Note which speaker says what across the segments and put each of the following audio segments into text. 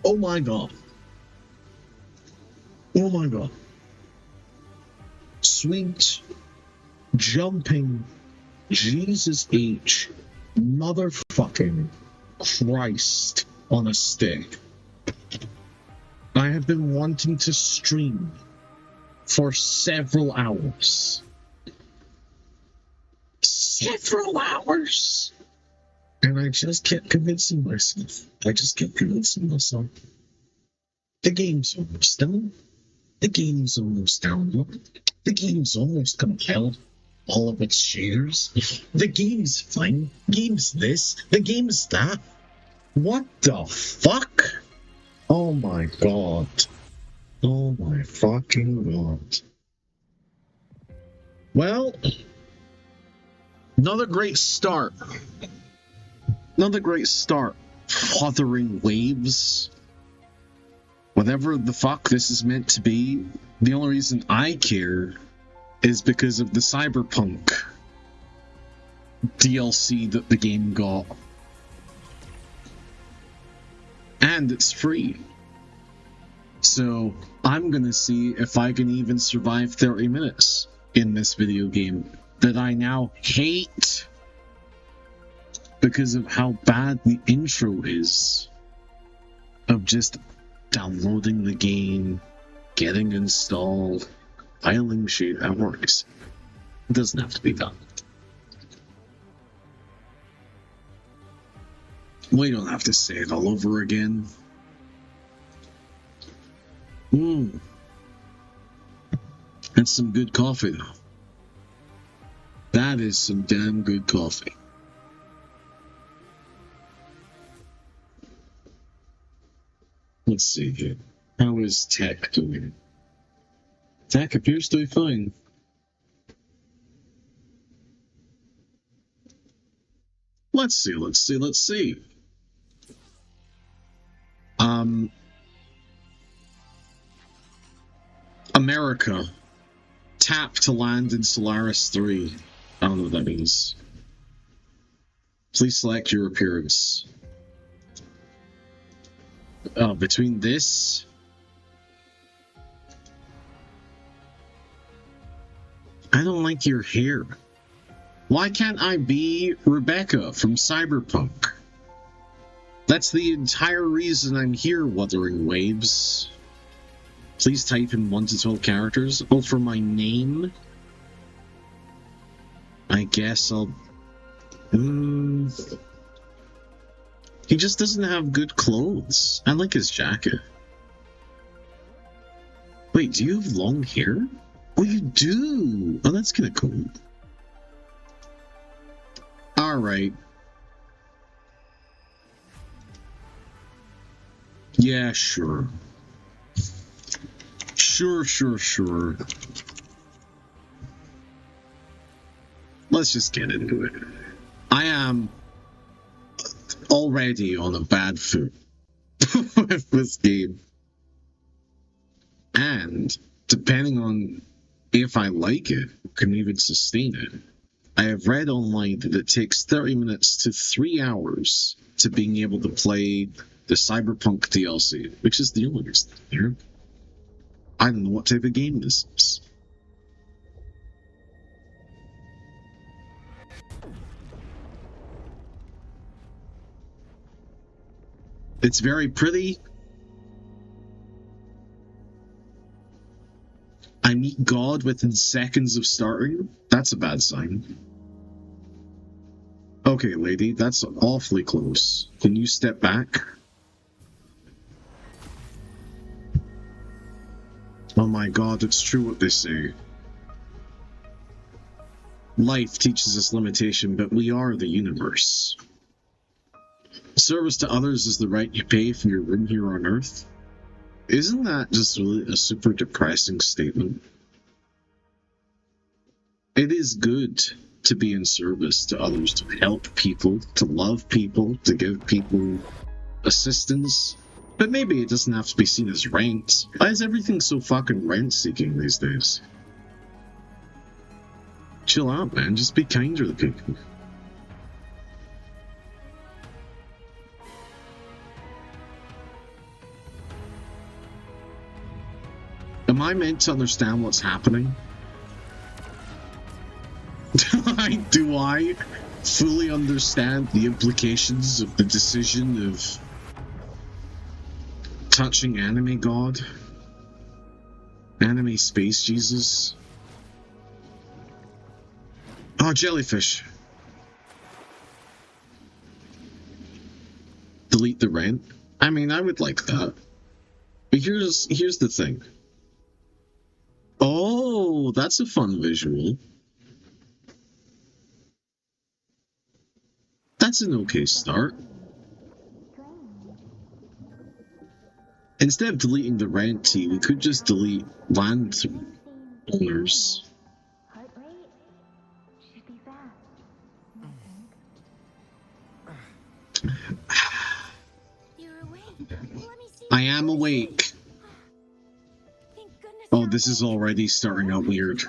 Speaker 1: Oh my god. Oh my god. Sweet, jumping, Jesus H. Motherfucking Christ on a stick. I have been wanting to stream for several hours. Several hours! And I just kept convincing myself. The game's almost done. The game's almost downloaded. The game's almost compelled all of its shares. The game's fine. Game's this. The game's that. What the fuck? Oh my god. Oh my fucking god. Well, another great start. Another great start. Wuthering Waves. Whatever the fuck this is meant to be, the only reason I care is because of the Cyberpunk DLC that the game got. And it's free. So I'm gonna see if I can even survive 30 minutes in this video game that I now hate because of how bad the intro is of just downloading the game, getting installed, filing shit. That works. It doesn't have to be done. We don't have to say it all over again. That's some good coffee, though. That is some damn good coffee. Let's see here. How is tech doing? Tech appears to be fine. Let's see. America. Tap to land in Solaris 3. I don't know what that means. Please select your appearance. Between this... I don't like your hair. Why can't I be Rebecca from Cyberpunk? That's the entire reason I'm here, Wuthering Waves. Please type in 1 to 12 characters. Oh, for my name? I guess I'll... He just doesn't have good clothes. I like his jacket. Wait, do you have long hair? Oh, you do! Oh, that's kinda cool. Alright. Yeah, sure. Sure. Let's just get into it. I am already on a bad foot with this game. And, depending on if I like it, can even sustain it, I have read online that it takes 30 minutes to 3 hours to being able to play the Cyberpunk DLC, which is the only reason here. I don't know what type of game this is. It's very pretty. I meet God within seconds of starting. That's a bad sign. Okay, lady, that's awfully close. Can you step back? Oh my god, it's true what they say. Life teaches us limitation, but we are the universe. Service to others is the right you pay for your room here on Earth. Isn't that just really a super depressing statement? It is good to be in service to others, to help people, to love people, to give people assistance. But maybe it doesn't have to be seen as ranked. Why is everything so fucking rent-seeking these days? Chill out, man. Just be kinder to people. I meant to understand what's happening? Do I fully understand the implications of the decision of touching anime god? Anime space Jesus? Oh, jellyfish. Delete the rent? I mean, I would like that. But here's the thing. Oh, that's a fun visual. That's an okay start. Instead of deleting the rent tee, we could just delete land owners. I am awake. Oh, this is already starting out weird.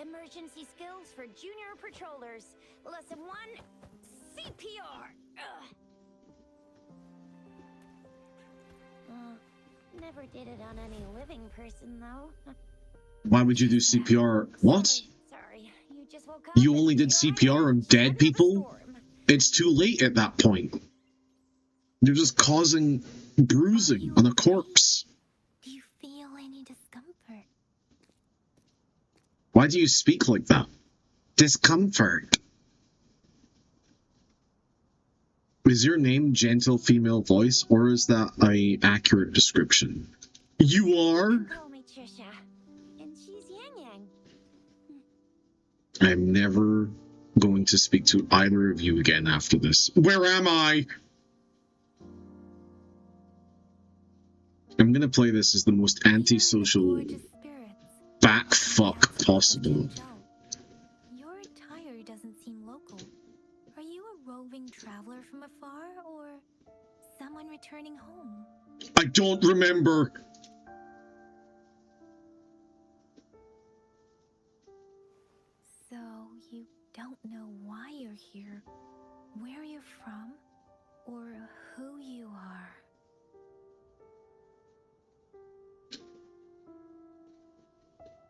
Speaker 2: Emergency skills for junior patrollers. Lesson 1, CPR. Never did it on any living person, though.
Speaker 1: Why would you do CPR? What?
Speaker 2: Sorry, you just woke up.
Speaker 1: You only did CPR on dead people? It's too late at that point. You're just causing bruising on a corpse.
Speaker 2: Do you feel any discomfort?
Speaker 1: Why do you speak like that? Discomfort. Is your name gentle female voice, or is that an accurate description? You are?
Speaker 2: Call me Trisha, and she's Yang Yang.
Speaker 1: I'm never going to speak to either of you again after this. Where am I? I'm gonna play this as the most antisocial backfuck possible.
Speaker 2: Your attire doesn't seem local. Are you a roving traveler from afar, or someone returning home?
Speaker 1: I don't remember.
Speaker 2: So you don't know why you're here, where you're from, or who you are.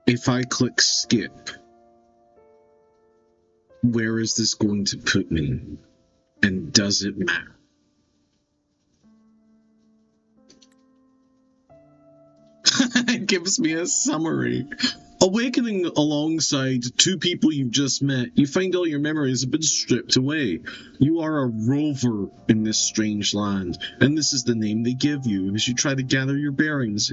Speaker 1: If I click skip, where is this going to put me? And does it matter? It gives me a summary. Awakening alongside two people you've just met, you find all your memories have been stripped away. You are a rover in this strange land, and this is the name they give you as you try to gather your bearings.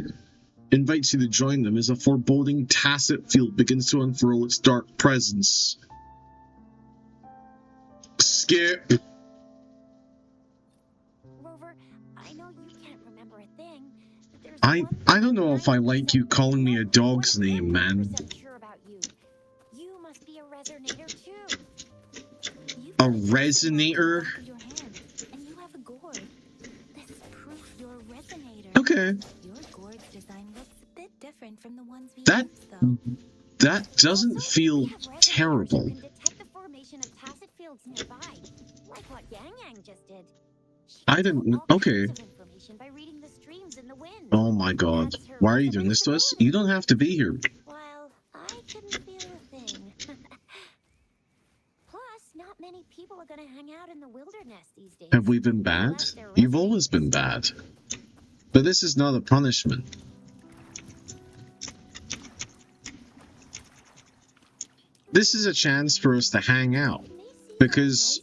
Speaker 1: Invites you to join them as a foreboding tacit field begins to unfurl its dark presence. Skip.
Speaker 2: Rover, I know you can't remember a thing, but there's
Speaker 1: I don't know if I like you calling me a dog's name, man.
Speaker 2: Sure about you. You must be a resonator too.
Speaker 1: A resonator?
Speaker 2: Your hand, and you have a gourd. This is proof you're a resonator.
Speaker 1: Okay.
Speaker 2: Your gourd's design looks a bit different from the ones we
Speaker 1: That
Speaker 2: use, though.
Speaker 1: that doesn't feel terrible.
Speaker 2: You can detect the formation of tacit fields nearby, like what Yang Yang just did.
Speaker 1: I didn't. Okay.
Speaker 2: By reading the streams in the wind.
Speaker 1: Oh my god. Why are you doing this to us? You don't have to be here.
Speaker 2: Well, I couldn't feel a thing. Plus, not many people are gonna hang out in the wilderness these days.
Speaker 1: Have we been bad? You've always been bad. But this is not a punishment. This is a chance for us to hang out. Because,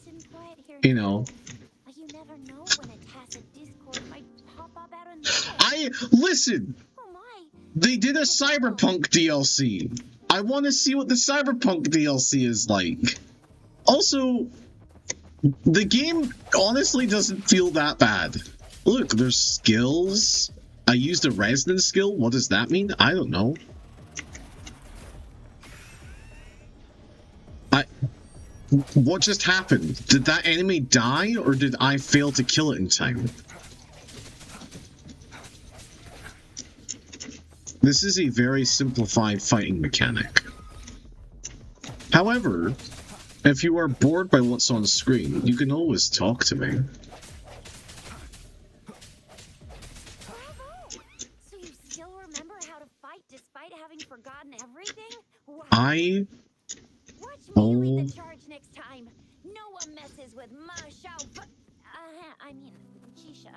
Speaker 1: you know, listen! They did a Cyberpunk DLC. I want to see what the Cyberpunk DLC is like. Also, the game honestly doesn't feel that bad. Look, there's skills. I used a resonance skill. What does that mean? I don't know. What just happened? Did that enemy die, or did I fail to kill it in time? This is a very simplified fighting mechanic. However, if you are bored by what's on screen, you can always talk to me.
Speaker 2: So you still
Speaker 1: I...
Speaker 3: Watch me
Speaker 1: Oh.
Speaker 3: lead the charge next time. No one messes with my I mean, Keisha.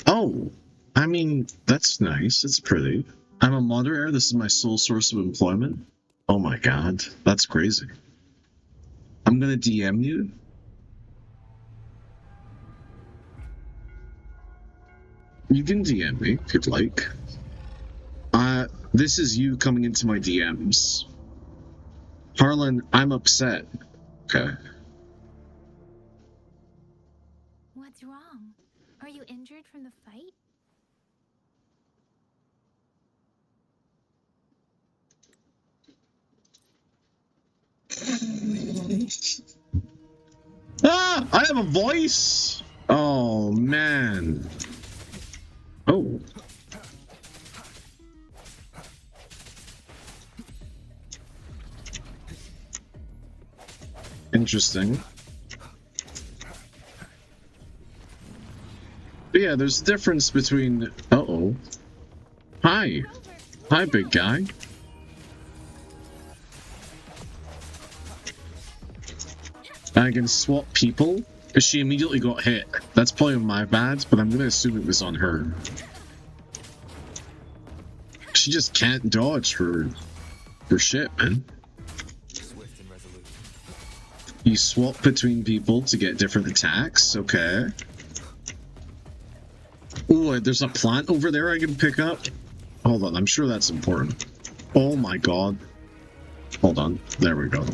Speaker 1: Oh. I mean, that's nice. It's pretty. I'm a moderator. This is my sole source of employment. Oh my god. That's crazy. I'm gonna DM you. You can DM me if you'd like. This is you coming into my DMs. Harlan, I'm upset. Okay.
Speaker 2: What's wrong? Are you injured from the fight?
Speaker 1: Ah! I have a voice! Oh, man. Oh. Interesting. But yeah, there's a difference between... Uh-oh. Hi. Hi, big guy. I can swap people. She immediately got hit. That's probably my bad, but I'm gonna assume it was on her. She just can't dodge for shit, man. You swap between people to get different attacks, okay. Oh, there's a plant over there I can pick up. Hold on, I'm sure that's important. Oh my god. Hold on, there we go.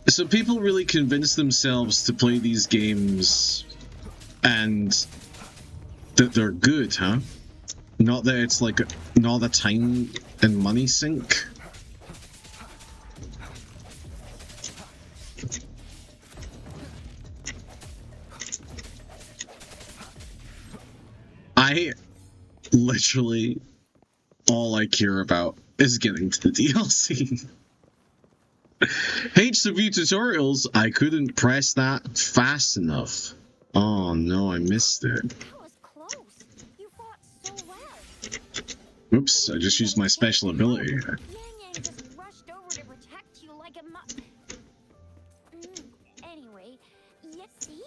Speaker 1: So people really convince themselves to play these games and that they're good, huh? Not that it's like not a time and money sink. I literally all I care about is getting to the DLC. Hates the view tutorials. I couldn't press that fast enough. Oh no, I missed it.
Speaker 3: That was close. You fought so well.
Speaker 1: Oops, I just used my special ability.
Speaker 3: Yang just rushed over to protect you like a Anyway, you see?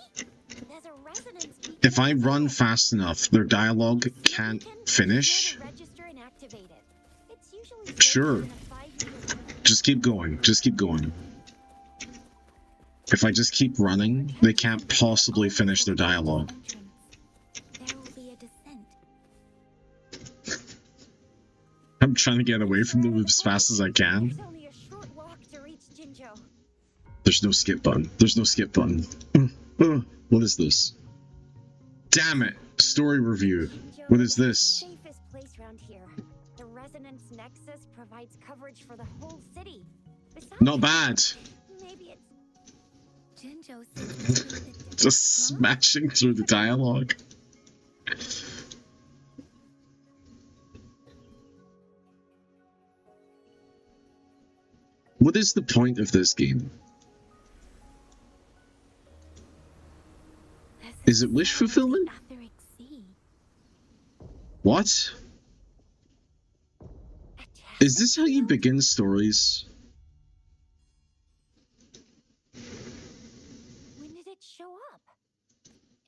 Speaker 3: There's a resonance beacon.
Speaker 1: If I run fast enough, their dialogue can't finish.
Speaker 3: Register and activate it. It's usually
Speaker 1: Sure. Just keep going. Just keep going. If I just keep running, they can't possibly finish their dialogue.
Speaker 2: There will be a descent.
Speaker 1: I'm trying to get away from them as fast as I can.
Speaker 3: It's only a short walk to reach Jinjo.
Speaker 1: There's no skip button. There's no skip button. What is this? Damn it! Story review. What is this?
Speaker 3: Safest place around here. The Resonance Nexus provides coverage for the whole city. Besides,
Speaker 1: Not bad.
Speaker 3: maybe it's
Speaker 2: Jinjo says
Speaker 1: Just smashing through the dialogue. What is the point of this game? Is it wish fulfillment?
Speaker 2: Etheric Sea.
Speaker 1: What? Is this how you begin stories?
Speaker 3: When did it show up?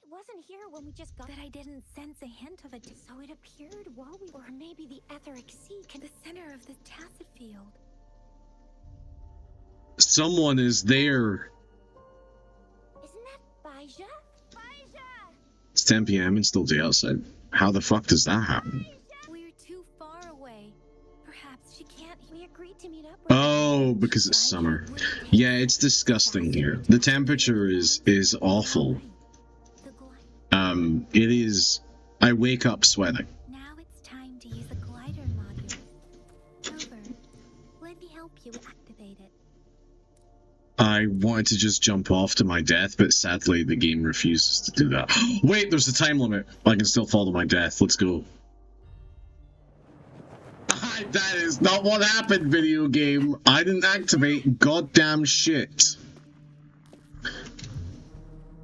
Speaker 3: It wasn't here when we just got
Speaker 2: That I didn't sense a hint of it.
Speaker 3: So it appeared while we or maybe the Etheric Sea can
Speaker 2: The center of the tacit field.
Speaker 1: Someone is there.
Speaker 3: Isn't that Baija? Baija!
Speaker 1: It's 10 p.m. and still day outside. How the fuck does that happen?
Speaker 2: We're too far away. Perhaps she can't.
Speaker 3: We agreed to meet up with
Speaker 1: Oh, because it's summer. Yeah, it's disgusting here. The temperature is awful.
Speaker 2: The glide.
Speaker 1: It is. I wake up sweating.
Speaker 2: Now it's time to use a glider module. Over. Let me help you activate it.
Speaker 1: I wanted to just jump off to my death, but sadly the game refuses to do that. Wait, there's a time limit. I can still fall to my death. Let's go. That is not what happened, video game. I didn't activate goddamn shit.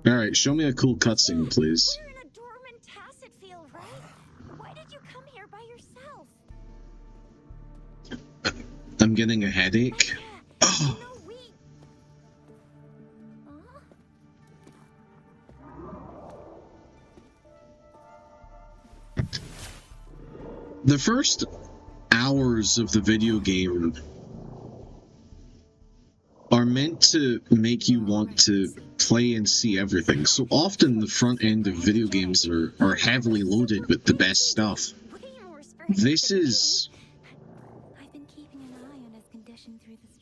Speaker 1: Alright, show me a cool cutscene, please.
Speaker 3: We're in a dormant tacit field, right? Why did you come here by yourself?
Speaker 1: I'm getting a headache. Oh. The first hours of the video game are meant to make you want to play and see everything. So often the front end of video games are heavily loaded with the best stuff.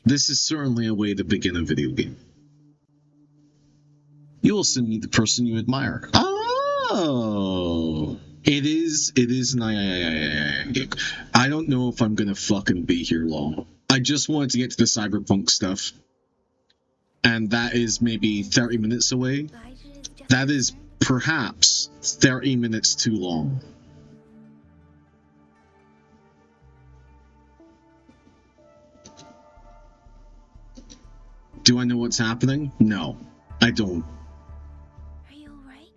Speaker 1: This is certainly a way to begin a video game. You also meet the person you admire. Oh! It is I don't know if I'm gonna fucking be here long. I just wanted to get to the cyberpunk stuff. And that is maybe 30 minutes away. That is perhaps 30 minutes too long. Do I know what's happening? No, I don't.
Speaker 2: Are you alright?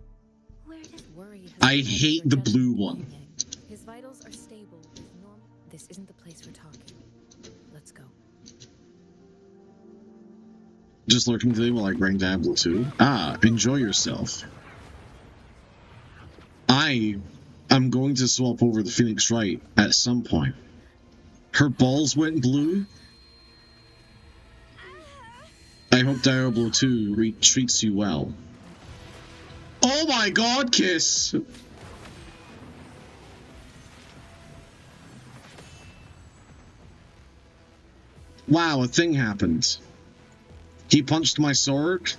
Speaker 1: I hate the blue one.
Speaker 4: His vitals are stable with normal. This isn't the place for talking. Let's go.
Speaker 1: Just lurking today while I grind Diablo 2. Ah, enjoy yourself. I'm going to swap over the Phoenix Wright at some point. Her balls went blue. I hope Diablo 2 treats you well. Oh my god, Kiss! Wow, a thing happened. He punched my sword.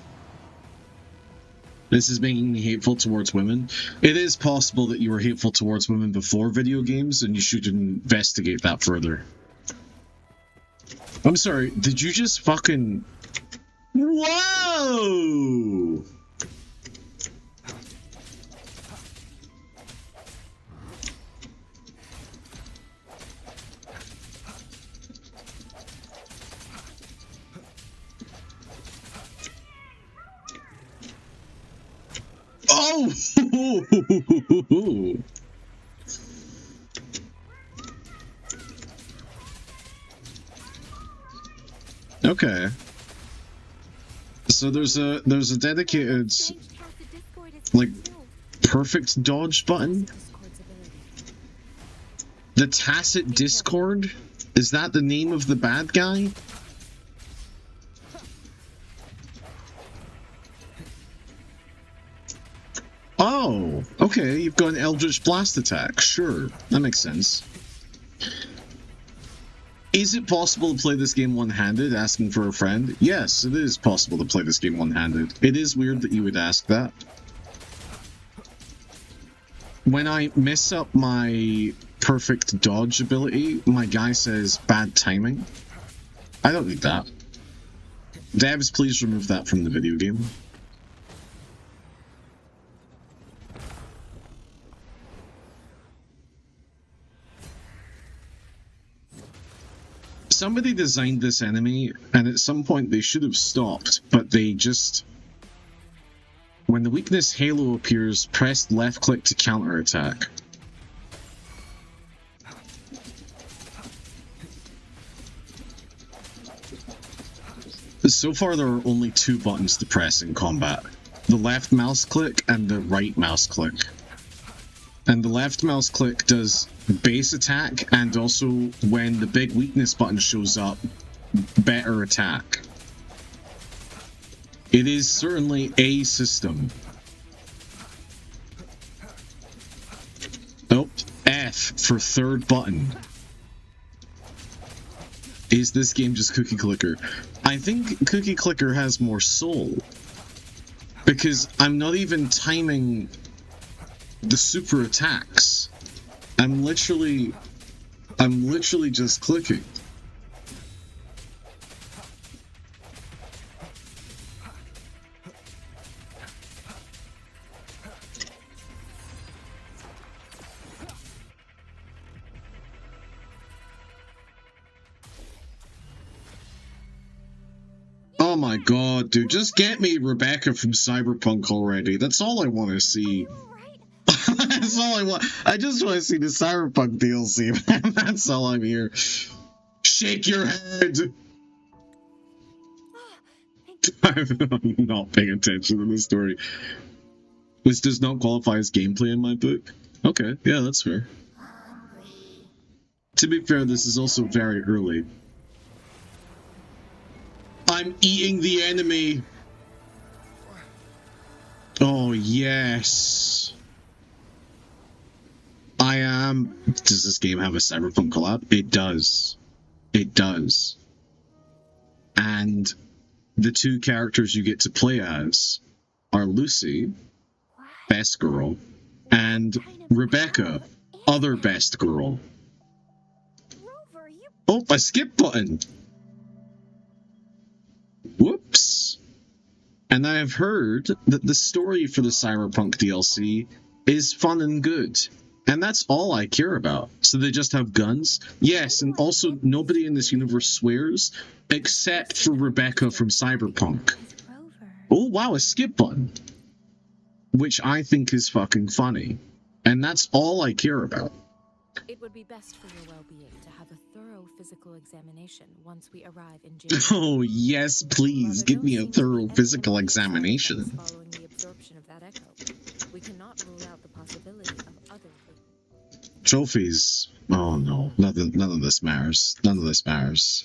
Speaker 1: This is making me hateful towards women. It is possible that you were hateful towards women before video games, and you should investigate that further. I'm sorry, did you just fucking... Whoa! Oh! Okay. So there's a dedicated, like, perfect dodge button. The Tacit Discord? Is that the name of the bad guy? Oh, okay, you've got an Eldritch Blast attack. Sure, that makes sense. Is it possible to play this game one-handed, asking for a friend? Yes, it is possible to play this game one-handed. It is weird that you would ask that. When I mess up my perfect dodge ability, my guy says bad timing. I don't need that. Devs, please remove that from the video game. Somebody designed this enemy, and at some point they should have stopped, but they just... When the weakness Halo appears, press left-click to counterattack. So far there are only two buttons to press in combat. The left mouse click and the right mouse click. And the left mouse click does base attack, and also when the big weakness button shows up, better attack. It is certainly a system. Oh, F for third button. Is this game just Cookie Clicker? I think Cookie Clicker has more soul. Because I'm not even timing the super attacks. I'm literally just clicking. Oh my god, dude, just get me Rebecca from Cyberpunk already. That's all I want to see. That's all I want. I just want to see the Cyberpunk DLC, man. That's all I'm here. shake your head.
Speaker 3: Thank
Speaker 1: I'm not paying attention to the story. This does not qualify as gameplay in my book. Okay, yeah, that's fair. To be fair, this is also very early. I'm eating the enemy. Oh, yes. I am. Does this game have a Cyberpunk collab? It does. It does. And the two characters you get to play as are Lucy, best girl, and Rebecca, other best girl.
Speaker 3: Rover, you
Speaker 1: Oh, a skip button. Whoops. And I have heard that the story for the Cyberpunk DLC is fun and good. And that's all I care about. So they just have guns? Yes, and also nobody in this universe swears, except for Rebecca from Cyberpunk. Oh wow, a skip button. Which I think is fucking funny. And that's all I care about.
Speaker 4: It would be best for your well-being to have a thorough physical examination once we arrive in jail.
Speaker 1: Oh yes, please, give me a thorough physical examination.
Speaker 4: Following the absorption of that echo, we cannot rule out the possibility of other
Speaker 1: Trophies. Oh no, none of this matters. None of this matters.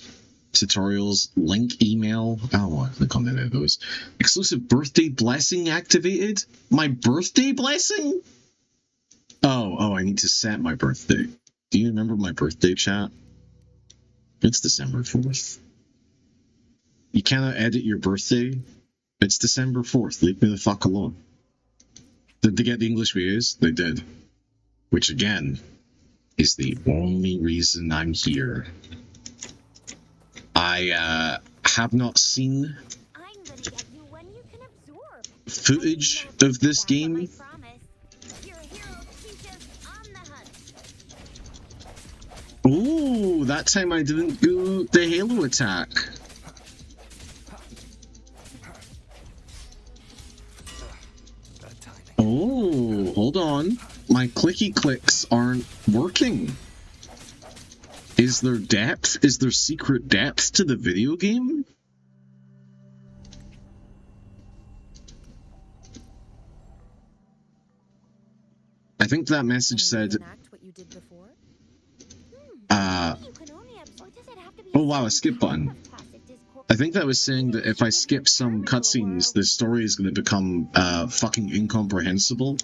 Speaker 1: Tutorials, link, email. Oh, I click on any of those. Exclusive birthday blessing activated? My birthday blessing? Oh, I need to set my birthday. Do you remember my birthday, chat? It's December 4th. You cannot edit your birthday? It's December 4th. Leave me the fuck alone. Did they get the English videos? They did. Which, again, is the only reason I'm here. I have not seen
Speaker 3: I'm gonna get you when you can absorb.
Speaker 1: footage of this game.
Speaker 3: I promise. Your hero teaches on the hunt.
Speaker 1: Ooh, that time I didn't do the Halo attack. Oh, hold on. My clicky clicks aren't working. Is there depth? Is there secret depth to the video game? I think that message said,
Speaker 4: what you did before?
Speaker 3: You can only absorb. Does it have to be
Speaker 1: oh wow, a skip button. I think that was saying that if I skip some cutscenes, the story is going to become fucking incomprehensible.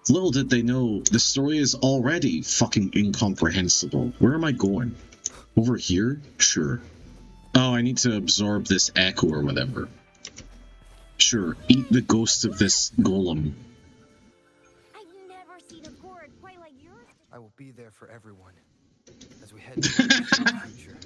Speaker 1: Little did they know, the story is already fucking incomprehensible. Where am I going? Over here? Sure. Oh, I need to absorb this echo or whatever. Sure, eat the ghost of this golem.
Speaker 3: I've never seen a gourd quite like yours.
Speaker 5: I will be there for everyone as we head to the future.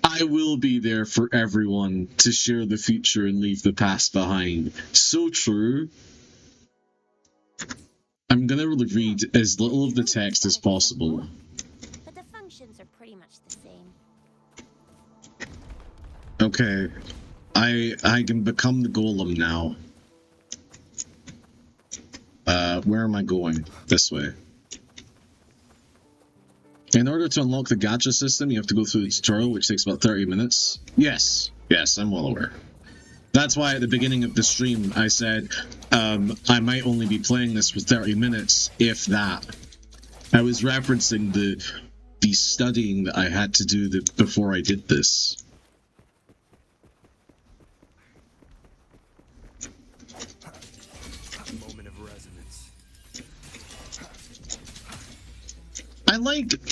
Speaker 1: I will be there for everyone to share the future and leave the past behind. So true. I'm gonna read as little of the text as possible.
Speaker 3: But the functions are pretty much the same.
Speaker 1: Okay. I can become the golem now. Where am I going? This way. In order to unlock the gacha system, you have to go through the tutorial, which takes about 30 minutes. Yes, I'm well aware. That's why at the beginning of the stream, I said I might only be playing this for 30 minutes, if that. I was referencing the studying that I had to do before I did this.
Speaker 5: Moment of resonance.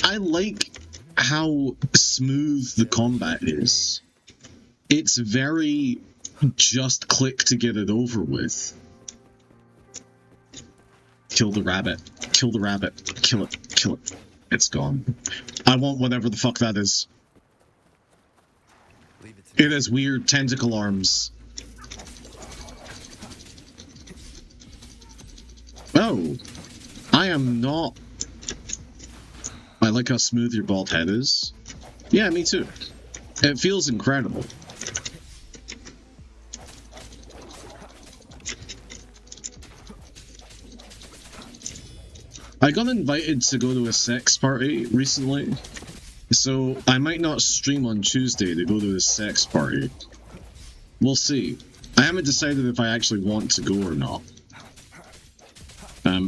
Speaker 1: I like how smooth the combat is. It's very just click to get it over with. Kill the rabbit. Kill the rabbit. Kill it. Kill it. It's gone. I want whatever the fuck that is. It has weird tentacle arms. Oh. I am not... I like how smooth your bald head is. Yeah, me too. It feels incredible. I got invited to go to a sex party recently, so I might not stream on Tuesday to go to a sex party. We'll see. I haven't decided if I actually want to go or not.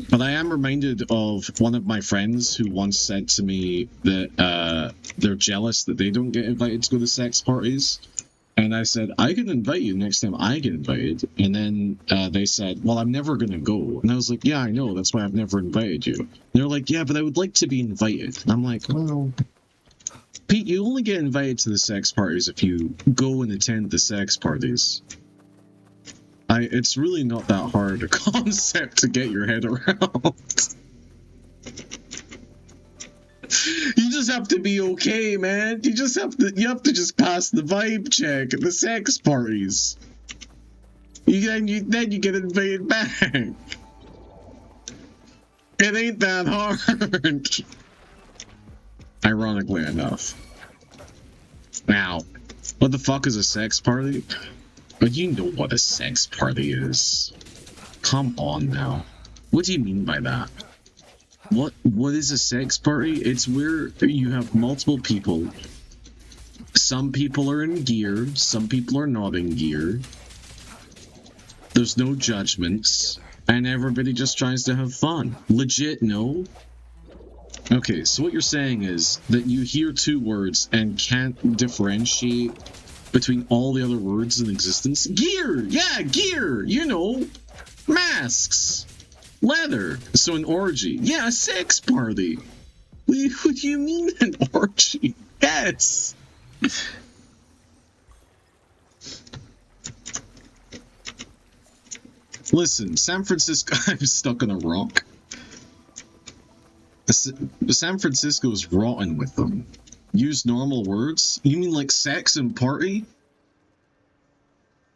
Speaker 1: But I am reminded of one of my friends who once said to me that they're jealous that they don't get invited to go to sex parties. And I said, I can invite you next time I get invited. And then they said, well, I'm never going to go. And I was like, yeah, I know. That's why I've never invited you. And they're like, yeah, but I would like to be invited. And I'm like, well, Pete, you only get invited to the sex parties if you go and attend the sex parties. It's really not that hard a concept to get your head around. You just have to be okay, man. You have to just pass the vibe check at the sex parties. Then you get invited back. It ain't that hard. Ironically enough. Now, what the fuck is a sex party? But you know what a sex party is. Come on now. What do you mean by that? What is a sex party? It's where you have multiple people. Some people are in gear, some people are not in gear. There's no judgments, and everybody just tries to have fun. Legit, no? Okay, so what you're saying is that you hear two words and can't differentiate between all the other words in existence? Gear! Yeah, gear! You know! Masks! Leather! So an orgy. Yeah, a sex party! What do you mean an orgy? Yes! Listen, San Francisco... I'm stuck on a rock. San Francisco is rotten with them. Use normal words? You mean like sex and party?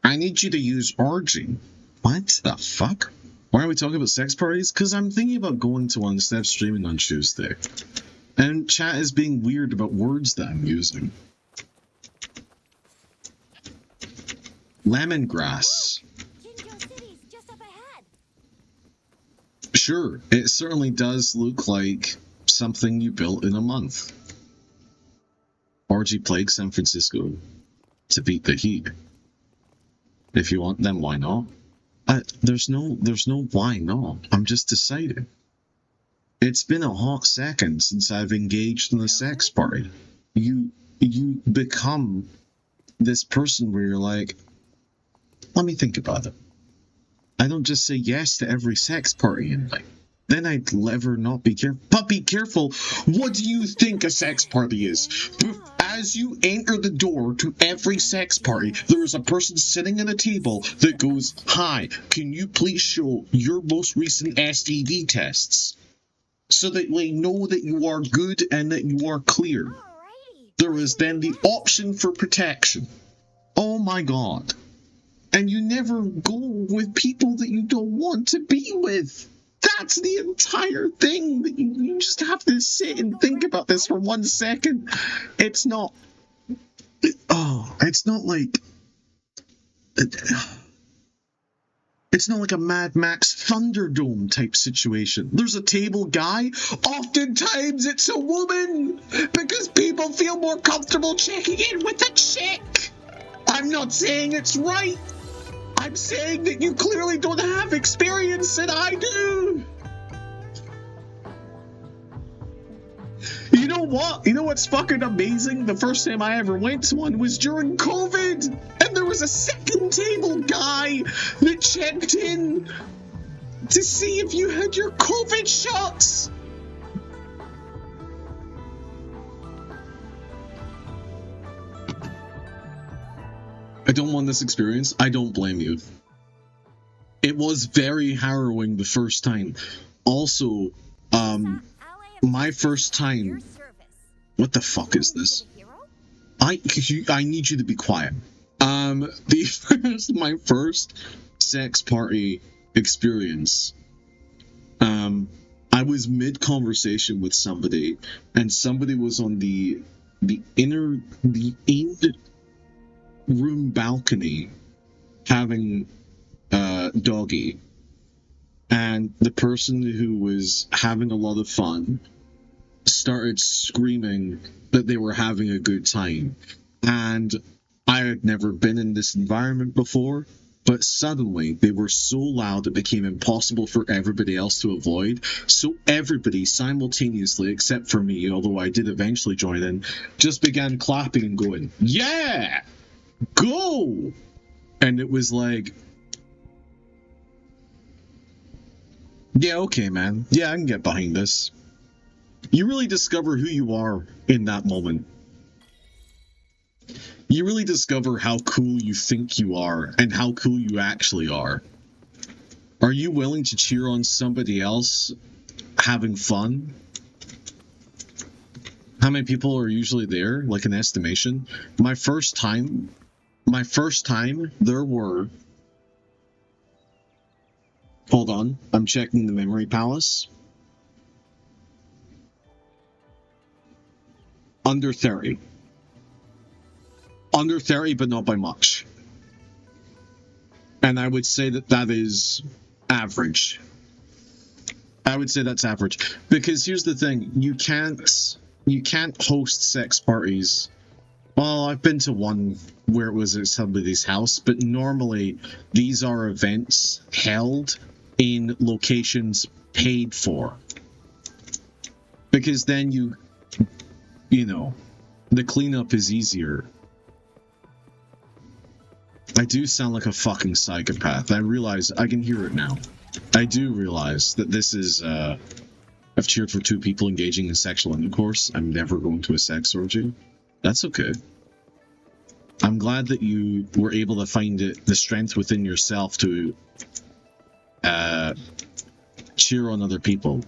Speaker 1: I need you to use orgy. What the fuck? Why are we talking about sex parties? Because I'm thinking about going to one instead of streaming on Tuesday. And chat is being weird about words that I'm using. Lemongrass.
Speaker 3: Jinjo City's just up ahead.
Speaker 1: Sure, it certainly does look like something you built in a month. Orgy Plague San Francisco to beat the heat. If you want, then why not? There's no why not. I'm just deciding. It's been a hot second since I've engaged in a sex party. You become this person where you're like, let me think about it. I don't just say yes to every sex party invite. Then I'd never not be careful. But be careful. What do you think a sex party is? As you enter the door to every sex party, there is a person sitting at a table that goes, hi, can you please show your most recent STD tests? So that they know that you are good and that you are clear.
Speaker 3: Alrighty.
Speaker 1: There is then the option for protection. Oh my god. And you never go with people that you don't want to be with. That's the entire thing. You just have to sit and think about this for 1 second. It's not... it's not like... It's not like a Mad Max Thunderdome type situation. There's a table guy. Oftentimes it's a woman. Because people feel more comfortable checking in with a chick. I'm not saying it's right. I'm saying that you clearly don't have experience and I do. You know what? You know what's fucking amazing? The first time I ever went to one was during COVID. And there was a second table guy that checked in to see if you had your COVID shots. I don't want this experience. I don't blame you. It was very harrowing the first time. Also, my first time... What the fuck is this? I need you to be quiet. My first sex party experience. I was mid-conversation with somebody, and somebody was on the end room balcony having doggy, and the person who was having a lot of fun started screaming that they were having a good time. And I had never been in this environment before, but suddenly they were so loud it became impossible for everybody else to avoid. So everybody simultaneously, except for me, although I did eventually join in, just began clapping and going, "Yeah! Go!" And it was like, yeah, okay, man. Yeah, I can get behind this. You really discover who you are in that moment. You really discover how cool you think you are and how cool you actually are. Are you willing to cheer on somebody else having fun? How many people are usually there? Like an estimation? My first time, there were... Hold on, I'm checking the memory palace. Under 30. Under 30, but not by much. And I would say that that is average. I would say that's average. Because here's the thing, you can't host sex parties. Well, I've been to one where it was at somebody's house, but normally these are events held in locations paid for. Because then you know, the cleanup is easier. I do sound like a fucking psychopath. I realize, I can hear it now. I do realize that this is, I've cheered for 2 people engaging in sexual intercourse. I'm never going to a sex orgy. That's okay. I'm glad that you were able to find the strength within yourself to, cheer on other people.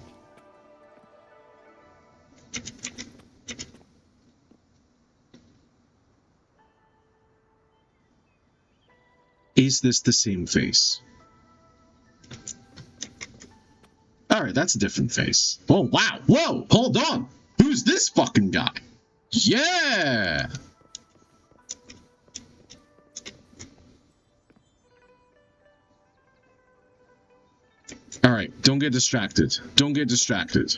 Speaker 1: Is this the same face? Alright, that's a different face. Oh, wow. Whoa, hold on. Who's this fucking guy? Yeah! Alright, don't get distracted. Don't get distracted.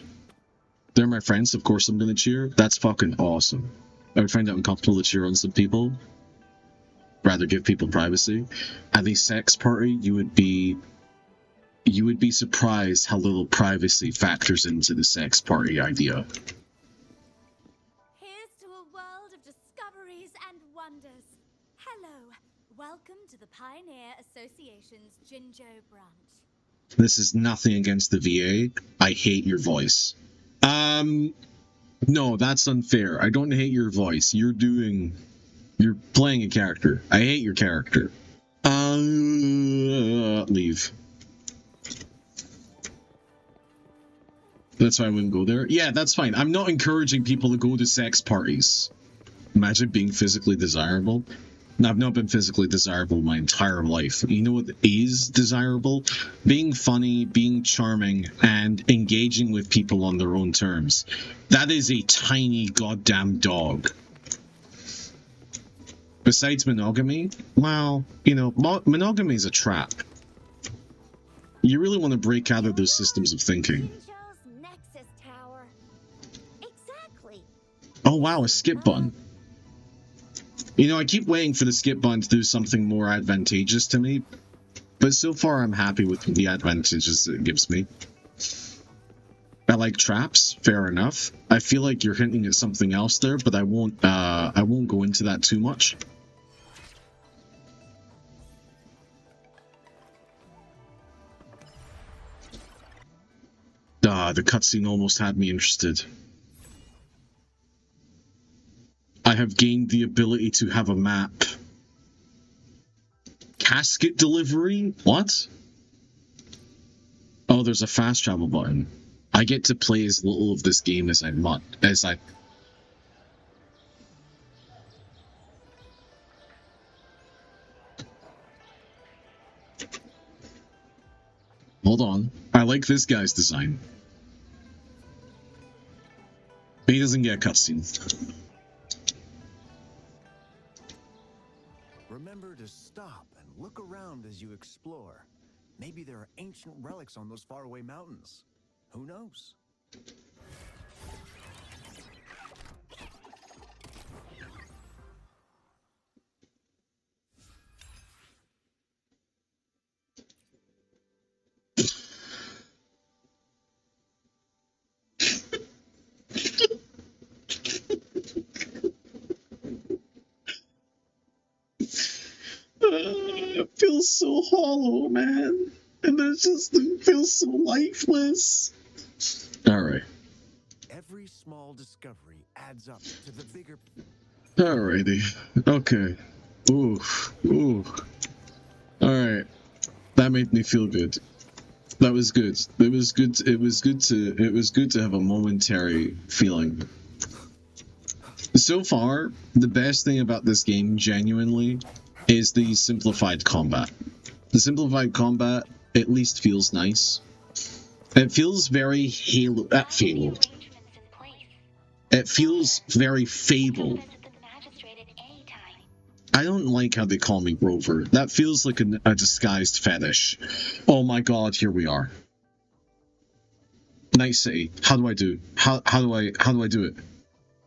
Speaker 1: They're my friends, of course I'm gonna cheer. That's fucking awesome. I would find it uncomfortable to cheer on some people. Rather give people privacy. At a sex party, you would be surprised how little privacy factors into the sex party idea.
Speaker 3: Here's to a world of discoveries and wonders. Hello, welcome to the Pioneer Association's Jinjo branch.
Speaker 1: This is nothing against the VA. I hate your voice. No, that's unfair. I don't hate your voice. You're playing a character. I hate your character. Leave. That's why I wouldn't go there. Yeah, that's fine. I'm not encouraging people to go to sex parties. Imagine being physically desirable. I've not been physically desirable my entire life. You know what is desirable? Being funny, being charming, and engaging with people on their own terms. That is a tiny goddamn dog. Besides monogamy, well, you know, monogamy is a trap. You really want to break out of those systems of thinking.
Speaker 3: Jinjo's Nexus Tower. Exactly.
Speaker 1: Oh wow, a skip button. You know, I keep waiting for the skip button to do something more advantageous to me, but so far I'm happy with the advantages it gives me. I like traps, fair enough. I feel like you're hinting at something else there, but I won't go into that too much. The cutscene almost had me interested. I have gained the ability to have a map. Casket delivery? What? Oh, there's a fast travel button. I get to play as little of this game as I. Hold on. I like this guy's design. He doesn't get a cutscene.
Speaker 6: Remember to stop and look around as you explore. Maybe there are ancient relics on those faraway mountains. Who knows?
Speaker 1: It feels so hollow, man. And it feels so lifeless. Alright.
Speaker 6: Every small discovery adds up to the bigger.
Speaker 1: Alrighty. Okay. Ooh. Ooh. Alright. That made me feel good. That was good. It was good. It was good to have a momentary feeling. So far, the best thing about this game, genuinely, is the simplified combat. The simplified combat at least feels nice. It feels very Halo. Fable. It feels very Fable. I don't like how they call me Rover. That feels like a disguised fetish. Oh my god, here we are. Night City. How do I do? How do I do it?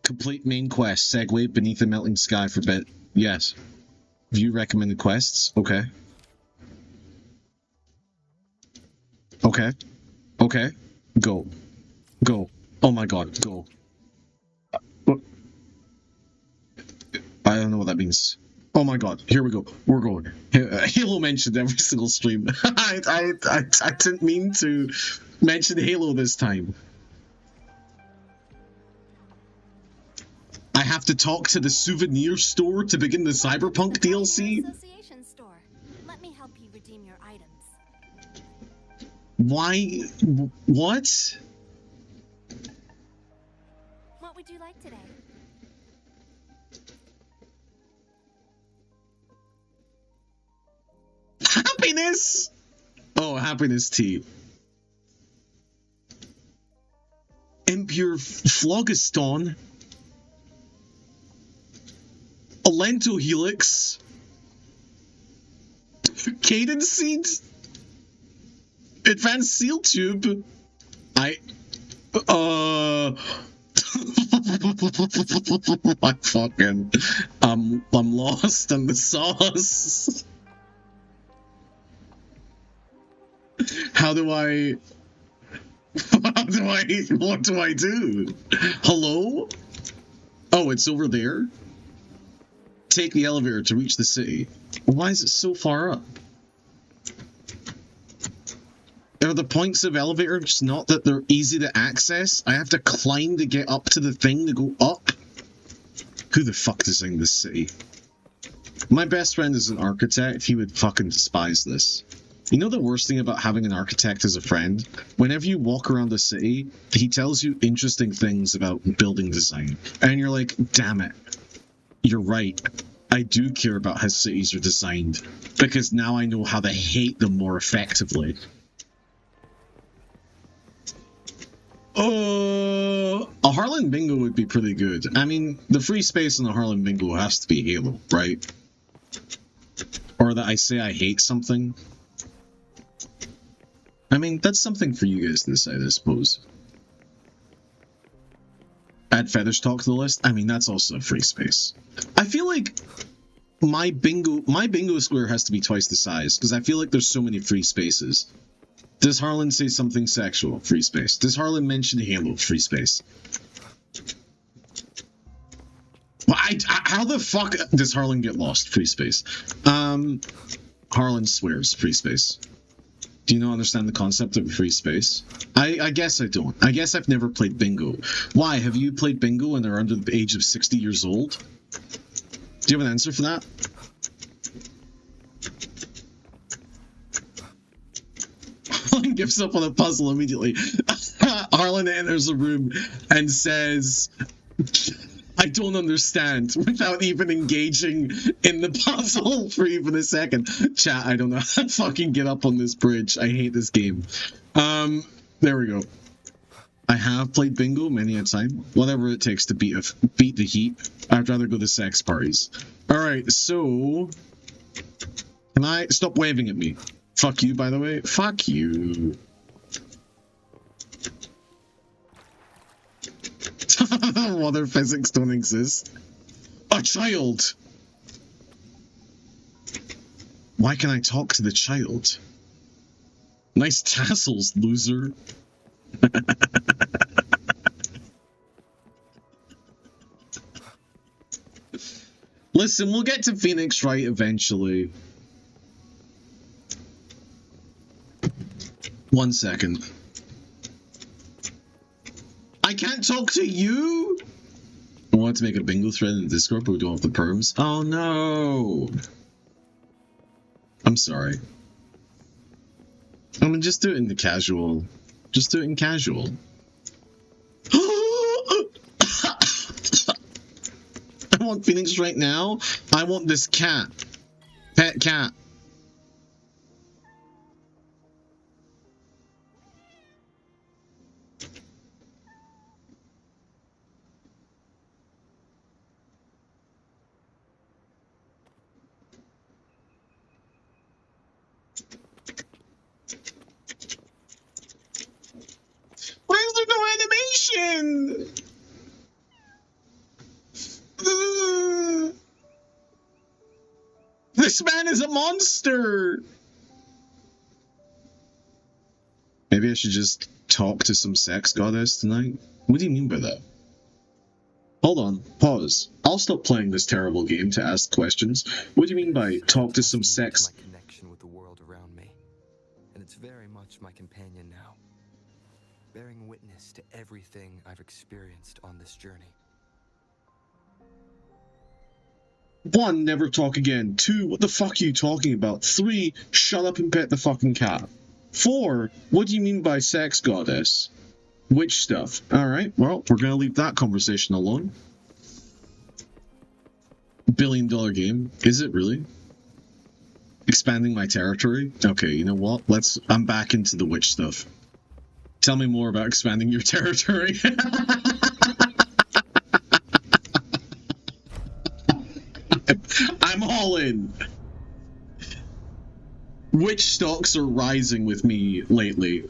Speaker 1: Complete main quest. Segue beneath the melting sky for bit. Yes. View recommended quests. Okay. Okay. Okay. Go. Go. Oh my god. Go. What? I don't know what that means. Oh my god. Here we go. We're going. Halo mentioned every single stream. I didn't mean to mention Halo this time. I have to talk to the souvenir store to begin the Cyberpunk DLC?
Speaker 3: Association store. Let me help you redeem your items.
Speaker 1: Why? What?
Speaker 3: What would you like today?
Speaker 1: Happiness! Oh, happiness tea. Impure phlogiston. Alento helix. Cadence seeds. Advanced seal tube. I fucking I'm lost in the sauce. What do I do? Hello? Oh, it's over there? Take the elevator to reach the city. Why is it so far up? Are the points of elevators not that they're easy to access? I have to climb to get up to the thing to go up? Who the fuck designed this city? My best friend is an architect. He would fucking despise this. You know the worst thing about having an architect as a friend? Whenever you walk around the city, he tells you interesting things about building design. And you're like, damn it. You're right. I do care about how cities are designed. Because now I know how to hate them more effectively. A Harlan Bingo would be pretty good. I mean, the free space in the Harlan Bingo has to be Halo, right? Or that I say I hate something. I mean, that's something for you guys to decide, I suppose. Add Feathers Talk to the list? I mean, that's also a free space. I feel like my bingo square has to be twice the size, because I feel like there's so many free spaces. Does Harlan say something sexual? Free space. Does Harlan mention Halo? Free space. Well, how the fuck does Harlan get lost? Free space. Harlan swears. Free space. Do you not understand the concept of free space? I guess I don't. I guess I've never played bingo. Why? Have you played bingo when they're under the age of 60 years old? Do you have an answer for that? Harlan gives up on a puzzle immediately. Harlan enters the room and says, I don't understand, without even engaging in the puzzle for even a second. Chat, I don't know how to fucking get up on this bridge. I hate this game. There we go. I have played bingo many a time. Whatever it takes to beat the heat. I'd rather go to sex parties. Alright, so... Can I... Stop waving at me. Fuck you, by the way. Fuck you. Water physics don't exist. A child! Why can I talk to the child? Nice tassels, loser. Listen, we'll get to Phoenix Wright eventually. 1 second. I can't talk to you? I wanted to make a bingo thread in the Discord, but we don't have the perms. Oh no! I'm sorry. I'm gonna just do it in the casual. Just do it in casual. I want Phoenix right now. I want this cat. Pet cat. Why is there no animation? This man is a monster! Maybe I should just talk to some sex goddess tonight? What do you mean by that? Hold on, pause. I'll stop playing this terrible game to ask questions. What do you mean by talk to some sex?
Speaker 5: My connection with the world around me, and it's very much my companion now, bearing witness to everything I've experienced on this journey.
Speaker 1: 1, never talk again. 2, what the fuck are you talking about? 3, shut up and pet the fucking cat. 4, what do you mean by sex goddess? Witch stuff. Alright, well, we're gonna leave that conversation alone. $1 billion game. Is it really? Expanding my territory? Okay, you know what? I'm back into the witch stuff. Tell me more about expanding your territory. I'm all in. Witch stocks are rising with me lately.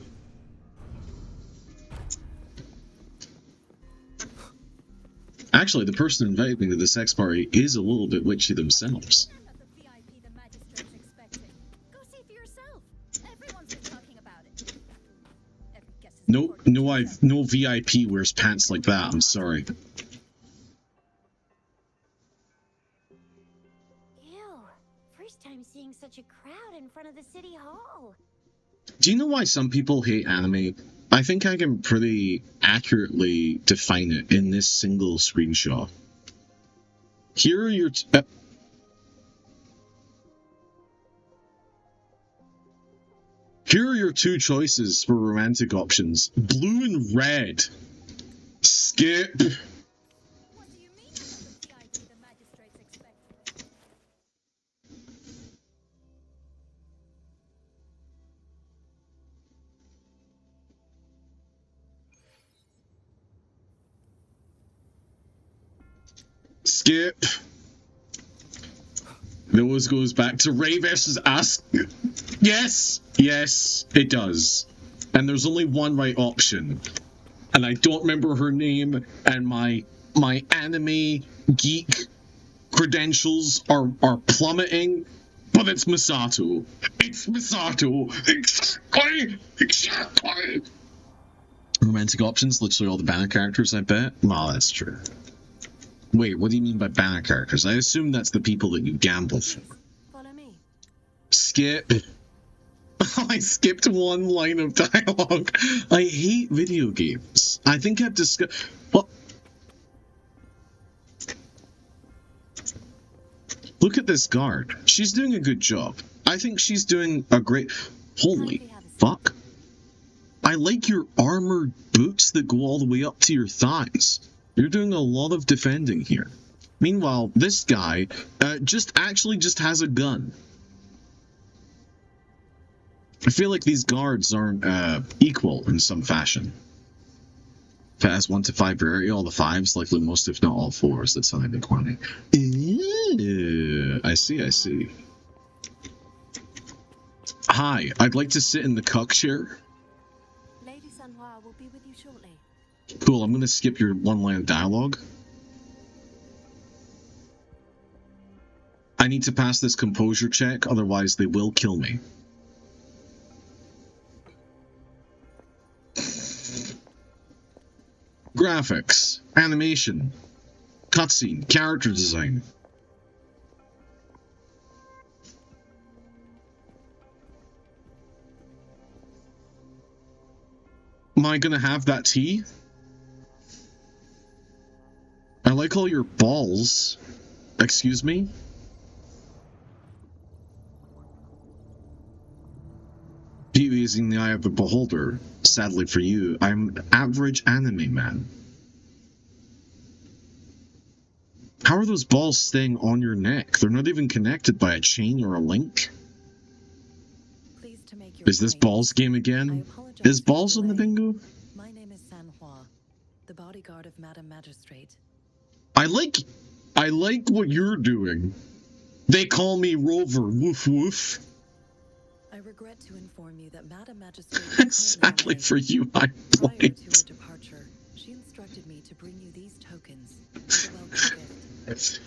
Speaker 1: Actually, the person who invited me to the sex party is a little bit witchy themselves. No VIP wears pants like that, I'm sorry.
Speaker 2: First time seeing such a crowd in front of the city hall.
Speaker 1: Do you know why some people hate anime? I think I can pretty accurately define it in this single screenshot. Here are your here are your 2 choices for romantic options. Blue and red. Skip.
Speaker 3: What do you mean by the VIP the magistrates expected?
Speaker 1: Skip. It always goes back to Ray versus Ask. Yes! Yes, it does. And there's only one right option. And I don't remember her name, and my anime geek credentials are plummeting, but it's Misato. It's Misato. Exactly. Romantic options, literally all the banner characters, I bet. Well, that's true. Wait, what do you mean by banner characters? I assume that's the people that you gamble for.
Speaker 4: Follow me.
Speaker 1: Skip. I skipped 1 line of dialogue. I hate video games. I think I've discussed... What? Look at this guard. She's doing a good job. I think she's doing a great... Holy fuck. I like your armored boots that go all the way up to your thighs. You're doing a lot of defending here. Meanwhile, this guy just has a gun. I feel like these guards aren't equal in some fashion. If it has 1 to 5 rarity, all the 5s, likely most if not all 4s. That's how I make money. I see. Hi, I'd like to sit in the cuck chair.
Speaker 4: Lady Sanhua will be with you shortly.
Speaker 1: Cool, I'm gonna skip your one-line dialogue. I need to pass this composure check, otherwise they will kill me. Graphics, animation, cutscene, character design. Am I gonna have that tea? I like all your balls. Excuse me? Beauty is in the eye of the beholder. Sadly for you, I'm an average anime man. How are those balls staying on your neck? They're not even connected by a chain or a link. Is this Balls game again? Is Balls on the bingo?
Speaker 4: My name is Sanhua, the bodyguard of Madam Magistrate.
Speaker 1: I like what you're doing. They call me Rover. Woof woof.
Speaker 4: I regret to inform you that Madam Magistrate
Speaker 1: Sadly for you, I'm
Speaker 4: prior to
Speaker 1: blind.
Speaker 4: her departure, she instructed me to bring you these tokens as a welcome gift.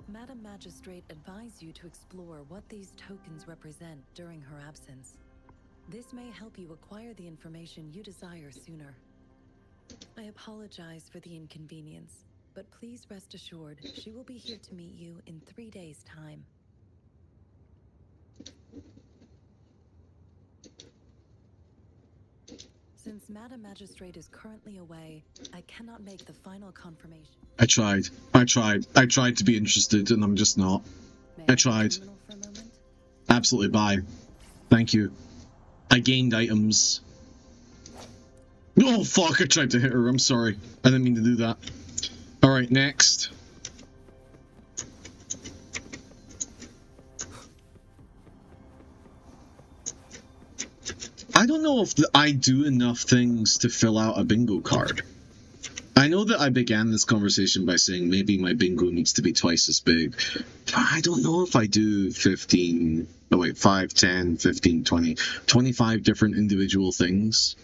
Speaker 4: Madam Magistrate advised you to explore what these tokens represent during her absence. This may help you acquire the information you desire sooner. I apologize for the inconvenience, but please rest assured she will be here to meet you in 3 days' time. Since Madam Magistrate is currently away, I cannot make the final confirmation.
Speaker 1: I tried to be interested, and I'm just not.
Speaker 4: May
Speaker 1: I tried.
Speaker 4: terminal for a moment?
Speaker 1: Absolutely, bye. Thank you. I gained items. Oh, fuck, I tried to hit her. I'm sorry. I didn't mean to do that. Alright, next. I don't know if I do enough things to fill out a bingo card. I know that I began this conversation by saying maybe my bingo needs to be twice as big. But I don't know if I do 5, 10, 15, 20, 25 different individual things.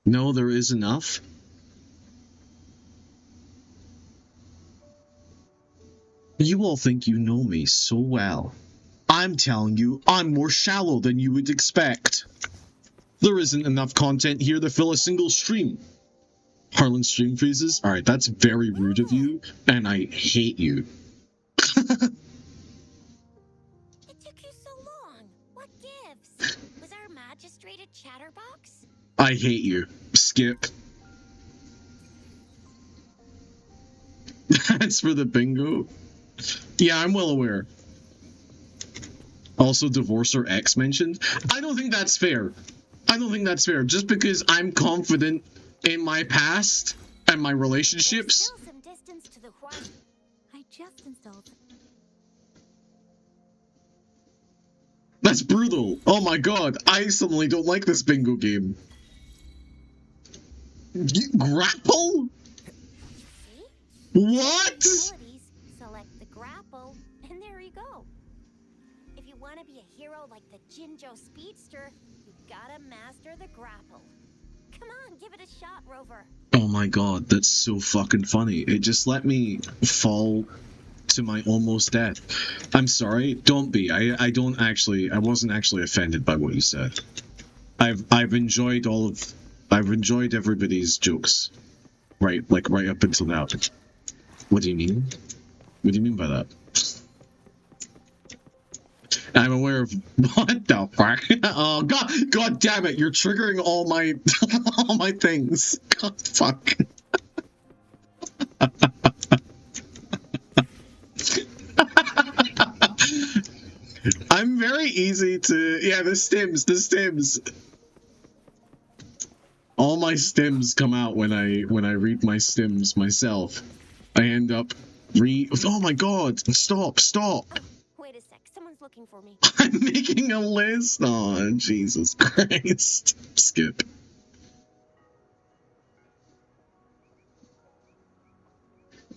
Speaker 1: No, there is enough. You all think you know me so well. I'm telling you, I'm more shallow than you would expect. There isn't enough content here to fill a single stream. Harlan stream freezes? Alright, that's very rude of you, and I hate you.
Speaker 3: It took you so long. What gives? Was our magistrate a chatterbox?
Speaker 1: I hate you. Skip. That's for the bingo? Yeah, I'm well aware. Also, divorce or ex mentioned? I don't think that's fair. I don't think that's fair. Just because I'm confident in my past and my relationships.
Speaker 3: There's still some distance to the Wright.
Speaker 2: I just installed.
Speaker 1: That's brutal. Oh my god, I suddenly don't like this bingo game. Grapple?
Speaker 3: See?
Speaker 1: What?
Speaker 3: Abilities, select the grapple, and there you go. If you want to be a hero like the Jinjo Speedster, you gotta master the grapple. Come on, give it a shot, Rover.
Speaker 1: Oh my god, that's so fucking funny. It just let me fall to my almost death. I'm sorry, don't be. I wasn't actually offended by what you said. I've enjoyed everybody's jokes. Right up until now. What do you mean? What do you mean by that? I'm aware of what the fuck? Oh god damn it! You're triggering all my all my things. God fuck. I'm very easy to the stims. All my stims come out when I read my stims myself. I end up oh my god! Stop!
Speaker 3: Wait a sec, someone's looking for me.
Speaker 1: I'm making a list. Oh, Jesus Christ.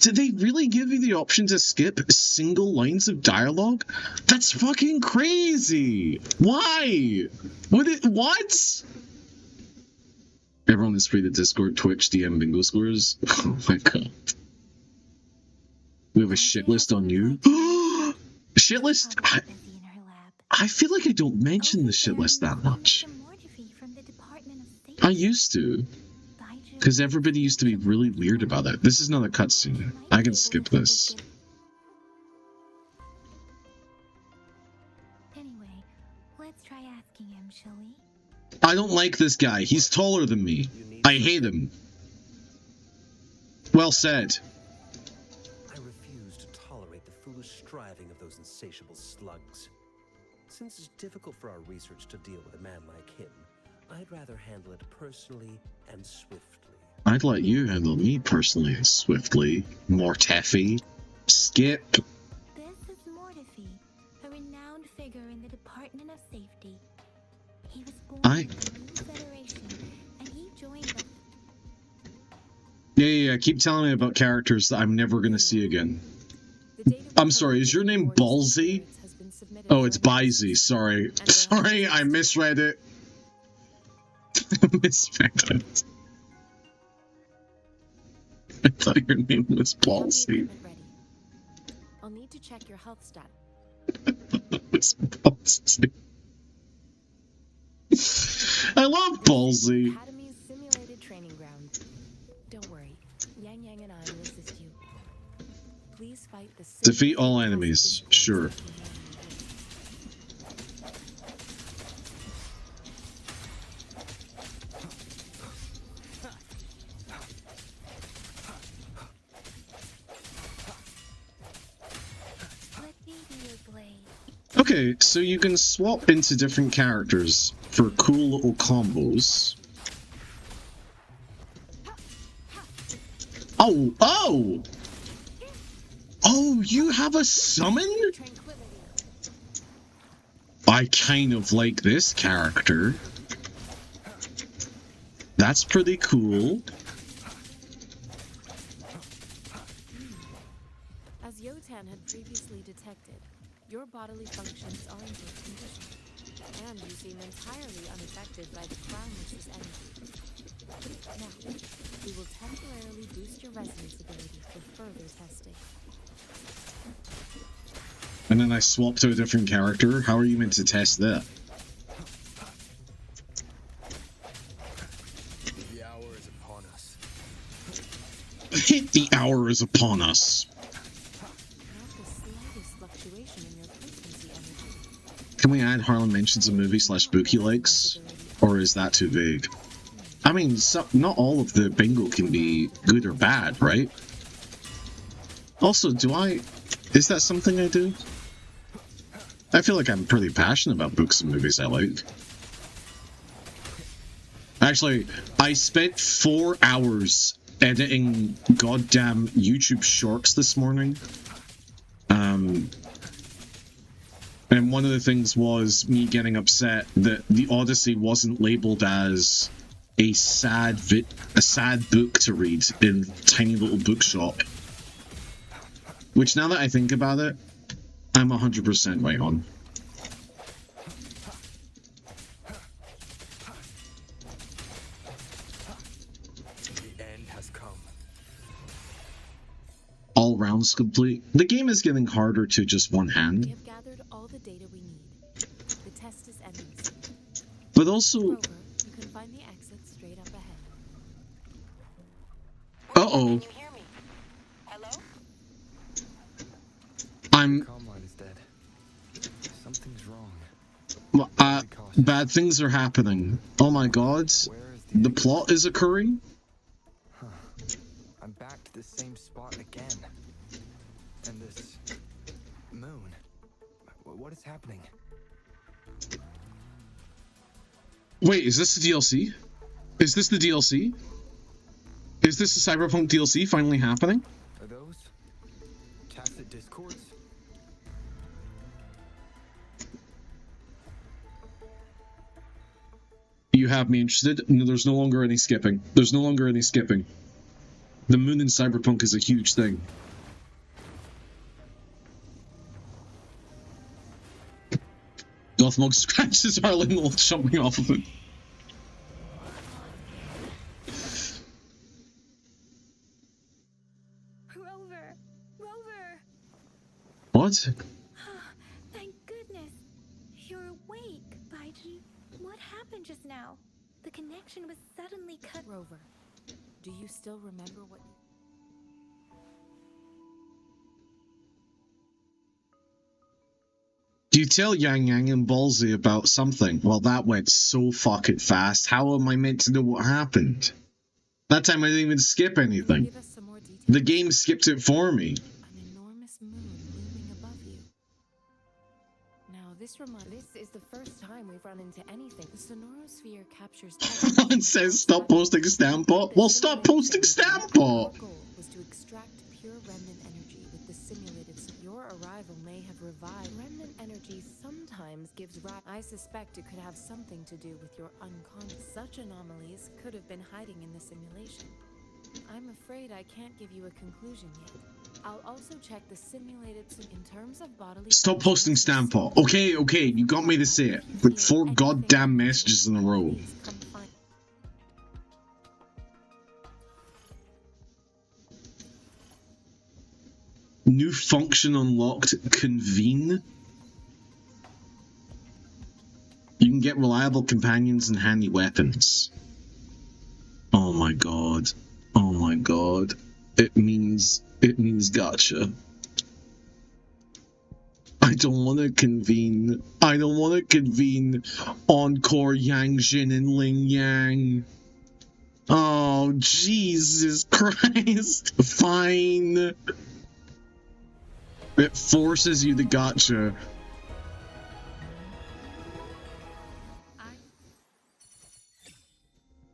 Speaker 1: Did they really give you the option to skip single lines of dialogue? That's fucking crazy! Why? What? Everyone is free to Discord, Twitch, DM bingo scores. Oh my god. We have a shit list on you. Shit list? I feel like I don't mention the shit list that much. I used to. Because everybody used to be really weird about it. This is not a cutscene. I can skip this.
Speaker 2: Anyway, let's try asking him, shall we?
Speaker 1: I don't like this guy. He's taller than me. I hate him. Well said.
Speaker 6: I refuse to tolerate the foolish striving of those insatiable slugs. Since it's difficult for our research to deal with a man like him, I'd rather handle it personally and swiftly.
Speaker 1: I'd let you handle me personally and swiftly. Mortefi. Skip.
Speaker 2: This is Mortefi, a renowned figure in the Department of Safety. He was born in the New Federation, and he joined the...
Speaker 1: Yeah. Keep telling me about characters that I'm never gonna see again. I'm sorry, is your name Ballsy? Oh, it's Bizy. Sorry. Sorry, I misread it. Misread it. I thought your name was Ballsy.
Speaker 4: I'll need to check your health stat.
Speaker 1: It's Ballsy. I love Ballsy.
Speaker 4: Academy's simulated training ground. Don't worry, Yang Yang and I will assist you. Please fight the
Speaker 1: Defeat all enemies. Sure. Okay, so you can swap into different characters for cool little combos. Oh, you have a summon? I kind of like this character. That's pretty cool.
Speaker 4: As Yotan had previously detected, your bodily functions are in good condition, and you seem entirely unaffected by the Crown Wish's energy. Now, we will temporarily boost your resonance ability for further testing.
Speaker 1: And then I swap to a different character? How are you meant to test that?
Speaker 5: The hour is upon us.
Speaker 1: The hour is upon us. Can we add Harlan mentions a movie / Spooky likes? Or is that too vague? I mean, not all of the bingo can be good or bad, right? Also, is that something I do? I feel like I'm pretty passionate about books and movies I like. Actually, I spent 4 hours editing goddamn YouTube shorts this morning. And one of the things was me getting upset that the Odyssey wasn't labeled as a sad book to read in tiny little bookshop. Which, now that I think about it, I'm 100% right on.
Speaker 5: The end has come.
Speaker 1: All rounds complete. The game is getting harder to just one
Speaker 4: We
Speaker 1: hand.
Speaker 4: have gathered all the data we need. The test is ending.
Speaker 1: But also...
Speaker 4: Grover, you can find the exit straight up ahead.
Speaker 1: Uh-oh.
Speaker 7: Can you hear me? Hello?
Speaker 5: Comline is dead. Something's wrong.
Speaker 1: Bad things are happening. Oh my god. The plot is occurring?
Speaker 5: Huh. I'm back to the same spot again. And this moon. What is happening?
Speaker 1: Wait, is this the DLC? Is this the DLC? Is this the Cyberpunk DLC finally happening?
Speaker 5: Are those tacit discords?
Speaker 1: You have me interested. No, there's no longer any skipping. There's no longer any skipping. The moon in Cyberpunk is a huge thing. Gothmog scratches Harlan while jumping off of it.
Speaker 2: Rover!
Speaker 1: What?
Speaker 2: Thank goodness. You're awake, Baiji. What happened just now? The connection was suddenly cut.
Speaker 4: Rover, do you still remember what...
Speaker 1: Do you tell Yang Yang and Ballsy about something? Well, that went so fucking fast. How am I meant to know what happened? That time I didn't even skip anything.
Speaker 4: Give us some more details.
Speaker 1: The game skipped it for me.
Speaker 4: An enormous moon looming above you. Now, this is the first time we've run into anything. The sonorosphere captures...
Speaker 1: It says stop posting Stampot. Well, stop posting Stampot!
Speaker 4: Our goal was to extract pure remnant energy with the simulated... Your arrival may have revived. Remnant energy sometimes gives rise. I suspect it could have something to do with your unconscious. Such anomalies could have been hiding in the simulation. I'm afraid I can't give you a conclusion yet. I'll also check the simulated in terms of bodily...
Speaker 1: Stop posting Stampot. Okay, you got me to say it. Like 4 goddamn messages in a row. New function unlocked. Convene. You can get reliable companions and handy weapons. Oh my god. Oh my god. It means gotcha. I don't want to convene. I don't want to convene Encore Yang Jin and Ling Yang. Oh, Jesus Christ. Fine. It forces you to gotcha.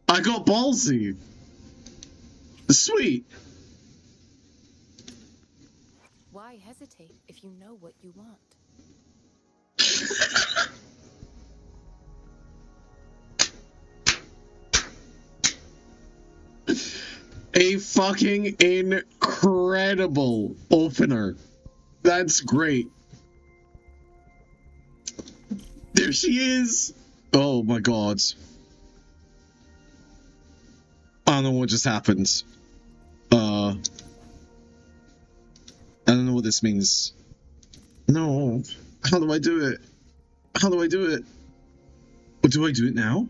Speaker 1: I got ballsy. Sweet.
Speaker 4: Why hesitate if you know what you want?
Speaker 1: A fucking incredible opener. That's great. There she is. Oh my god. I don't know what just happened. I don't know what this means. No. How do I do it? How do I do it? What, do I do it now?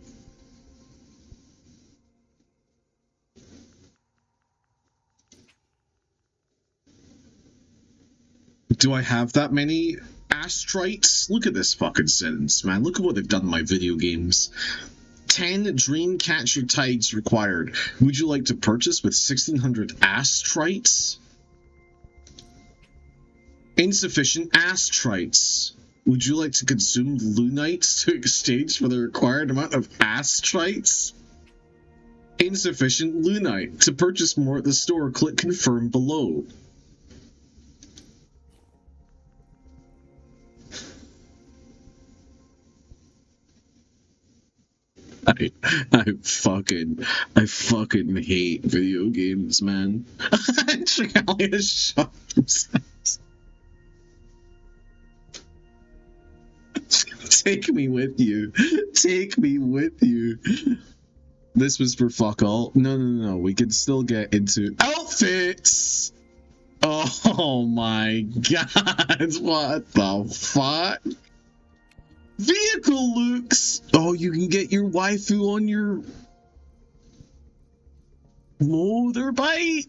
Speaker 1: Do I have that many astrites? Look at this fucking sentence, man. Look at what they've done in my video games. 10 Dreamcatcher tides required. Would you like to purchase with 1600 astrites? Insufficient astrites. Would you like to consume Lunites to exchange for the required amount of astrites? Insufficient Lunite. To purchase more at the store, click confirm below. I fucking hate video games, man. Trigalia shot themselves. Take me with you. Take me with you. This was for fuck all. No. We can still get into outfits. Oh my god. What the fuck? Vehicle looks. Oh, you can get your waifu on your motorbike.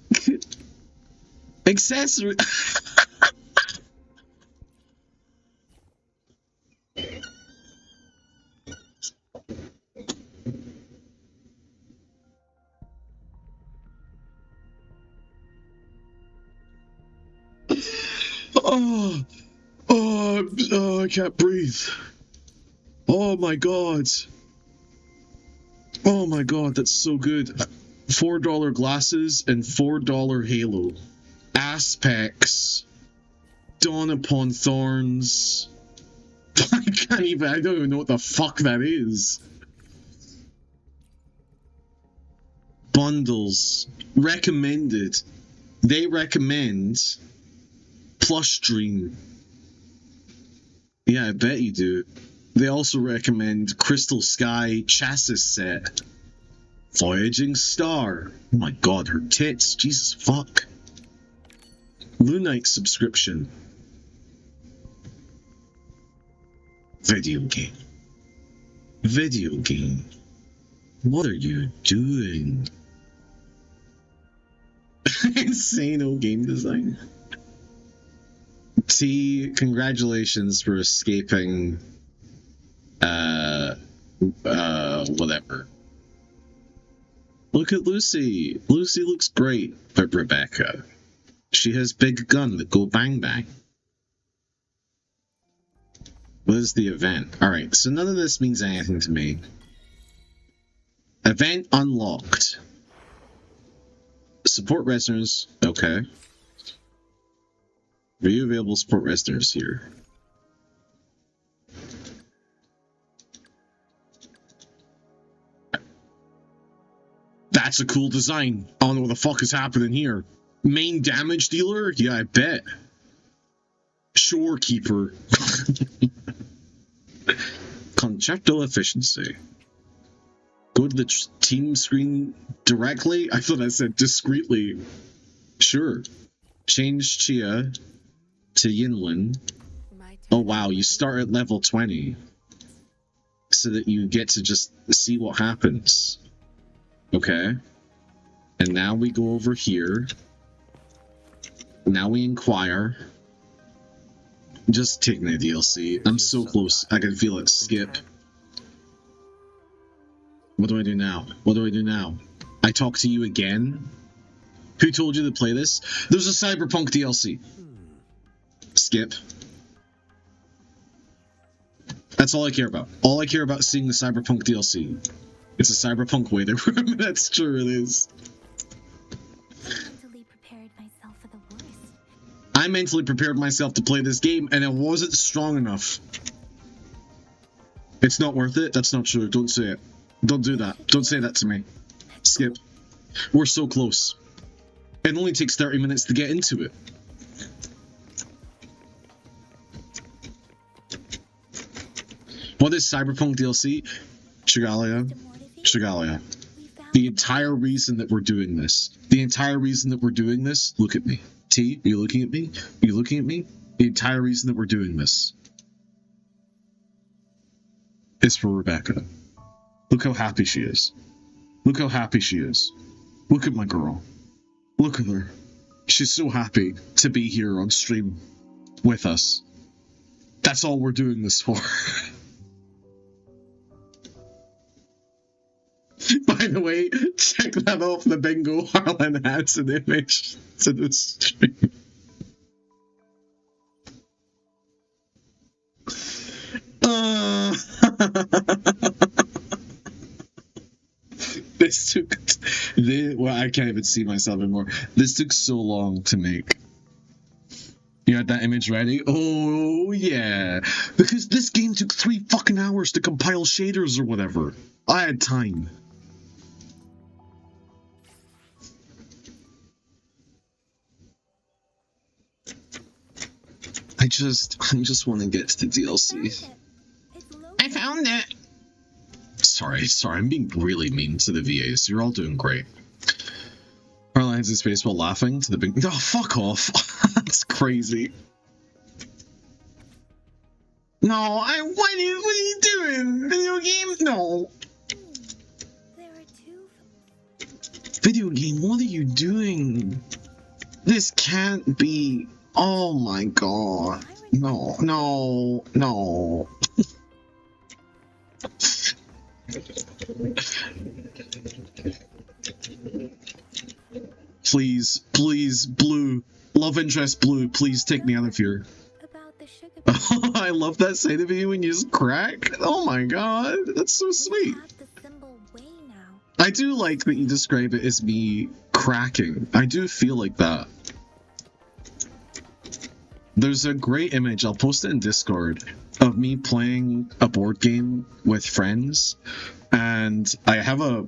Speaker 1: Accessory. Oh, I can't breathe. Oh my god. Oh my god, that's so good. $4 glasses and $4 halo. Aspects. Dawn Upon Thorns. I don't even know what the fuck that is. bundles recommended. They recommend Plush Stream. Yeah, I bet you do. They also recommend Crystal Sky Chassis Set. Voyaging Star. Oh my god, her tits. Jesus fuck. Lunite subscription. Video game. Video game. What are you doing? Insane game design. T, congratulations for escaping whatever. Look at Lucy. Lucy looks great, but Rebecca. She has big gun that go bang bang. What is the event? Alright, so none of this means anything to me. Event unlocked. Support resoners. Okay. View available support resoners here. That's a cool design. I don't know what the fuck is happening here. Main damage dealer? Yeah, I bet. Shorekeeper. Concerto efficiency. Go to the team screen directly? I thought I said discreetly. Sure. Change Chia to Yinlin. Oh wow, you start at level 20. So that you get to just see what happens. Okay. And now we go over here. Now we inquire. Just taking the DLC. I'm so close. I can feel it. Skip. What do I do now? What do I do now? I talk to you again? Who told you to play this? There's a Cyberpunk DLC. Skip. That's all I care about. All I care about is seeing the Cyberpunk DLC. It's a Cyberpunk waiting room. That's true, it is.
Speaker 2: Mentally prepared myself for the worst.
Speaker 1: I mentally prepared myself to play this game, and it wasn't strong enough. It's not worth it? That's not true. Don't say it. Don't do that. Don't say that to me. Skip. We're so close. It only takes 30 minutes to get into it. What is Cyberpunk DLC? Shigalia. Shigalia. The entire reason that we're doing this. The entire reason that we're doing this. Look at me. T, are you looking at me? Are you looking at me? The entire reason that we're doing this is for Rebecca. Look how happy she is. Look how happy she is. Look at my girl. Look at her. She's so happy to be here on stream with us. That's all we're doing this for. By the way, check that off the bingo. Harlan adds an image to the stream. This took... well, I can't even see myself anymore. This took so long to make. You had that image ready? Oh, yeah. Because this game took 3 fucking hours to compile shaders or whatever. I had time. I just want to get to the DLC. I found it! Sorry, I'm being really mean to the VAs. You're all doing great. Harlan has his face while laughing to the big... Oh, fuck off. That's crazy. No, what are you doing? Video game? No.
Speaker 2: There are 2.
Speaker 1: Video game, what are you doing? This can't be... Oh my god. No. Please, Blue. Love interest Blue, please take me out of here.
Speaker 2: About the sugar
Speaker 1: Oh, I love that side of you when you just crack. Oh my god, that's so sweet.
Speaker 2: have the symbol way now.
Speaker 1: I do like that you describe it as me cracking. I do feel like that. There's a great image, I'll post it in Discord, of me playing a board game with friends, and I have a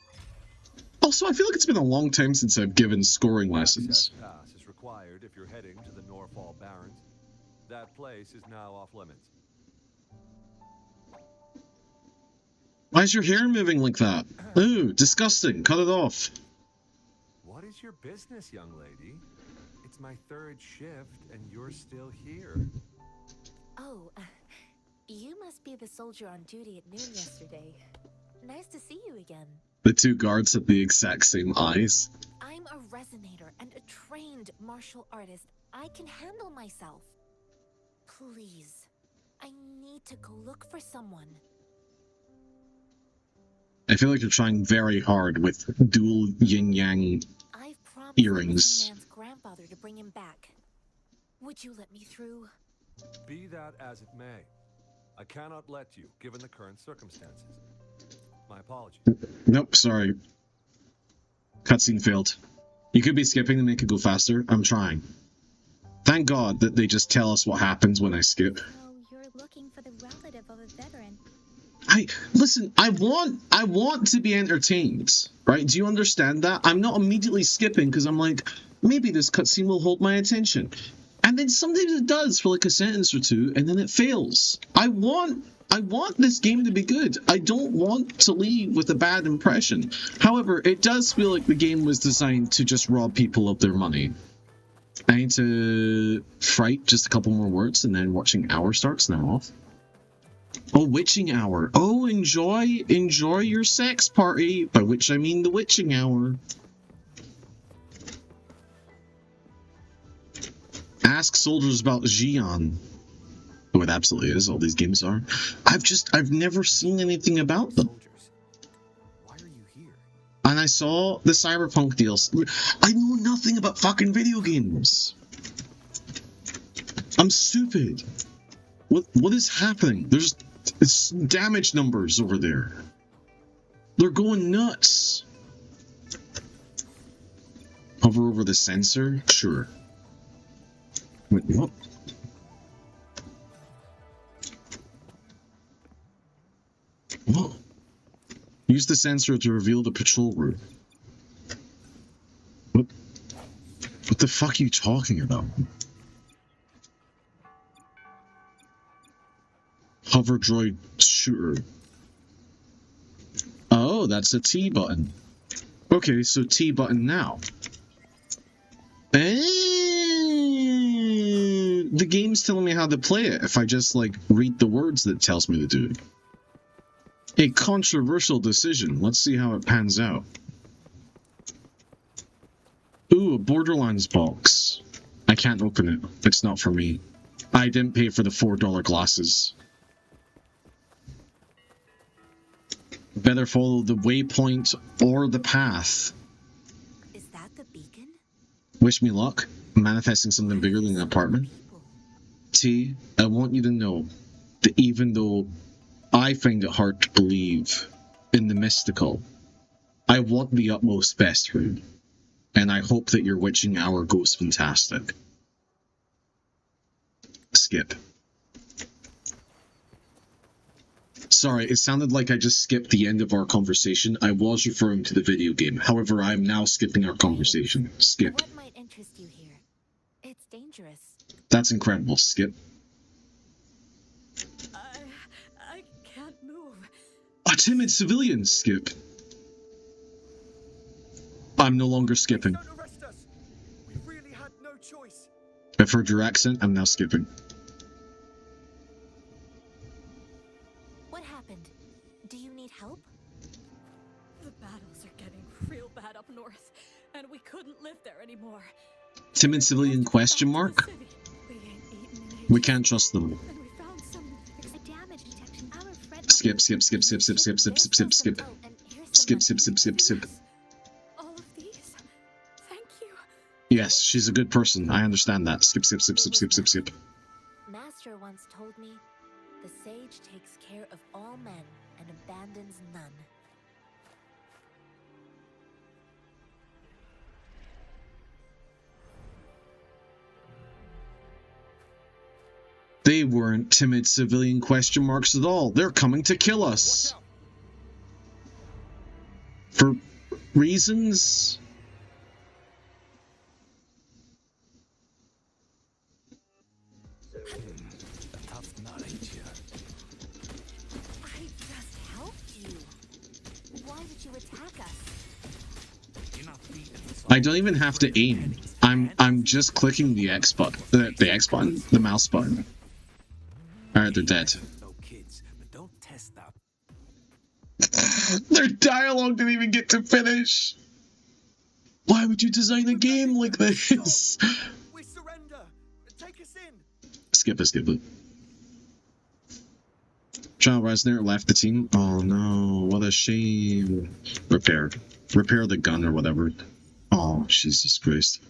Speaker 1: Also, I feel like it's been a long time since I've given scoring lessons.
Speaker 8: Access pass is required if you're heading to the Norfall Barrens. That place is now off limits.
Speaker 1: Why is your hair moving like that? Ooh, disgusting. Cut it off.
Speaker 8: What is your business, young lady? It's my third shift, and you're still here.
Speaker 9: Oh, you must be the soldier on duty at noon yesterday. Nice to see you again.
Speaker 1: The two guards have the exact same eyes.
Speaker 9: I'm a resonator and a trained martial artist. I can handle myself. Please, I need to go look for someone.
Speaker 1: I feel like you're trying very hard with dual yin-yang
Speaker 9: I've promised
Speaker 1: earrings.
Speaker 9: the man's grandfather to bring him back. Would you let me through?
Speaker 8: Be that as it may, I cannot let you, given the current circumstances. My apologies.
Speaker 1: Nope, sorry. Cutscene failed. You could be skipping to make it go faster. I'm trying. Thank God that they just tell us what happens when I skip.
Speaker 2: So you're looking for the relative of a veteran.
Speaker 1: Listen, I want to be entertained, right? Do you understand that? I'm not immediately skipping because I'm like, maybe this cutscene will hold my attention. And then sometimes it does for like a sentence or two, and then it fails. I want this game to be good. I don't want to leave with a bad impression. However, it does feel like the game was designed to just rob people of their money. I need to fright just a couple more words, and then watching hour starts, and I'm off. Oh, witching hour. Oh, enjoy your sex party, by which I mean the witching hour. Ask soldiers about Xi'an. Oh, it absolutely is. All these games are. I've never seen anything about them.
Speaker 5: Why are you here?
Speaker 1: And I saw the Cyberpunk deals. I know nothing about fucking video games. I'm stupid. What is happening? It's damage numbers over there. They're going nuts. Hover over the sensor? Sure. Wait, what? What? Use the sensor to reveal the patrol route. What the fuck are you talking about? Hover droid shooter. Oh, that's a T button. Okay, so T button now. The game's telling me how to play it if I just, like, read the words that it tells me to do. A controversial decision. Let's see how it pans out. Ooh, a Borderlands box. I can't open it. It's not for me. I didn't pay for the $4 glasses. Better follow the waypoint or the path.
Speaker 9: Is that the beacon?
Speaker 1: Wish me luck. Manifesting something bigger than an apartment. T, I want you to know that even though I find it hard to believe in the mystical, I want the utmost best for you. And I hope that your witching hour goes fantastic. Skip. Sorry, it sounded like I just skipped the end of our conversation. I was referring to the video game. However, I am now skipping our conversation. Skip.
Speaker 9: What might interest you here? It's dangerous.
Speaker 1: That's incredible. Skip.
Speaker 9: I can't move.
Speaker 1: A timid civilian. Skip. I'm no longer skipping.
Speaker 8: Don't arrest us. We really had no choice.
Speaker 1: I've heard your accent. I'm now skipping.
Speaker 9: What happened? Do you need help?
Speaker 10: The battles are getting real bad up north, and we couldn't live there anymore.
Speaker 1: Timid civilian question mark?
Speaker 10: We ain't eaten in
Speaker 1: We
Speaker 10: ages,
Speaker 1: can't trust them.
Speaker 10: and we found some
Speaker 2: A damage detection. Our friend.
Speaker 1: Skip, skip, skip, skip, skip, skip, skip, skip, skip.
Speaker 9: Oh, and here's some
Speaker 1: Skip, skip, skip, skip, skip.
Speaker 10: all of these. Thank you.
Speaker 1: Yes, she's a good person. I understand that. Skip, skip, skip, skip, skip, skip, skip.
Speaker 3: Master once told me, the sage takes care of all men and abandons none.
Speaker 1: They weren't timid civilian question marks at all. They're coming to kill us. For reasons.
Speaker 5: A tough nut, ain't you?
Speaker 9: I just helped you. Why did you attack us?
Speaker 11: You're not feeding us.
Speaker 1: I don't even have to aim. I'm just clicking the X button, the X button, the mouse button. Alright, they're dead.
Speaker 11: No kids, but don't test that.
Speaker 1: Their dialogue didn't even get to finish. Why would you design a game like this?
Speaker 5: We surrender. Take us in.
Speaker 1: Skip it. Child Reisner left the team. Oh no, what a shame. Repair the gun or whatever. Oh, Jesus Christ.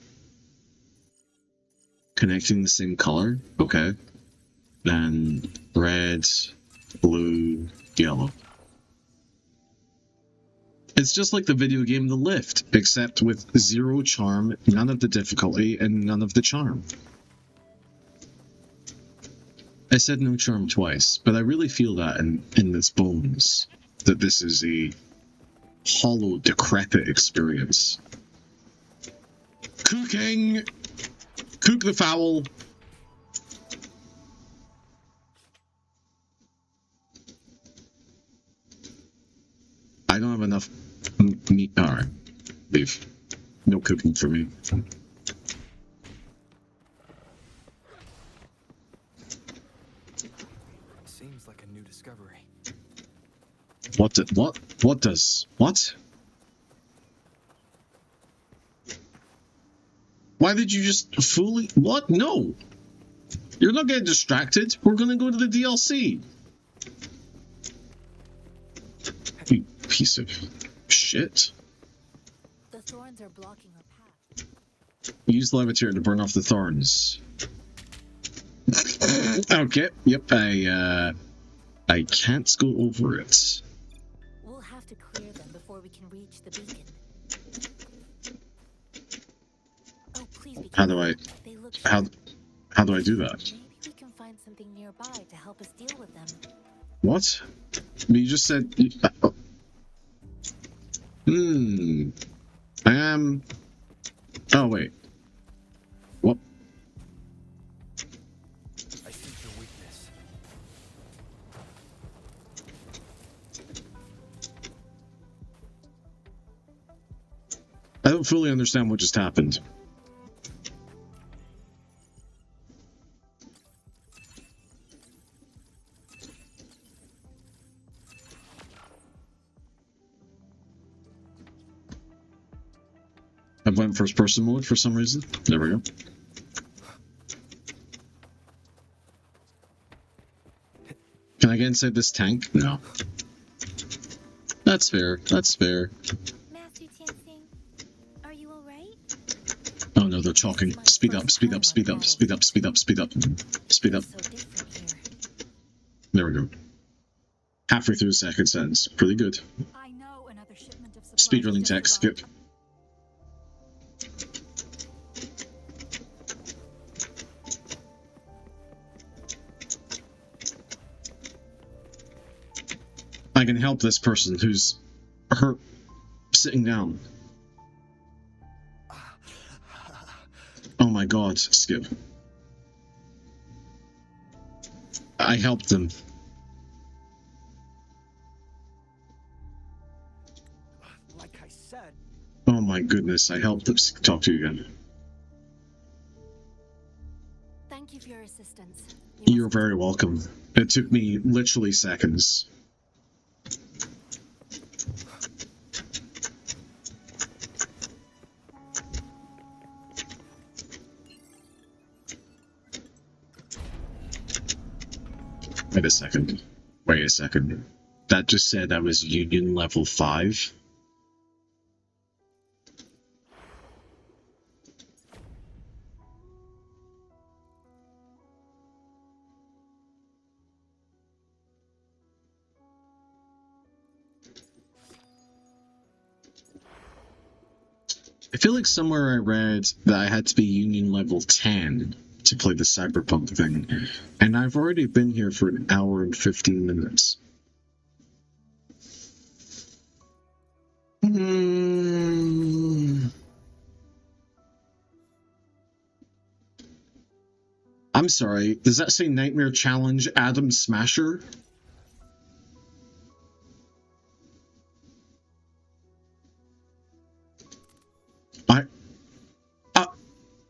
Speaker 1: Connecting the same color? Okay. Then red, blue, yellow. It's just like the video game The Lift, except with zero charm, none of the difficulty, and none of the charm. I said no charm twice, but I really feel that in its bones, that this is a hollow, decrepit experience. Cooking! Cook the fowl! I don't have enough meat. Alright. Leave. No cooking for me.
Speaker 5: Seems like a new discovery.
Speaker 1: What? Why did you just fully... What? No! You're not getting distracted. We're gonna go to the DLC. You piece of shit.
Speaker 9: The thorns are blocking our path.
Speaker 1: Use levitator to burn off the thorns. Okay, yep, I can't go over it.
Speaker 9: We'll have to clear them before we can reach the beacon. Oh, please be
Speaker 1: How do I...
Speaker 9: They look
Speaker 1: How do I do that?
Speaker 9: Maybe we can find something nearby to help us deal with them.
Speaker 1: What? You just said... I am... Oh, wait. What?
Speaker 5: I see your weakness.
Speaker 1: I don't fully understand what just happened. I went first person mode for some reason. There we go. Can I get inside this tank? No. That's fair. That's fair.
Speaker 2: Master Tianxing, are you alright?
Speaker 1: Oh no, they're talking. Speed up, speed up, speed up, speed up, speed up, speed up, speed up.
Speaker 9: So different here.
Speaker 1: There we go. Halfway through the second sentence. Pretty good.
Speaker 10: I know another shipment of supplies
Speaker 1: Speedrunning
Speaker 10: just
Speaker 1: text,
Speaker 10: arrived.
Speaker 1: skip. I can help this person who's hurt sitting down. Oh my god, skip. I helped them.
Speaker 5: Like I said.
Speaker 1: Oh my goodness, I helped them. Talk to you again.
Speaker 9: Thank you for your assistance.
Speaker 1: You're very welcome. It took me literally seconds. Wait a second. Wait a second. That just said I was Union level 5? I feel like somewhere I read that I had to be Union level 10 to play the Cyberpunk thing, and I've already been here for an hour and 15 minutes. sorry. Does that say Nightmare Challenge Adam Smasher?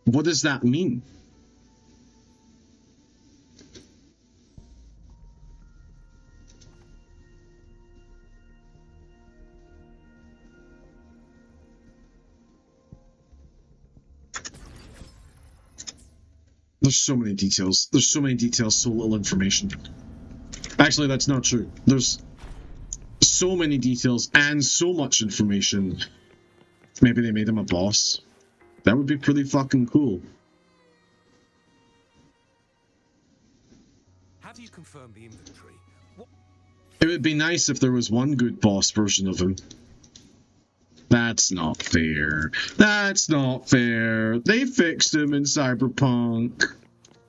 Speaker 1: What does that mean? There's so many details. There's so many details, so little information. Actually, that's not true. There's so many details and so much information. Maybe they made him a boss. That would be pretty fucking cool.
Speaker 8: Have you confirmed the inventory? What?
Speaker 1: It would be nice if there was one good boss version of him. That's not fair. That's not fair. They fixed him in Cyberpunk.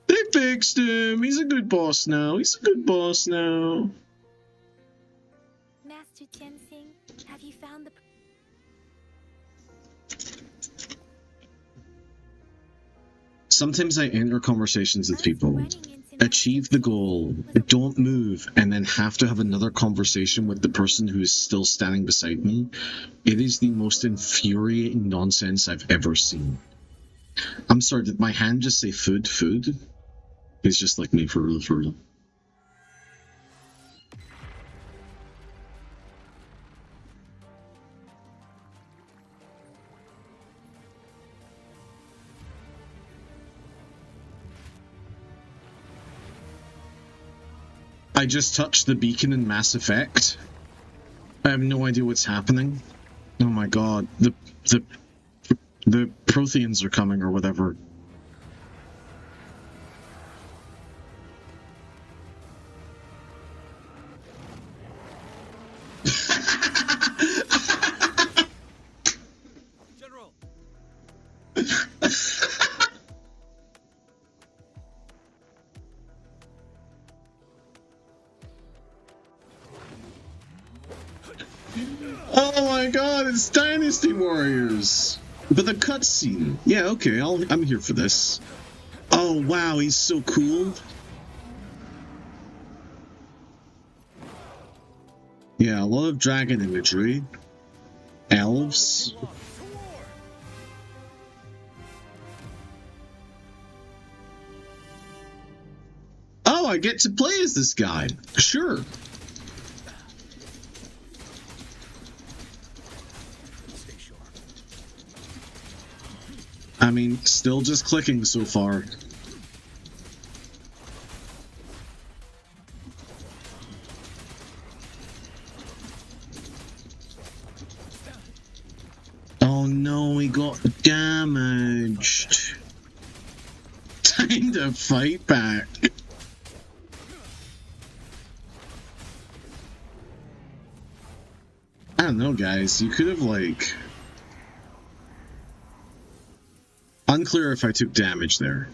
Speaker 1: They fixed him. He's a good boss now. He's a good boss now.
Speaker 2: Master Tensing, have you found the...
Speaker 1: Sometimes I enter conversations with people, achieve the goal, don't move, and then have to have another conversation with the person who is still standing beside me. It is the most infuriating nonsense I've ever seen. I'm sorry, did my hand just say food? Food? It's just like me, for real, for real. I just touched the beacon in Mass Effect. I have no idea what's happening. Oh my god, the Protheans are coming or whatever.
Speaker 8: General.
Speaker 1: Oh my god, it's Dynasty Warriors! But the cutscene. Yeah, okay, I'm here for this. Oh wow, he's so cool. Yeah, a lot of dragon imagery. Elves. Oh, I get to play as this guy. Sure. I mean, still just clicking so far. Oh no, he got damaged. Time to fight back. I don't know, guys. You could have, like... Unclear if I took damage there.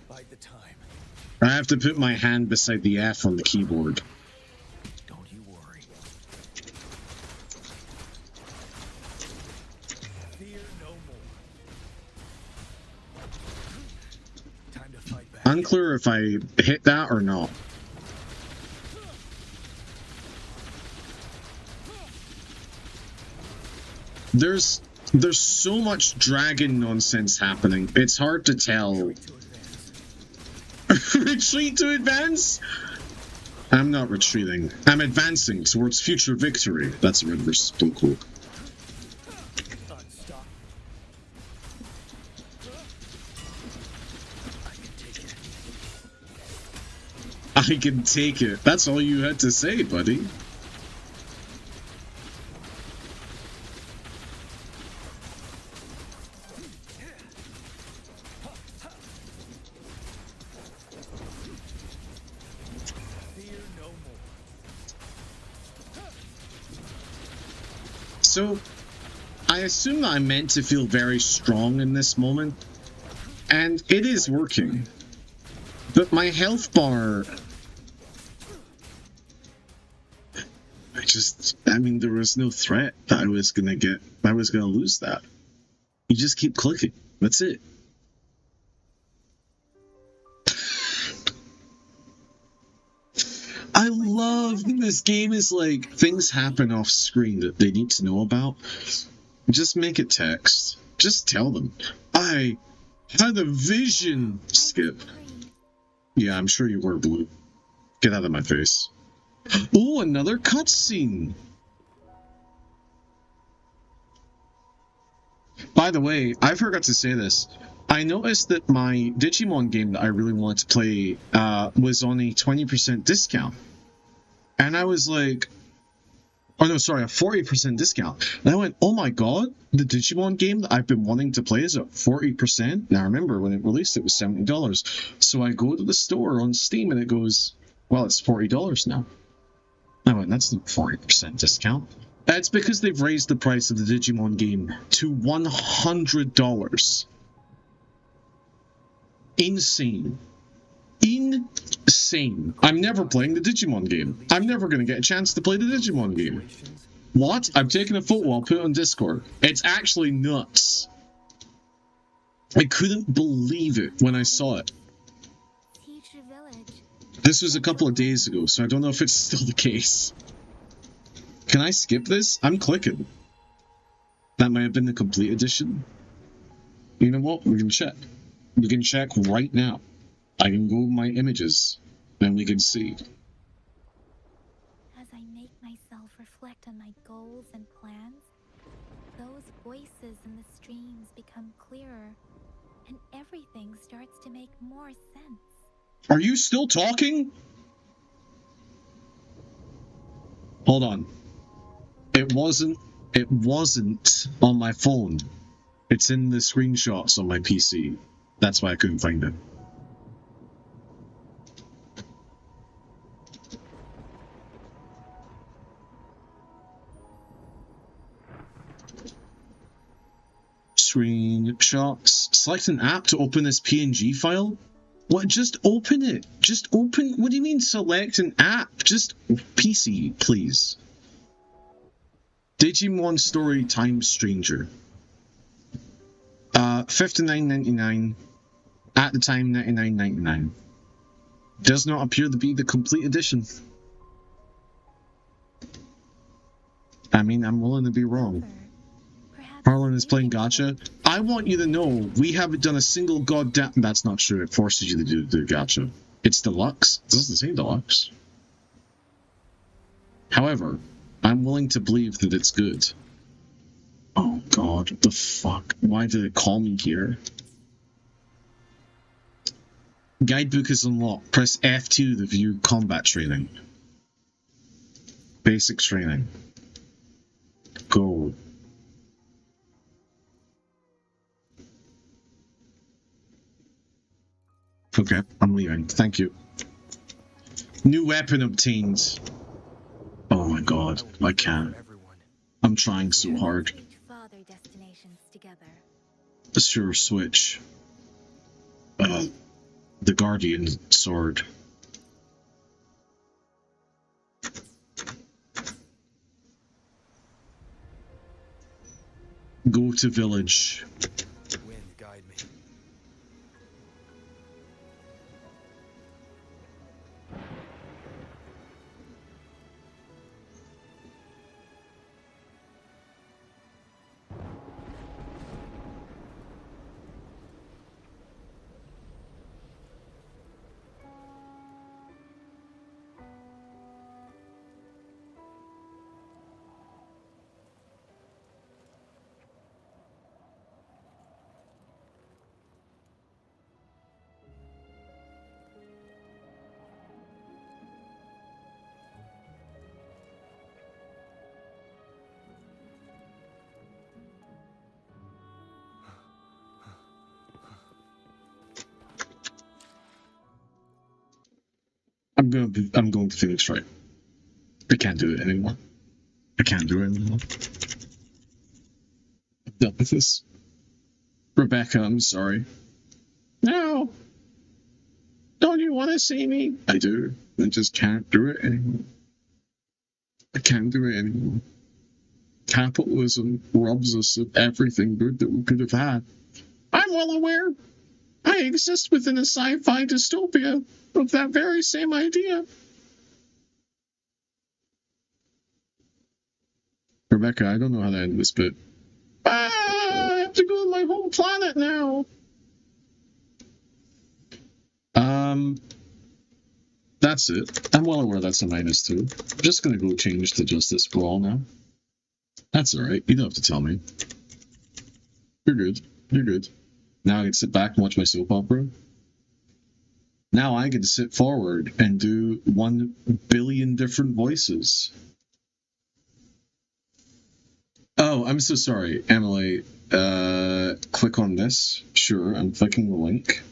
Speaker 8: Bide the time.
Speaker 1: I have to put my hand beside the F on the keyboard.
Speaker 8: Don't you worry. Fear no more. Time to fight back.
Speaker 1: Unclear if I hit that or not. There's so much dragon nonsense happening. It's hard to tell. Retreat to advance? I'm not retreating. I'm advancing towards future victory. That's Red vs. Blue Cool. I can take it. That's all you had to say, buddy. So, I assume that I'm meant to feel very strong in this moment, and it is working. But my health bar I mean, there was no threat that I was gonna lose that. You just keep clicking. That's it. I love that this game is like, things happen off screen that they need to know about. Just make it text. Just tell them. I had a vision. Skip. Yeah, I'm sure you were, Blue. Get out of my face. Oh, another cutscene. By the way, I forgot to say this. I noticed that my Digimon game that I really wanted to play was on a 20% discount. And I was like, oh no, sorry, a 40% discount. And I went, oh my god, the Digimon game that I've been wanting to play is at 40%. Now I remember when it released, it was $70. So I go to the store on Steam and it goes, well, it's $40 now. I went, that's not 40% discount. It's because they've raised the price of the Digimon game to $100. Insane. Insane. I'm never playing the Digimon game. I'm never going to get a chance to play the Digimon game. What? I've taken a photo, I'll put it on Discord. It's actually nuts. I couldn't believe it when I saw it. This was a couple of days ago, so I don't know if it's still the case. Can I skip this? I'm clicking. That might have been the complete edition. You know what? We can check. We can check right now. I can go my images, and we can see.
Speaker 2: As I make myself reflect on my goals and plans, those voices in the streams become clearer, and everything starts to make more sense.
Speaker 1: Are you still talking? Hold on. It wasn't on my phone. It's in the screenshots on my PC. That's why I couldn't find it. Screenshots. Select an app to open this PNG file. What? Just open it. Just open. What do you mean select an app? Just PC, please. Digimon Story Time Stranger. $59.99. At the time, $99.99. Does not appear to be the complete edition. I mean, I'm willing to be wrong. Harlan is playing gacha. I want you to know, we haven't done a single goddamn... That's not true. It forces you to do gacha. It's deluxe. It doesn't say deluxe. However, I'm willing to believe that it's good. Oh god, what the fuck? Why did it call me here? Guidebook is unlocked. Press F2 to view combat training. Basic training. Go. Okay, I'm leaving. Thank you. New weapon obtained. Oh my god, I can't. I'm trying so hard. Sure, switch. The Guardian sword. Go to village.
Speaker 5: Wind, guide me.
Speaker 1: I'm going to finish right. I can't do it anymore. I can't do it anymore. I'm done with this. Rebecca, I'm sorry. No! Don't you want to see me? I do. I just can't do it anymore. I can't do it anymore. Capitalism robs us of everything good that we could have had. I'm well aware. I exist within a sci-fi dystopia of that very same idea. Rebecca, I don't know how to end this bit. I have to go to my home planet now. That's it. I'm well aware that's a -2. I'm just gonna go change to Justice for All now. That's alright. You don't have to tell me. You're good. You're good. Now I can sit back and watch my soap opera. Now I can sit forward and do 1 billion different voices. Oh, I'm so sorry, Emily. Click on this. Sure, I'm clicking the link.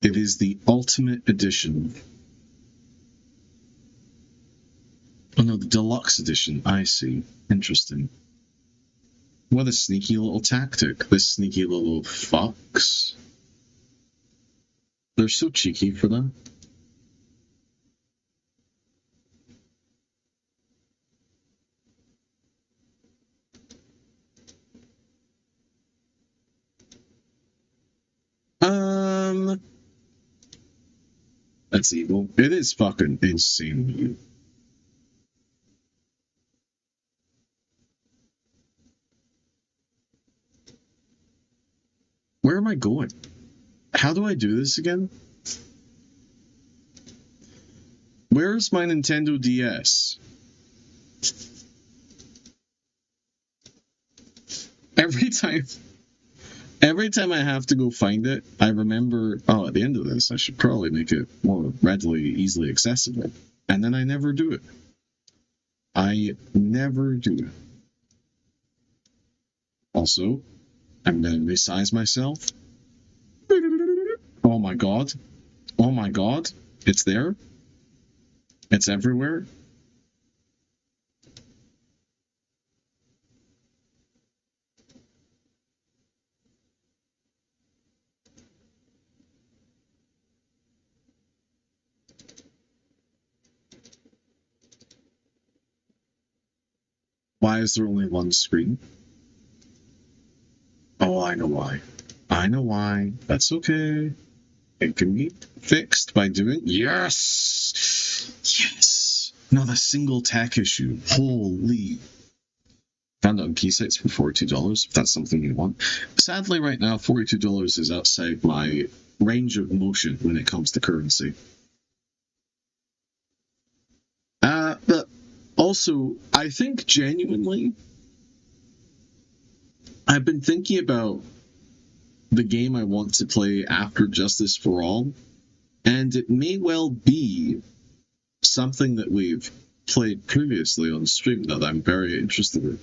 Speaker 1: It is the Ultimate Edition. Oh no, the Deluxe Edition. I see. Interesting. What a sneaky little tactic. This sneaky little fucks. They're so cheeky for them. That's evil. It is fucking insane. Where am I going? How do I do this again? Where's my Nintendo DS? Every time I have to go find it, I remember, oh, at the end of this, I should probably make it more readily, easily accessible. And then I never do it. I never do it. Also, I'm going to resize myself. Oh my god. Oh my god. It's there. It's everywhere. Why is there only one screen? Oh, I know why. I know why. That's okay. It can be fixed by doing... Yes! Yes! Not a single tech issue. Holy. Found it on key sites for $42, if that's something you want. Sadly, right now, $42 is outside my range of motion when it comes to currency. But also, I think genuinely, I've been thinking about the game I want to play after Justice for All, and it may well be something that we've played previously on stream that I'm very interested in.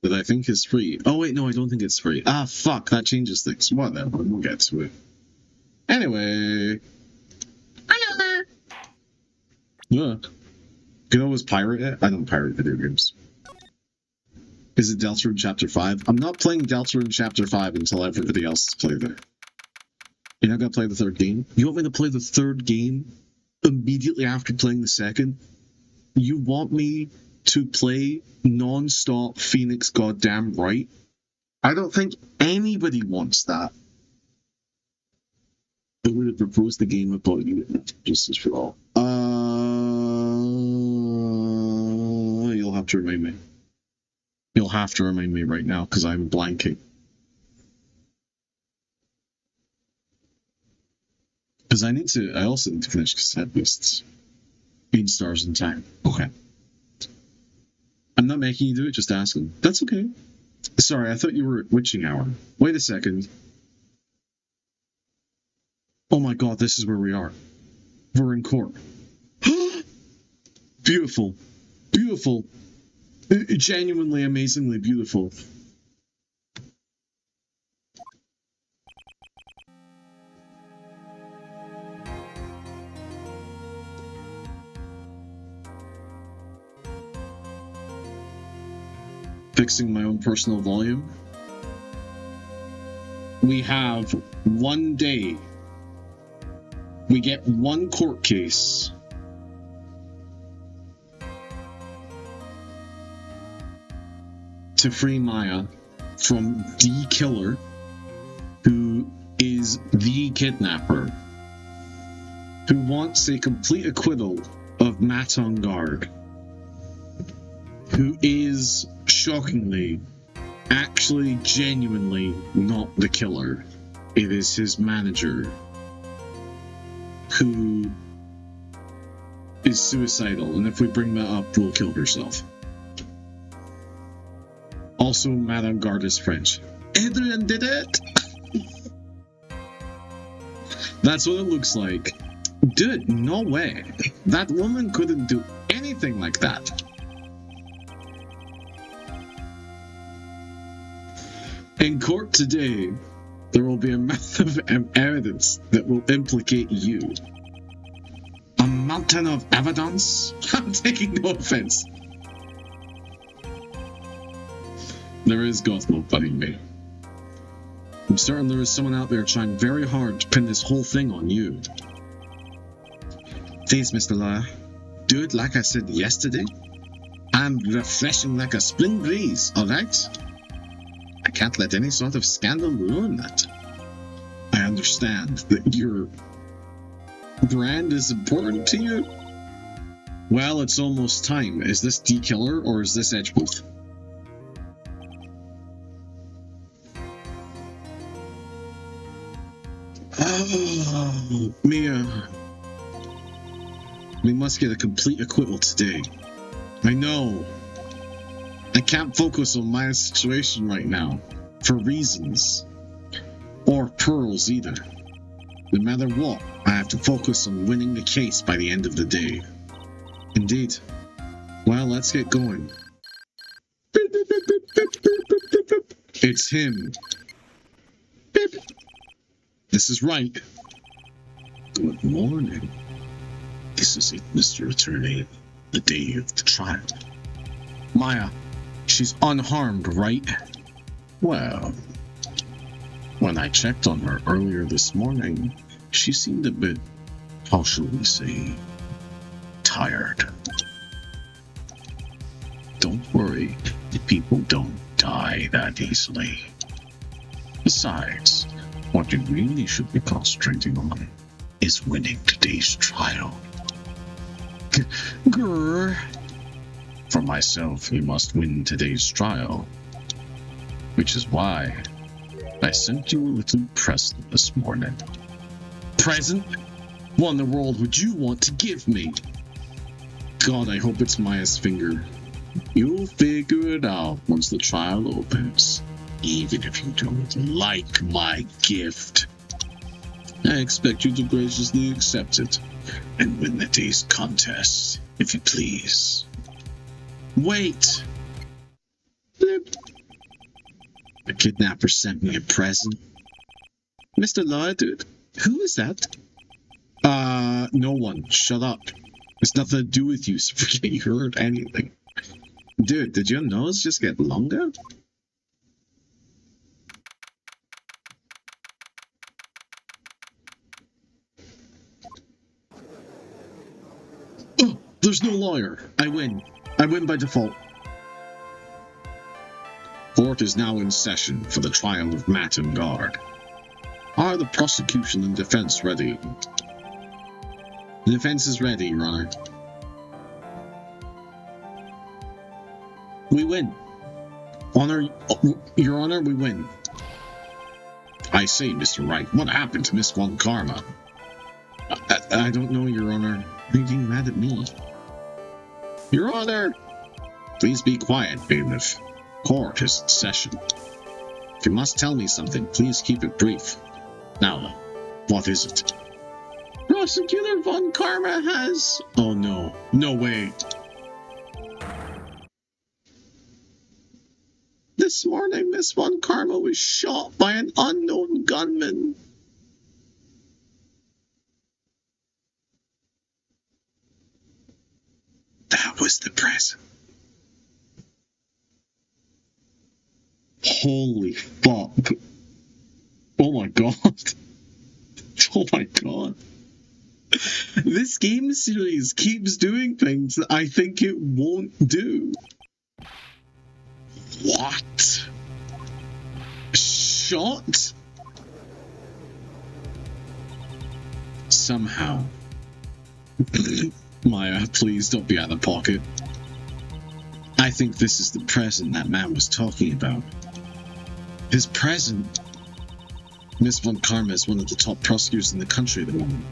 Speaker 1: That I think is free. Oh wait, no, I don't think it's free. Ah, fuck, that changes things. Whatever, we'll get to it. Anyway. Yeah. You can always pirate it. I don't pirate video games. Is it Deltarune Chapter 5? I'm not playing Deltarune Chapter 5 until everybody else has played it. You're not gonna play the third game? You want me to play the third game immediately after playing the second? You want me to play non-stop Phoenix goddamn Wright? I don't think anybody wants that. I would have proposed the game about you Justice for All. You'll have to remind me. You'll have to remind me right now, because I'm blanking. Because I also need to finish cassette lists. 8 stars in time. Okay. I'm not making you do it, just asking. That's okay. Sorry, I thought you were at Witching Hour. Wait a second. Oh my god, this is where we are. We're in court. Beautiful. Beautiful. Genuinely, amazingly beautiful. Fixing my own personal volume. we have 1 day. We get 1 court case. To free Maya from the killer, who is the kidnapper, who wants a complete acquittal of Matt on guard, who is, shockingly, actually genuinely not the killer. It is his manager, who is suicidal, and if we bring that up, will kill herself. Also, Madame Guard is French. Adrian did it! That's what it looks like. Dude, no way. That woman couldn't do anything like that. In court today, there will be a mountain of evidence that will implicate you. A mountain of evidence? I'm taking no offense. There is Gothmo fighting me. I'm certain there is someone out there trying very hard to pin this whole thing on you. Please, Mr. Lawyer. Dude, like I said yesterday, I'm refreshing like a spring breeze, alright? I can't let any sort of scandal ruin that. I understand that your brand is important to you. Well, it's almost time. Is this D-Killer or is this Edgewood? Oh, Mia. We must get a complete acquittal today. I know. I can't focus on my situation right now, for reasons. Or Pearl's either. No matter what, I have to focus on winning the case by the end of the day. Indeed. Well, let's get going. It's him. This is Wright. Good morning. This is it, Mr. Attorney. The day of the trial. Maya, she's unharmed, right? Well, when I checked on her earlier this morning, she seemed a bit, how shall we say, tired. Don't worry, people don't die that easily. Besides, what you really should be concentrating on is winning today's trial. Grrr. For myself, we must win today's trial. Which is why I sent you a little present this morning. Present? What in the world would you want to give me? God, I hope it's Maya's finger. You'll figure it out once the trial opens. Even if you don't like my gift. I expect you to graciously accept it and win the day's contest, if you please. Wait! Blip. The kidnapper sent me a present. Mr. Lawyer, dude, who is that? No one. Shut up. It's nothing to do with you, so forget you heard anything. Dude, did your nose just get longer? Oh, there's no lawyer. I win. I win by default. Court is now in session for the trial of Matt and Guard. Are the prosecution and defense ready? The defense is ready, Your Honor. We win. Your Honor, we win. I say, Mr. Wright, what happened to Miss Von Karma? I don't know, Your Honor. Are you being mad at me? Your Honor! Please be quiet, bailiff. Court is in session. If you must tell me something, please keep it brief. Now, what is it? Prosecutor Von Karma has... Oh no. No way. This morning, Miss Von Karma was shot by an unknown gunman. That was the present. Holy fuck. my god. Oh my god. This game series keeps doing things that I think it won't do. What? Shot? Somehow. Maya, please don't be out of pocket. I think this is the present that man was talking about. His present? Miss Von Karma is one of the top prosecutors in the country at the moment.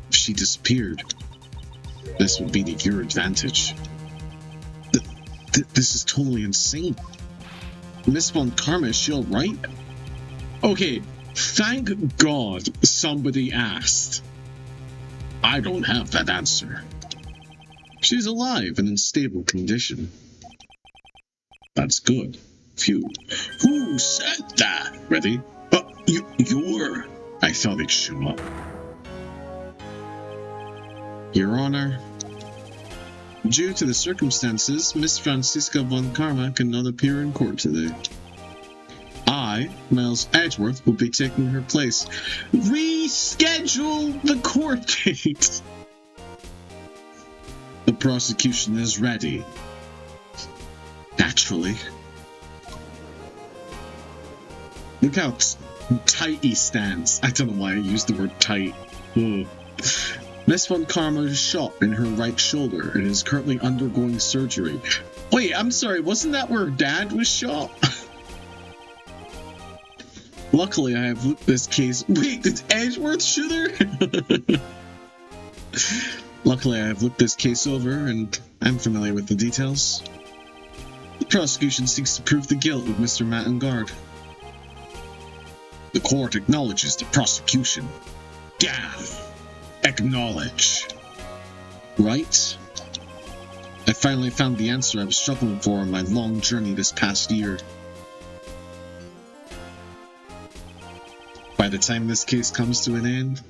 Speaker 1: If she disappeared, this would be to your advantage. This is totally insane. Miss Von Karma, is she alright? Okay, thank God somebody asked. I don't have that answer. She's alive and in stable condition. That's good. Phew. Who said that? Ready? You're... I thought it'd show up. Your Honor, due to the circumstances, Miss Francisca Von Karma cannot appear in court today. I, Miles Edgeworth, will be taking her place. Reschedule the court date! The prosecution is ready. Naturally. Look how tight he stands. I don't know why I used the word tight. Ugh. Miss Von Karma is shot in her right shoulder and is currently undergoing surgery. Wait, I'm sorry, wasn't that where Dad was shot? Luckily, I have looked this case. Wait, did Edgeworth shoot her? Luckily, I have looked this case over and I'm familiar with the details. The prosecution seeks to prove the guilt of Mr. Mattengard. The court acknowledges the prosecution. Damn! Acknowledge. Right? I finally found the answer I was struggling for on my long journey this past year. By the time this case comes to an end,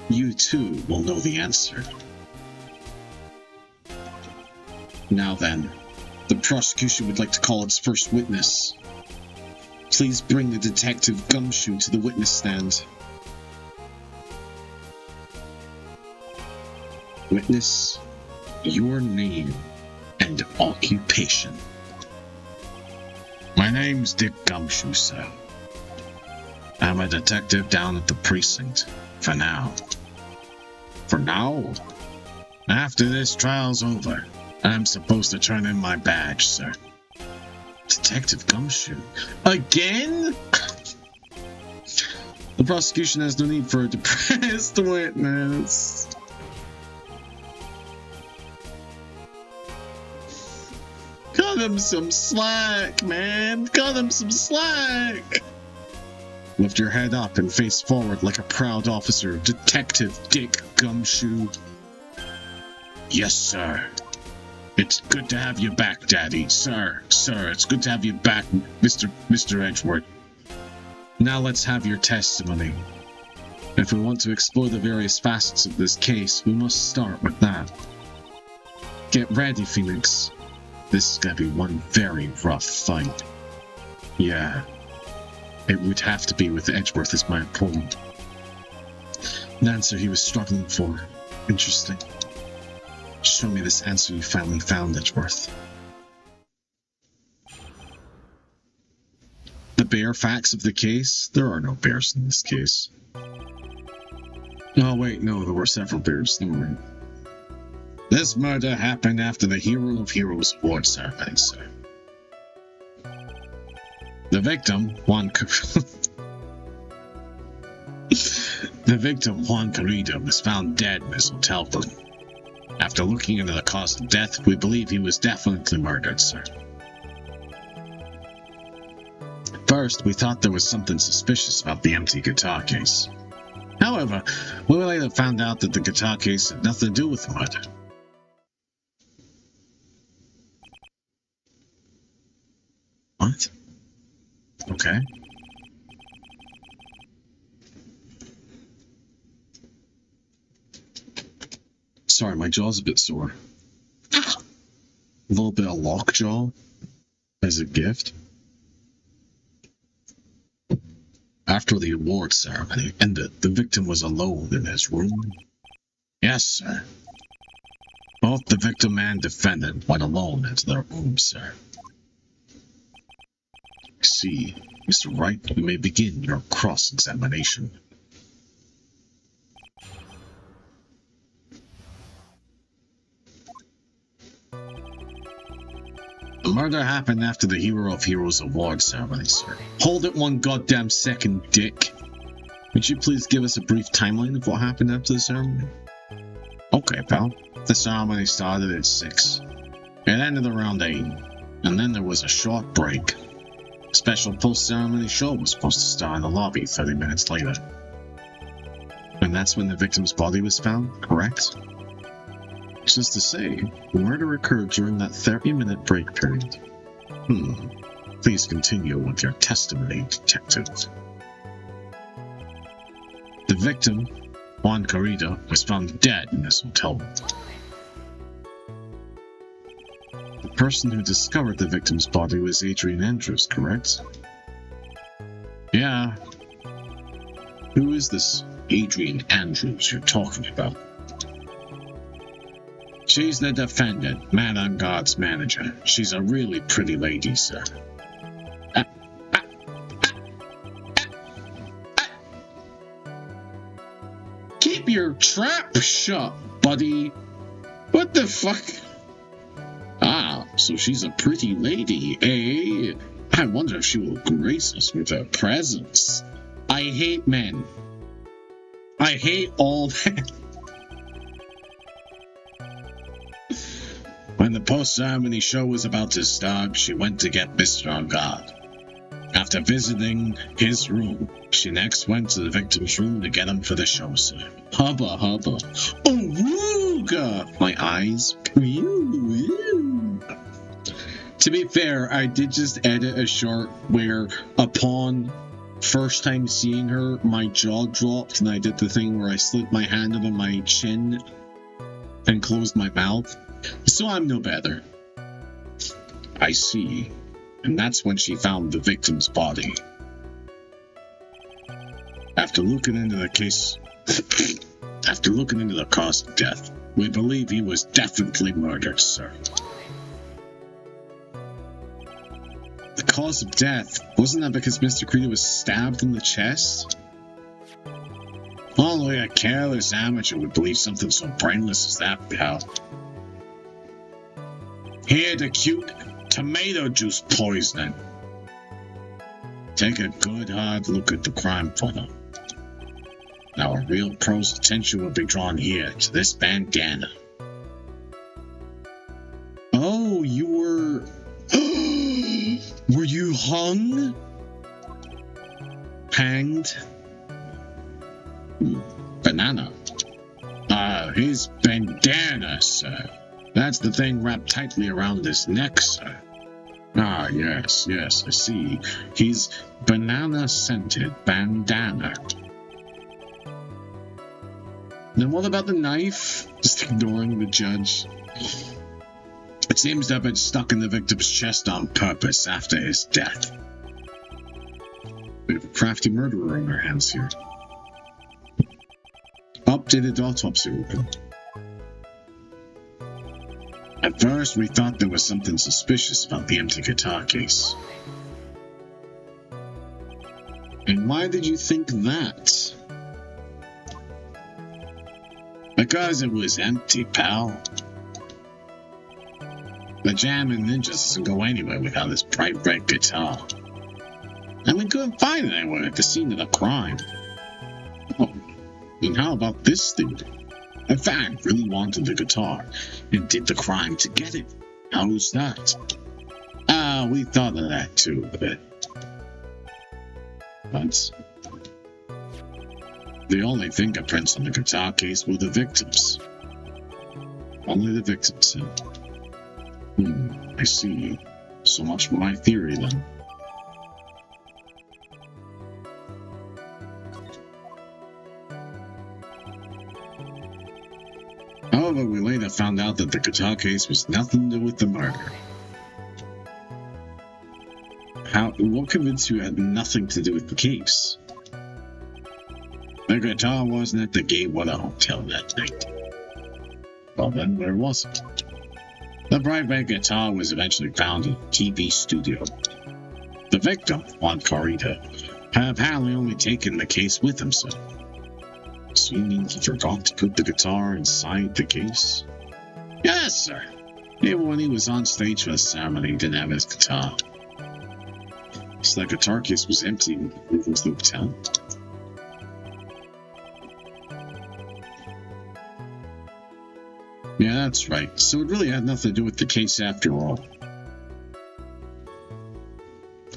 Speaker 1: you too will know the answer. Now then, the prosecution would like to call its first witness. Please bring the Detective Gumshoe to the witness stand. Witness, your name and occupation. My name's Dick Gumshoe, sir. I'm a detective down at the precinct, for now. For now? After this trial's over, I'm supposed to turn in my badge, sir. Detective Gumshoe? Again? The prosecution has no need for a depressed witness. Cut him some slack, man. Cut him some slack. Lift your head up and face forward like a proud officer, Detective Dick Gumshoe. Yes, sir. It's good to have you back, Daddy. Sir, it's good to have you back, Mr. Edgeworth. Now let's have your testimony. If we want to explore the various facets of this case, we must start with that. Get ready, Phoenix. This is gonna be one very rough fight. Yeah. It would have to be with Edgeworth as my opponent. An answer he was struggling for. Interesting. Show me this answer you finally found, Edgeworth. The bare facts of the case? There are no bears in this case. Oh wait, no, there were several bears. Never mind. This murder happened after the Hero of Heroes award ceremony, sir. The victim, Juan Carrido, was found dead in his hotel room. After looking into the cause of death, we believe he was definitely murdered, sir. First, we thought there was something suspicious about the empty guitar case. However, we later found out that the guitar case had nothing to do with the murder. What? Okay. Sorry, my jaw's a bit sore. A little bit of lockjaw as a gift. After the award ceremony ended, the victim was alone in his room. Yes, sir. Both the victim and defendant went alone into their room, sir. See, Mr. Wright, you may begin your cross-examination. The murder happened after the Hero of Heroes award ceremony, sir. Hold it one goddamn second, dick. Would you please give us a brief timeline of what happened after the ceremony? Okay, pal. The ceremony started at 6. It ended around 8. And then there was a short break. A special post-ceremony show was supposed to start in the lobby 30 minutes later. And that's when the victim's body was found, correct? Just to say, the murder occurred during that 30-minute break period. Please continue with your testimony, detective. The victim, Juan Carrida, was found dead in his hotel room. The person who discovered the victim's body was Adrian Andrews, correct? Yeah. Who is this Adrian Andrews you're talking about? She's the defendant, Madame God's manager. She's a really pretty lady, sir. Keep your trap shut, buddy. What the fuck? Ah, so she's a pretty lady, eh? I wonder if she will grace us with her presence. I hate men. I hate all men. When the post-ceremony show was about to start, she went to get Mr. God. After visiting his room, she next went to the victim's room to get him for the show, sir. Hubba hubba. Oh, wooga! My eyes. To be fair, I did just edit a short where, upon first time seeing her, my jaw dropped and I did the thing where I slid my hand over my chin and closed my mouth. So I'm no better. I see. And that's when she found the victim's body. After looking into the case... After looking into the cause of death, we believe he was definitely murdered, sir. The cause of death? Wasn't that because Mr. Carrida was stabbed in the chest? Only a careless amateur would believe something so brainless as that, pal. He had acute tomato juice poisoning. Take a good hard look at the crime photo. Now a real pro's attention will be drawn here to this bandana. Oh, you were... Were you hung? Hanged? Banana. His bandana, sir. That's the thing wrapped tightly around his neck, sir. Ah, yes, I see. He's banana-scented bandana. Then what about the knife? Just ignoring the judge. It seems to have been stuck in the victim's chest on purpose after his death. We have a crafty murderer on our hands here. Updated autopsy report. At first, we thought there was something suspicious about the empty guitar case. And why did you think that? Because it was empty, pal. The Jammin' Ninja doesn't go anywhere without his bright red guitar. And we couldn't find it anywhere at the scene of the crime. Oh, and how about this dude? In fact, really wanted the guitar and did the crime to get it. How's that? We thought of that too a bit. But the only fingerprints on the guitar case were the victims. Only the victims said. I see. So much for my theory then. However, we later found out that the guitar case was nothing to do with the murder. What convinced you it had nothing to do with the case? The guitar wasn't at the Gatewater Hotel that night. Well, then where was it? The bright red guitar was eventually found in a TV studio. The victim, Juan Carita, had apparently only taken the case with himself. So you mean he forgot to put the guitar inside the case? Yes, sir. Even when he was on stage for the ceremony, he didn't have his guitar. So the guitar case was empty when he moved into the hotel. Yeah, that's right. So it really had nothing to do with the case after all.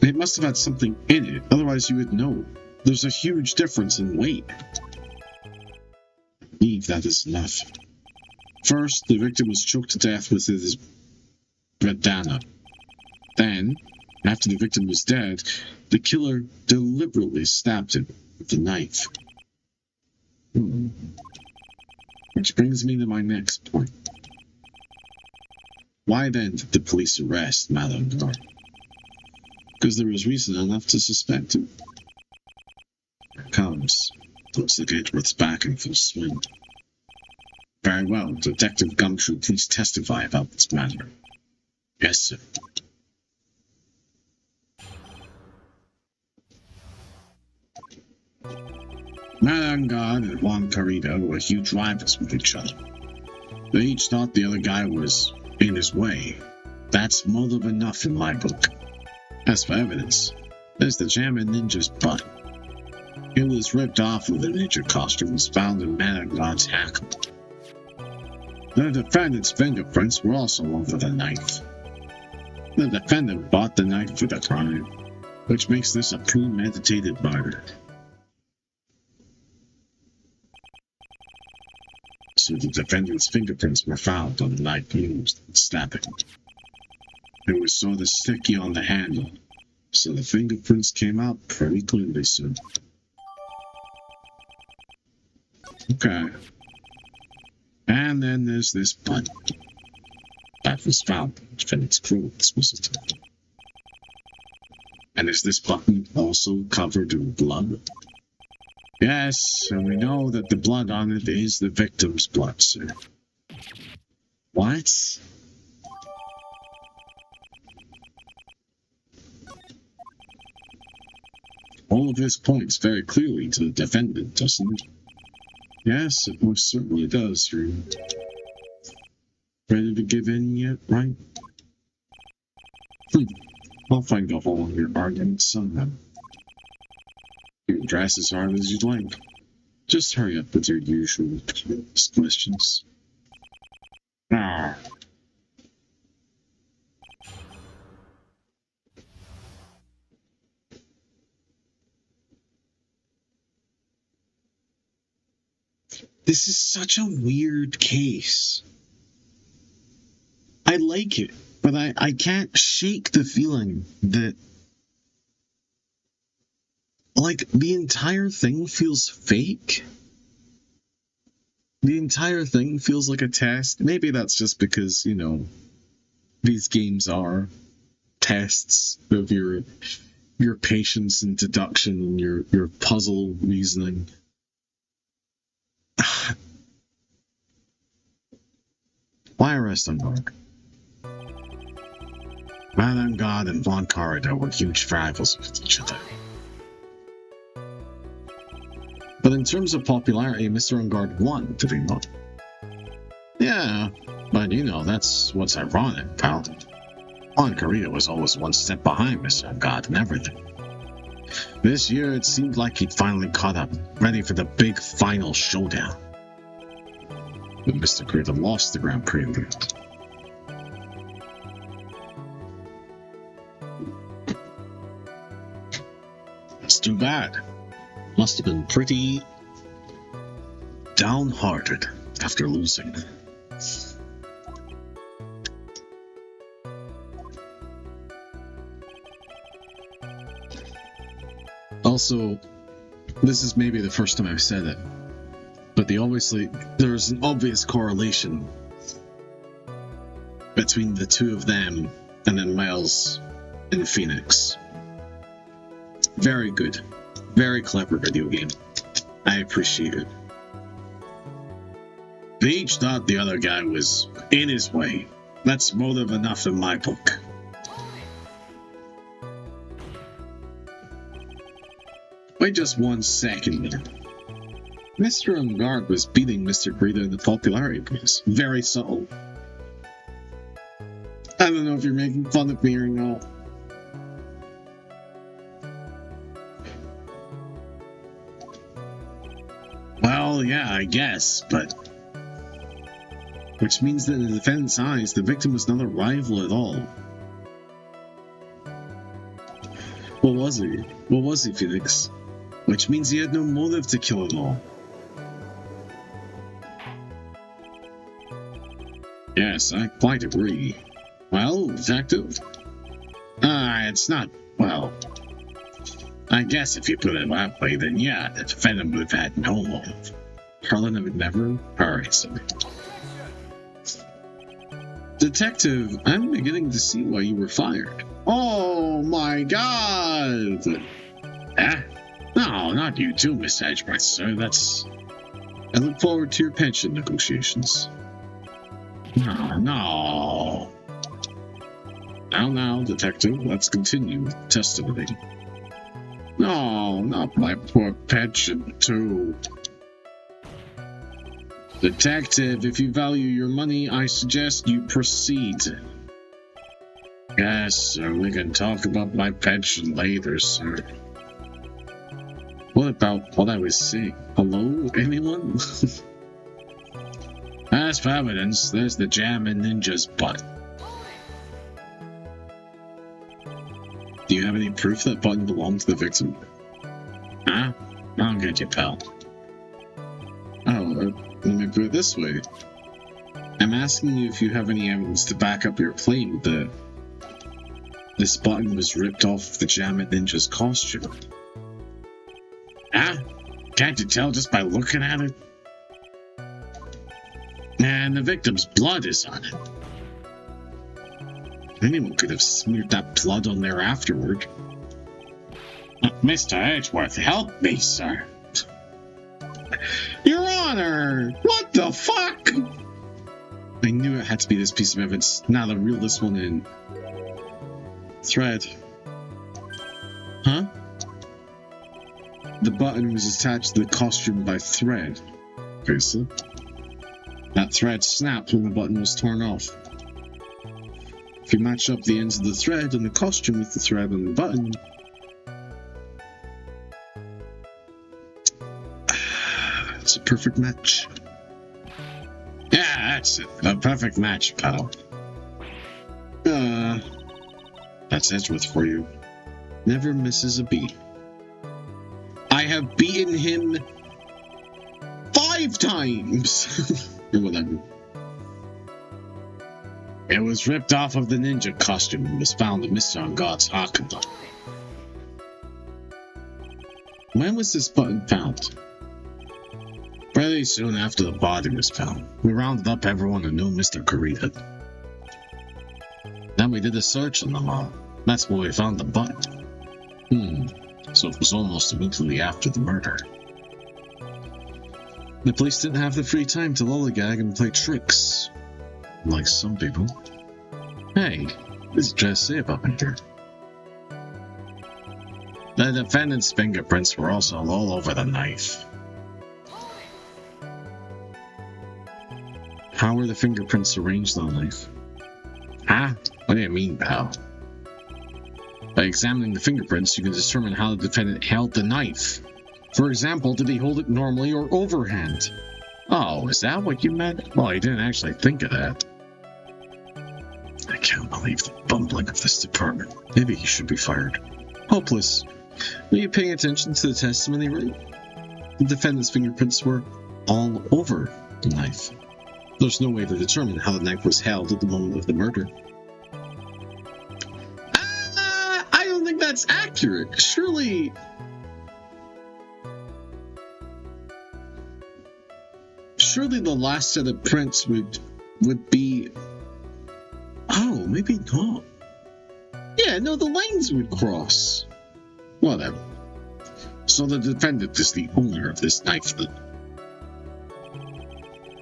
Speaker 1: It must have had something in it, otherwise you would know. There's a huge difference in weight. I believe that is enough. First, the victim was choked to death with his bandana. Then, after the victim was dead, the killer deliberately stabbed him with a knife. Which brings me to my next point. Why then did the police arrest Madame Guard? Because there was reason enough to suspect him. Here it comes. Looks like Edward's back in full swing. Very well, Detective Gumshoe, please testify about this matter. Yes, sir. Madame Guard and Juan Carita were huge rivals with each other. They each thought the other guy was in his way. That's motive enough in my book. As for evidence, there's the Jammin' Ninja's butt. It was ripped off with a ninja costume and was found in Madame Guard's hack. The defendant's fingerprints were also over the knife. The defendant bought the knife for the crime, which makes this a premeditated murder. So the defendant's fingerprints were found on the knife used in stabbing. It was sort of sticky on the handle, so the fingerprints came out pretty clearly soon. Okay. And then there's this button. That was found in the defendant's clothes, wasn't it? And is this button also covered in blood? Yes, and we know that the blood on it is the victim's blood, sir. What? All of this points very clearly to the defendant, doesn't it? Yes, it most certainly does. You're ready to give in yet, right? I'll find a hole in your argument somehow. You can dress as hard as you'd like. Just hurry up with your usual questions. Ah. This is such a weird case. I like it, but I can't shake the feeling that, like, the entire thing feels fake. The entire thing feels like a test. Maybe that's just because, you know, these games are tests of your patience and deduction and your puzzle reasoning. Why arrest them, Mark? Madame God and Von Carida were huge rivals with each other. But in terms of popularity, Mr. Ungard won, did he not? Yeah, but you know, that's what's ironic, pal. Von Carida was always one step behind Mr. Ungard and everything. This year, it seemed like he'd finally caught up, ready for the big final showdown. But Mr. Carida lost the Grand Prix. That's too bad. Must have been pretty downhearted after losing. Also, this is maybe the first time I've said it, but there's an obvious correlation between the two of them and then Miles and Phoenix. Very good. Very clever video game. I appreciate it. They each thought the other guy was in his way. That's motive enough in my book. Wait just 1 second. Mr. On guard was beating Mr. Greedo in the popularity quiz. Very subtle. I don't know if you're making fun of me or not. Well, yeah, I guess, but... Which means that in the defendant's eyes, the victim was not a rival at all. What was he? What was he, Phoenix? Which means he had no motive to kill at all. Yes, I quite agree. Well, detective? It's not, well... I guess if you put it that way, then yeah, the defendant would have had no motive. Harlan would never... Alright, sorry. Detective, I'm beginning to see why you were fired. Oh my god! No, not you too, Miss Edgeworth, sir. I look forward to your pension negotiations. No. Now, detective, let's continue with testimony. No, not my poor pension, too. Detective, if you value your money, I suggest you proceed. Yes, sir, we can talk about my pension later, sir. What about what I was saying? Hello, anyone? As for evidence, there's the Jam and Ninja's button. Do you have any proof that button belonged to the victim? Huh? I don't get you, pal. Oh, let me put it this way. I'm asking you if you have any evidence to back up your claim that this button was ripped off the Jam and Ninja's costume. Huh? Can't you tell just by looking at it? And the victim's blood is on it. Anyone could have smeared that blood on there afterward. Mr. Edgeworth, help me, sir. Your Honor! What the fuck? I knew it had to be this piece of evidence. Now to reel this one in. Thread. Huh? The button was attached to the costume by thread. Okay, so that thread snapped when the button was torn off. If you match up the ends of the thread and the costume with the thread on the button, it's a perfect match. Yeah, that's it. A perfect match, pal. That's Edgeworth for you. Never misses a beat. I have beaten him 5 times! Or whatever. It was ripped off of the ninja costume and was found in Mr. On God's Hakama. When was this button found? Fairly soon after the body was found. We rounded up everyone who knew Mr. Kurita. Then we did a search on them all. That's where we found the button. So it was almost immediately after the murder. The police didn't have the free time to lollygag and play tricks. Like some people. Hey, this is just safe up in here. The defendant's fingerprints were also all over the knife. How were the fingerprints arranged on the knife? Huh? What do you mean, pal? By examining the fingerprints, you can determine how the defendant held the knife. For example, did he hold it normally or overhand? Oh, is that what you meant? Well, you didn't actually think of that. I can't believe the bumbling of this department. Maybe he should be fired. Hopeless. Were you paying attention to the testimony, right? The defendant's fingerprints were all over the knife. There's no way to determine how the knife was held at the moment of the murder. I don't think that's accurate. Surely the last set of prints would be... Oh, maybe not. Yeah, no, the lines would cross. Whatever. So the defendant is the owner of this knife then.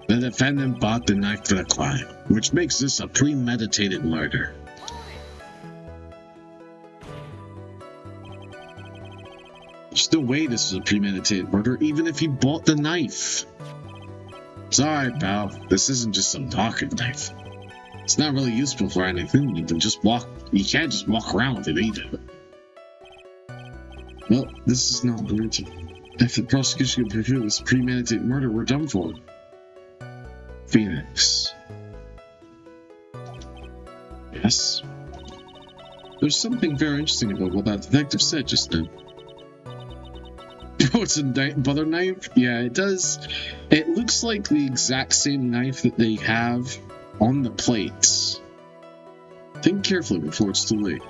Speaker 1: The defendant bought the knife for the crime, which makes this a premeditated murder. There's no way this is a premeditated murder, even if he bought the knife. Sorry, pal. This isn't just some pocket knife. It's not really useful for anything. You can't just walk around with it either. Well, this is not good. If the prosecution can prove this premeditated murder, we're done for. Phoenix. Yes? There's something very interesting about what that detective said just now. Oh, it's a butter knife? Yeah, it does. It looks like the exact same knife that they have on the plates. Think carefully before it's too late.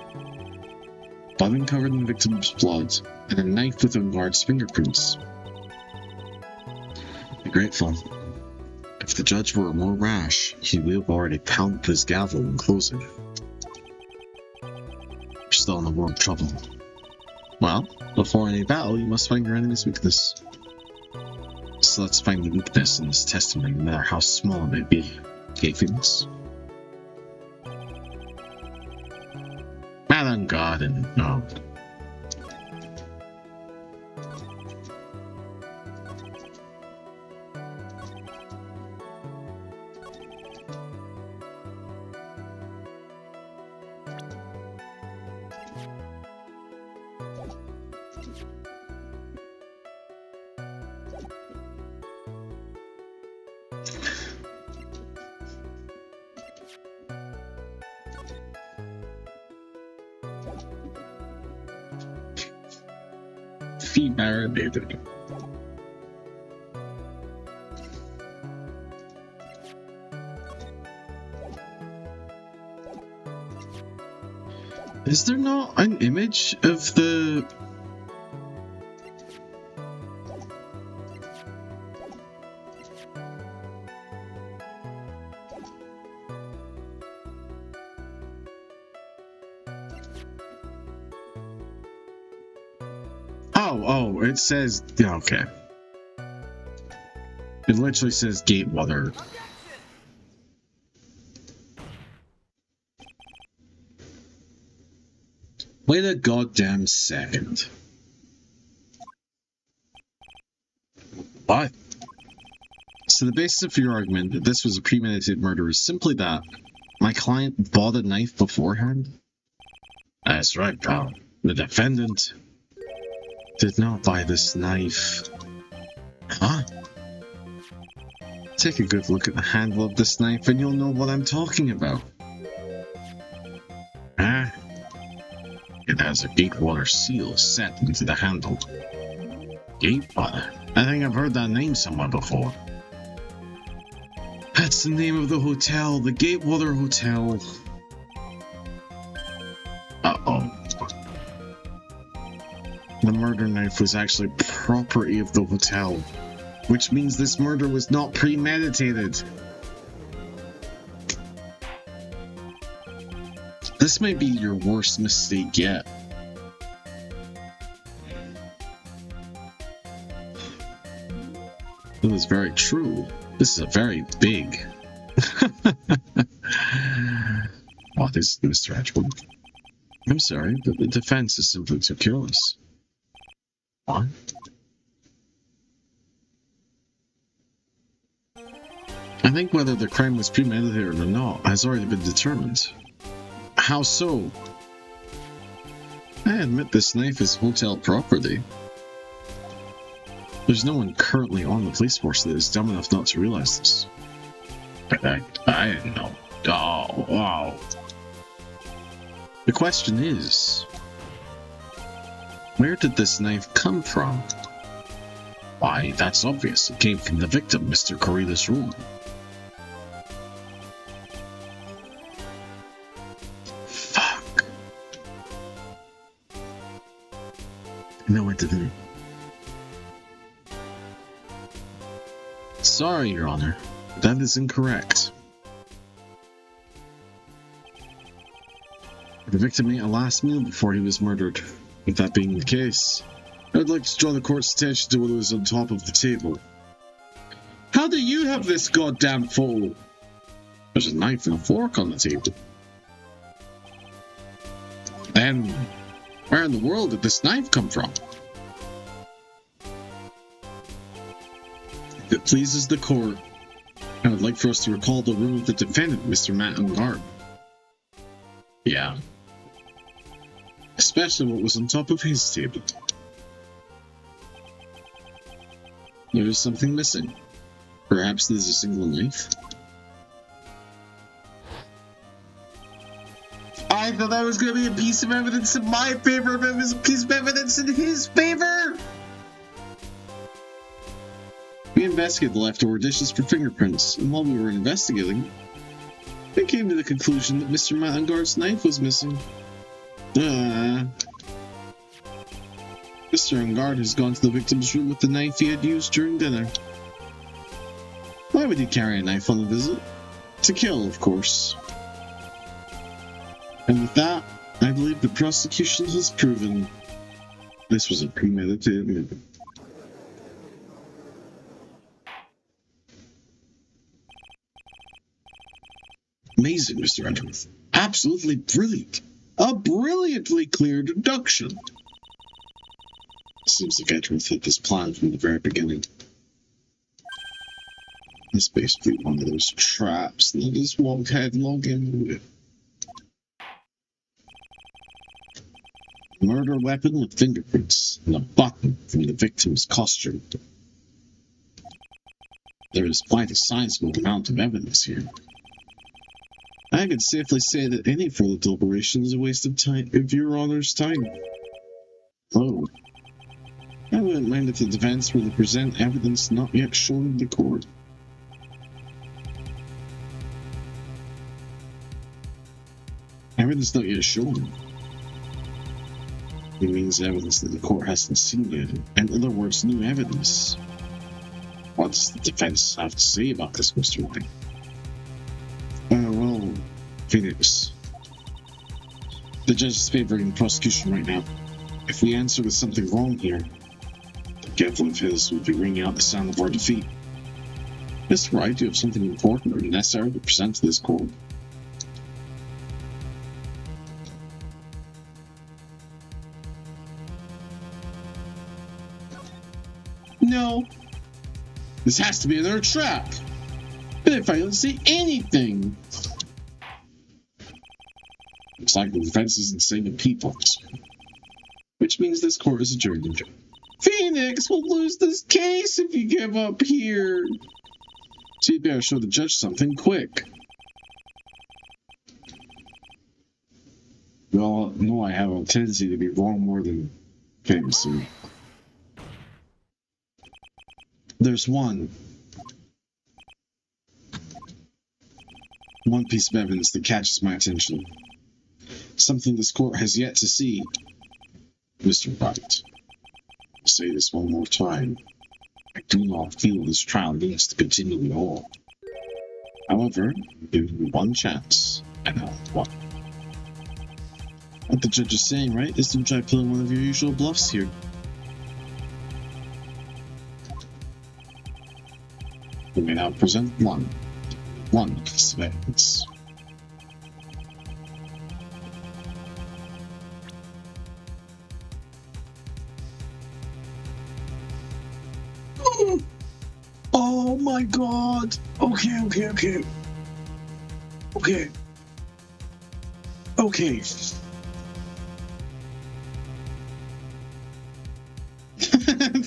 Speaker 1: Butter covered in the victim's blood, and a knife with a guard's fingerprints. Be grateful. If the judge were more rash, he would have already pounded his gavel in closing. You're still in the world of trouble. Well, before any battle, you must find your enemy's weakness. So let's find the weakness in this testimony, no matter how small it may be. Okay, Phoenix? Madam God and no. Feet marinated. Is there not an image of the... Oh, it says, yeah, okay. It literally says Gatewater. Wait a goddamn second. What? So the basis of your argument that this was a premeditated murder is simply that my client bought a knife beforehand? That's right, pal. The defendant did not buy this knife. Huh? Take a good look at the handle of this knife and you'll know what I'm talking about. Ah. It has a Gatewater seal set into the handle. Gatewater? I think I've heard that name somewhere before. That's the name of the hotel, the Gatewater Hotel. Uh-oh. The murder knife was actually property of the hotel, which means this murder was not premeditated. This may be your worst mistake yet. It was very true. This is a very big... What is Mr. Edgewood? I'm sorry, but the defense is simply too careless. What? I think whether the crime was premeditated or not has already been determined. How so? I admit this knife is hotel property. There's no one currently on the police force that is dumb enough not to realize this. I didn't know. Oh, wow. The question is, where did this knife come from? Why, that's obvious. It came from the victim, Mr. Corelli's room. Fuck. I know what to do. Sorry, Your Honor. That is incorrect. The victim ate a last meal before he was murdered. With that being the case, I'd like to draw the court's attention to what was on top of the table. How do you have this goddamn photo? There's a knife and a fork on the table. Then, where in the world did this knife come from? If it pleases the court, I would like for us to recall the room of the defendant, Mr. Matt Ungard. Yeah. Especially what was on top of his table. There is something missing. Perhaps there's a single knife? I thought that was going to be a piece of evidence in my favor, but it was a piece of evidence in his favor! We investigated the leftover dishes for fingerprints, and while we were investigating, we came to the conclusion that Mr. Matt Ungard's knife was missing. Mr. Ungard has gone to the victim's room with the knife he had used during dinner. Why would he carry a knife on a visit? To kill, of course. And with that, I believe the prosecution has proven this was a premeditated murder. Amazing, Mr. Edgeworth. Absolutely brilliant. A brilliantly clear deduction. Seems like Edgeworth had this plan from the very beginning. It's basically one of those traps that just walk headlong into it. Murder weapon with fingerprints and a button from the victim's costume. There is quite a sizable amount of evidence here. I can safely say that any further deliberation is a waste of time, of your honor's time. Oh. I wouldn't mind if the defense were to present evidence not yet shown in the court. Evidence not yet shown? It means evidence that the court hasn't seen yet. In other words, new evidence. What does the defense have to say about this, Mr. Wright? Well, Phoenix. The judge is favoring the prosecution right now. If we answer with something wrong here, the gavel of his will be ringing out the sound of our defeat. Mr. Wright, do you have something important or necessary to present to this court? No. This has to be another trap. But if I don't see anything... Looks like the defense isn't saying a peep on this one. Which means this court is adjourned. Phoenix will lose this case if you give up here. So you'd better show the judge something quick. Well, no, I have a tendency to be wrong more than famously. There's one piece of evidence that catches my attention. Something this court has yet to see. Mr. Wright, I'll say this one more time. I do not feel this trial needs to continue at all. However, give me one chance, and I'll one. What the judge is saying, right, is to try pulling one of your usual bluffs here. We may now present one piece of evidence. Oh my god! Okay.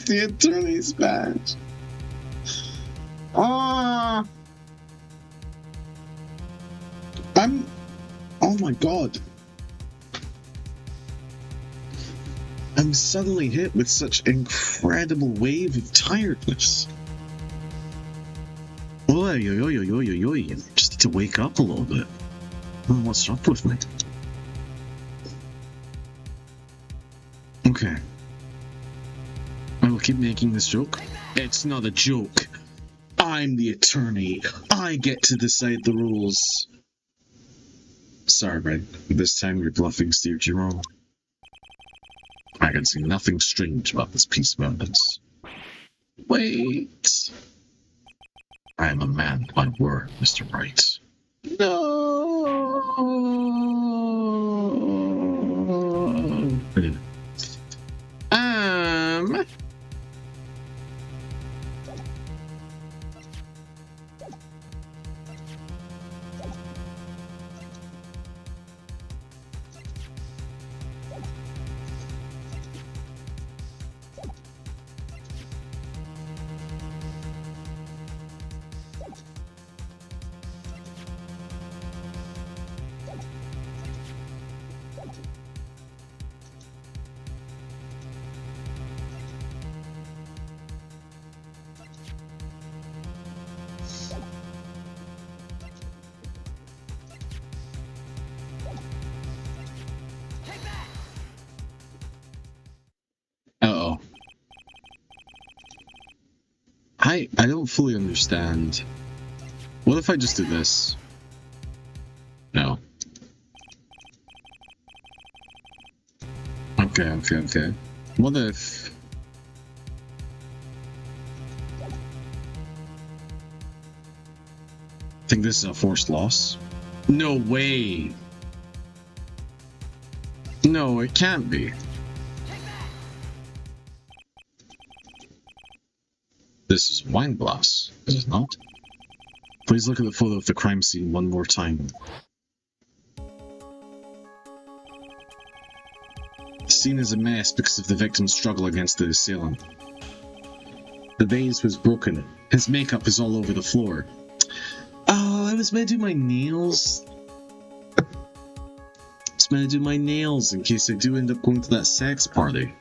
Speaker 1: The attorney's badge. Oh my god. I'm suddenly hit with such incredible wave of tiredness. Oi. Just need to wake up a little bit. What's up with me? Okay. I will keep making this joke. It's not a joke. I'm the attorney. I get to decide the rules. Sorry, Red. This time your bluffing steered you wrong. I I can see nothing strange about this piece of evidence. Wait. I am a man of my word, Mr. Wright. No. Uh-oh. I don't fully understand. What if I just do this? No. Okay. What if... Think this is a forced loss? No way! No, it can't be. This is a wine glass, is it not? Please look at the photo of the crime scene one more time. The scene is a mess because of the victim's struggle against the assailant. The vase was broken. His makeup is all over the floor. Oh, I was meant to do my nails. I was meant to do my nails in case I do end up going to that sex party.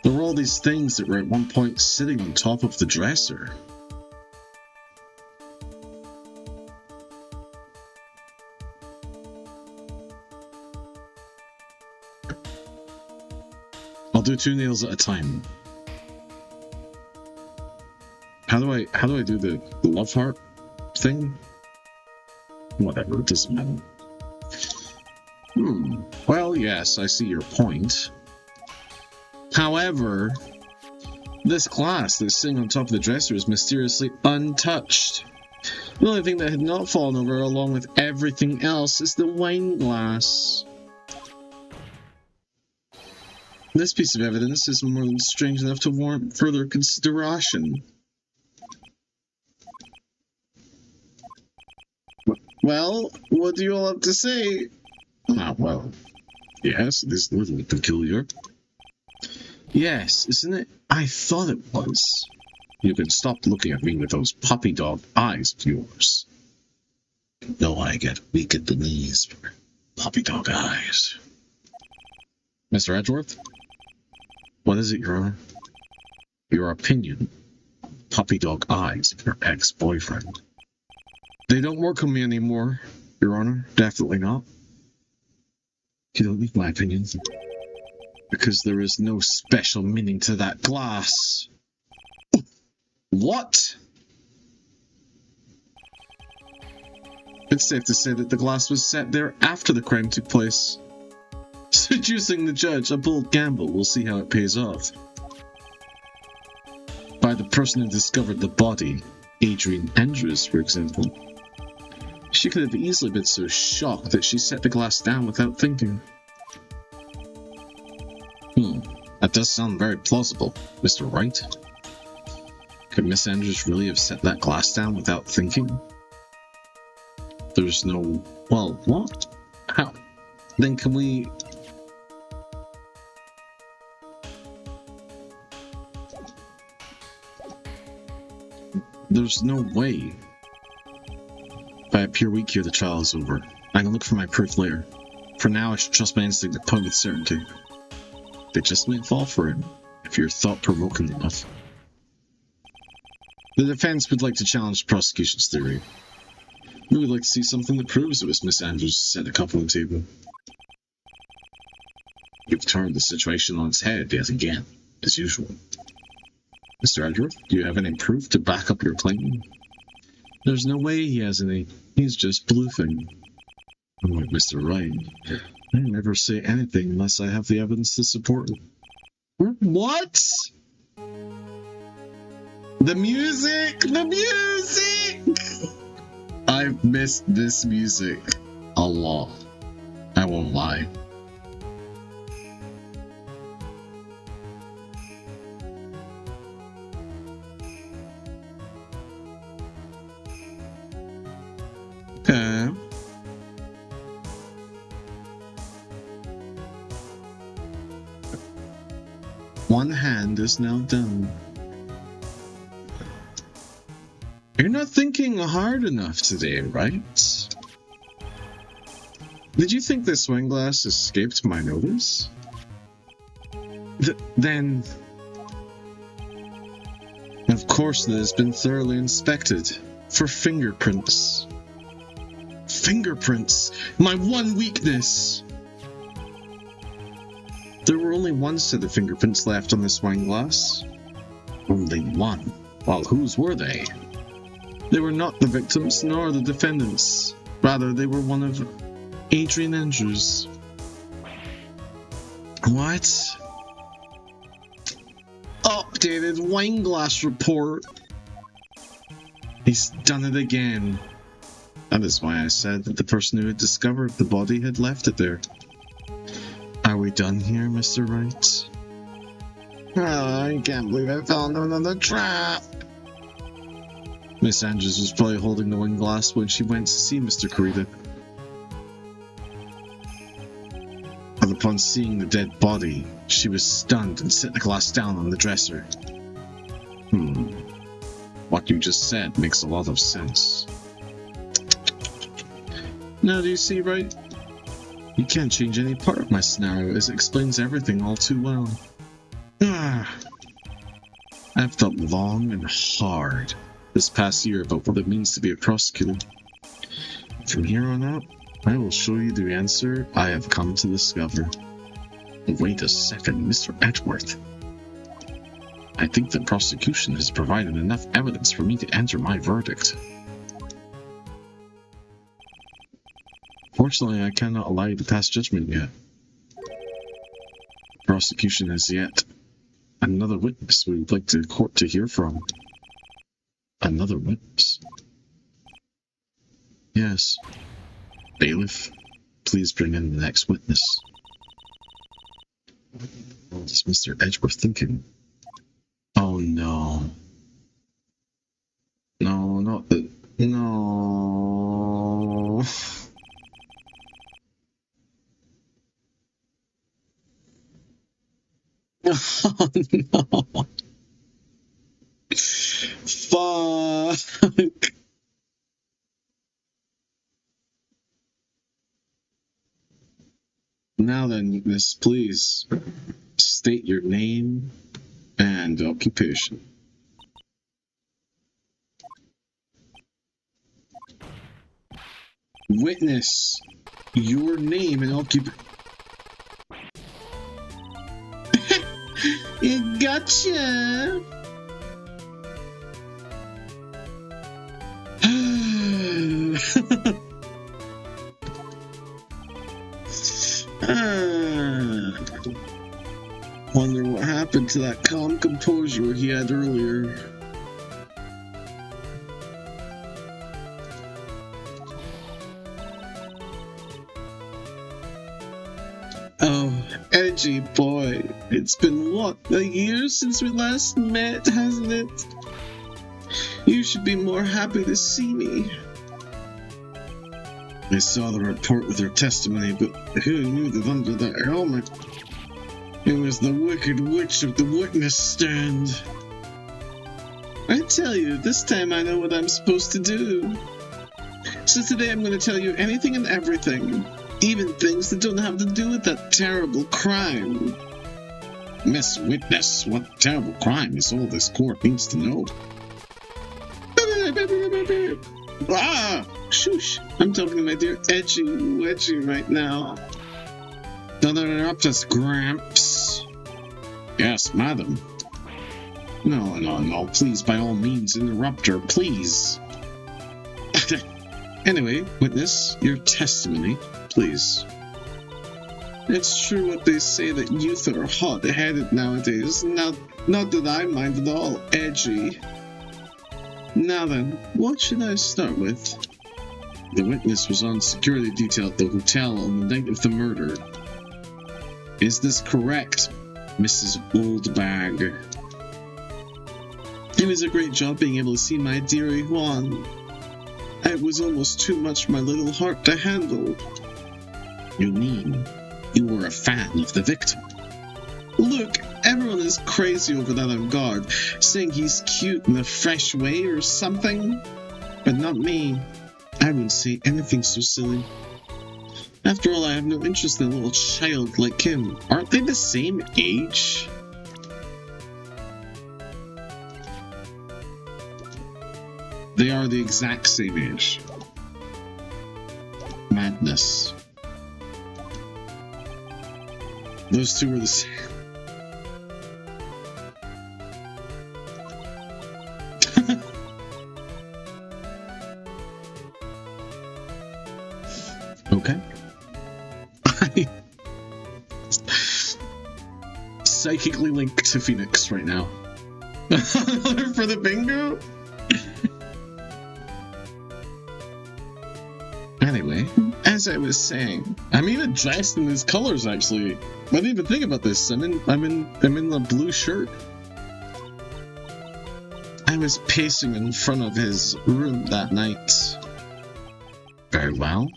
Speaker 1: There were all these things that were at one point sitting on top of the dresser. I'll do 2 nails at a time. How do I do the love heart thing? Whatever, it doesn't matter. Well, yes, I see your point. However, this glass that's sitting on top of the dresser is mysteriously untouched. The only thing that had not fallen over along with everything else is the wine glass. This piece of evidence is more than strange enough to warrant further consideration. Well, what do you all have to say? Well, yes, it is a little peculiar. Yes, isn't it? I thought it was. You can stop looking at me with those puppy dog eyes of yours. No, I get weak at the knees for puppy dog eyes. Mr. Edgeworth? What is it, Your Honor? Your opinion. Puppy dog eyes of your ex-boyfriend. They don't work on me anymore, Your Honor. Definitely not. You don't need my opinion. Because there is no special meaning to that glass. What? It's safe to say that the glass was set there after the crime took place. Seducing the judge, a bold gamble. We'll see how it pays off. By the person who discovered the body, Adrian Andrews, for example. She could have easily been so shocked that she set the glass down without thinking. That does sound very plausible, Mr. Wright. Could Miss Andrews really have set that glass down without thinking? There's no... Well, what? How? Then can we... There's no way. If I appear weak here, the trial is over. I can look for my proof later. For now, I should trust my instinct to point with certainty. They just might fall for it, if you're thought-provoking enough. The defense would like to challenge the prosecution's theory. We would like to see something that proves it was Miss Andrews who set the cup on the table. You've turned the situation on its head yet again, as usual. Mr. Edgeworth, do you have any proof to back up your claim? There's no way he has any. He's just bluffing. Unlike Mr. Wright, I never say anything unless I have the evidence to support it. What? The music! The music! I've missed this music a lot. I won't lie. Okay. One hand is now done. You're not thinking hard enough today, right? Did you think this wine glass escaped my notice? Then... Of course it has been thoroughly inspected for fingerprints. Fingerprints! My one weakness! There were only one set of fingerprints left on this wine glass. Only one. Well, whose were they? They were not the victims nor the defendants. Rather, they were one of Adrian Andrews. What? Updated wine glass report. He's done it again. That is why I said that the person who had discovered the body had left it there. Are we done here, Mr. Wright? Oh, I can't believe I fell into another trap. Miss Andrews was probably holding the wine glass when she went to see Mr. Corita. But upon seeing the dead body, she was stunned and set the glass down on the dresser. What you just said makes a lot of sense. Now do you see, Wright? You can't change any part of my scenario, as it explains everything all too well. I've thought long and hard this past year about what it means to be a prosecutor. From here on out, I will show you the answer I have come to discover. Wait a second, Mr. Edgeworth. I think the prosecution has provided enough evidence for me to enter my verdict. Fortunately, I cannot allow you to pass judgment yet. The prosecution has yet another witness we would like the court to hear from. Another witness? Yes. Bailiff, please bring in the next witness. What is Mr. Edgeworth thinking? Oh no. No, not the... No... Oh no. Fuck. Now then, miss, please state your name and occupation. Witness, your name and occupation. Gotcha! Wonder what happened to that calm composure he had earlier. Oh, edgy boy. It's been what, a year since we last met, hasn't it? You should be more happy to see me. I saw the report with her testimony, but who knew that under that helmet it was the Wicked Witch of the witness stand? I tell you, this time I know what I'm supposed to do. So today I'm going to tell you anything and everything, even things that don't have to do with that terrible crime. Miss Witness, what terrible crime is all this court needs to know? Ah! Shush! I'm talking to my dear Edgy Wedgie right now. Don't interrupt us, Gramps. Yes, madam. No, please, by all means, interrupt her, please. Anyway, witness, your testimony, please. It's true what they say that youth are hot-headed nowadays. Not that I mind at all, edgy. Now then, what should I start with? The witness was on security detail at the hotel on the night of the murder. Is this correct, Mrs. Oldbag? It was a great job being able to see my dearie Juan. It was almost too much for my little heart to handle. You mean you were a fan of the victim? Look, everyone is crazy over that on guard, saying he's cute in a fresh way or something. But not me. I wouldn't say anything so silly. After all, I have no interest in a little child like him. Aren't they the same age? They are the exact same age. Madness. Those two were the same. Okay. Psychically linked to Phoenix right now. For the bingo? Anyway, as I was saying, I'm even dressed in his colors actually. I didn't even think about this. I'm in the blue shirt. I was pacing in front of his room that night. Very well.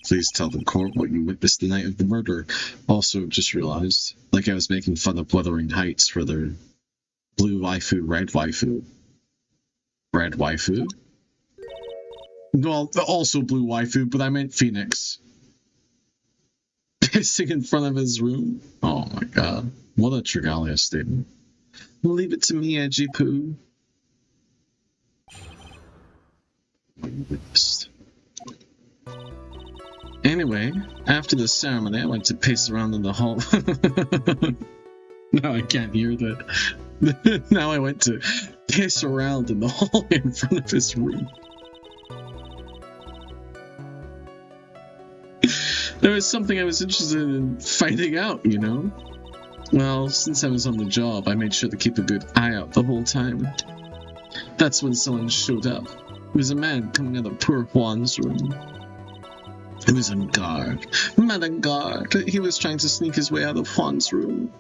Speaker 1: Please tell the court what you witnessed the night of the murder. Also, just realized, like I was making fun of Wuthering Heights for their blue waifu, red waifu. Red waifu? Well, also blue waifu, but I meant Phoenix. Pissing in front of his room? Oh my god. What a Trigalia statement. Leave it to me, Edgy Poo. What you witnessed. Anyway, after the ceremony, I went to pace around in the hall. Now I can't hear that. Now I went to pace around in the hall in front of his room. There was something I was interested in finding out, you know? Well, since I was on the job, I made sure to keep a good eye out the whole time. That's when someone showed up. It was a man coming out of poor Juan's room. He was on guard. Mad on guard. He was trying to sneak his way out of Juan's room.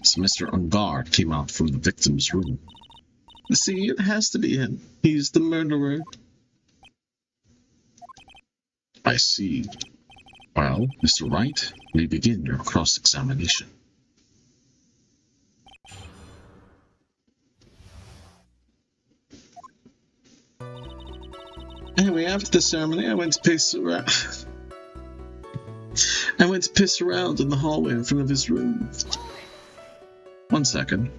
Speaker 1: So Mr. On Guard came out from the victim's room. See, it has to be him. He's the murderer. I see. Well, Mr. Wright, may begin your cross-examination. Anyway, after the ceremony, I went to piss around. I went to piss around in the hallway in front of his room. 1 second.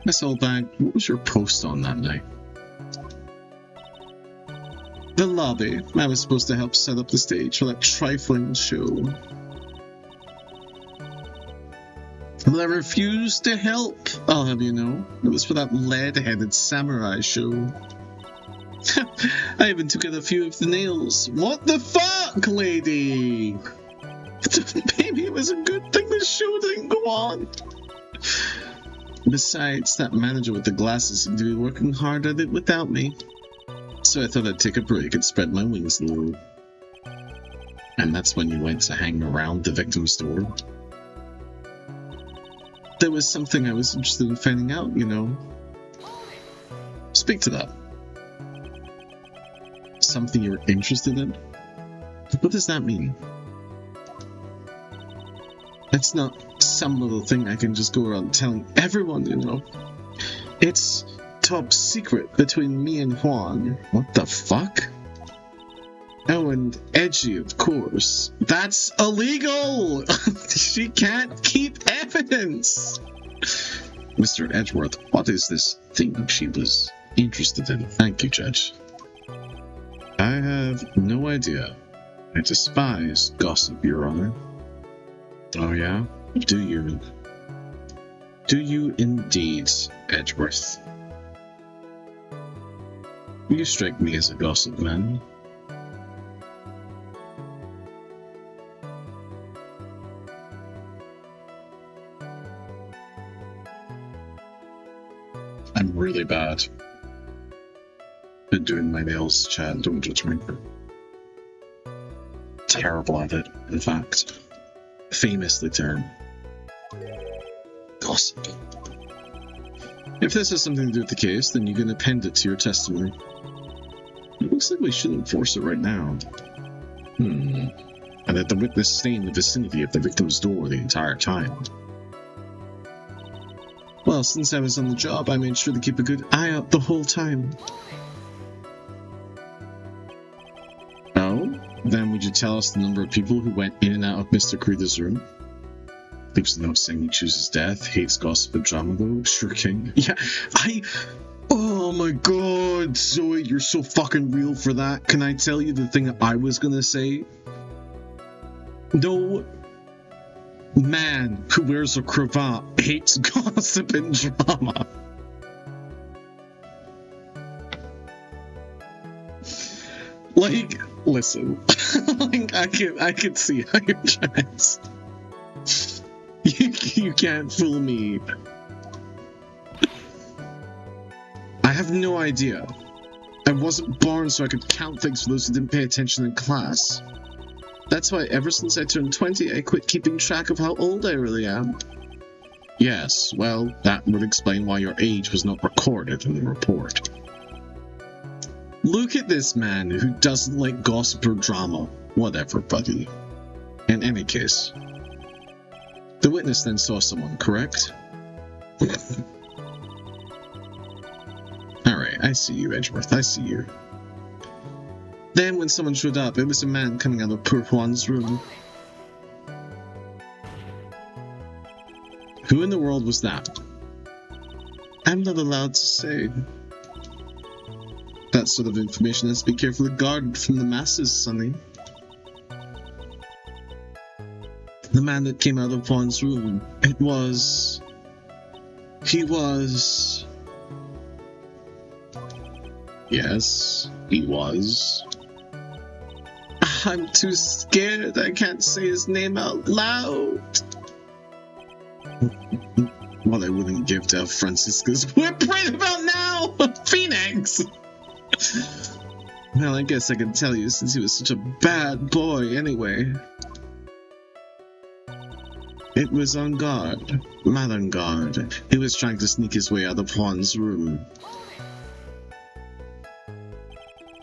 Speaker 1: Miss Oldbag, what was your post on that night? The lobby. I was supposed to help set up the stage for that trifling show. But I refused to help, I'll have you know. It was for that lead-headed samurai show. I even took out a few of the nails. What the fuck, lady? Maybe it was a good thing the show didn't go on. Besides, that manager with the glasses seemed to be working hard at it without me. So I thought I'd take a break and spread my wings a little. And that's when you went to hang around the victim's door. There was something I was interested in finding out, you know. Speak to that. Something you're interested in? What does that mean? It's not some little thing I can just go around telling everyone, you know. It's top secret between me and Juan. What the fuck? Oh, and Edgy, of course. That's illegal! She can't keep evidence! Mr. Edgeworth, what is this thing she was interested in? Thank you, Judge. I have no idea. I despise gossip, Your Honor. Oh yeah? Do you? Do you indeed, Edgeworth? You strike me as a gossip man. I'm really bad at doing my nails, Chad. Don't judge me. Terrible at it, in fact. Famously terrible. Gossip. If this has something to do with the case, then you can append it to your testimony. It looks like we should enforce it right now. And that the witness stay in the vicinity of the victim's door the entire time. Well, since I was on the job, I made sure to keep a good eye out the whole time. Oh? Then would you tell us the number of people who went in and out of Mr. Creeder's room? Leaves a note saying he chooses death, hates gossip and drama though. Sure king. Yeah, oh my god, Zoe, you're so fucking real for that. Can I tell you the thing that I was gonna say? No man who wears a cravat hates gossip and drama. Like, listen, like, I can see how you're trying to... You can't fool me. I have no idea. I wasn't born so I could count things for those who didn't pay attention in class. That's why ever since I turned 20, I quit keeping track of how old I really am. Yes, well, that would explain why your age was not recorded in the report. Look at this man who doesn't like gossip or drama. Whatever, buddy. In any case, the witness then saw someone, correct? Alright, I see you, Edgeworth, I see you. Then when someone showed up, it was a man coming out of poor Juan's room. Who in the world was that? I'm not allowed to say. That sort of information has to be carefully guarded from the masses, Sonny. The man that came out of Juan's room, he was... Yes, he was. I'm too scared, I can't say his name out loud. What I wouldn't give to have Francisca's whip right about now! Phoenix! Well, I guess I can tell you since he was such a bad boy anyway. It was on guard, mad on guard. He was trying to sneak his way out of Juan's room.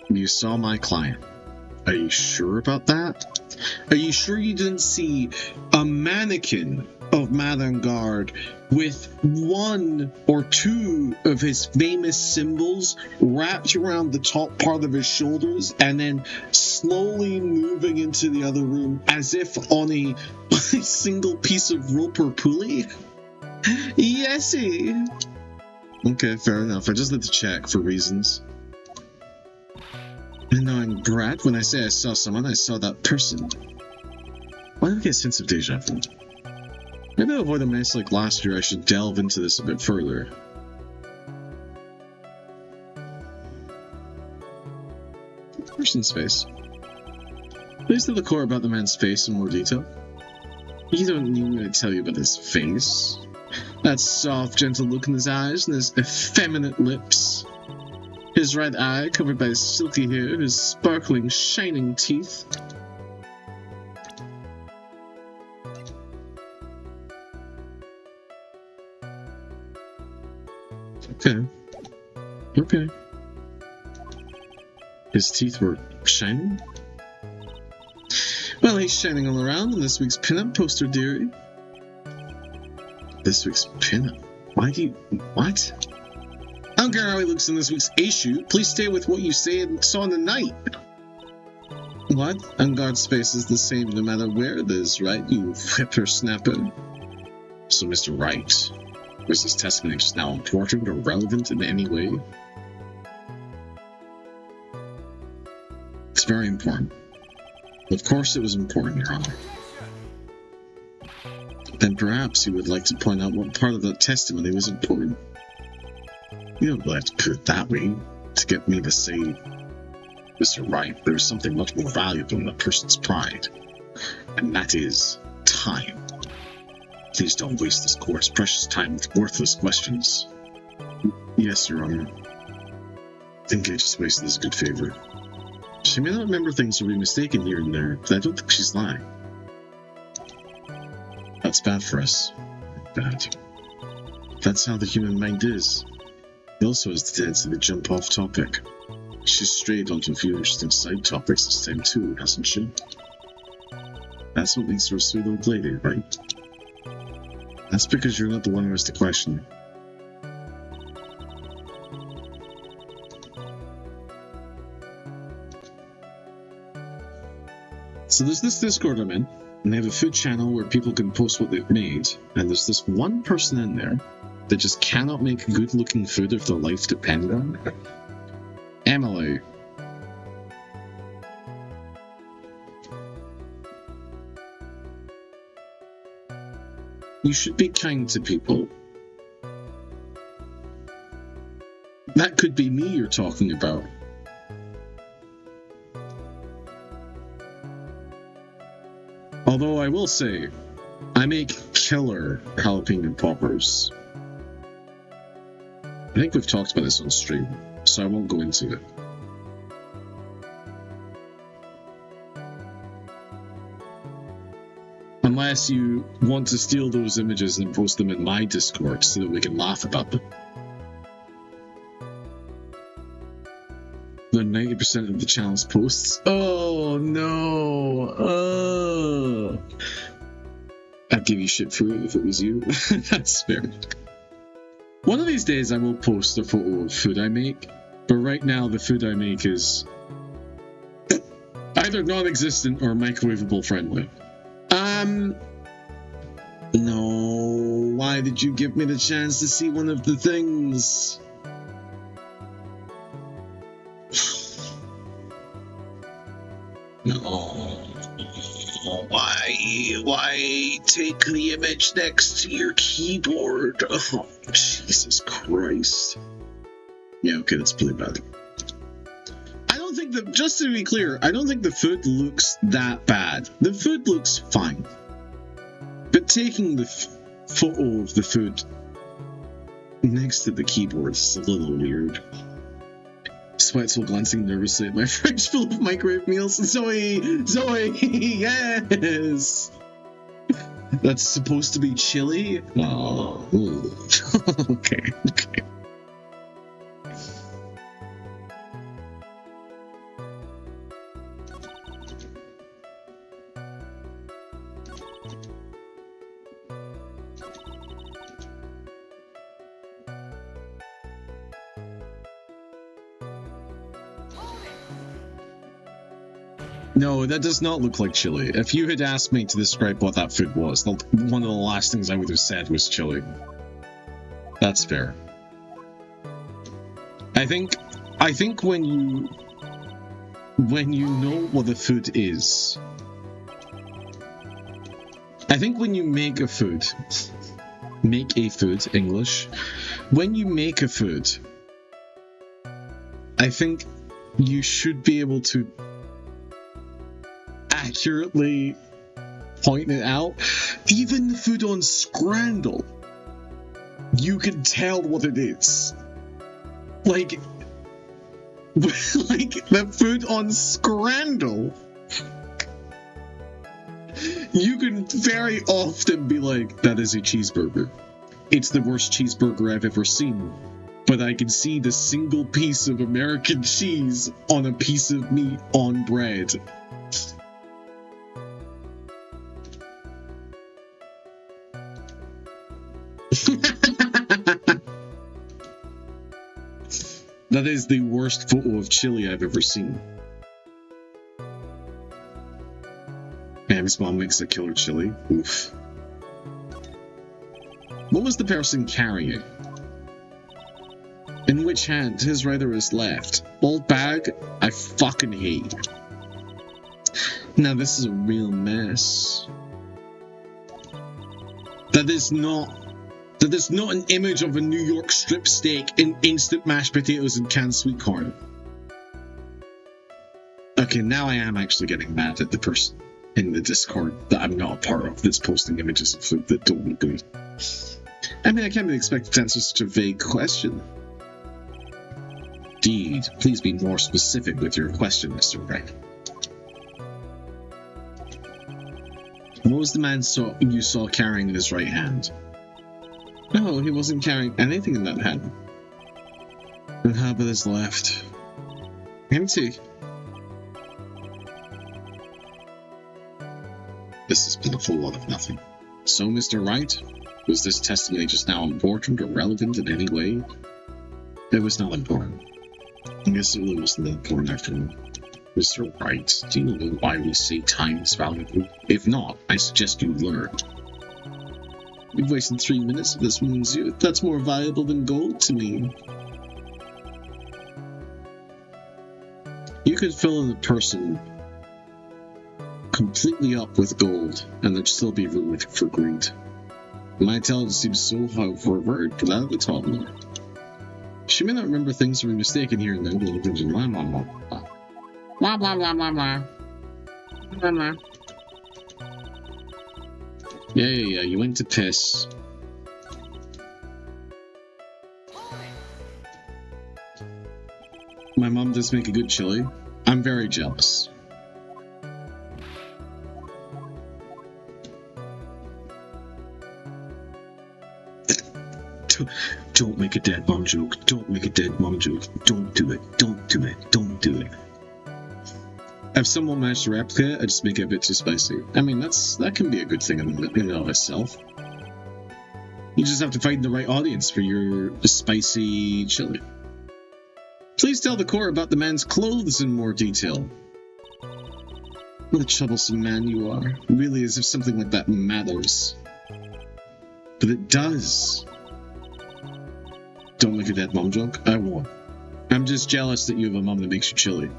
Speaker 1: You saw my client. Are you sure about that? Are you sure you didn't see a mannequin of Madame Guard with one or two of his famous symbols wrapped around the top part of his shoulders and then slowly moving into the other room as if on a single piece of rope or pulley? Yesy! Okay, fair enough. I just had to check for reasons. And now I'm Brad. When I say I saw someone, I saw that person. Why do I get a sense of deja vu? Maybe to avoid a mess like last year, I should delve into this a bit further. Person's face. Please tell the court about the man's face in more detail. You don't need me to tell you about his face. That soft, gentle look in his eyes and his effeminate lips. His right eye covered by his silky hair, his sparkling, shining teeth. Okay. His teeth were shining? Well, he's shining all around in this week's pinup poster, dearie. This week's pinup? What? I don't care how he looks in this week's issue. Please stay with what you saw in the night. What? Unguard's face is the same no matter where it is, right? You whippersnapper. So, Mr. Wright, was his testimony just now important or relevant in any way? It's very important. Of course it was important, Your Honor. Then perhaps you would like to point out what part of the testimony was important. You don't really have to put it that way to get me to say, Mr. Wright, there's something much more valuable in a person's pride, and that is time. Please don't waste this court's precious time with worthless questions. Yes, Your Honor. I think I just wasted this good favor. She may not remember things or be mistaken here and there, but I don't think she's lying. That's bad for us. Bad. That's how the human mind is. It also has the tendency to jump off topic. She's strayed onto a few interesting side topics this time too, hasn't she? That's what makes her a sweet old lady, right? That's because you're not the one who has to question her. So there's this Discord I'm in, and they have a food channel where people can post what they've made, and there's this one person in there that just cannot make good-looking food if their life depended on it. Emily. You should be kind to people. That could be me you're talking about. Although I will say, I make killer jalapeno poppers. I think we've talked about this on stream, so I won't go into it. Unless you want to steal those images and post them in my Discord so that we can laugh about them. They're 90% of the channel's posts. Oh no! Oh. I'd give you shit for it if it was you. That's fair. One of these days I will post a photo of food I make, but right now the food I make is either non-existent or microwavable friendly. No, why did you give me the chance to see one of the things? No. Why take the image next to your keyboard? Oh, Jesus Christ. Yeah, okay, that's pretty bad. I don't think that, just to be clear, I don't think the food looks that bad. The food looks fine. But taking the photo of the food next to the keyboard is a little weird. Sweats while glancing nervously at my fridge full of microwave meals. Zoe! Yes! That's supposed to be chili? Oh. Okay. No, that does not look like chili. If you had asked me to describe what that food was, one of the last things I would have said was chili. That's fair. I think when you know what the food is, I think when you make a food, English, when you make a food, I think you should be able to accurately point it out. Even the food on Scrandle, you can tell what it is. Like the food on Scrandle, you can very often be like, that is a cheeseburger. It's the worst cheeseburger I've ever seen. But I can see the single piece of American cheese on a piece of meat on bread. That is the worst photo of chili I've ever seen. Ham's mom makes a killer chili. Oof. What was the person carrying? In which hand? His right or his left? Old bag? I fucking hate. Now this is a real mess. That is not an image of a New York strip steak in instant mashed potatoes and canned sweet corn. Okay, now I am actually getting mad at the person in the Discord that I'm not a part of that's posting images of food that don't look good. I mean, I can't really expect to answer such a vague question. Indeed, please be more specific with your question, Mr. Wright. What was the man you saw carrying in his right hand? No, he wasn't carrying anything in that hand. And how about his left? Empty. This has been a full lot of nothing. So, Mr. Wright, was this testimony just now important or relevant in any way? It was not important. I guess it really wasn't that important after all. Mr. Wright, do you know why we say time is valuable? If not, I suggest you learn. You've wasted 3 minutes of this woman's youth. That's more valuable than gold to me. You could fill in a person completely up with gold, and there'd still be room for greed. My intelligence seems so high for a word, but that of a toddler. She may not remember things that were mistaken here and there, but blah, blah, blah, blah. Blah, blah, blah, blah, blah. Blah, blah. Yeah, you went to piss. My mom does make a good chili. I'm very jealous. Don't make a dead mom joke. Don't make a dead mom joke. Don't do it. Don't do it. Don't do it. If someone managed to replicate it, I just make it a bit too spicy. I mean, that can be a good thing in and of itself. You just have to find the right audience for your spicy chili. Please tell the court about the man's clothes in more detail. What a troublesome man you are. Really, as if something like that matters. But it does. Don't make a dead mom joke. I won't. I'm just jealous that you have a mom that makes you chili.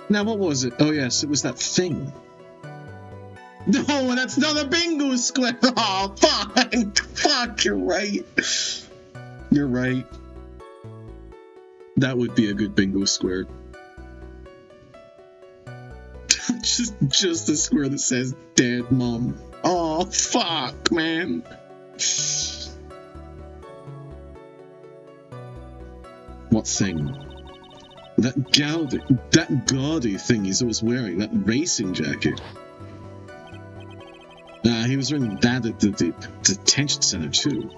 Speaker 1: Now, what was it? Oh, yes, it was that thing. No, that's not a bingo square. Oh, fuck. Fuck, you're right. You're right. That would be a good bingo square. just a square that says dead mom. Oh, fuck, man. What thing? That gaudy thing he's always wearing, that racing jacket. He was wearing that at the detention center too.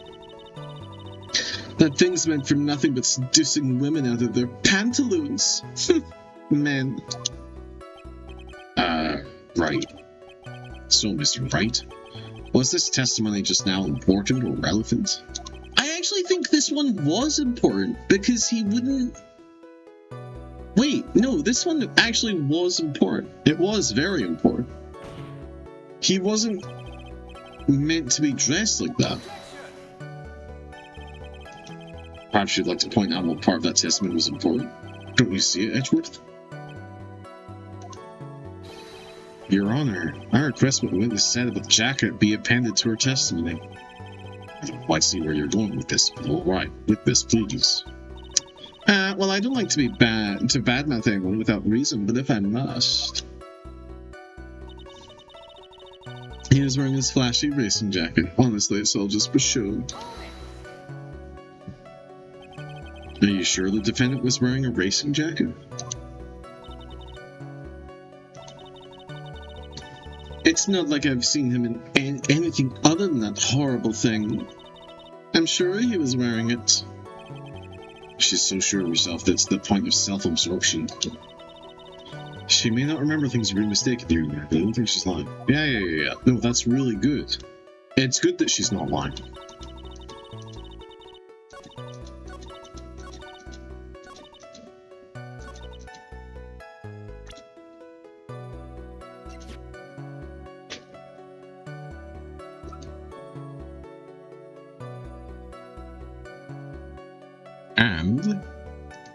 Speaker 1: That thing's meant for nothing but seducing women out of their pantaloons. Men. Right. So, Mr. Wright, was this testimony just now important or relevant? I actually think this one was important, because he wouldn't... Wait, no, this one actually was important. It was very important. He wasn't meant to be dressed like that. Perhaps you'd like to point out what part of that testimony was important. Don't you see it, Edgeworth? Your Honor, I request what the witness said about the jacket be appended to her testimony. I don't quite see where you're going with this, but alright, with this, please. Well, I don't like to be badmouth anyone without reason, but if I must... He was wearing his flashy racing jacket. Honestly, it's all just for show. Are you sure the defendant was wearing a racing jacket? It's not like I've seen him in anything other than that horrible thing. I'm sure he was wearing it. She's so sure of herself that it's the point of self-absorption. She may not remember things really mistaken here, but I don't think she's lying. Yeah. No, that's really good. It's good that she's not lying.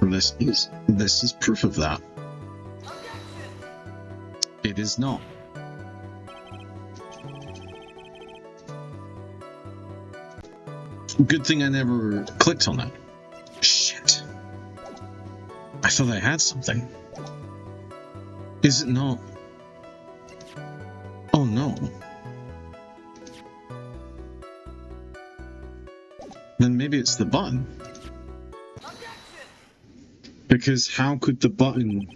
Speaker 1: And this is proof of that. It is not. Good thing I never clicked on that. I thought I had something. Is it not? Oh no. Then maybe it's the button. Because how could the button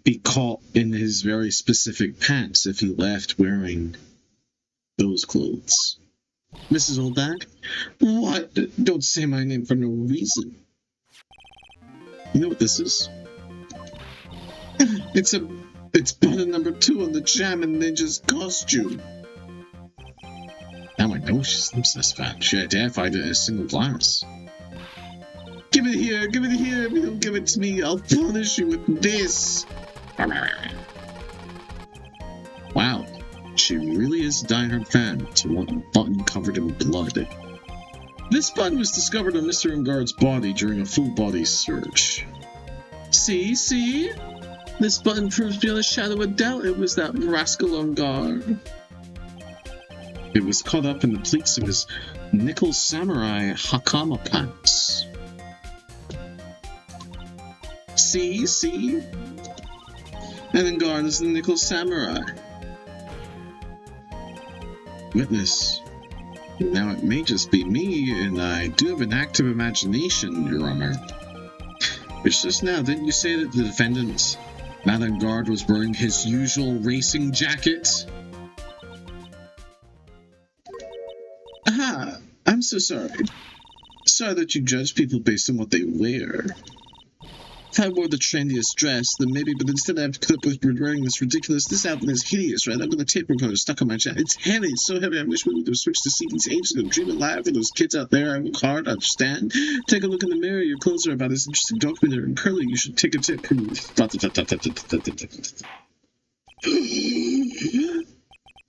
Speaker 1: be caught in his very specific pants if he left wearing those clothes? Mrs. Oldbag? What? Don't say my name for no reason. You know what this is? It's button number 2 on the Jam and Ninja's costume. Now I know she slips this fat. She identified it in a single glance. Give it here, give it here. If you don't give it to me, I'll punish you with this. Wow, she really is a diehard fan to want a button covered in blood. This button was discovered on Mr. Ungard's body during a full body search. See? This button proves beyond a shadow of doubt it was that rascal Ungard. It was caught up in the pleats of his nickel samurai hakama pants. See? And Ungard is the nickel samurai. Witness. Now it may just be me, and I do have an active imagination, Your Honor. It's just now, didn't you say that the defendant, Madame Ungard, was wearing his usual racing jacket? Aha! I'm so sorry. Sorry that you judge people based on what they wear. If I wore the trendiest dress, then maybe, but instead I have to put up with wearing this ridiculous. This outfit is hideous, right? I've got a tape recorder stuck on my jacket. It's heavy, it's so heavy. I wish we would have switched to CDs ages ago. Dream it live for those kids out there. I work hard, I understand. Take a look in the mirror. Your clothes are about as interesting documentary and curly. You should take a tip.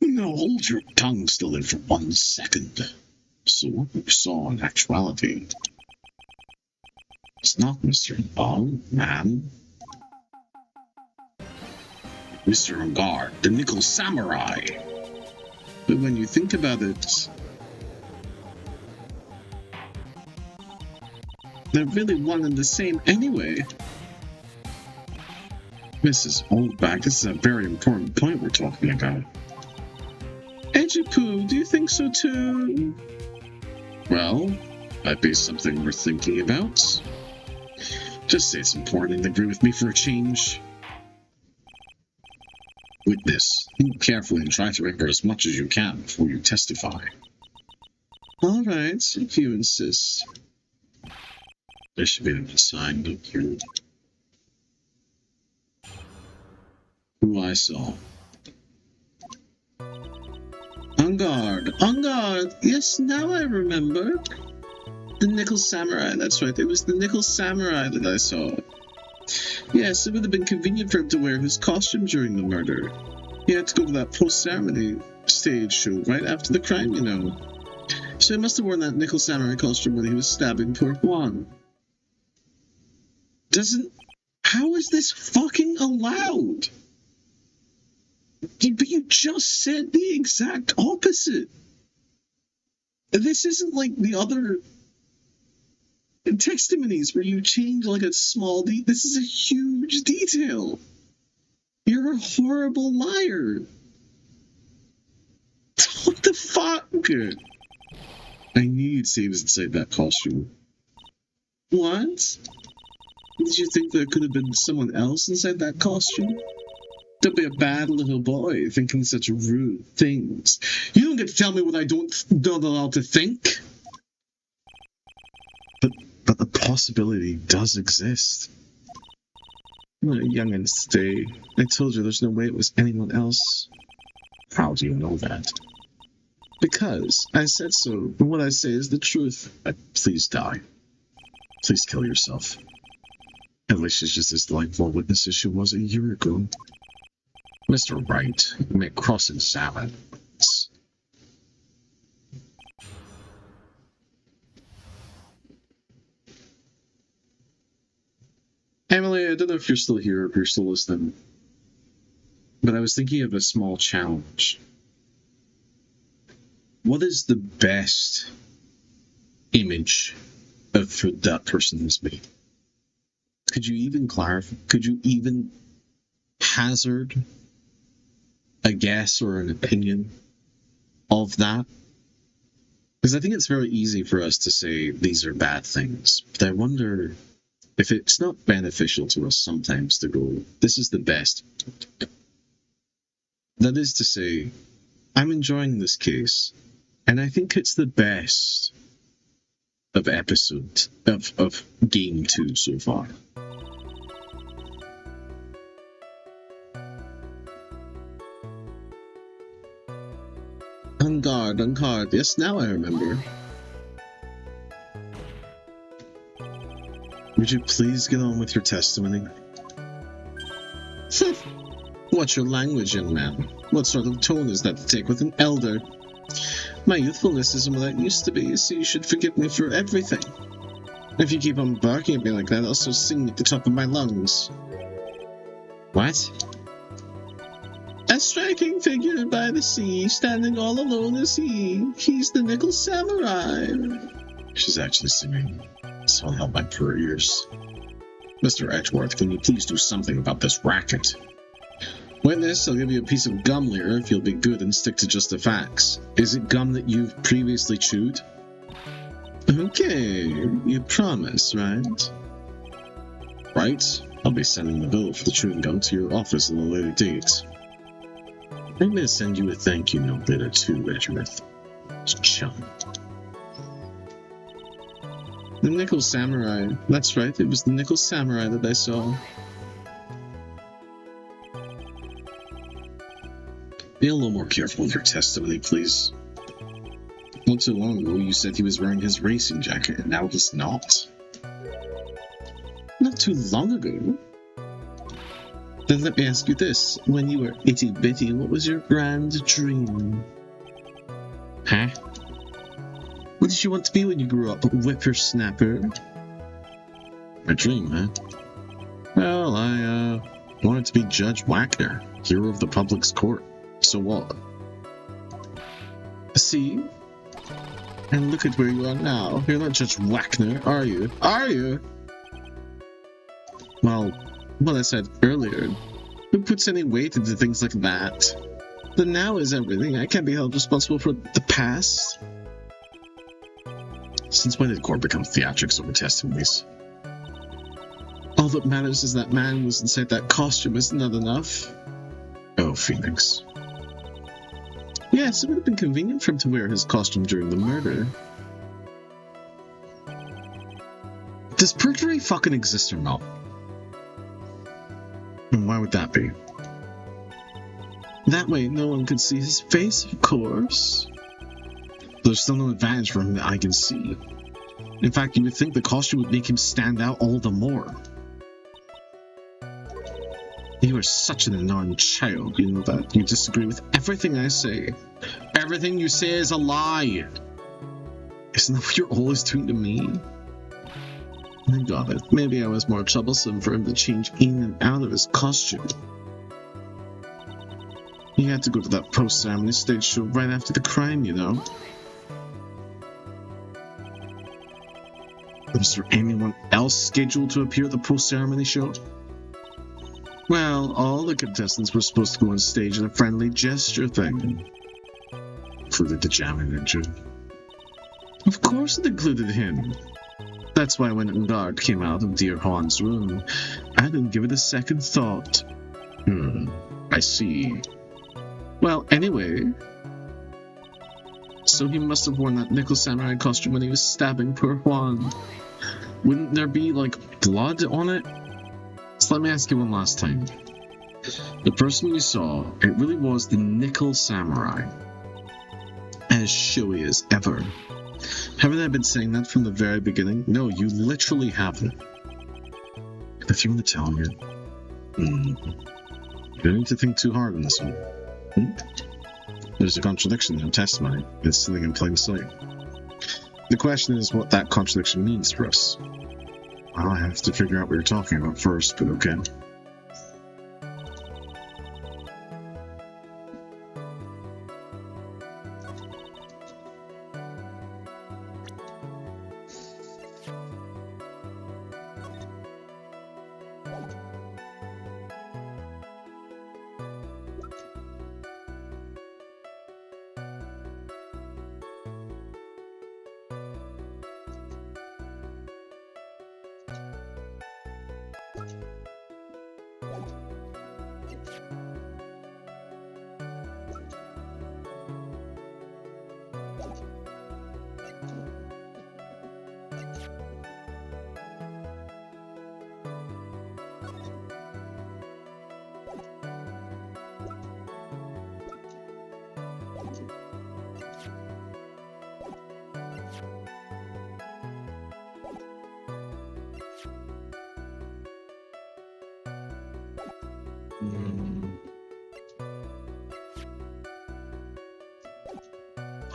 Speaker 1: Now hold your tongue still in for 1 second. So what we saw in actuality, it's not Mr. Ungard, man. Mr. Ungard, the nickel samurai. But when you think about it, they're really one and the same anyway. Mrs. Oldback, this is a very important point we're talking about. Edgy-poo, do you think so too? Well, might be something worth thinking about. Just say it's important and agree with me for a change. Witness, think carefully and try to remember as much as you can before you testify. Alright, if you insist. There should be a good sign, don't you? Who I saw. Ungard! Yes, now I remember. The nickel samurai, that's right. It was the nickel samurai that I saw. Yes, it would have been convenient for him to wear his costume during the murder. He had to go to that post-ceremony stage show right after the crime, you know. So he must have worn that nickel samurai costume when he was stabbing poor Juan. How is this fucking allowed? But you just said the exact opposite. This isn't like the other testimonies where you change like a small this is a huge detail. You're a horrible liar. What the fuck? I knew you'd say he was inside that costume. What? Did you think there could have been someone else inside that costume? Don't be a bad little boy thinking such rude things. You don't get to tell me what I not allowed to think. But the possibility does exist. Youngins today. I told you there's no way it was anyone else. How do you know that? Because I said so, and what I say is the truth. Please die. Please kill yourself. At least she's just as delightful a witness as she was a year ago. Mr. Wright, you may cross-examine. Emily, I don't know if you're still here or if you're still listening, but I was thinking of a small challenge. What is the best image of that person has made? Could you even clarify? Could you even hazard a guess or an opinion of that? Because I think it's very easy for us to say these are bad things, but I wonder if it's not beneficial to us sometimes to go, this is the best. That is to say, I'm enjoying this case, and I think it's the best of game 2 so far. On guard. Yes, now I remember. Would you please get on with your testimony? What's your language, young man? What sort of tone is that to take with an elder? My youthfulness isn't what it used to be, so you should forgive me for everything. If you keep on barking at me like that, I'll start singing at the top of my lungs. What? A striking figure by the sea, standing all alone is he. He's the Nickel Samurai. She's actually singing. So I'll help my poor ears. Mr. Edgeworth, can you please do something about this racket? Witness, I'll give you a piece of gum later if you'll be good and stick to just the facts. Is it gum that you've previously chewed? Okay, you promise, right? Right? I'll be sending the bill for the chewing gum to your office at a later date. I'm going to send you a thank you note later too, Edgeworth. Chum. The Nickel Samurai. That's right, it was the Nickel Samurai that I saw. Be a little more careful with your testimony, please. Not too long ago, you said he was wearing his racing jacket, and now he's not. Not too long ago? Then let me ask you this. When you were itty-bitty, what was your grand dream? Huh? What did you want to be when you grew up? Whippersnapper? My dream, huh? Well, I wanted to be Judge Wagner, hero of the public's court. So what? See? And look at where you are now. You're not Judge Wagner, are you? Are you? Well, what I said earlier. Who puts any weight into things like that? The now is everything. I can't be held responsible for the past. Since when did court become theatrics over testimonies? All that matters is that man was inside that costume, isn't that enough? Oh, Phoenix. Yes, it would have been convenient for him to wear his costume during the murder. Does perjury fucking exist or not? And why would that be? That way no one could see his face, of course. There's still no advantage for him that I can see. In fact, you would think the costume would make him stand out all the more. You are such an annoying child, you know that. You disagree with everything I say. Everything you say is a lie. Isn't that what you're always doing to me? I got it. Maybe I was more troublesome for him to change in and out of his costume. He had to go to that post-ceremony stage show right after the crime, you know. Was there anyone else scheduled to appear at the post-ceremony show? Well, all the contestants were supposed to go on stage in a friendly gesture thing. Included the jamming ninja. Of course it included him. That's why when Ungard came out of dear Juan's room, I didn't give it a second thought. I see. Well, anyway... So he must have worn that Nickel Samurai costume when he was stabbing poor Juan. Wouldn't there be, like, blood on it? So let me ask you one last time. The person you saw, it really was the Nickel Samurai. As showy as ever. Haven't I been saying that from the very beginning? No, you literally haven't. If you want to tell me, you don't need to think too hard on this one. There's a contradiction in your testimony. It's sitting in plain sight. The question is what that contradiction means for us. Well, I have to figure out what you're talking about first, but okay.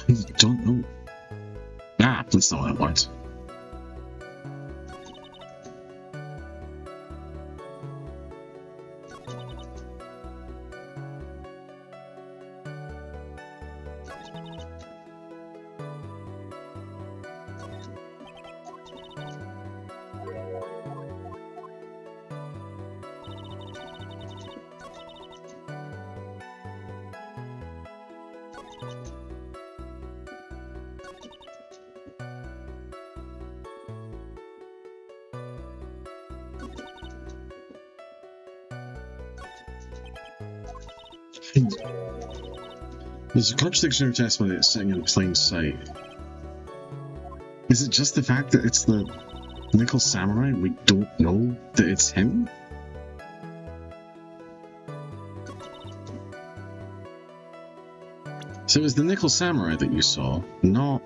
Speaker 1: I don't know. Ah, that's not what I want. There's a contradiction test when it's sitting in plain sight. Is it just the fact that it's the Nickel Samurai and we don't know that it's him? So it was the Nickel Samurai that you saw, not...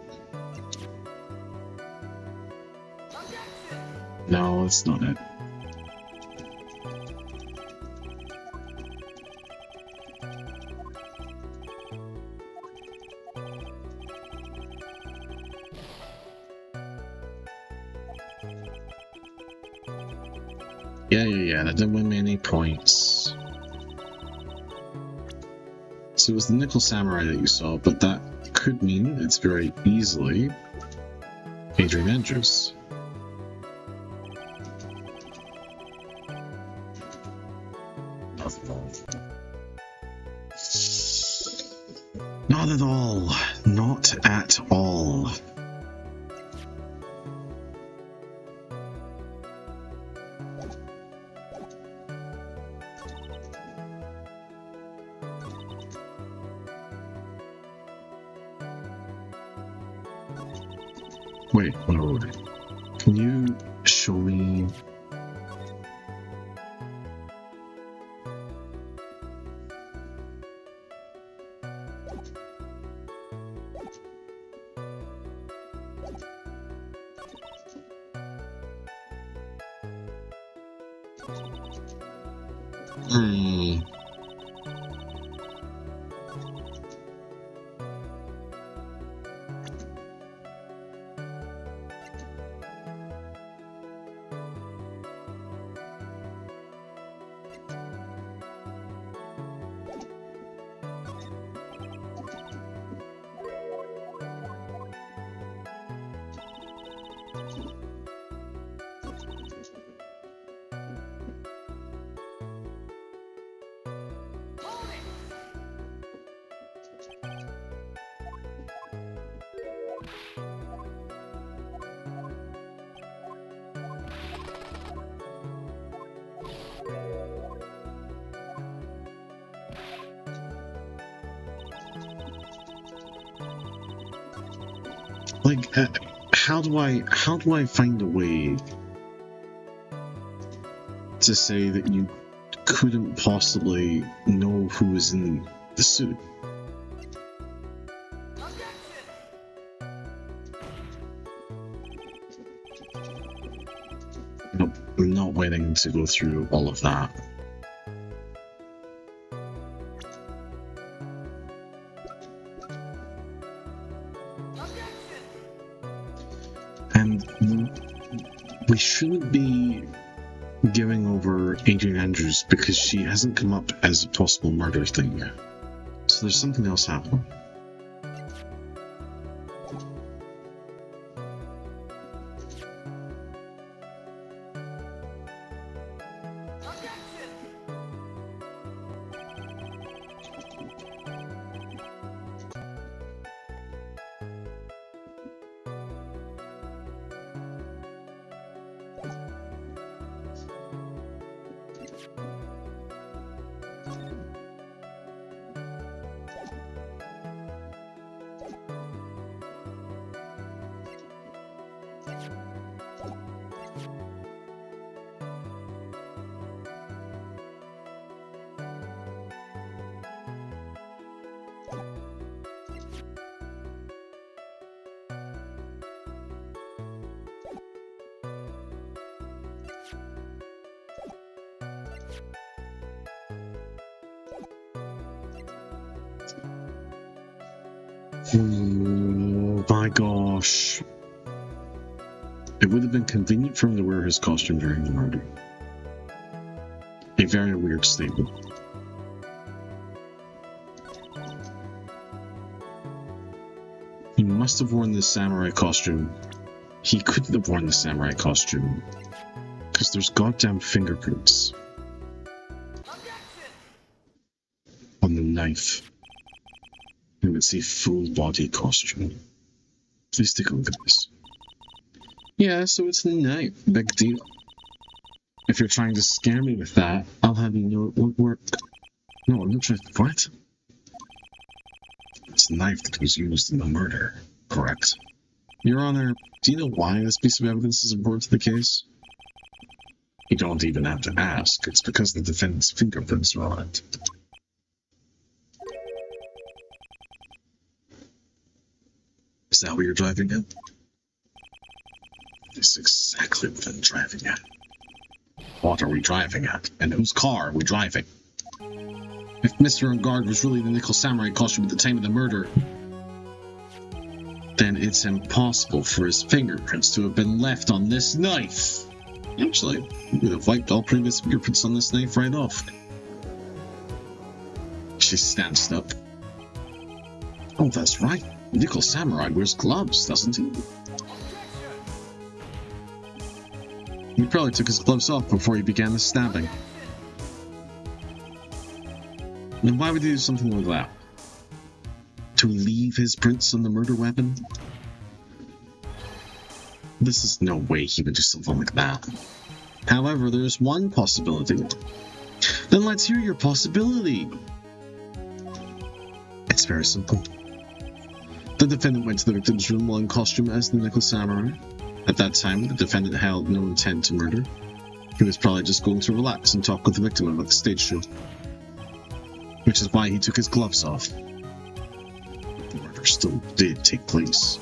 Speaker 1: No, that's not it. Yeah, that didn't win me any points. So it was the Nickel Samurai that you saw, but that could mean it's very easily Adrian Andrews. Not at all. Not at all. Wait. Can you show me? Like, how do I find a way to say that you couldn't possibly know who was in the suit? Nope, I'm not waiting to go through all of that. And we shouldn't be giving over Adrian Andrews because she hasn't come up as a possible murder thing yet. So there's something else happening. Oh my gosh. It would have been convenient for him to wear his costume during the murder. A very weird statement. He must have worn the samurai costume. He couldn't have worn the samurai costume because there's goddamn fingerprints on the knife. And it's a full body costume. Please take a look at this. Yeah, so it's the knife. Big deal. If you're trying to scare me with that, I'll have you know it won't work. No, I'm not trying to. What? It's the knife that was used in the murder, correct? Your Honor, do you know why this piece of evidence is important to the case? You don't even have to ask. It's because the defendant's fingerprints are on it. Is that what you're driving at? That's exactly what I'm driving at. What are we driving at? And whose car are we driving? If Mr. Ungard was really the nickel samurai costume at the time of the murder, then it's impossible for his fingerprints to have been left on this knife. Actually, we would have wiped all previous fingerprints on this knife right off. She stands up. Oh, that's right. Nickel Samurai wears gloves, doesn't he? He probably took his gloves off before he began the stabbing. And why would he do something like that? To leave his prints on the murder weapon? This is no way he would do something like that. However, there's one possibility. Then let's hear your possibility. It's very simple. The defendant went to the victim's room while in costume as the Nickel Samurai. At that time, the defendant held no intent to murder. He was probably just going to relax and talk with the victim about the stage show. Which is why he took his gloves off. The murder still did take place.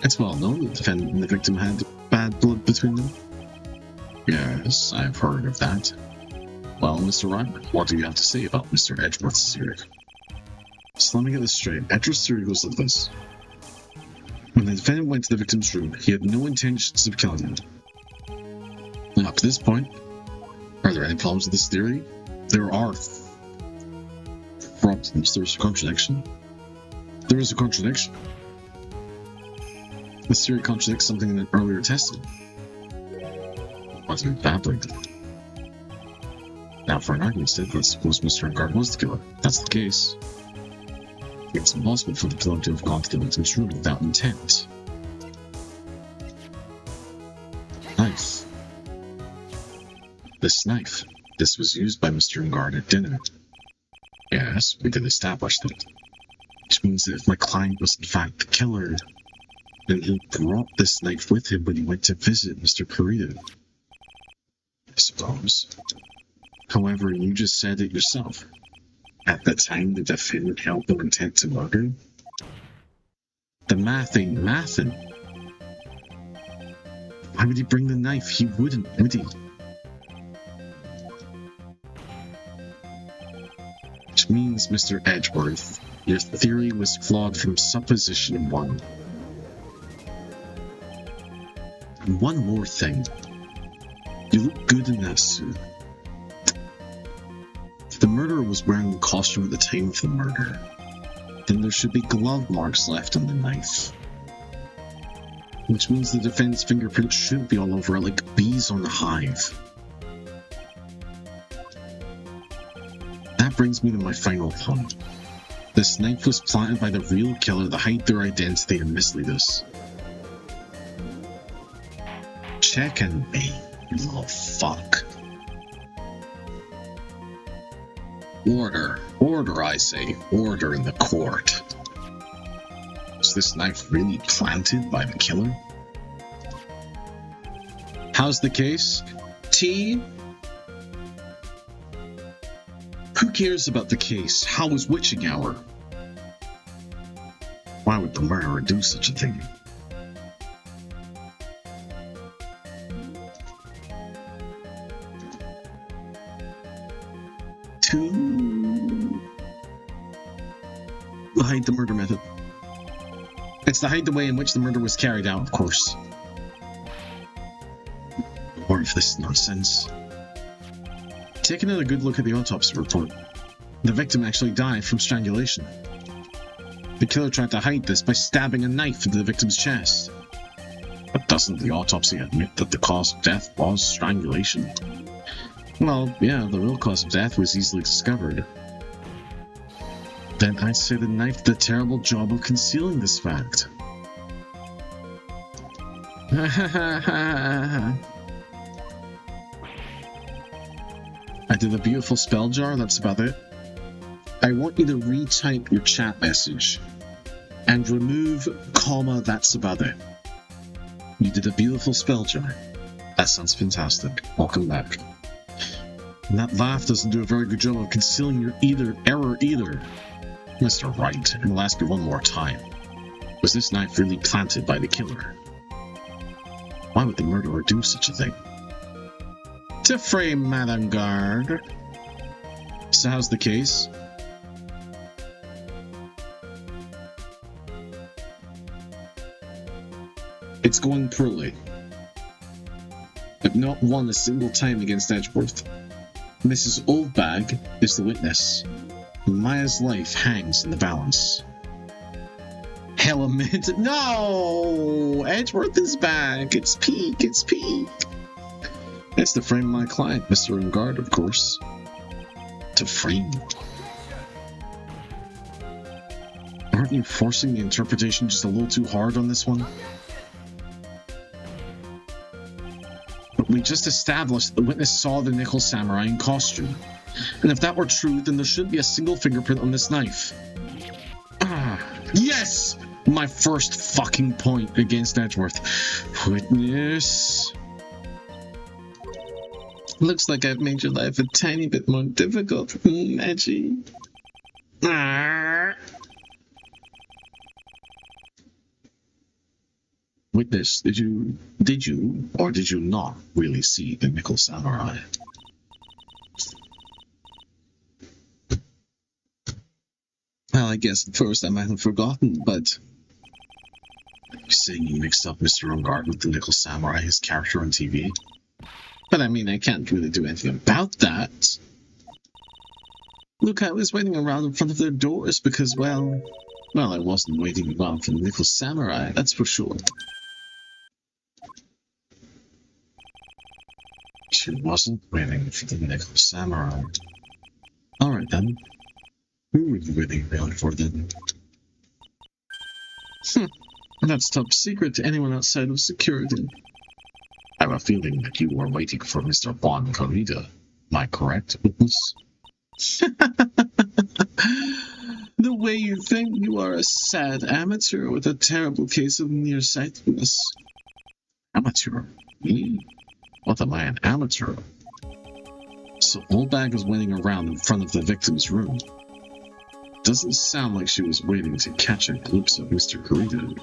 Speaker 1: It's well known that the defendant and the victim had bad blood between them. Yes, I've heard of that. Well, Mr. Wright, what do you have to say about Mr. Edgeworth's theory? So let me get this straight. Edgeworth's theory goes like this. When the defendant went to the victim's room, he had no intentions of killing him. And up to this point, are there any problems with this theory? There are problems. There's a contradiction. There is a contradiction. This theory contradicts something in an earlier testing. Wasn't babbling. Now, for an argument's sake, let's suppose Mr. Ungard was the killer. If that's the case, it's impossible for the killer to have gone to the victim's room without intent. Knife. This knife. This was used by Mr. Ungard at dinner. Yes, we did establish that. Which means that if my client was in fact the killer, then he brought this knife with him when he went to visit Mr. Perito. I suppose. However, you just said it yourself. At the time the defendant held no intent to murder? The math ain't mathin'. Why would he bring the knife? He wouldn't, would he? Which means, Mr. Edgeworth, your theory was flawed from supposition 1. And one more thing. You look good in that suit. If the murderer was wearing the costume at the time of the murder, then there should be glove marks left on the knife. Which means the defendant's fingerprints should be all over it like bees on a hive. That brings me to my final point. This knife was planted by the real killer to hide their identity and mislead us. Checking me, you little fuck. Order. Order, I say. Order in the court. Was this knife really planted by the killer? How's the case? T? Who cares about the case? How was witching hour? Why would the murderer do such a thing? To hide the murder method. It's to hide the way in which the murder was carried out, of course. More of this nonsense. Taking a good look at the autopsy report, the victim actually died from strangulation. The killer tried to hide this by stabbing a knife into the victim's chest. But doesn't the autopsy admit that the cause of death was strangulation? Well, yeah, the real cause of death was easily discovered. Then I'd say the knife did a terrible job of concealing this fact. I did a beautiful spell jar, that's about it. I want you to retype your chat message and remove comma, that's about it. You did a beautiful spell jar. That sounds fantastic. Welcome back. And that laugh doesn't do a very good job of concealing your error either. Mr. Wright, and we'll ask you one more time. Was this knife really planted by the killer? Why would the murderer do such a thing? To frame Madame Guard. So how's the case? It's going poorly. But not won a single time against Edgeworth. Mrs. Oldbag is the witness. Maya's life hangs in the balance. Element. No! Edgeworth is back. It's peak. It's peak. It's to frame my client, Mr. Ungard, of course. To frame. Aren't you forcing the interpretation just a little too hard on this one? But we just established that the witness saw the Nickel Samurai in costume. And if that were true, then there shouldn't be a single fingerprint on this knife. Ah, yes! My first fucking point against Edgeworth. Witness. Looks like I've made your life a tiny bit more difficult, Edgy. Ah. Witness, did you or did you not really see the Nickel Samurai? Well, I guess at first I might have forgotten, but you're saying you mixed up Mr. Ungard with the Nickel Samurai, his character on TV? But I mean, I can't really do anything about that. Look, I was waiting around in front of their doors because, well, I wasn't waiting around for the Nickel Samurai, that's for sure. She wasn't waiting for the Nickel Samurai. Alright then. Who were you waiting around for then? That's top secret to anyone outside of security. I have a feeling that you were waiting for Mr. Bon Corrida. Am I correct, witness? The way you think, you are a sad amateur with a terrible case of nearsightedness. Amateur? Me? What am I, an amateur? So Oldbag was waiting around in front of the victim's room. Doesn't sound like she was waiting to catch a glimpse of Mr. Corrida.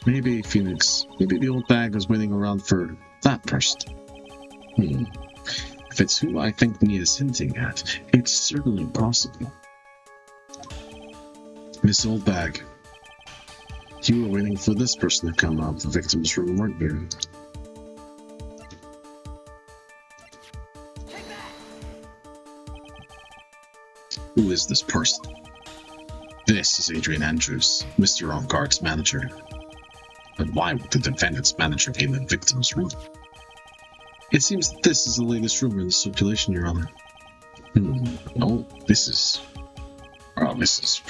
Speaker 1: Maybe, Phoenix, maybe the old bag was waiting around for that person. If it's who I think Mia's hinting at, it's certainly possible. Miss Oldbag, you were waiting for this person to come out of the victim's room, weren't you? Who is this person? This is Adrian Andrews, Mr. Ungard's manager. But why would the defendant's manager be in the victim's room? It seems that this is the latest rumor in the circulation, Your Honor. No, this is... Well, this is...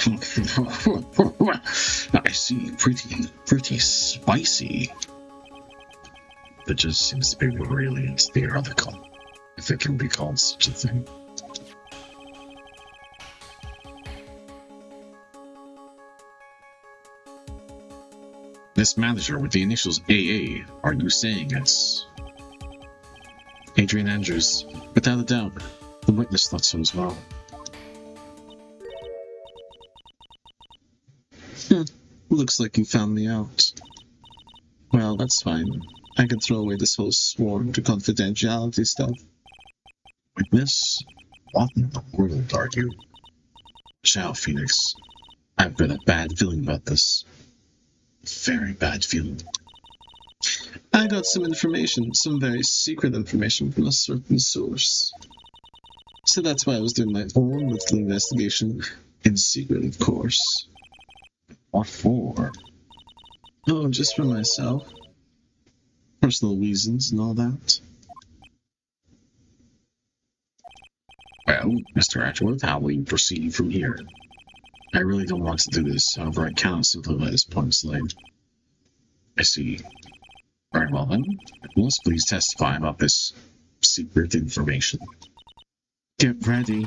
Speaker 1: I see, pretty spicy. That just seems to be really theoretical, if it can be called such a thing. This manager with the initials AA, are you saying it's... Adrian Andrews? Without a doubt, the witness thought so as well. Looks like you found me out. Well, that's fine. I can throw away this whole sworn to confidentiality stuff. Witness? What in the world are you? Ciao, Phoenix. I've got a bad feeling about this. Very bad feeling. I got some information, some very secret information from a certain source. So that's why I was doing my own little investigation, in secret, of course. What for? Oh, just for myself. Personal reasons and all that. Well, Mr. Edgeworth, how will you proceed from here? I really don't want to do this, however I cannot simply let his point slide. I see. Very well then, let's please testify about this secret information. Get ready.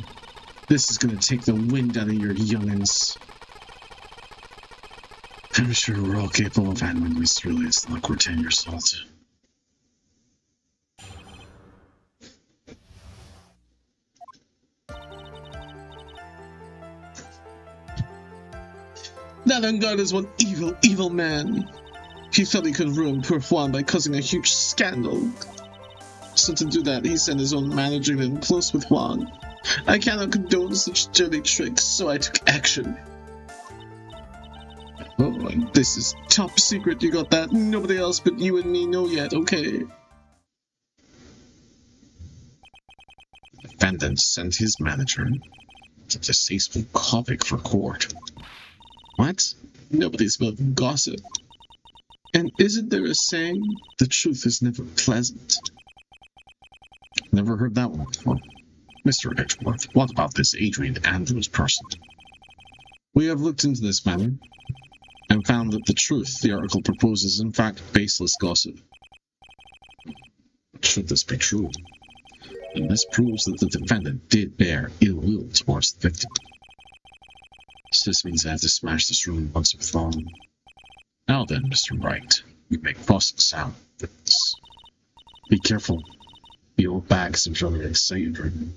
Speaker 1: This is gonna take the wind out of your youngins. I'm sure we're all capable of handling this really as luck we're 10 years old. That Ungard is one evil, evil man. He felt he could ruin poor Juan by causing a huge scandal. So to do that, he sent his own manager in close with Juan. I cannot condone such dirty tricks, so I took action. Oh, this is top secret, you got that? Nobody else but you and me know yet, okay? The defendant sent his manager to distasteful Kovic for court. What? Nobody's about gossip. And isn't there a saying, the truth is never pleasant? Never heard that one before. Mr. Edgeworth, what about this Adrian Andrews person? We have looked into this matter, and found that the truth the article proposes is in fact baseless gossip. Should this be true? And this proves that the defendant did bear ill will towards the victim. So this means I have to smash this room once and for all. Now then, Mr. Wright, you may cross-examine witness. Be careful. The old bags are really excited right now.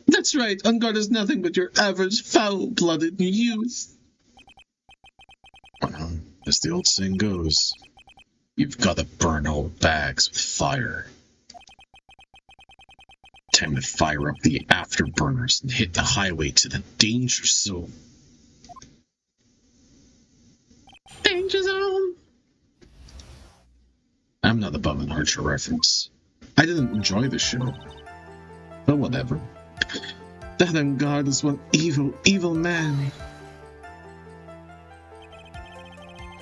Speaker 1: That's right, Ungard is nothing but your average foul-blooded youth. Well, as the old saying goes, you've got to burn old bags with fire. Time to fire up the afterburners and hit the highway to the danger zone. Danger zone! I'm not above an Archer reference. I didn't enjoy the show. But whatever. That Ungard is one evil, evil man.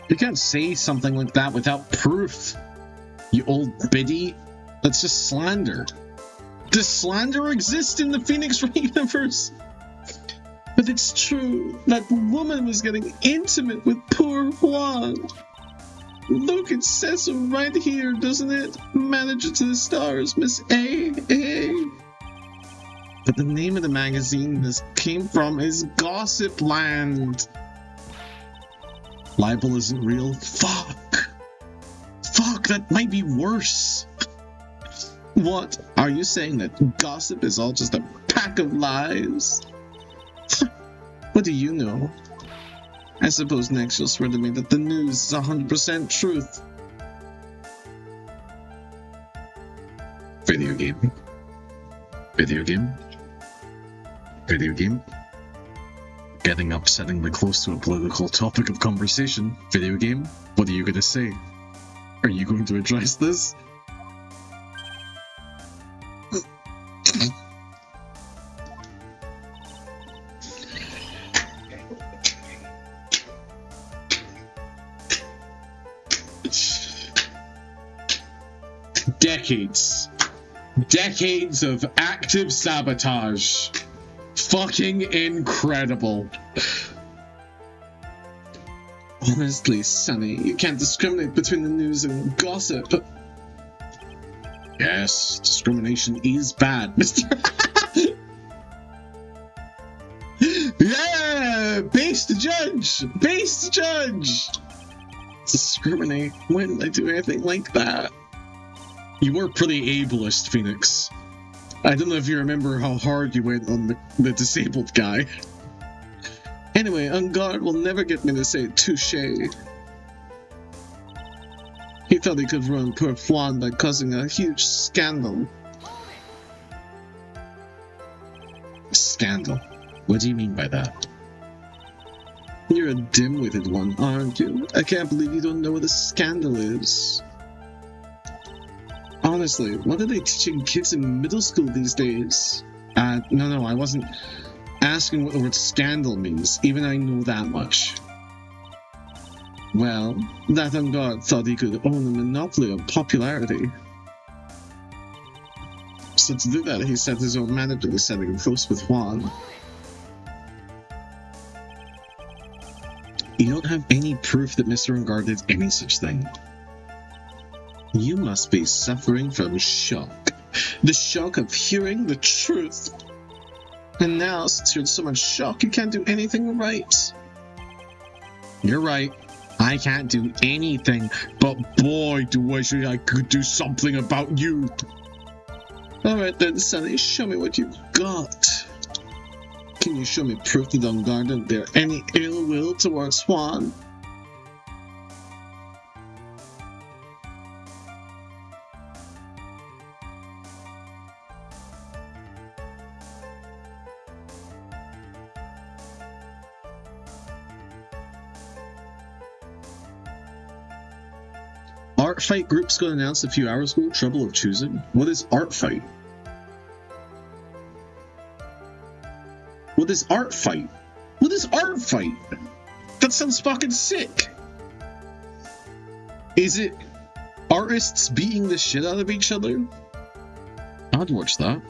Speaker 1: You can't say something like that without proof. You old biddy. That's just slander. Does slander exist in the Phoenix Wright universe? But it's true. That woman was getting intimate with poor Juan. Look, it says so right here, doesn't it? Manager to the stars, Miss A. But the name of the magazine this came from is Gossip Land. Libel isn't real? Fuck, that might be worse. What? Are you saying that gossip is all just a pack of lies? What do you know? I suppose next you'll swear to me that the news is 100% truth. Video game. Video game. Video game. Getting upsettingly close to a political topic of conversation. Video game. What are you going to say? Are you going to address this? Decades of active sabotage. Fucking incredible. Honestly, Sonny, you can't discriminate between the news and gossip. Yes, discrimination is bad, Mr. Yeah! Base to judge! Base to judge! Discriminate? When did I do anything like that? You were pretty ableist, Phoenix. I don't know if you remember how hard you went on the disabled guy. Anyway, Ungard will never get me to say touche. He thought he could ruin poor Juan by causing a huge scandal. Scandal? What do you mean by that? You're a dim-witted one, aren't you? I can't believe you don't know what a scandal is. Honestly, what are they teaching kids in middle school these days? No, I wasn't asking what the word scandal means. Even I know that much. Well, that Ungard thought he could own a monopoly of popularity. So to do that, he set his own manager to setting close with Juan. You don't have any proof that Mr. Ungard did any such thing. You must be suffering from shock. The shock of hearing the truth. And now, since you're in so much shock, you can't do anything right. You're right. I can't do anything, but boy, do I wish I could do something about you. Alright then, Sonny, show me what you've got. Can you show me proof that Ungard didn't bear any ill will towards Juan? Art Fight Group's got announced a few hours ago. Trouble of choosing. What is Art Fight? What is Art Fight? What is Art Fight? That sounds fucking sick. Is it artists beating the shit out of each other? I'd watch that.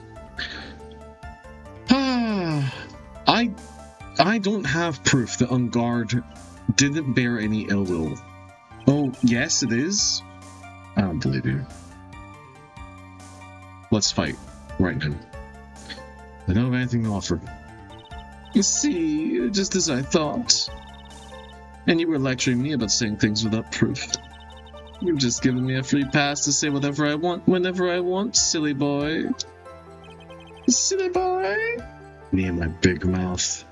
Speaker 1: I don't have proof that Ungard didn't bear any ill will. Oh, yes, it is. I don't believe you. Let's fight right now. I don't have anything to offer. You see, just as I thought. And you were lecturing me about saying things without proof. You've just given me a free pass to say whatever I want, whenever I want, silly boy. Silly boy? Me and my big mouth.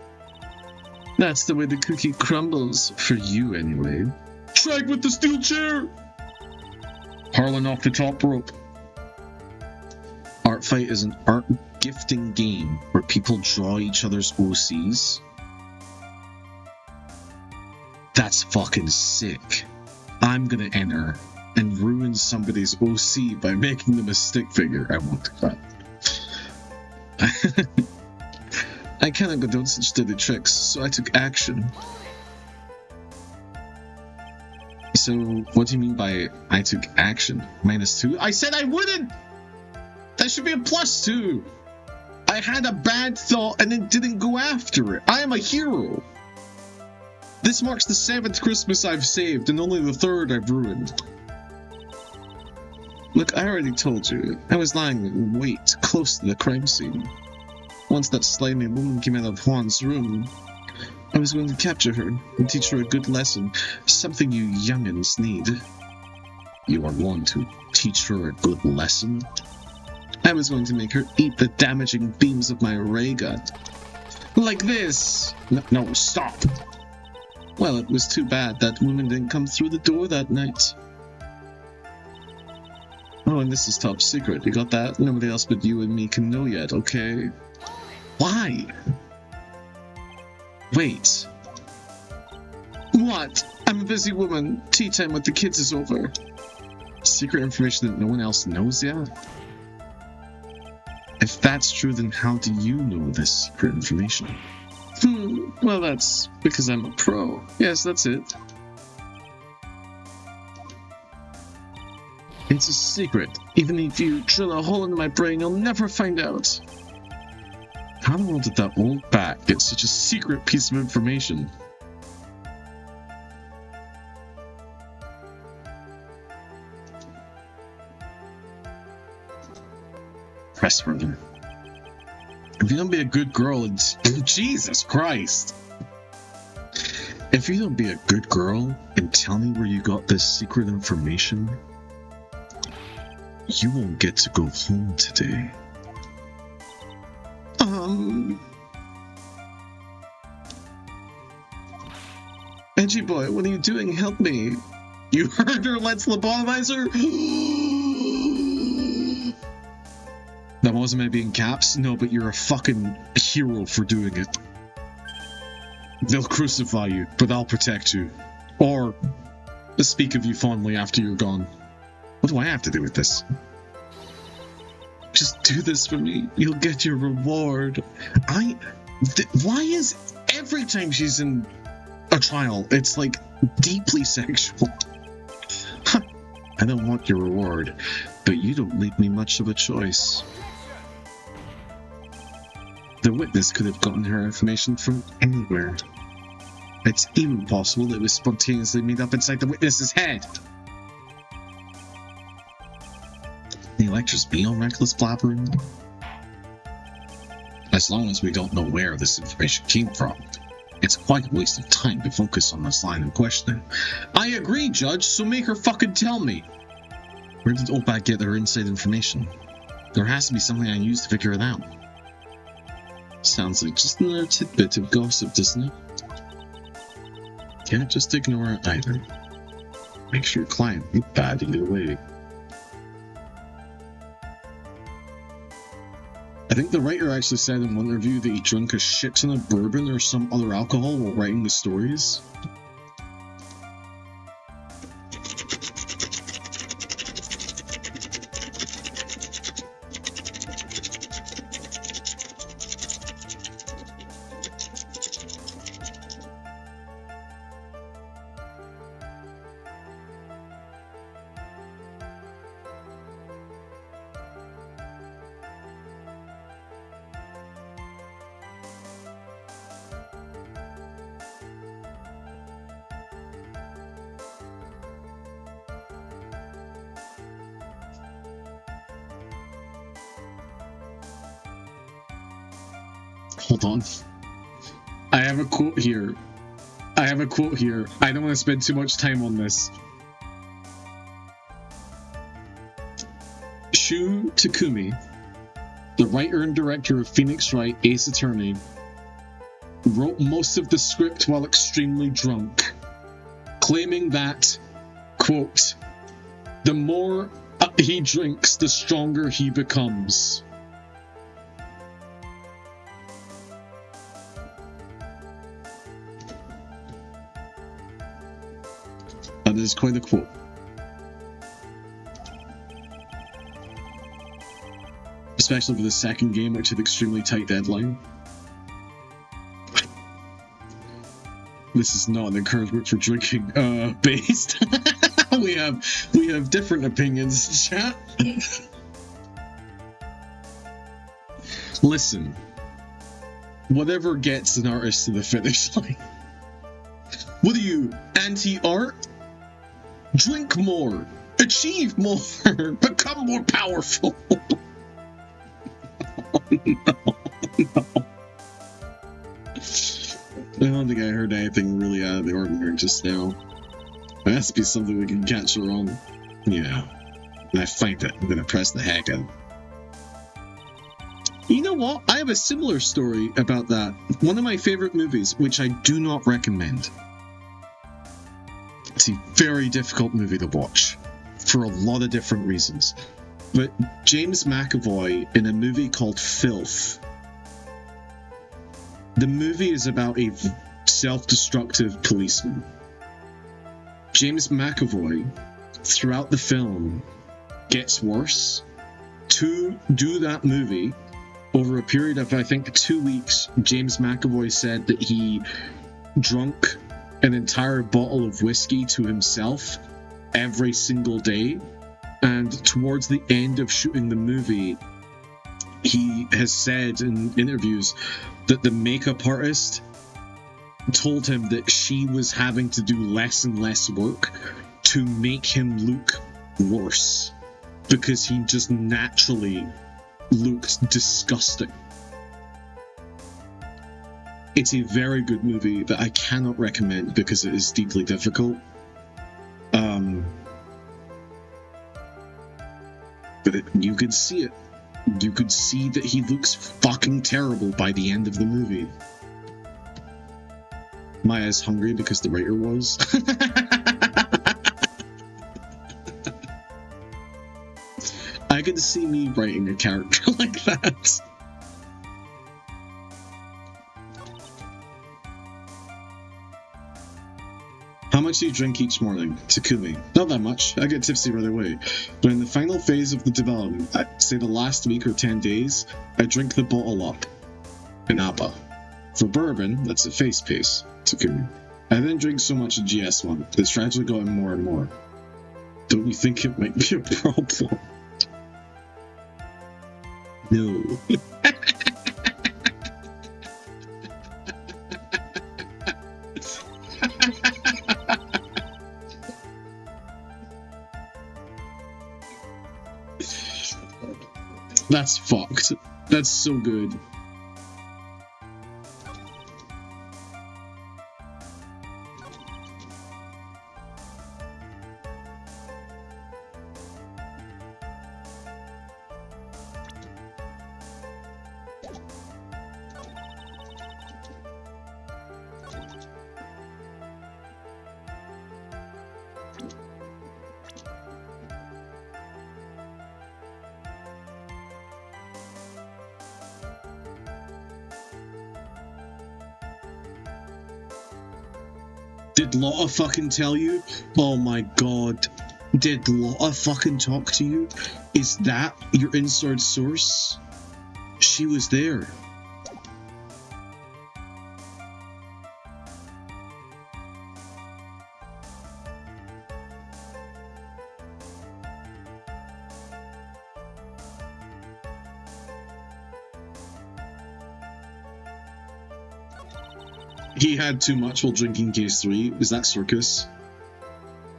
Speaker 1: That's the way the cookie crumbles, for you anyway. Strike with the steel chair! Harlan off the top rope. Art Fight is an art gifting game where people draw each other's OCs. That's fucking sick. I'm gonna enter and ruin somebody's OC by making them a stick figure. I won't do that. I cannot condone such dirty tricks, so I took action. So, what do you mean by I took action? -2? I said I wouldn't! That should be a +2! I had a bad thought and then didn't go after it. I am a hero! This marks the 7th Christmas I've saved and only the 3rd I've ruined. Look, I already told you. I was lying in wait close to the crime scene. Once that slimy woman came out of Juan's room, I was going to capture her and teach her a good lesson, something you youngins need. You are going to teach her a good lesson? I was going to make her eat the damaging beams of my ray gun. Like this! No, stop! Well, it was too bad that woman didn't come through the door that night. Oh, and this is top secret. You got that? Nobody else but you and me can know yet, okay? Why? Wait. What? I'm a busy woman. Tea time with the kids is over. Secret information that no one else knows yet? If that's true, then how do you know this secret information? Well, that's because I'm a pro. Yes, that's it. It's a secret. Even if you drill a hole in my brain, you'll never find out. How in the world did that old bat get such a secret piece of information? Press further. If you don't be a good girl and... Jesus Christ! If you don't be a good girl and tell me where you got this secret information, you won't get to go home today. Edgy boy, what are you doing? Help me. You heard her, let's lobotomize her? That wasn't meant to be in caps? No, but you're a fucking hero for doing it. They'll crucify you, but I'll protect you. Or speak of you fondly after you're gone. What do I have to do with this? Just do this for me. You'll get your reward. Why is every time she's in a trial, it's like deeply sexual? I don't want your reward, but you don't leave me much of a choice. The witness could have gotten her information from anywhere. It's even possible that it was spontaneously made up inside the witness's head. The lectures be on reckless blabbering. As long as we don't know where this information came from, it's quite a waste of time to focus on this line of questioning. I agree, Judge, so make her fucking tell me. Where did Opak get her inside information? There has to be something I used to figure it out. Sounds like just another tidbit of gossip, doesn't it? Can't just ignore it either. Makes your client look bad either way. I think the writer actually said in one interview that he drank a shit ton of bourbon or some other alcohol while writing the stories. Hold on. I have a quote here. I don't want to spend too much time on this. Shu Takumi, the writer and director of Phoenix Wright, Ace Attorney, wrote most of the script while extremely drunk, claiming that, quote, the more he drinks, the stronger he becomes. That is quite a quote. Especially for the second game, which had extremely tight deadline. This is not an encouragement for drinking based. we have different opinions, chat. Listen. Whatever gets an artist to the finish line. What are you, anti-art? Drink more, achieve more, become more powerful. No. I don't think I heard anything really out of the ordinary just now. There has to be something we can catch her on. Yeah. When I find it, I'm gonna press the heck out. You know what? I have a similar story about that. One of my favorite movies, which I do not recommend. It's a very difficult movie to watch for a lot of different reasons. But James McAvoy in a movie called Filth. The movie is about a self-destructive policeman. James McAvoy, throughout the film, gets worse. To do that movie, over a period of, I think, 2 weeks, James McAvoy said that he drunk an entire bottle of whiskey to himself every single day. And towards the end of shooting the movie, he has said in interviews that the makeup artist told him that she was having to do less and less work to make him look worse, because he just naturally looked disgusting. It's a very good movie that I cannot recommend because it is deeply difficult. But you could see it. You could see that he looks fucking terrible by the end of the movie. Maya's hungry because the writer was. I could see me writing a character like that. much do you drink each morning? Takumi. Not that much. I get tipsy right away. But in the final phase of the development, say the last week or 10 days, I drink the bottle up. In APA. For bourbon, that's a face pace. Takumi. I then drink so much of GS1. It's gradually gotten more and more. Don't you think it might be a problem? No. That's fucked. That's so good. Did Lotta fucking tell you? Oh my god. Did Lotta fucking talk to you? Is that your inside source? She was there. He had too much while drinking case 3. Is that circus?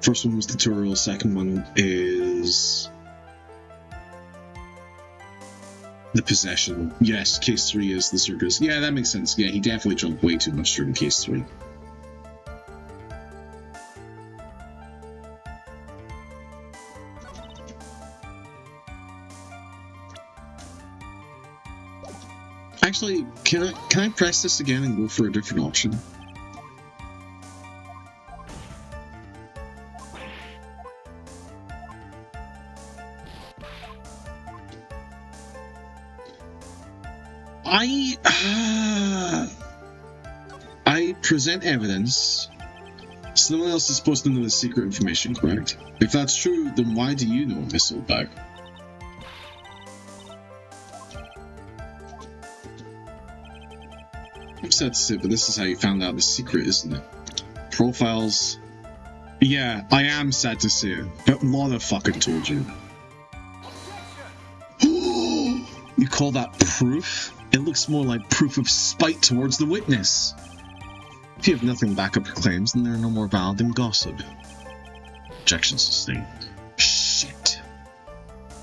Speaker 1: First one was tutorial, second one is the possession. Yes, case 3 is the circus. Yeah, that makes sense. Yeah, he definitely drank way too much during case 3. Actually, can I press this again and go for a different option? I present evidence. Someone else is supposed to know the secret information, correct? If that's true, then why do you know this old bag? I'm sad to say, but this is how you found out the secret, isn't it? Profiles. Yeah, I am sad to say it, but Lotta fucking told you. You call that proof? It looks more like proof of spite towards the witness. If you have nothing to back up your claims, then they're no more valid than gossip. Objection sustained. Shit.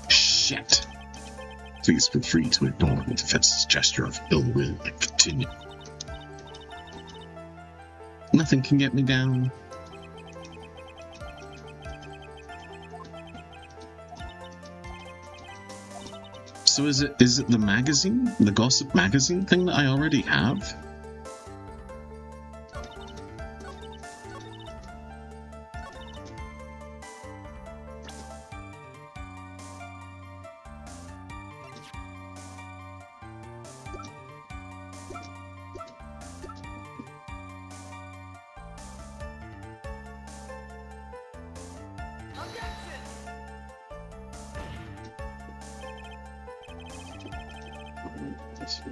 Speaker 1: Shit. Please feel free to ignore the defense's gesture of ill will and continue. Nothing can get me down. So is it the magazine? The gossip magazine thing that I already have?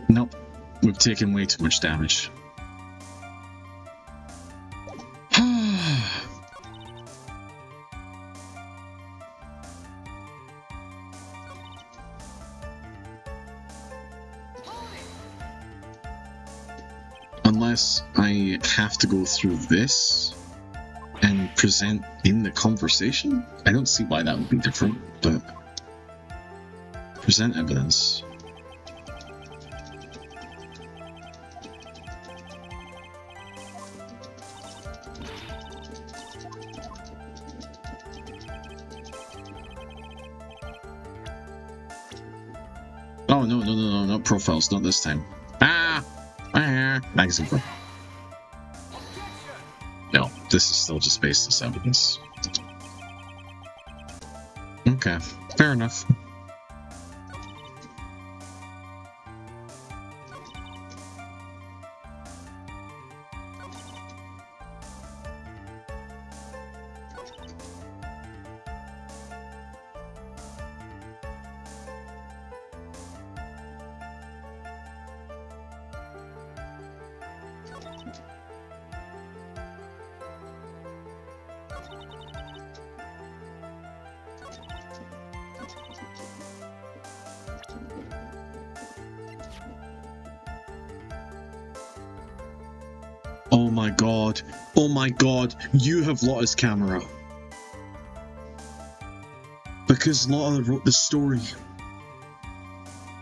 Speaker 1: Nope. We've taken way too much damage. Unless I have to go through this and present in the conversation? I don't see why that would be different, but present evidence. Oh, no, profiles, not this time. Magazine profile. No, this is still just baseless evidence. Okay, fair enough. Oh my god. Oh my god. You have Lotta's camera. Because Lotta wrote the story.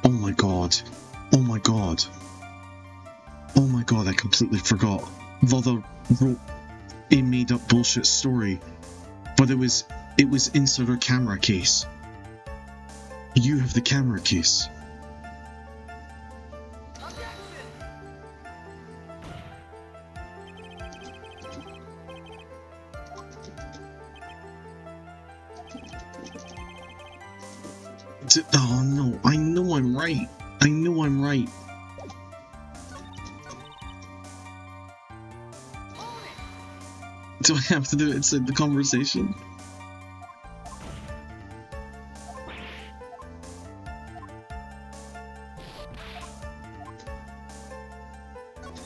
Speaker 1: Oh my god. Oh my god. Oh my god, I completely forgot. Lotta wrote a made up bullshit story. But it was inside her camera case. You have the camera case. Oh no, I know I'm right. I know I'm right. Do I have to do it inside the conversation?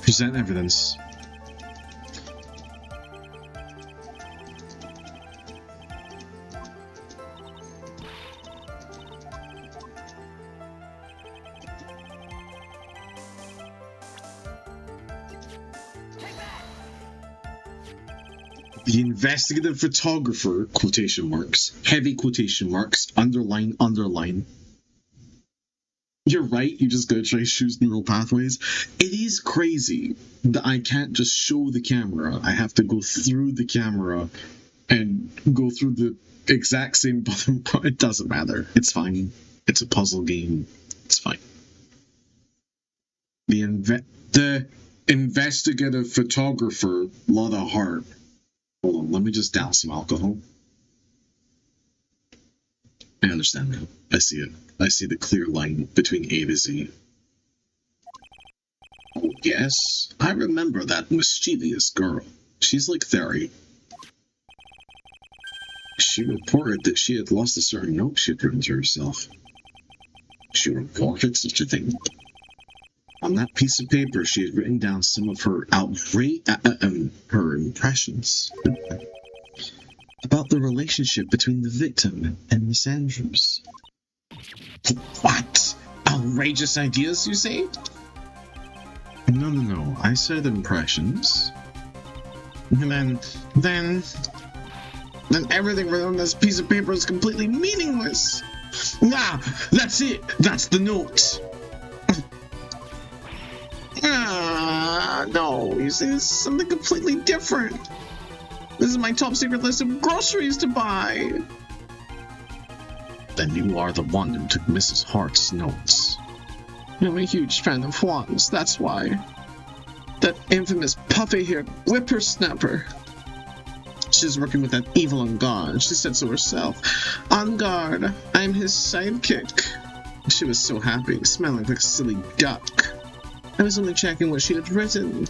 Speaker 1: Present evidence. The investigative photographer, quotation marks, heavy quotation marks, underline, underline. You're right, you just gotta try to choose neural pathways. It is crazy that I can't just show the camera. I have to go through the camera and go through the exact same button. It doesn't matter. It's fine. It's a puzzle game. It's fine. The investigative photographer, Lotta Hart. Hold on, let me just down some alcohol. I understand now. I see it. I see the clear line between A to Z. Oh, yes. I remember that mischievous girl. She's like Theory. She reported that she had lost a certain note she had written to herself. She reported such a thing. On that piece of paper, she had written down some of her her impressions about the relationship between the victim and Miss Andrews. What? Outrageous ideas, you say? No. I said impressions. And then everything written on this piece of paper is completely meaningless. Ah, that's it. That's the note. No, you see, this is something completely different. This is my top secret list of groceries to buy. Then you are the one who took Mrs. Hart's notes. I'm a huge fan of Juan's, that's why. That infamous puffy-haired whippersnapper. She's working with that evil on guard. She said so herself. On guard, I'm his sidekick. She was so happy, smelling like a silly duck. I was only checking what she had written.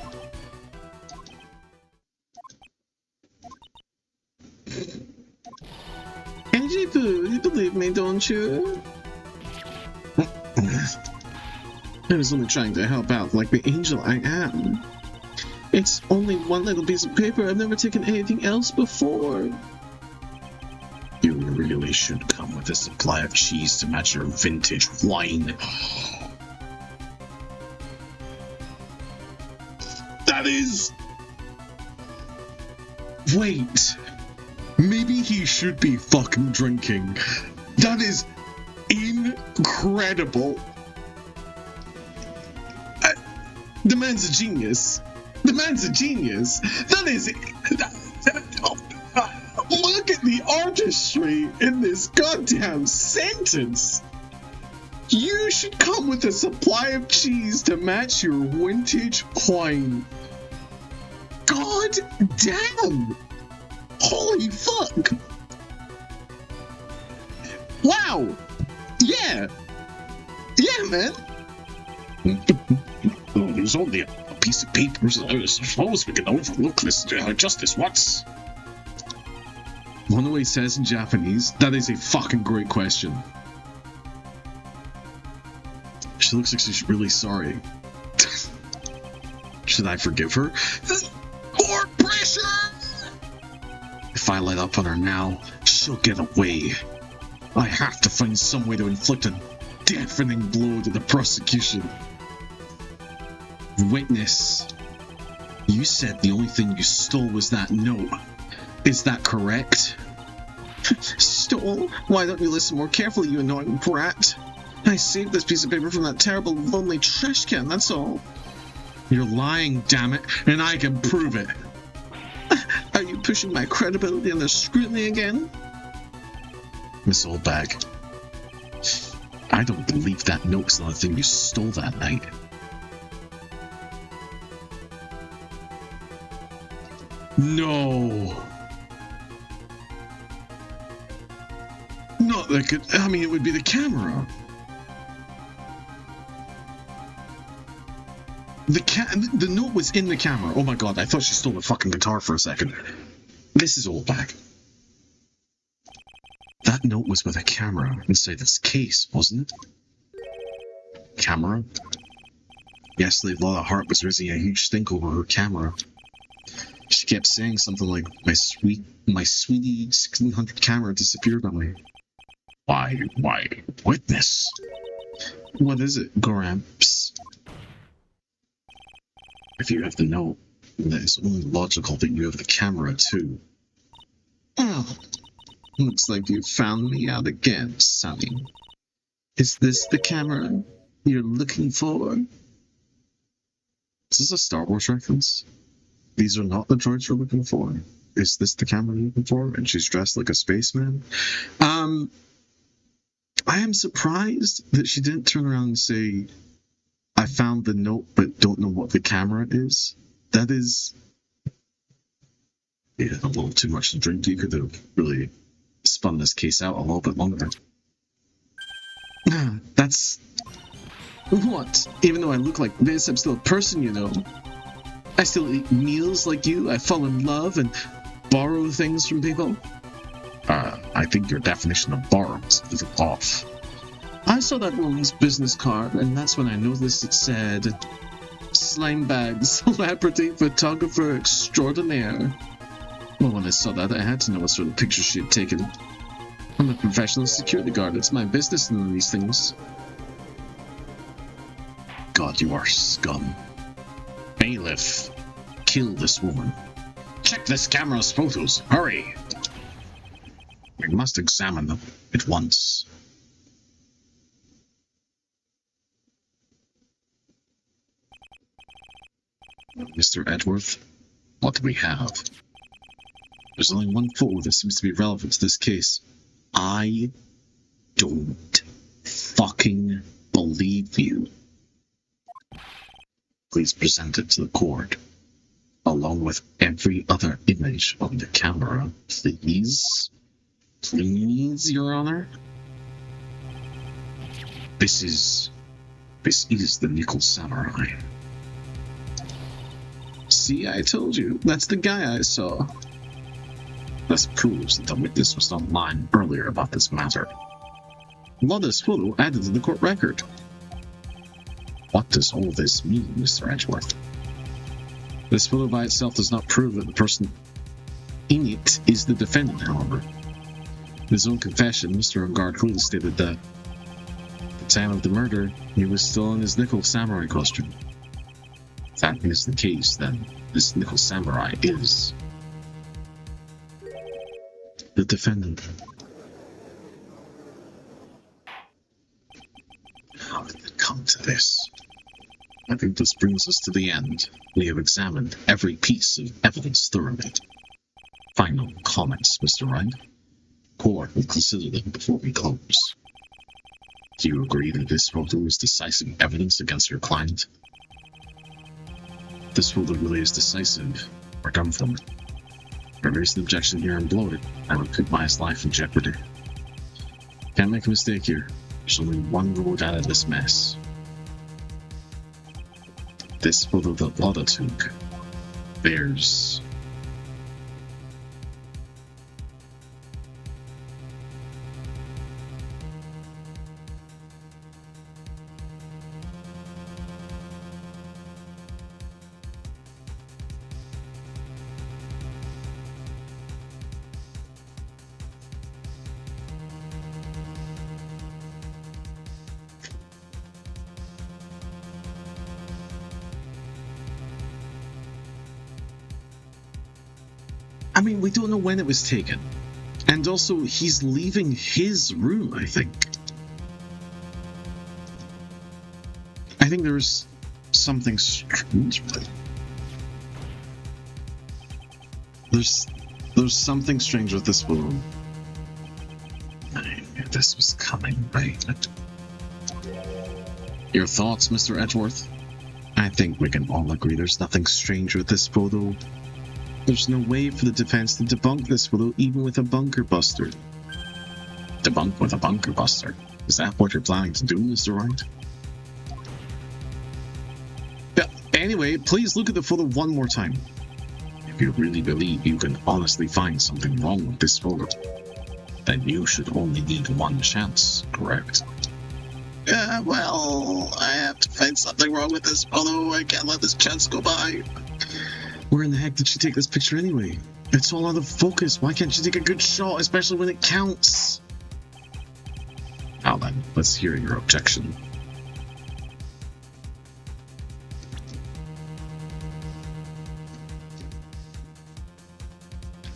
Speaker 1: AJ Boo, you believe me, don't you? I was only trying to help out like the angel I am. It's only one little piece of paper. I've never taken anything else before. You really should come with a supply of cheese to match your vintage wine. That is... Wait. Maybe he should be fucking drinking. That is incredible. The man's a genius. The man's a genius. That is... Look at the artistry in this goddamn sentence. You should come with a supply of cheese to match your vintage wine. God damn! Holy fuck! Wow! Yeah! Yeah, man! Oh, there's only a piece of paper. I suppose we can overlook this justice. What's... One way says in Japanese, that is a fucking great question. She looks like she's really sorry. Should I forgive her? More pressure! If I let up on her now, she'll get away. I have to find some way to inflict a deafening blow to the prosecution. Witness. You said the only thing you stole was that note. Is that correct? Stole? Why don't you listen more carefully, you annoying brat? I saved this piece of paper from that terrible, lonely trash can, that's all. You're lying, damn it, and I can prove it. Are you pushing my credibility under scrutiny again? Miss Oldbag, I don't believe that note's the only thing you stole that night. No. No, that could, I mean, it would be the camera. The note was in the camera. Oh my god, I thought she stole the fucking guitar for a second. This is Oldbag. That note was with a camera inside this case, wasn't it? Camera? Yes, Lola Hart was raising a huge stink over her camera. She kept saying something like, my sweetie 1600 camera disappeared on me. Why, witness? What is it, Gramps? If you have the note, then it's only logical that you have the camera too. Oh, looks like you found me out again, Sonny. Is this the camera you're looking for? Is this a Star Wars reference? These are not the droids you're looking for. Is this the camera you're looking for? And she's dressed like a spaceman. I am surprised that she didn't turn around and say, I found the note but don't know what the camera is. That is... yeah, a little too much to drink. You could have really spun this case out a little bit longer. That's... what? Even though I look like this, I'm still a person, you know. I still eat meals like you. I fall in love and borrow things from people. I think your definition of borrow is a little off. I saw that woman's business card, and that's when I noticed it said, Slimebag, celebrity photographer extraordinaire. Well, when I saw that, I had to know what sort of pictures she had taken. I'm a professional security guard. It's my business to know these things. God, you are scum. Bailiff, kill this woman. Check this camera's photos. Hurry! We must examine them at once. Mr. Edgeworth, what do we have? There's only one photo that seems to be relevant to this case. I don't fucking believe you. Please present it to the court, along with every other image on the camera. Please? Please, Your Honor? This is the Nickel Samurai. See, I told you, that's the guy I saw. This proves that the witness was not lying earlier about this matter. Want this photo added to the court record. What does all this mean, Mr. Edgeworth? This photo by itself does not prove that the person in it is the defendant, however. In his own confession, Mr. Ungard clearly stated that at the time of the murder, he was still in his Nickel Samurai costume. If that is the case, then this Nickel Samurai is the defendant. How did it come to this? I think this brings us to the end. We have examined every piece of evidence thoroughly. Final comments, Mr. Wright? Court will consider them before we close. Do you agree that this photo is decisive evidence against your client? If this photo really is decisive, we're done from it. If I raise an objection here and blow it, I would put my life in jeopardy. Can't make a mistake here. There's only one road out of this mess. This photo that Lotta took bears I mean, we don't know when it was taken. And also, he's leaving his room, I think. I think there's something strange with it. There's something strange with this balloon. I knew this was coming, right? Your thoughts, Mr. Edgeworth? I think we can all agree there's nothing strange with this photo. There's no way for the defense to debunk this photo, even with a bunker buster. Debunk with a bunker buster? Is that what you're planning to do, Mr. Wright? Yeah, anyway, please look at the photo one more time. If you really believe you can honestly find something wrong with this photo, then you should only need one chance, correct? Well, I have to find something wrong with this photo. I can't let this chance go by. Where in the heck did she take this picture anyway? It's all out of focus. Why can't she take a good shot, especially when it counts? Now then, let's hear your objection.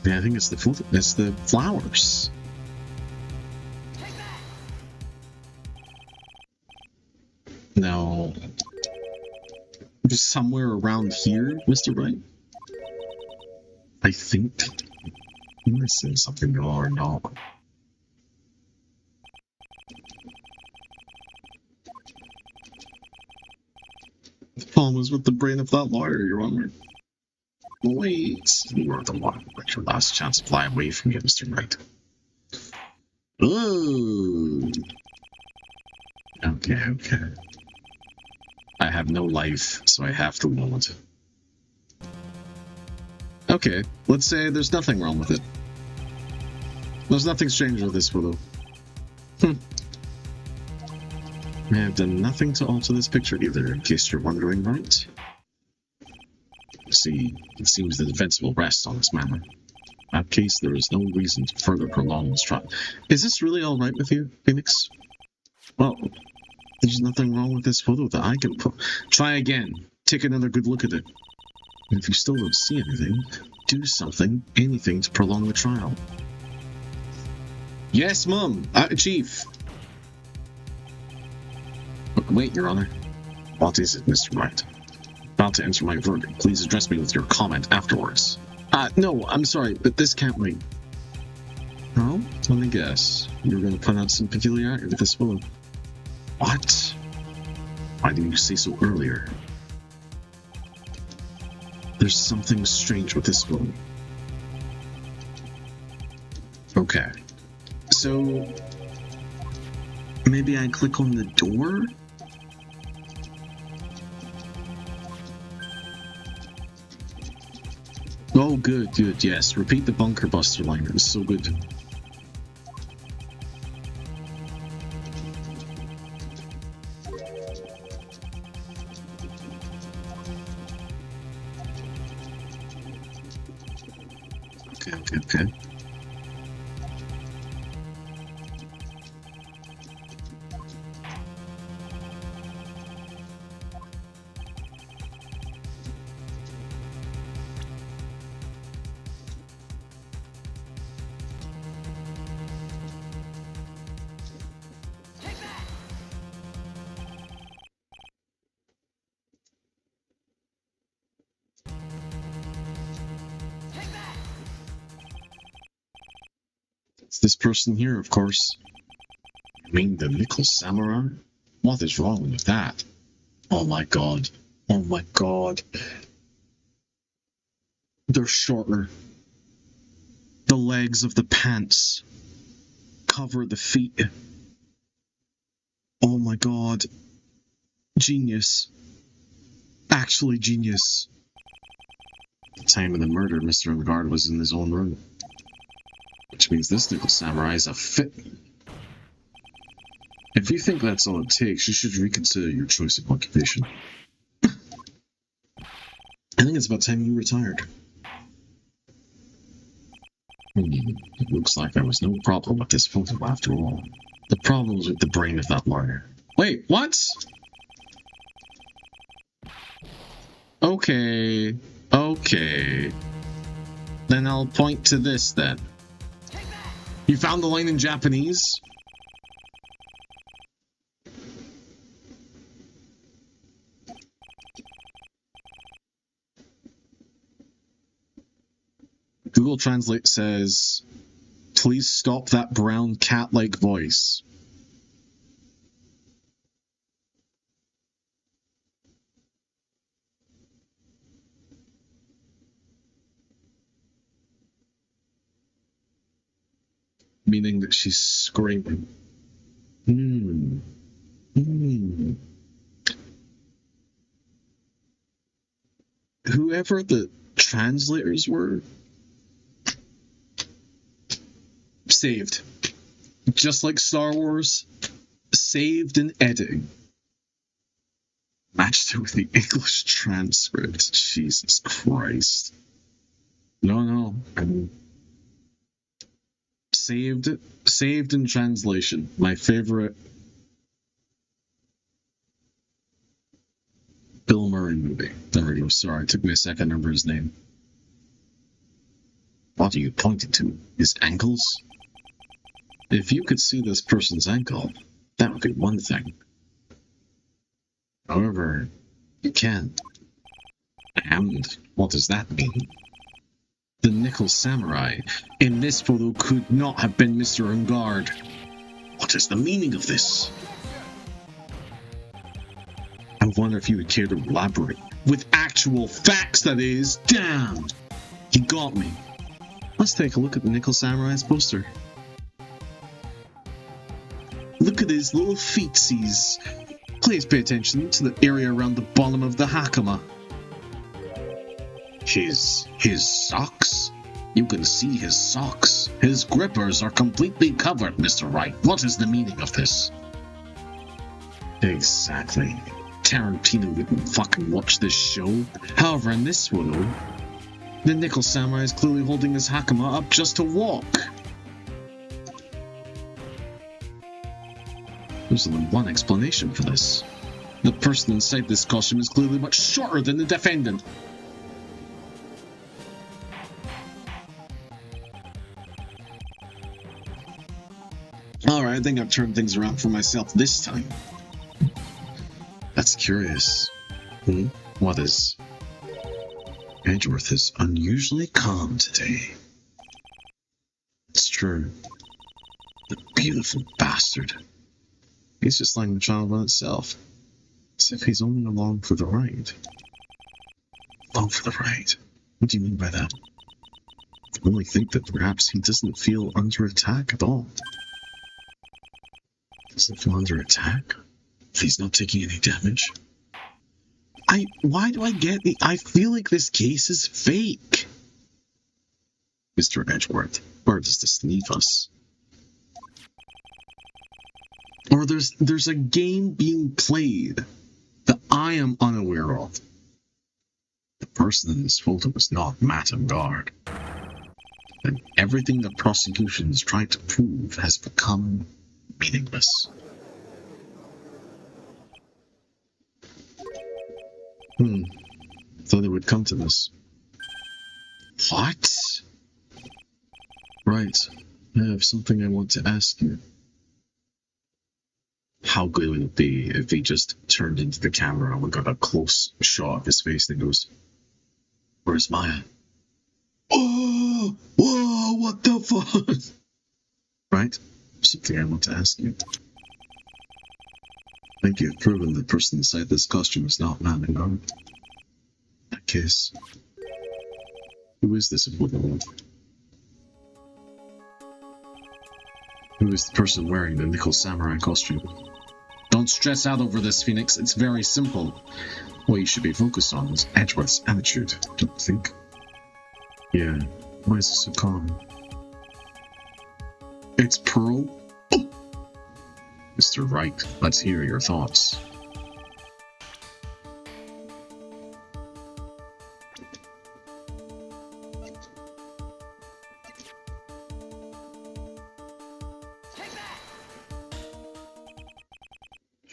Speaker 1: Yeah, I think it's the flowers. No. Just somewhere around here, Mr. Wright? I think. I'm missing something or not. The problem is with the brain of that lawyer, Your Honor. Wait, you are the one. Let your last chance fly away from you, Mr. Wright. Ooh. Okay. I have no life, so I have to roll it. Okay, let's say there's nothing wrong with it. There's nothing strange with this photo. I have done nothing to alter this picture either, in case you're wondering, right? See, it seems the defense will rest on this matter. In that case, there is no reason to further prolong this trial. Is this really alright with you, Phoenix? Well, there's nothing wrong with this photo that I can put. Try again. Take another good look at it. And if you still don't see anything, do something, anything to prolong the trial. Yes, Mum! Chief! Wait, Your Honor. What is it, Mr. Wright? About to enter my verdict. Please address me with your comment afterwards. No, I'm sorry, but this can't wait. Oh? Let me guess. You're gonna point out some peculiarity with this photo. What? Why didn't you say so earlier? There's something strange with this photo. Okay. So... maybe I click on the door? Oh, good, yes. Repeat the bunker buster line. It was so good. Okay. It's this person here, of course. You mean the Nickel Samurai? What is wrong with that? Oh my god. Oh my god. They're shorter. The legs of the pants cover the feet. Oh my god. Genius. Actually genius. At the time of the murder, Mr. Engard was in his own room. Which means this Nickel Samurai is a fit. If you think that's all it takes, you should reconsider your choice of occupation. I think it's about time you retired. It looks like there was no problem with this photo after all. The problem was with the brain of that lawyer. Wait, what? Okay. Then I'll point to this then. You found the line in Japanese? Google Translate says, please stop that brown cat-like voice. Meaning that she's screaming. Whoever the translators were, saved. Just like Star Wars, saved in editing. Matched it with the English transcript. Jesus Christ. No. I mean, saved in translation. My favorite Bill Murray movie. There we go. Sorry, it took me a second to remember his name. What are you pointing to? His ankles? If you could see this person's ankle, that would be one thing. However, you can't. And what does that mean? The Nickel Samurai in this photo could not have been Mr. Ungard. What is the meaning of this? I wonder if you would care to elaborate. With actual facts, that is. Damn! He got me. Let's take a look at the Nickel Samurai's poster. Look at his little feetsies. Please pay attention to the area around the bottom of the hakama. His socks? You can see his socks. His grippers are completely covered, Mr. Wright. What is the meaning of this? Exactly. Tarantino wouldn't fucking watch this show. However, in this photo, the Nickel Samurai is clearly holding his hakama up just to walk. There's only one explanation for this. The person inside this costume is clearly much shorter than the defendant. Alright, I think I've turned things around for myself this time. That's curious. What is? Edgeworth is unusually calm today. It's true. The beautiful bastard. He's just letting the child run itself. As if he's only along for the ride. Along for the ride? What do you mean by that? I only think that perhaps he doesn't feel under attack at all. Doesn't feel under attack? If he's not taking any damage? Why do I get the... I feel like this case is fake. Mr. Edgeworth, where does this leave us? Or there's a game being played that I am unaware of. The person in this photo is not Madame Guard. And everything the prosecution is trying to prove has become meaningless. Thought it would come to this. What? Right. I have something I want to ask you. How good would it be if he just turned into the camera and we got a close shot of his face and goes, "Where's Maya?" Oh! Whoa! What the fuck? Right? Something I want to ask you. I think you've proven the person inside this costume is not Madame Guard. In that case, who is this woman? Who is the person wearing the Nickel Samurai costume? Don't stress out over this, Phoenix. It's very simple. What you should be focused on is Edgeworth's attitude, don't you think? Yeah. Why is it so calm? It's Pearl? Oh! Mr. Wright, let's hear your thoughts.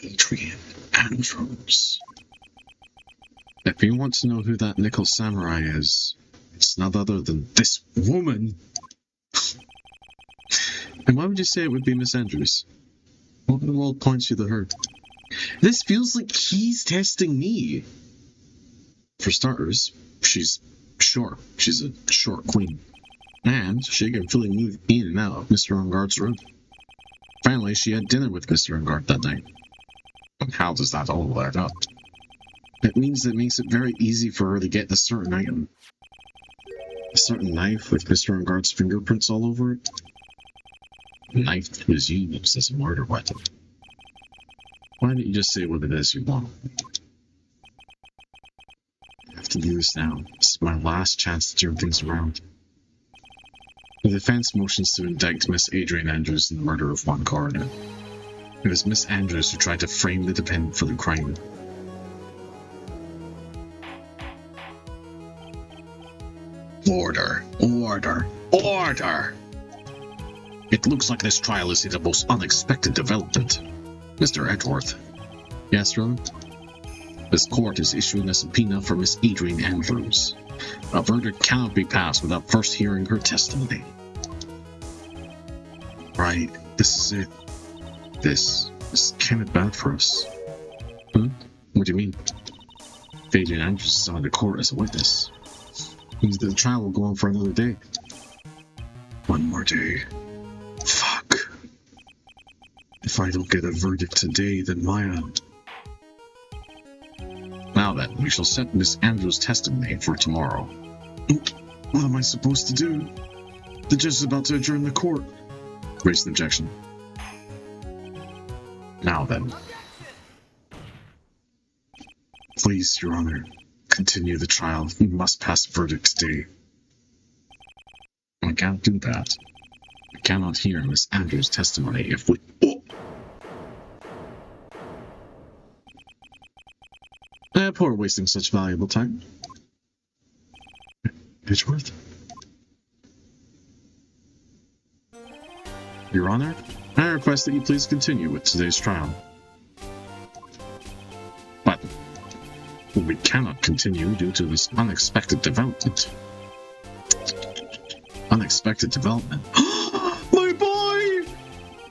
Speaker 1: Adrian Andrews. If you want to know who that Nickel Samurai is, it's was none other than this woman. And why would you say it would be Miss Andrews? What in the world points you to her? This feels like he's testing me. For starters, she's short. She's a short queen. And she can freely move in and out of Mr. Engarde's room. Finally, she had dinner with Mr. Engarde that night. And how does that all add up? It means it makes it very easy for her to get a certain item. A certain knife with Mr. Engarde's fingerprints all over it. A knife that was used as a murder weapon. Why don't you just say what it is you want? I have to do this now. This is my last chance to turn things around. The defense motions to indict Miss Adrian Andrews in the murder of one coroner. It was Miss Andrews who tried to frame the defendant for the crime. Order! Order! Order! It looks like this trial is in the most unexpected development. Mr. Edgeworth. Yes, Ron? This court is issuing a subpoena for Miss Adrian Andrews. A verdict cannot be passed without first hearing her testimony. Right, this is it. This is kind of bad for us. Huh? What do you mean? If Adrian Andrews is on the court as a witness, means the trial will go on for another day. One more day. Fuck. If I don't get a verdict today, then Maya... Now then, we shall set Miss Andrews' testimony for tomorrow. What am I supposed to do? The judge is about to adjourn the court. Raise an objection. Now then. Please, Your Honor, continue the trial. We must pass a verdict today. I can't do that. I cannot hear Miss Andrews' testimony if we... Oh! Poor wasting such valuable time. Edgeworth? Your Honor, I request that you please continue with today's trial. But we cannot continue due to this unexpected development. Unexpected development. My boy!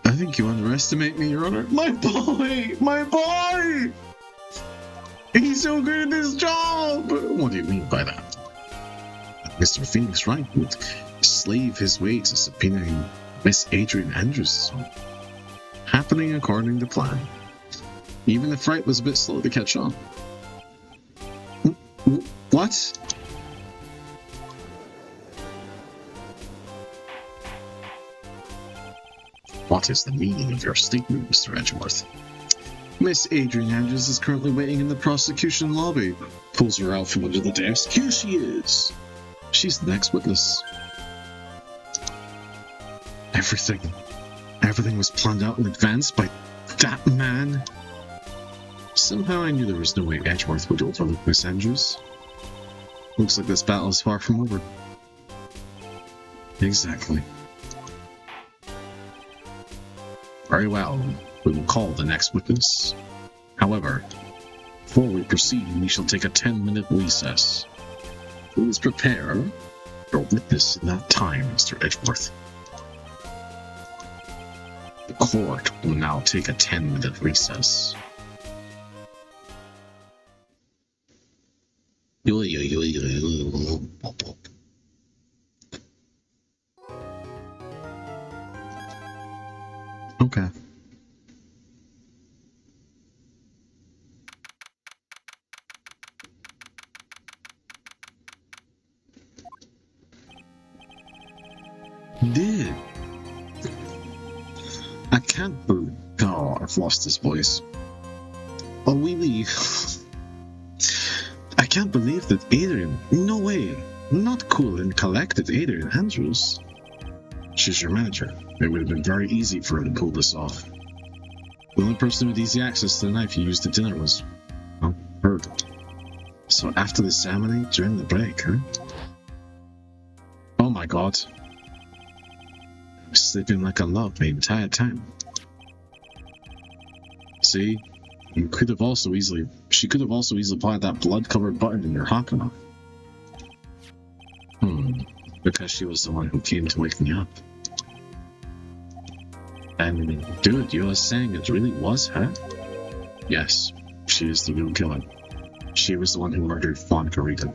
Speaker 1: I think you underestimate me, Your Honor. My boy! My boy! He's so good at this job! What do you mean by that? Mr. Phoenix Wright would slave his way to subpoenaing Miss Adrian Andrews. Happening according to plan. Even if Wright was a bit slow to catch on. What? What is the meaning of your statement, Mr. Edgeworth? Miss Adrian Andrews is currently waiting in the prosecution lobby. Pulls her out from under the desk. Here she is. She's the next witness. Everything was planned out in advance by that man. Somehow I knew there was no way Edgeworth would overlook Miss Andrews. Looks like this battle is far from over. Exactly. Very well. We will call the next witness. However, before we proceed, we shall take a 10-minute recess. Please prepare your witness in that time, Mr. Edgeworth. The court will now take a 10-minute recess. Okay. Did. I can't believe... Oh, I've lost his voice. Oh, really? I can't believe that Adrian... No way. Not cool and collected Adrian Andrews. She's your manager. It would have been very easy for her to pull this off. The only person with easy access to the knife you used at dinner was... well, her. So after the ceremony, during the break, huh? Oh my god. Sleeping like a log the entire time. See? She could have also easily applied that blood-covered button in your Hakama. Because she was the one who came to wake me up. And dude, you were saying it really was her? Yes, she is the real killer. She was the one who murdered Juan Corrida.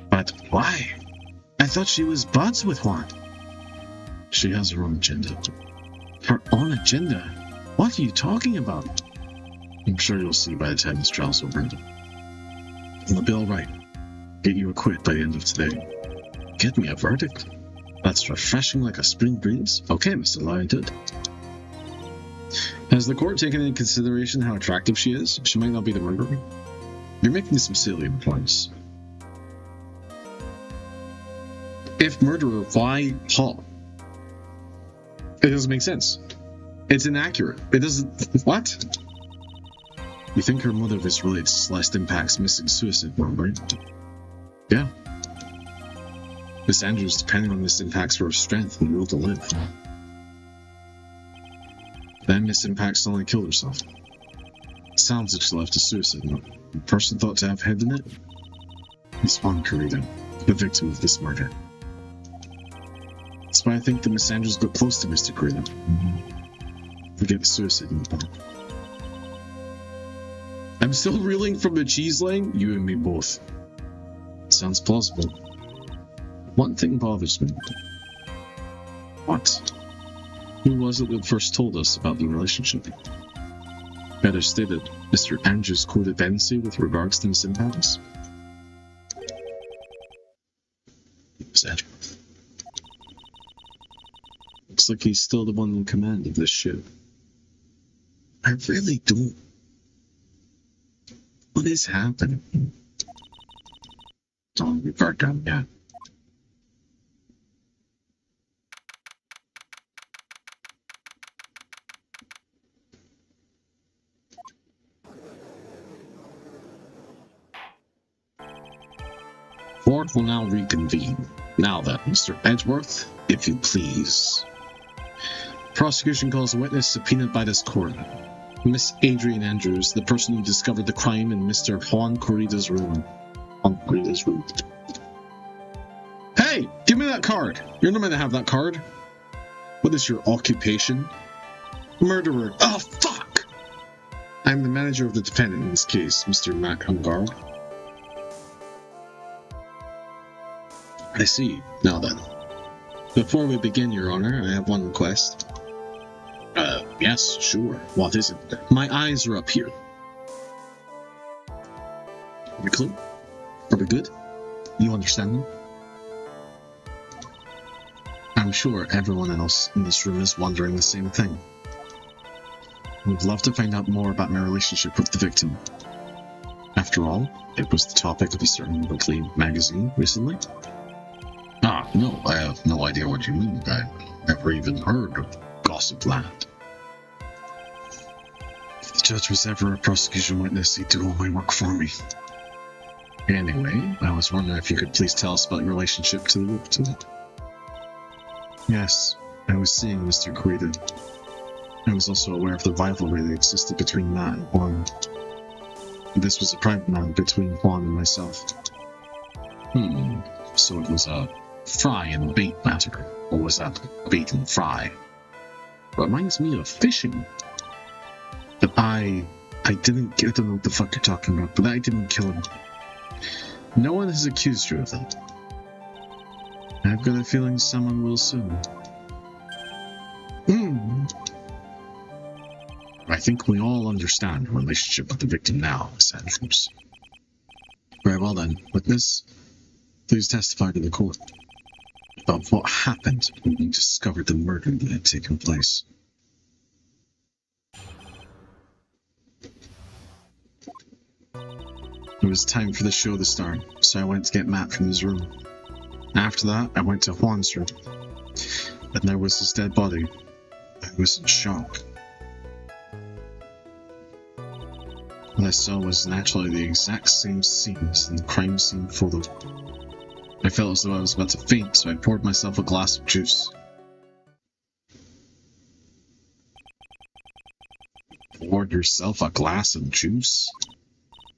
Speaker 1: But why? I thought she was buds with Juan. She has her own agenda. Her own agenda? What are you talking about? I'm sure you'll see by the time this trial's over. It'll be alright. Get you acquitted by the end of today. Get me a verdict? That's refreshing like a spring breeze. Okay, Mr. Lion Dude. Has the court taken into consideration how attractive she is? She might not be the murderer. You're making some salient points. If murderer, why Paul? It doesn't make sense. It's inaccurate. It doesn't... What? You think her motive is related to Celeste Impact's missing suicide bomb, right? Yeah. Miss Andrews depending on Miss Impact's for her strength and will to live. Then Miss Impact suddenly killed herself. It sounds like she left a suicide note. The person thought to have hidden it? Miss Juan Corrida, the victim of this murder. That's why I think that Miss Andrews got close to Mr. Corrida. Forget the suicide note. I'm still reeling from the cheese laying? You and me both. Sounds plausible. One thing bothers me. What? Who was it that first told us about the relationship? Better stated, Mr. Andrews' codependency with regards to Miss Impacts? Miss Andrews. Looks like he's still the one in command of this ship. I really don't... What is happening? Don't revert down yet. Court will now reconvene. Now then, Mr. Edgeworth, if you please. Prosecution calls a witness subpoenaed by this court. Miss Adrian Andrews, the person who discovered the crime in Mr. Juan Corrida's room. Juan Corrida's room. Hey! Give me that card! You're not meant to have that card. What is your occupation? Murderer. Oh, fuck! I'm the manager of the defendant in this case, Mr. Mac Hungar. I see. Now then. Before we begin, Your Honor, I have one request. Yes, sure. What is it? My eyes are up here. Are we clear? Are we good? You understand them? I'm sure everyone else in this room is wondering the same thing. We'd love to find out more about my relationship with the victim. After all, it was the topic of a certain weekly magazine recently. Ah, no, I have no idea what you mean. I've never even heard of Gossip Land. If the judge was ever a prosecution witness, he'd do all my work for me. Anyway, I was wondering if you could please tell us about your relationship to the victim. Yes, I was seeing Mr. Corrida. I was also aware of the rivalry that existed between Matt and Juan. This was a private matter between Juan and myself. So it was a fry and bait matter, or was that bait and fry? Reminds me of fishing. But I don't know what the fuck you're talking about, but I didn't kill him. No one has accused you of that. I've got a feeling someone will soon. I think we all understand the relationship with the victim now, Miss Andrews. Very well then, witness, please testify to the court about what happened when you discovered the murder that had taken place. It was time for the show to start, so I went to get Matt from his room. After that, I went to Juan's room, and there was his dead body. I was in shock. What I saw was naturally the exact same scenes in the crime scene photo. I felt as though I was about to faint, so I poured myself a glass of juice. Poured yourself a glass of juice?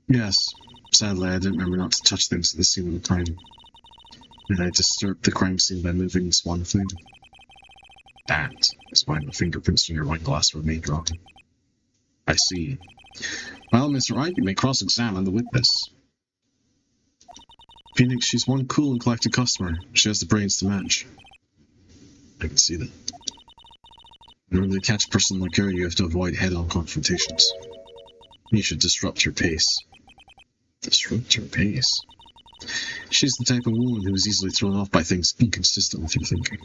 Speaker 1: Yes. Sadly, I didn't remember not to touch things at the scene of the crime. And I disturbed the crime scene by moving this one thing. That is why the fingerprints from your wine glass were made wrong. I see. Well, Mr. Wright, you may cross-examine the witness. Phoenix, she's one cool and collected customer. She has the brains to match. I can see that. In order to catch a person like her, you have to avoid head-on confrontations. You should disrupt her pace. Disrupt her pace? She's the type of woman who is easily thrown off by things inconsistent with your thinking.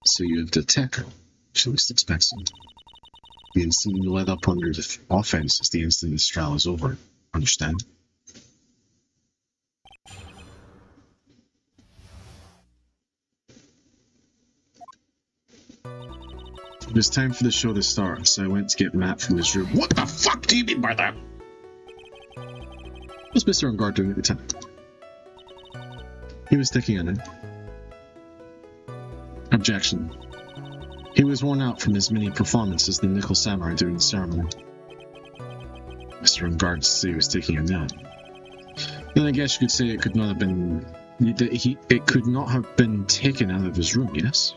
Speaker 1: So you have to attack her. She at least expects it. The instant you let up under the offense is the instant this trial is over. Understand? It was time for the show to start, so I went to get Matt from his room. What the fuck do you mean by that? What's Mr. on guard doing at the time? He was sticking on it. Objection. He was worn out from his many performances in the Nickel Samurai during the ceremony. Mr. on guard said he was taking a nap. Then I guess you could say it could not have been... It could not have been taken out of his room, yes?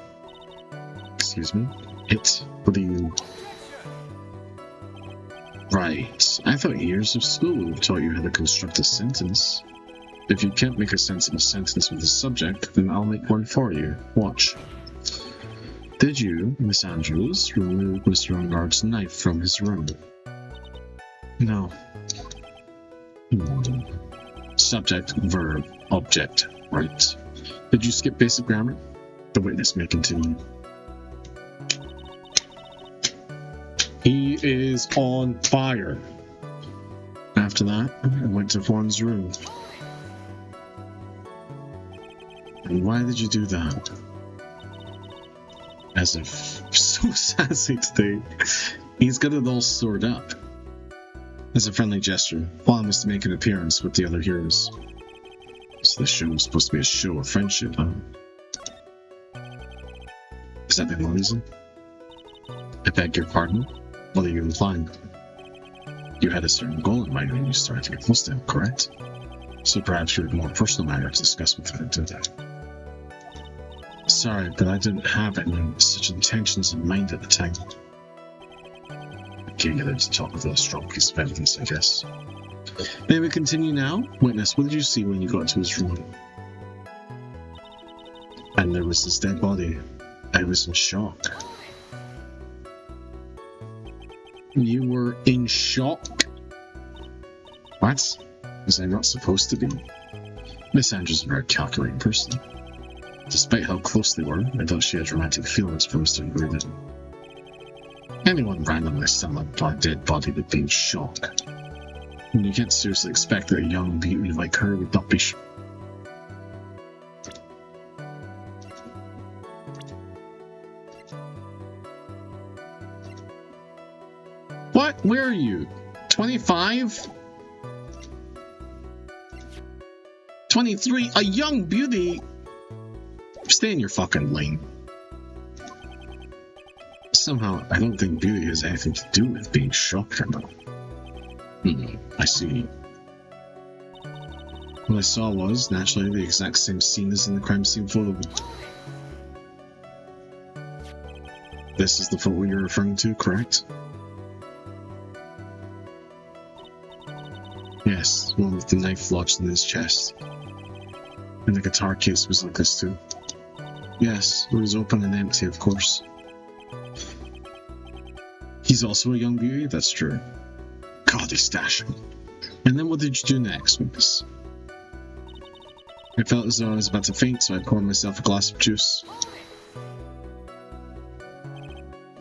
Speaker 1: Excuse me? What do you... Right. I thought years of school would have taught you how to construct a sentence. If you can't make a sensible sentence with a subject, then I'll make one for you. Watch. Did you, Miss Andrews, remove Mr. Ungard's knife from his room? No. Subject, verb, object. Right. Did you skip basic grammar? The witness may continue. He is on fire. After that, I went to Juan's room. And why did you do that? As if so sassy today. He's got it all stored up. As a friendly gesture, Juan was to make an appearance with the other heroes. So the show was supposed to be a show of friendship, huh? Is that the only reason? I beg your pardon? What are you implying? You had a certain goal in mind when you started to get close to him, correct? So perhaps you had a more personal matter to discuss with him today. Sorry, but I didn't have such intentions in mind at the time. I can't get him to talk with a strong piece of evidence, I guess. May we continue now? Witness, what did you see when you got to his room? And there was this dead body. I was in shock. You were in shock? What? Was I not supposed to be? Miss Andrews is a very calculating person. Despite how close they were, I thought she had romantic feelings for Mr. Gruden. Anyone randomly selling a dead body would be in shock. And you can't seriously expect that a young beauty like her would not be What? Where are you? 25? 23? A young beauty? Stay in your fucking lane. Somehow, I don't think beauty has anything to do with being shocked or not. I see. What I saw was, naturally, the exact same scene as in the crime scene photo. This is the photo you're referring to, correct? Yes, one with the knife lodged in his chest. And the guitar case was like this too. Yes, it was open and empty, of course. He's also a young beauty, that's true. God, he's dashing. And then what did you do next, Lucas? I felt as though I was about to faint, so I poured myself a glass of juice.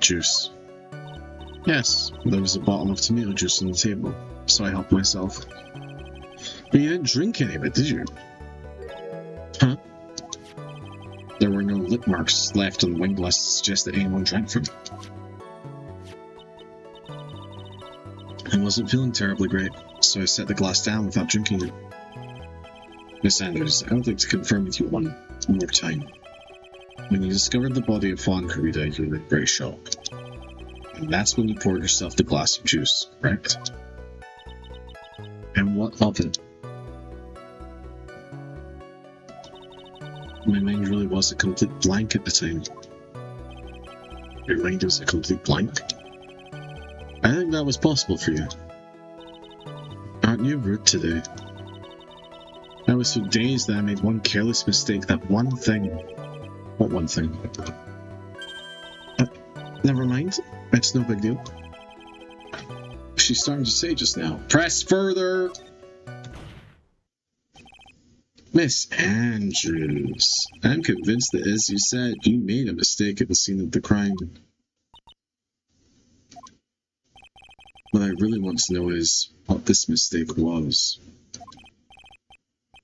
Speaker 1: Juice. Yes, there was a bottle of tomato juice on the table, so I helped myself. But you didn't drink any of it, did you? Huh? There were no lip marks left on the wine glass to suggest that anyone drank from it. I wasn't feeling terribly great, so I set the glass down without drinking it. Miss Andrews, I would like to confirm with you one more time. When you discovered the body of Juan Carida, you were very shocked. And that's when you poured yourself the glass of juice, correct? And what of it? My mind really was a complete blank at the time. Your mind was a complete blank? I think that was possible for you. Aren't you rude today? I was so dazed that I made one careless mistake, that one thing. What one thing? Never mind. It's no big deal. She's starting to say just now. Press further! Miss Andrews, I'm convinced that, as you said, you made a mistake at the scene of the crime. What I really want to know is what this mistake was.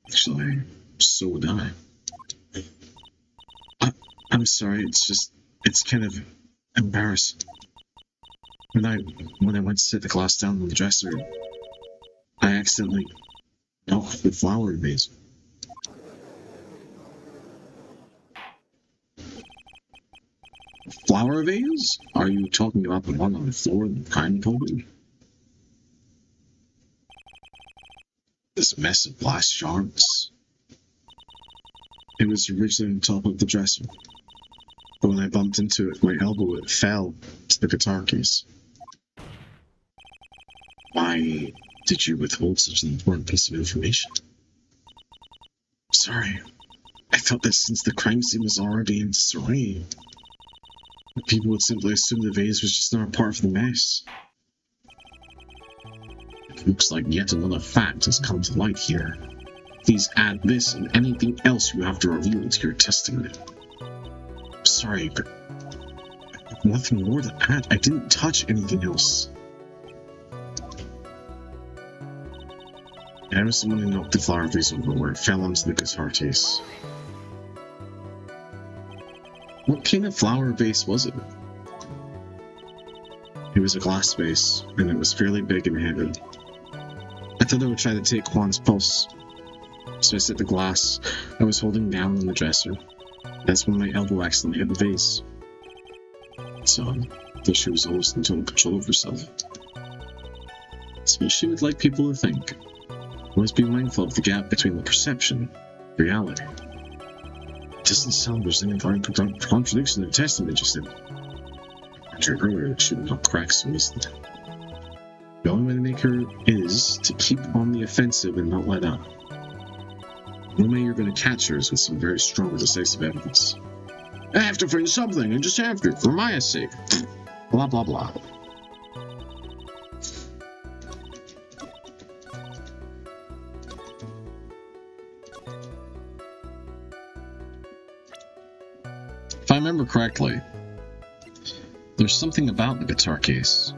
Speaker 1: Actually, so would I. I'm sorry, it's kind of embarrassing. When I went to set the glass down on the dresser, I accidentally knocked the flower vase. Flower vase? Are you talking about the one on the floor in the crime building? This mess of glass shards. It was originally on top of the dresser, but when I bumped into it with my elbow, it fell to the guitar case. Why did you withhold such an important piece of information? Sorry, I thought that since the crime scene was already in disarray, people would simply assume the vase was just not a part of the mess. It looks like yet another fact has come to light here. Please add this and anything else you have to reveal to your testimony. Sorry, but nothing more to add. I didn't touch anything else. I was the one who knocked the flower vase over where it fell onto the guitar case. What kind of flower vase was it? It was a glass vase, and it was fairly big and heavy. I thought I would try to take Juan's pulse, so I set the glass I was holding down on the dresser. That's when my elbow accidentally hit the vase. So, I thought she was almost in total control of herself. That's what she would like people to think. Always be mindful of the gap between the perception and reality. It doesn't sound there's any contradiction in the testament just said. I heard earlier that she would not crack so easily. The only way to make her is to keep on the offensive and not let up. The only way you're going to catch her is with some very strong and decisive evidence. I have to find something, I just have to, for Maya's sake. Blah blah blah. If I remember correctly, there's something about the guitar case.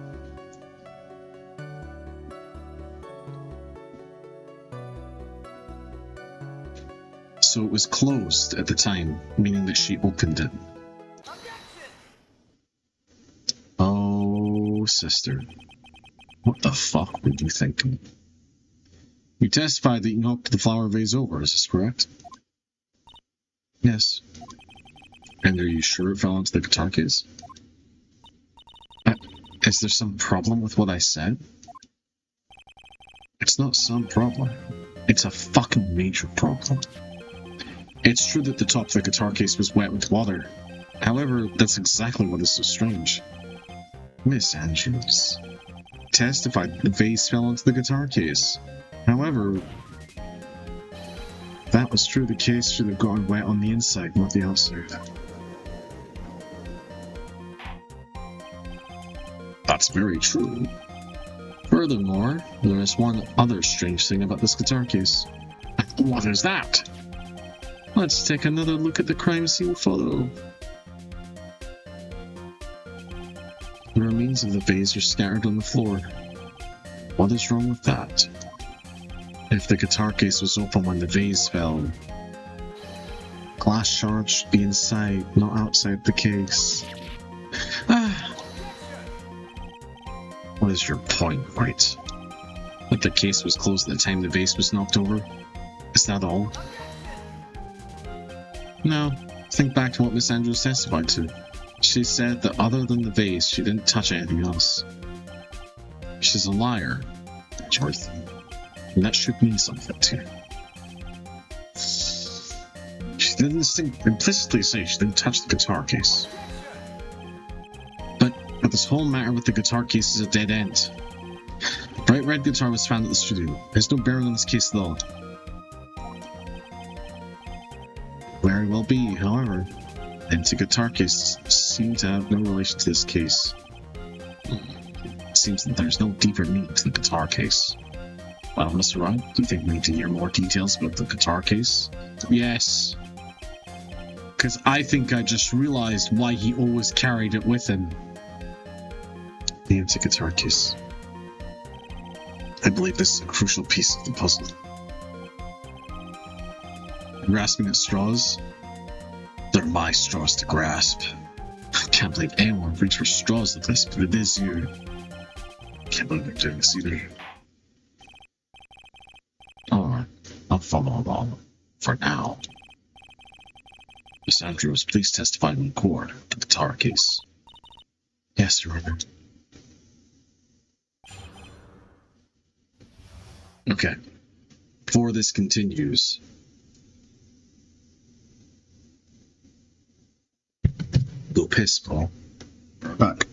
Speaker 1: So it was closed at the time, meaning that she opened it. Oh, sister. What the fuck were you thinking? You testified that you knocked the flower vase over, is this correct? Yes. And are you sure it fell into the guitar case? Is there some problem with what I said? It's not some problem. It's a fucking major problem. It's true that the top of the guitar case was wet with water. However, that's exactly what is so strange. Miss Andrews testified that the vase fell into the guitar case. However, if that was true, the case should have gotten wet on the inside, not the outside. That's very true. Furthermore, there is one other strange thing about this guitar case. What is that? Let's take another look at the crime scene photo. The remains of the vase are scattered on the floor. What is wrong with that? If the guitar case was open when the vase fell, glass shards should be inside, not outside the case. What is your point, Wright? That the case was closed at the time the vase was knocked over? Is that all? No, think back to what Miss Andrews testified to. She said that other than the vase, she didn't touch anything else. She's a liar, Dorothy, and that should mean something to you. She didn't implicitly say she didn't touch the guitar case. But this whole matter with the guitar case is a dead end. Bright red guitar was found at the studio. There's no bearing on this case at all. Very well be, however. The empty guitar case seems to have no relation to this case. It seems that there's no deeper meaning to the guitar case. Well, Mr. Wright, do you think we need to hear more details about the guitar case? Yes. Because I think I just realized why he always carried it with him. The empty guitar case. I believe this is a crucial piece of the puzzle. Grasping at straws? They're my straws to grasp. I can't believe anyone would reach for straws like this, but it is you. I can't believe I'm doing this either. Alright, I'll follow along. For now. Miss Andrews, please testify in court the guitar case. Yes, Your Honor. Okay. Before this continues, go piss, Paul. We're back.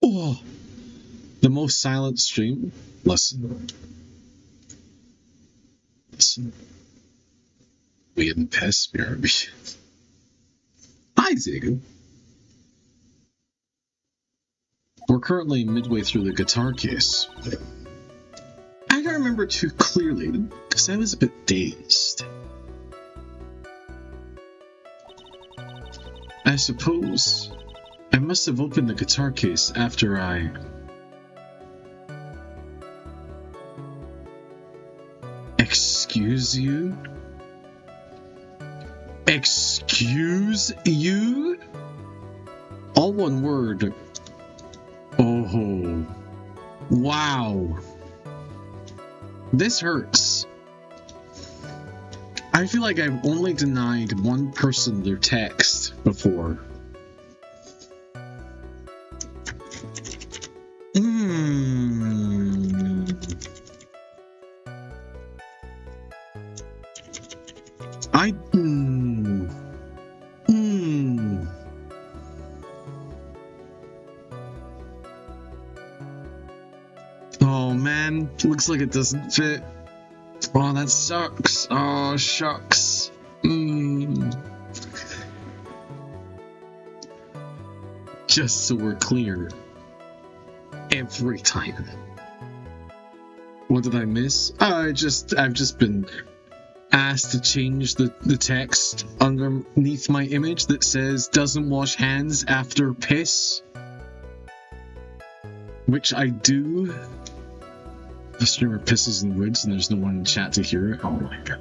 Speaker 1: Oh, the most silent stream. Listen. We didn't piss, BRB. Hi, Zagu. We're currently midway through the guitar case. I don't remember too clearly, because I was a bit dazed. I suppose I must have opened the guitar case after I... Excuse you? Excuse you? All one word. Oh. Wow. This hurts. I feel like I've only denied one person their text before. Oh man, looks like it doesn't fit. Oh, that sucks. Oh, shucks. Just so we're clear. Every time. What did I miss? I've just been asked to change the text underneath my image that says doesn't wash hands after piss. Which I do. The streamer pisses in the woods and there's no one in chat to hear it. Oh my god.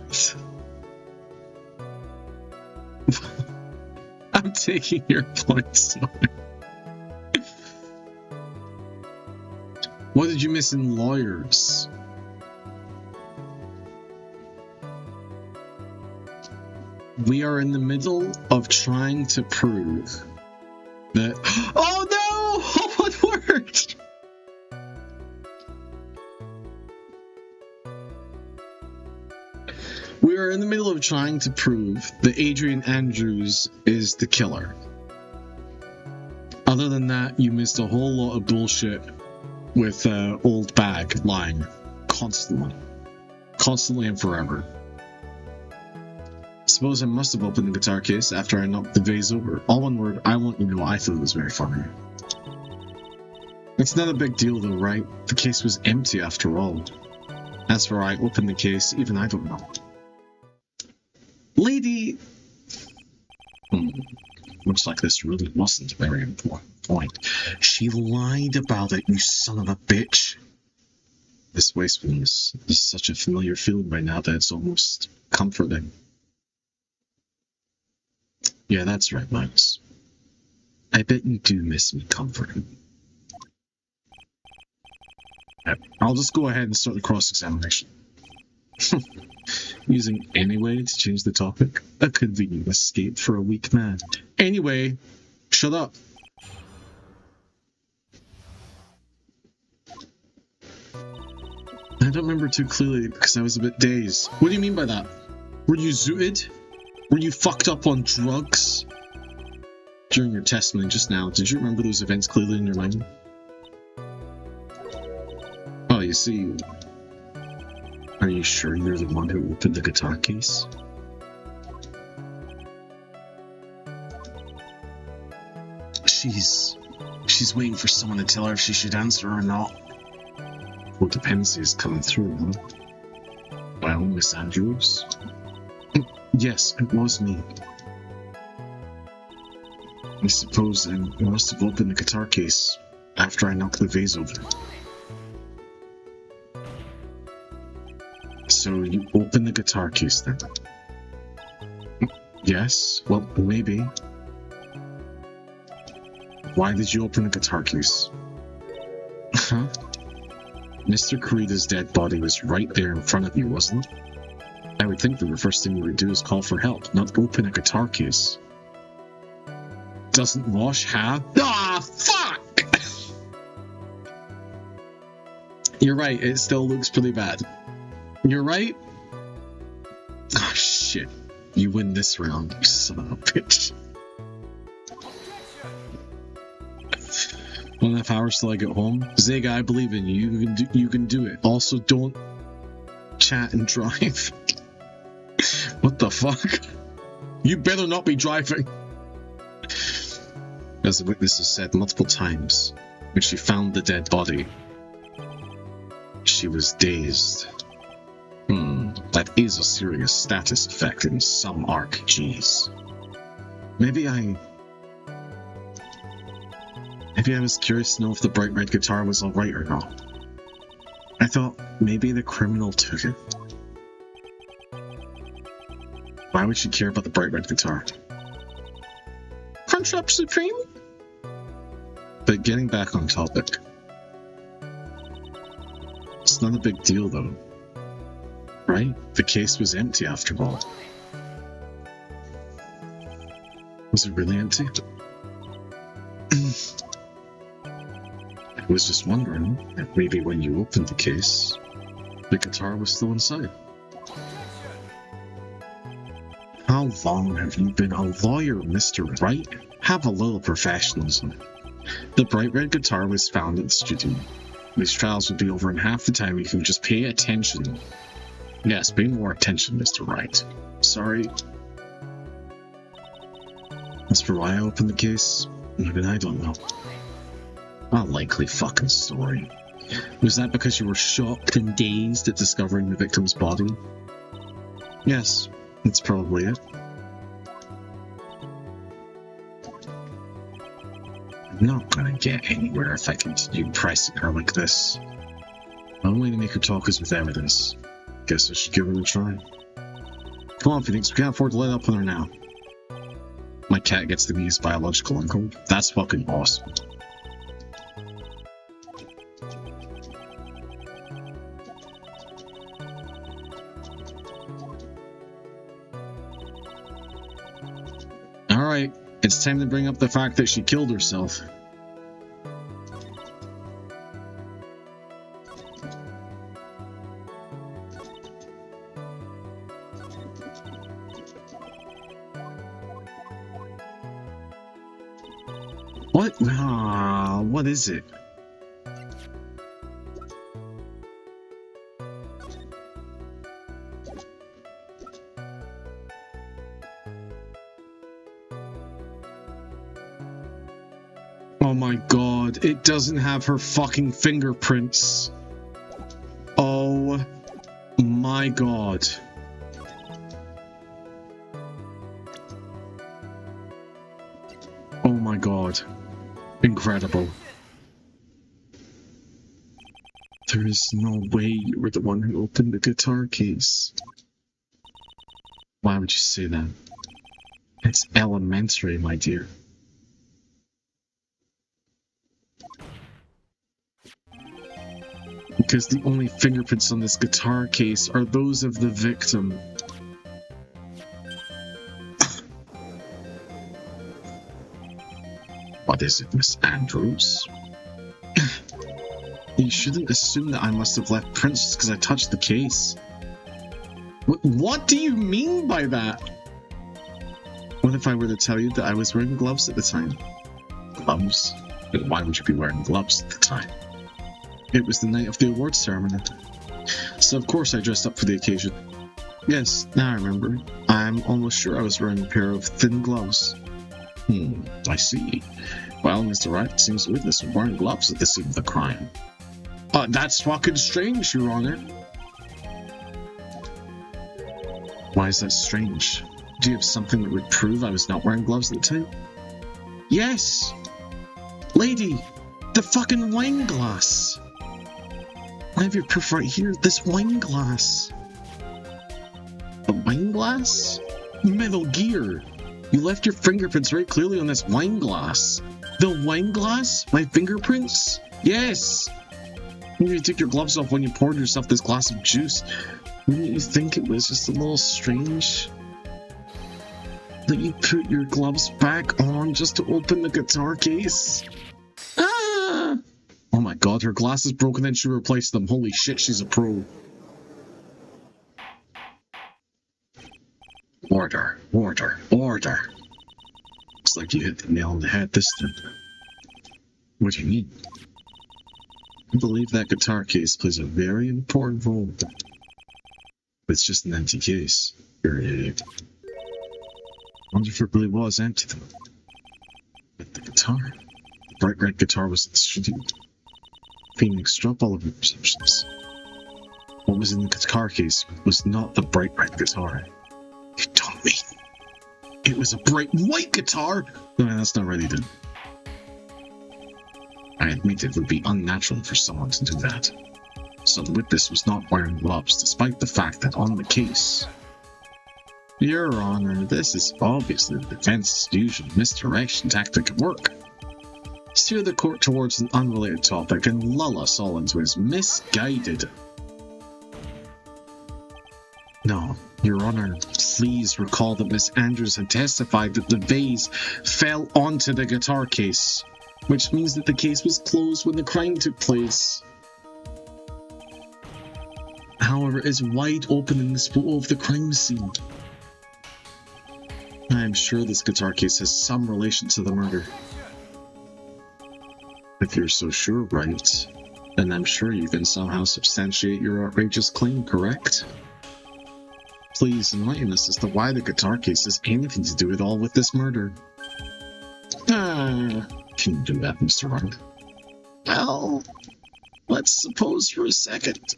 Speaker 1: I'm taking your points. What did you miss in lawyers? We are in the middle of trying to prove that. Oh no! What worked? We are in the middle of trying to prove that Adrian Andrews is the killer. Other than that, you missed a whole lot of bullshit with old bag lying constantly and forever. Suppose I must have opened the guitar case after I knocked the vase over. All one word, I want you to know I thought it was very funny. It's not a big deal though, right? The case was empty after all. As for I opened the case, even I don't know. Lady... Looks like this really wasn't a very important point. She lied about it, you son of a bitch. This wastefulness is such a familiar feeling by now that it's almost comforting. Yeah, that's right, Max. I bet you do miss me comforting. I'll just go ahead and start the cross-examination. Using anyway to change the topic? A convenient escape for a weak man. Anyway, shut up. I don't remember too clearly because I was a bit dazed. What do you mean by that? Were you zooted? Were you fucked up on drugs? During your testimony just now, did you remember those events clearly in your mind? Oh, you see... Are you sure you're the one who opened the guitar case? She's waiting for someone to tell her if she should answer or not. Well, dependency is coming through, huh? Well, Miss Andrews? Yes, it was me. I suppose I must have opened the guitar case after I knocked the vase over. So you opened the guitar case then? Yes, well, maybe. Why did you open the guitar case? Huh? Mr. Kurita's dead body was right there in front of you, wasn't it? I would think that the first thing you would do is call for help, not open a guitar case. Doesn't wash, huh? Ah, fuck! You're right, it still looks pretty bad. You're right? Oh, shit. You win this round, you son of a bitch. 1.5 hours till I get home. Zega, I believe in you. You can do it. Also, don't chat and drive. What the fuck? You better not be driving. As the witness has said multiple times, when she found the dead body, she was dazed. That is a serious status effect in some RPGs. Maybe I was curious to know if the bright red guitar was alright or not. I thought maybe the criminal took it. Why would she care about the bright red guitar? Crunch up Supreme? But getting back on topic. It's not a big deal though. Right? The case was empty after all. Was it really empty? I was just wondering if maybe when you opened the case, the guitar was still inside. How long have you been a lawyer, Mr. Wright? Have a little professionalism. The bright red guitar was found at the studio. These trials would be over in half the time if you would just pay attention. Yes, pay more attention, Mr. Wright. Sorry. As for why I opened the case, Even I don't know. A likely fucking story. Was that because you were shocked and dazed at discovering the victim's body? Yes, that's probably it. I'm not gonna get anywhere if I continue pressing her like this. The only way to make her talk is with evidence. Guess I should give it a try. Come on, Phoenix, we can't afford to let up on her now. My cat gets to be his biological uncle. That's fucking awesome. Alright, it's time to bring up the fact that she killed herself. What? What is it? Oh my god, it doesn't have her fucking fingerprints. Oh my god. Oh my god. Incredible. There is no way you were the one who opened the guitar case. Why would you say that? It's elementary, my dear. Because the only fingerprints on this guitar case are those of the victim. What is it, Miss Andrews? You shouldn't assume that I must have left prints just because I touched the case. What do you mean by that? What if I were to tell you that I was wearing gloves at the time? Gloves? Why would you be wearing gloves at the time? It was the night of the awards ceremony. So of course I dressed up for the occasion. Yes, now I remember. I'm almost sure I was wearing a pair of thin gloves. I see. Well, Mr. Wright seems to witness wearing gloves at the scene of the crime. That's fucking strange, Your Honor. Why is that strange? Do you have something that would prove I was not wearing gloves at the time? Yes! Lady! The fucking wine glass! I have your proof right here, this wine glass. The wine glass? Metal Gear! You left your fingerprints very clearly on this wine glass. The wine glass? My fingerprints? Yes! You took your gloves off when you poured yourself this glass of juice. Wouldn't you think it was just a little strange that you put your gloves back on just to open the guitar case? Ah! Oh my god, her glass is broken and she replaced them. Holy shit, she's a pro. Order, order, order. Looks like you hit the nail on the head this time. What do you mean? I believe that guitar case plays a very important role. It's just an empty case. You're an idiot. I wonder if it really was empty though. But the guitar? The bright red guitar was in the studio. Phoenix, drop all of your perceptions. What was in the guitar case was not the bright red guitar. You don't mean it was a bright white guitar? No, that's not ready then. I admit it would be unnatural for someone to do that. So the witness was not wearing gloves, despite the fact that on the case... Your Honor, this is obviously the defense's usual misdirection tactic at work. Steer the court towards an unrelated topic and lull us all into his misguided... No, Your Honor, please recall that Miss Andrews had testified that the vase fell onto the guitar case, which means that the case was closed when the crime took place. However, it's wide open in this photo of the crime scene. I am sure this guitar case has some relation to the murder. If you're so sure, Wright, then I'm sure you can somehow substantiate your outrageous claim, correct? Please enlighten us as to why the guitar case has anything to do at all with this murder. Can you do that, Mr. Wright? Well, let's suppose for a second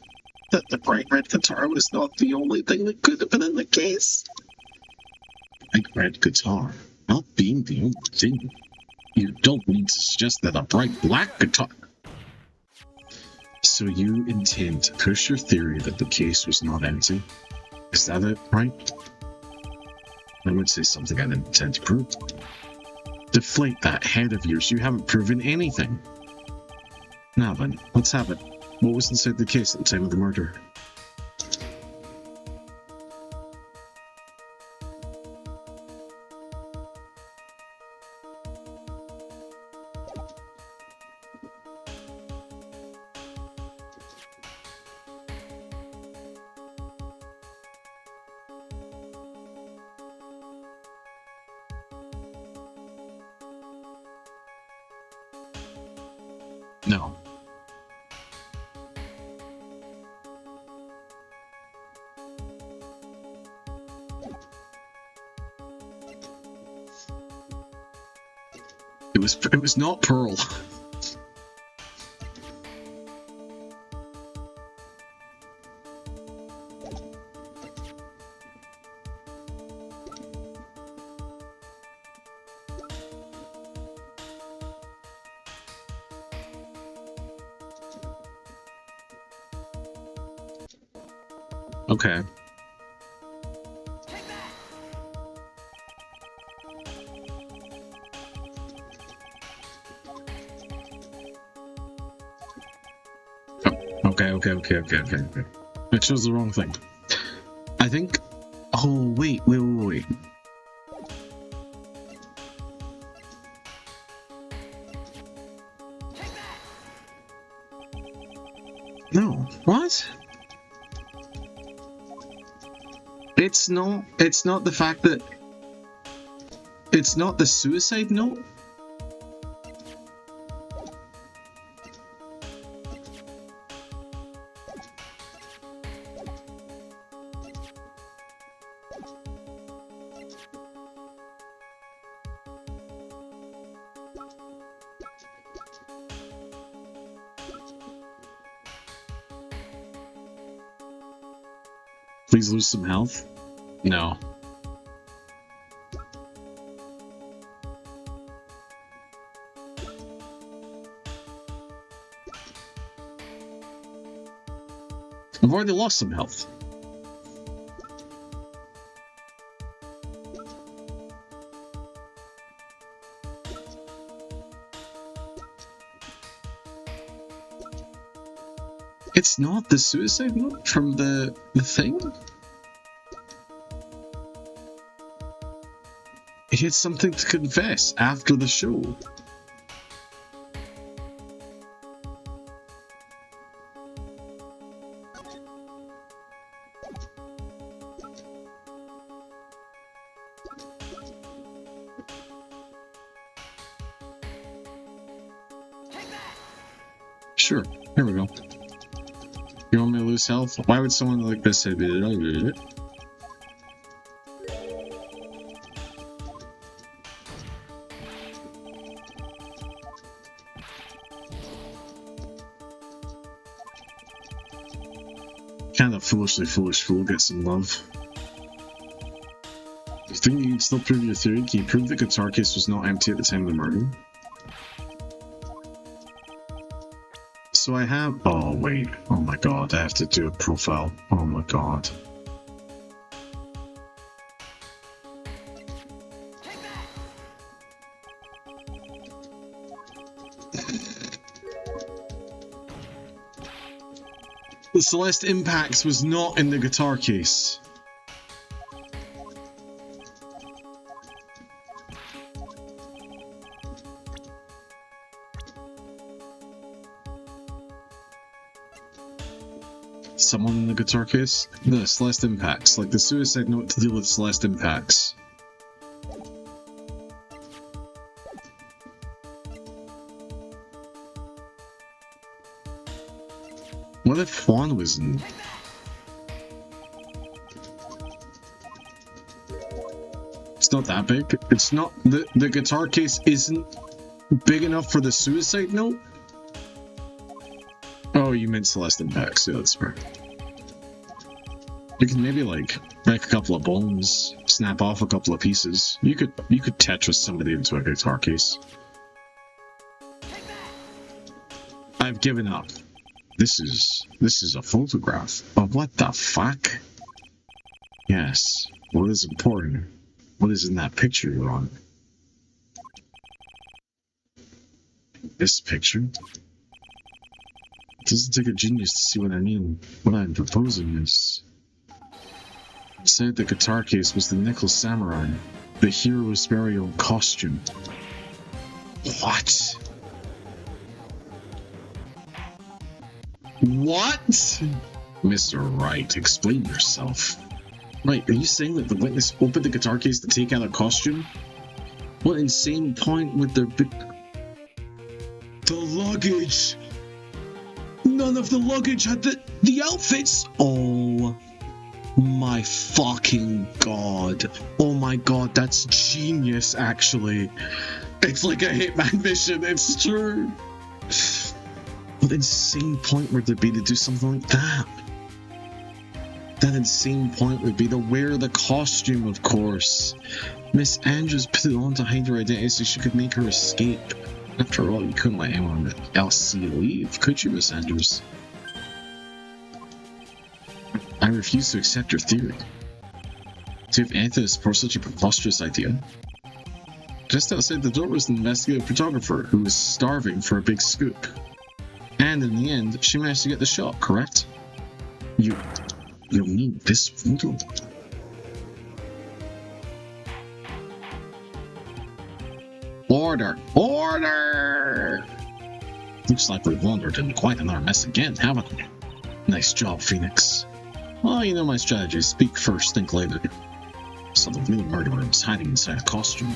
Speaker 1: that the bright red guitar was not the only thing that could have been in the case. Bright red guitar not being the only thing. You don't need to suggest that a bright black guitar... So you intend to push your theory that the case was not empty? Is that it, right? I would say something I didn't intend to prove. Deflate that head of yours, you haven't proven anything. Now then, let's have it. What was inside the case at the time of the murder? No. It was not Pearl. Okay. Okay. I chose the wrong thing. I think... Oh, wait. No. What? It's not the fact that... It's not the suicide note? Please lose some health? No. I've already lost some health. It's not the suicide note from the thing? He had something to confess after the show. Sure, here we go. You want me to lose health? Why would someone like this say it? Kind of foolishly foolish fool gets some love. You think you can still prove your theory? Can you prove the guitar case was not empty at the time of the murder? So I have... Oh, wait. Oh my god, I have to do a profile. Oh my god. The Celeste Impacts was not in the guitar case. Someone in the guitar case? No, Celeste Impacts. Like the suicide note to deal with Celeste Impacts. What if Fawn was in? not that big. It's not the guitar case isn't big enough for the suicide note. Oh, you meant Celeste packs. Yeah, that's fair. You can maybe like break a couple of bones, snap off a couple of pieces. You could Tetris somebody into a guitar case. I've given up. This is a photograph. Oh, what the fuck? Yes. What is important? What is in that picture you're on? This picture? It doesn't take a genius to see what I mean. What I'm proposing is... Inside the guitar case was the Nickel Samurai, the hero's burial costume. What? What? Mr. Wright, explain yourself. Right, are you saying that the witness opened the guitar case to take out a costume? What insane point would there be? The luggage! None of the luggage had the outfits! Oh my fucking god. Oh my god, that's genius, actually. It's like a Hitman mission, it's true. What insane point would there be to do something like that? That insane point would be to wear the costume, of course. Miss Andrews put it on to hide her identity so she could make her escape. After all, you couldn't let anyone else see you leave, could you, Miss Andrews? I refuse to accept your theory. Do you have anything to support such a preposterous idea? Just outside the door was an investigative photographer who was starving for a big scoop. And in the end, she managed to get the shot, correct? You mean this photo? Order! Order! Looks like we've wandered into quite another mess again, haven't we? Nice job, Phoenix. Well, you know my strategy. Speak first, think later. So the real murderer was hiding inside a costume.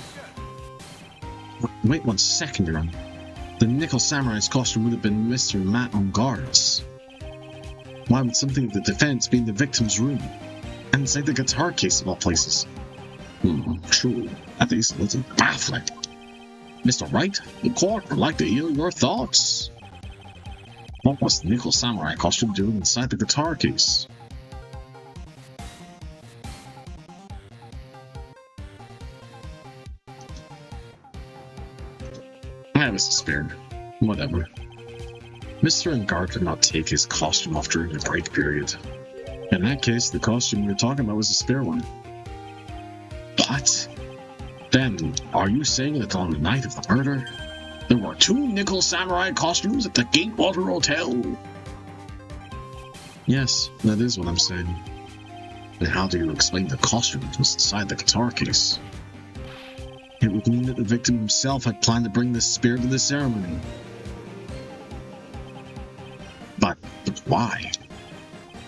Speaker 1: Wait 1 second, Your Honor. The Nickel Samurai's costume would have been Mr. Matt on guards. Why would something of the defense be in the victim's room? And inside the guitar case of all places? True. That is a little baffling. Mr. Wright, the court would like to hear your thoughts. What was the Nickel Samurai costume doing inside the guitar case? I was spared. Whatever. Mr. Engard could not take his costume off during the break period. In that case, the costume we were talking about was a spare one. What? Then, are you saying that on the night of the murder, there were 2 Nickel Samurai costumes at the Gatewater Hotel? Yes, that is what I'm saying. And how do you explain the costume that was inside the guitar case? It would mean that the victim himself had planned to bring the spear to the ceremony. But why?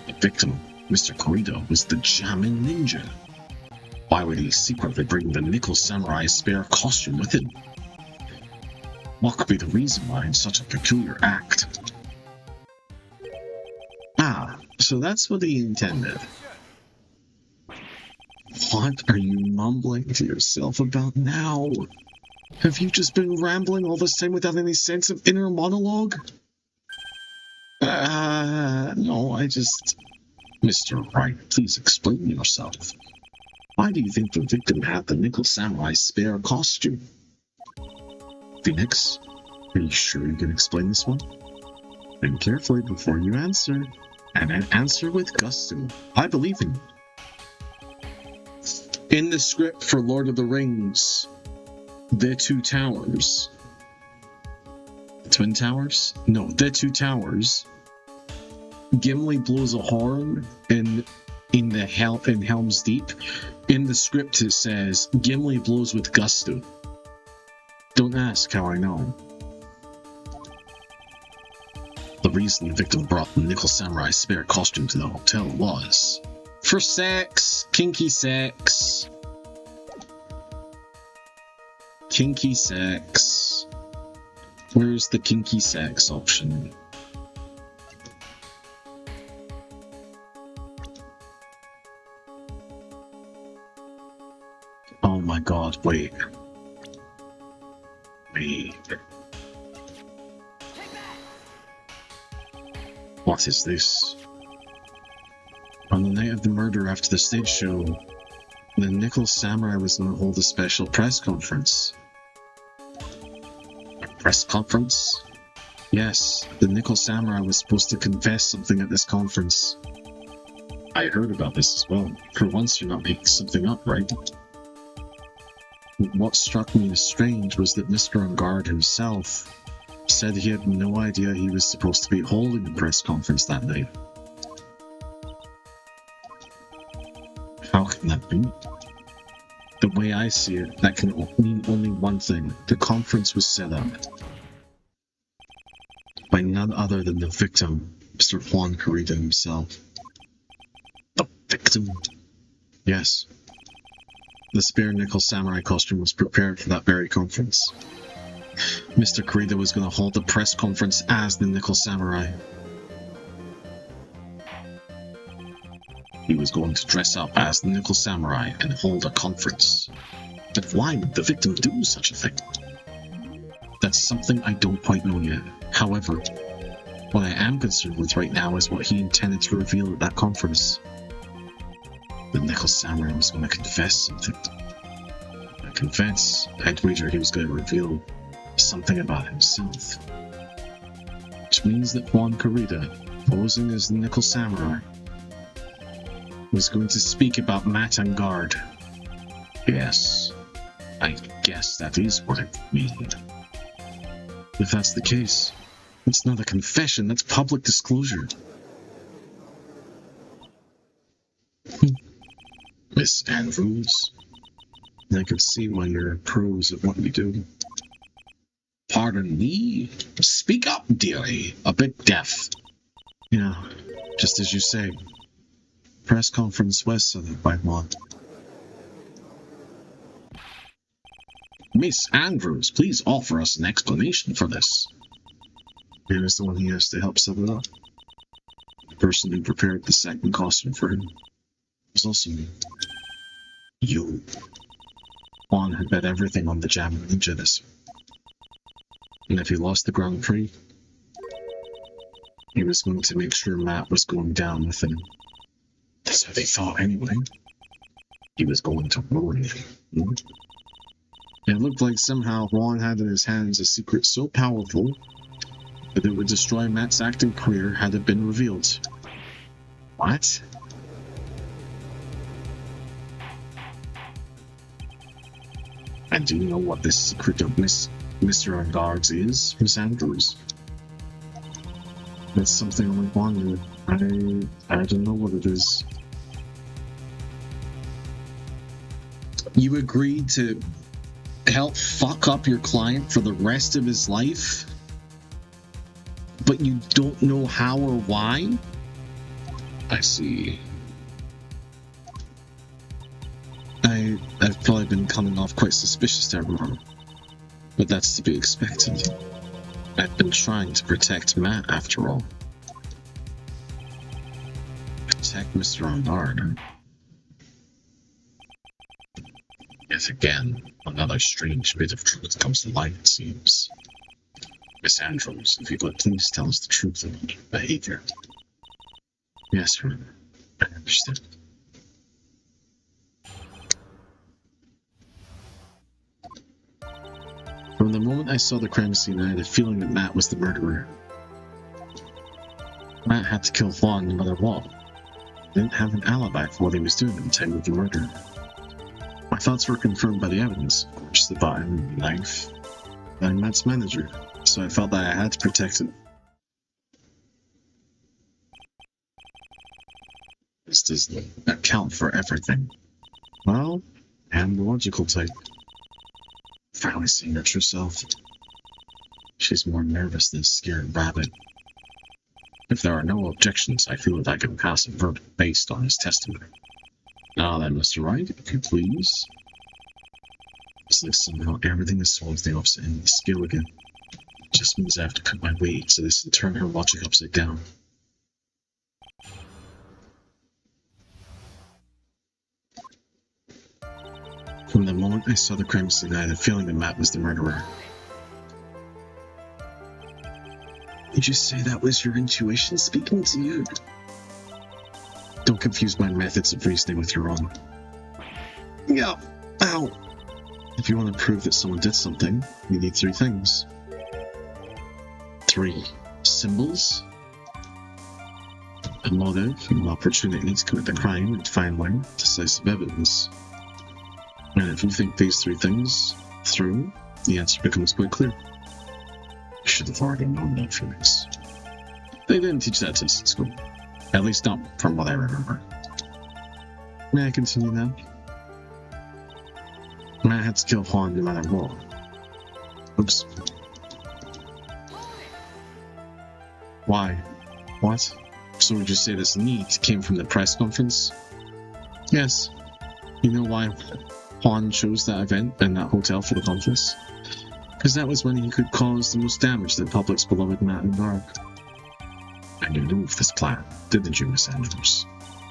Speaker 1: The victim, Mr. Corrido, was the Jamin Ninja. Why would he secretly bring the Nickel Samurai spare costume with him? What could be the reason behind such a peculiar act? Ah, so that's what he intended. What are you mumbling to yourself about now? Have you just been rambling all this time without any sense of inner monologue? No, I just... Mr. Wright, please explain yourself. Why do you think the victim had the Nickel Samurai spare costume? Phoenix, are you sure you can explain this one? Think carefully before you answer, and then answer with gusto. I believe in you. In the script for Lord of the Rings, The Two Towers. Twin Towers? No, The Two Towers. Gimli blows a horn in Helm's Deep. In the script it says, Gimli blows with gusto. Don't ask how I know. The reason the victim brought the Nickel Samurai spare costume to the hotel was... for sex! Kinky sex! Kinky sex. Where's the kinky sex option? Oh my god, wait. Wait. What is this? On the night of the murder after the stage show, the Nickel Samurai was going to hold a special press conference. A press conference? Yes, the Nickel Samurai was supposed to confess something at this conference. I heard about this as well. For once, you're not making something up, right? What struck me as strange was that Mr. Ungard himself said he had no idea he was supposed to be holding a press conference that night. How can that be? The way I see it, that can mean only one thing. The conference was set up by none other than the victim, Mr. Juan Carita himself. The victim? Yes. The spare Nickel Samurai costume was prepared for that very conference. Mr. Carita was going to hold the press conference as the Nickel Samurai. He was going to dress up as the Nickel Samurai and hold a conference. But why would the victim do such a thing? That's something I don't quite know yet. However, what I am concerned with right now is what he intended to reveal at that conference. The Nickel Samurai was going to confess something. I confess, I'd wager he was going to reveal something about himself. Which means that Juan Carita, posing as the Nickel Samurai, was going to speak about Matt Ungard. Yes, I guess that is what it means. If that's the case, it's not a confession, that's public disclosure. Miss Andrews, I can see why you're pros at what you do. Pardon me? Speak up, dearie. A bit deaf. Yeah, just as you say. Press conference was set up by Juan. Miss Andrews, please offer us an explanation for this. He was the one he asked to help set it up. The person who prepared the second costume for him was also me. You. Juan had bet everything on the Jam Ninja this year. And if he lost the Grand Prix, he was going to make sure Matt was going down with him. That's what they thought anyway. He was going to ruin him. It looked like somehow Juan had in his hands a secret so powerful that it would destroy Matt's acting career had it been revealed. What? And do you know what this secret of Mr. Ungard's is, Miss Andrews? That's something only Juan knew. I don't know what it is. You agreed to help fuck up your client for the rest of his life? But you don't know how or why? I see. I've probably been coming off quite suspicious to everyone. But that's to be expected. I've been trying to protect Matt, after all. Protect Mr. Ungard. Yet again, another strange bit of truth comes to light, it seems. Miss Andrews, if you could please tell us the truth about your behavior. Yes, sir. I understand. From the moment I saw the crime scene, I had a feeling that Matt was the murderer. Matt had to kill Juan no matter what. He didn't have an alibi for what he was doing at the time of the murder. My thoughts were confirmed by the evidence, of course, the button, the knife. I'm Matt's manager, so I felt that I had to protect him. This doesn't account for everything. Well, I'm the logical type. Finally seeing her true self. She's more nervous than a scared rabbit. If there are no objections, I feel that I can pass a verdict based on his testimony. Now then, Mr. Wright, if you please. It's like somehow everything is solved the opposite end of the scale again. It just means I have to cut my way to this and turn her logic upside down. From the moment I saw the crime scene, I had a feeling that Matt was the murderer. Did you say that was your intuition speaking to you? Don't confuse my methods of reasoning with your own. Yeah. Ow. If you want to prove that someone did something, you need 3 things. 3 symbols, a motive, an opportunity to commit the crime, and finally, decisive evidence. And if you think these 3 things through, the answer becomes quite clear. You should have already known that, Felix. They didn't teach that test at school. At least not from what I remember. May I continue now? Matt had to kill Juan no matter what. Oops. Why? What? So would you say this need came from the press conference? Yes. You know why Juan chose that event and that hotel for the conference? Because that was when he could cause the most damage to the public's beloved Matt and Garg. And you knew of this plan, didn't you, Miss Andrews?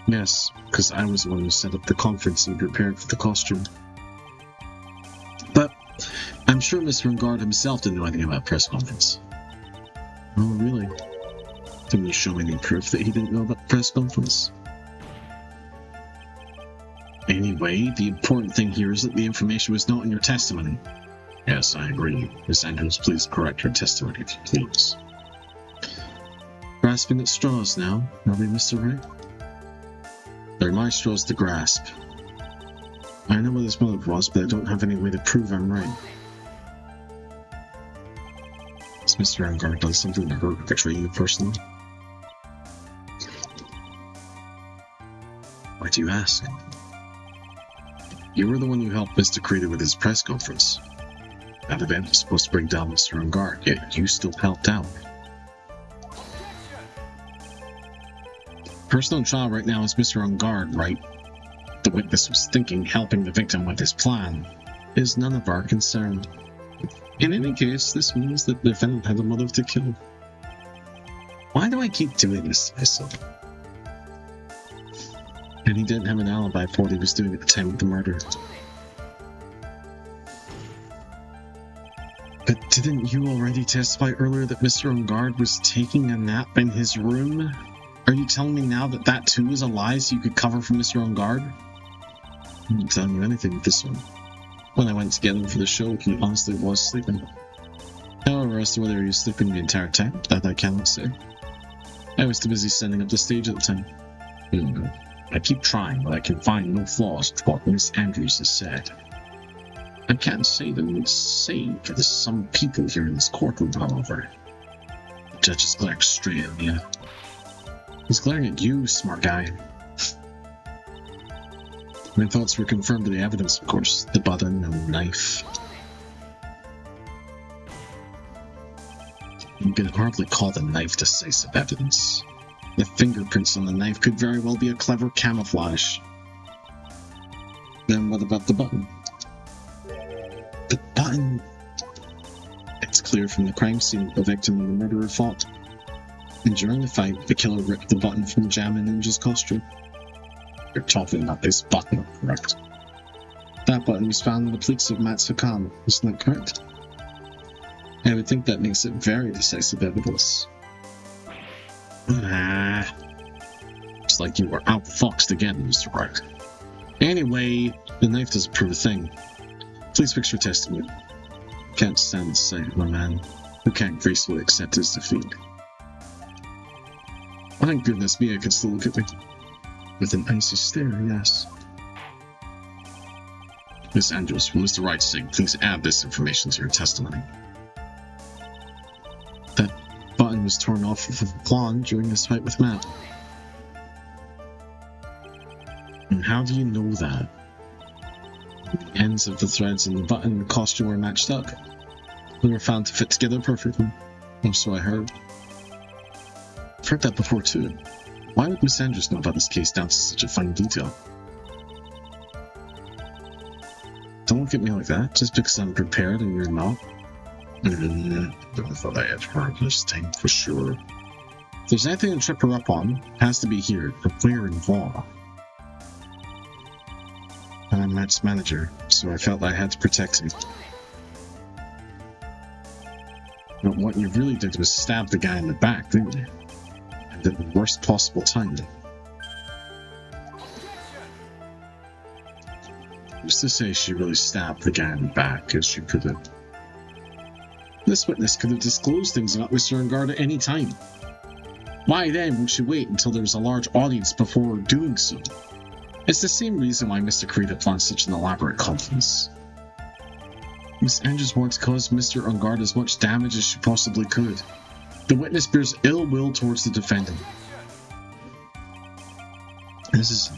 Speaker 1: Yes, because I was the one who set up the conference and prepared for the costume. But I'm sure Mr. Engard himself didn't know anything about press conference. Oh, really? Didn't you show me any proof that he didn't know about the press conference? Anyway, the important thing here is that the information was not in your testimony. Yes, I agree. Miss Andrews, please correct your testimony, if you please. Grasping at straws now, are we, Mr. Wright? They're my straws to grasp. I know what his motive was, but I don't have any way to prove I'm right. Has Mr. Engard done something to hurt or betray you personally? Why do you ask? You were the one who helped Mr. Creeder with his press conference. That event was supposed to bring down Mr. Engard, yet you still helped out. The person on trial right now is Mr. Engard, right? The witness was thinking helping the victim with his plan is none of our concern. In any case, this means that the defendant had a motive to kill. Why do I keep doing this to myself? And he didn't have an alibi for what he was doing at the time of the murder. But didn't you already testify earlier that Mr. Engard was taking a nap in his room? Are you telling me now that that too is a lie so you could cover for Mr. Engard? I'm not telling you anything with this one. When I went to get him for the show, he honestly was sleeping. However, as to whether he was sleeping the entire time, that I cannot say. I was too busy setting up the stage at the time. I keep trying, but I can find no flaws with what Miss Andrews has said. I can't say that it's safe for some people here in this courtroom, however. The judge is glaring straight at me. He's glaring at you, smart guy. My thoughts were confirmed by the evidence, of course. The button and the knife. You can hardly call the knife decisive evidence. The fingerprints on the knife could very well be a clever camouflage. Then what about the button? The button... It's clear from the crime scene the victim and the murderer fought. And during the fight, the killer ripped the button from Jammin' Ninja's costume. You're talking about this button, correct? That button was found in the pleats of Matt's Hakam, isn't that correct? I would think that makes it very decisive evidence. Looks like you were outfoxed again, Mr. Wright. Anyway, the knife doesn't prove a thing. Please fix your testimony. Can't stand the sight of a man who can't gracefully accept his defeat. Thank goodness Mia can still look at me. With an icy stare, yes. Miss Andrews, will Mr. Wright sake, please add this information to your testimony. That button was torn off of a blonde during his fight with Matt. And how do you know that? The ends of the threads in the button and the costume were matched up. They were found to fit together perfectly. Or so I heard. I've heard that before too. Why would Miss Andrews know about this case down to such a fine detail? Don't look at me like that, just because I'm prepared and you're not. I thought I had heard this time for sure. If there's anything to trip her up on, it has to be here, clear and raw. And I'm Matt's manager, so I felt I had to protect him. But what you really did was stab the guy in the back, didn't you? And at the worst possible time. Who's to say she really stabbed the guy in the back, as she could have? This witness could have disclosed things about Mr. Ungard at any time. Why then would she wait until there was a large audience before doing so? It's the same reason why Mr. Karita planned such an elaborate conference. Miss Andrews wanted to cause Mr. Ungard as much damage as she possibly could. The witness bears ill will towards the defendant. This is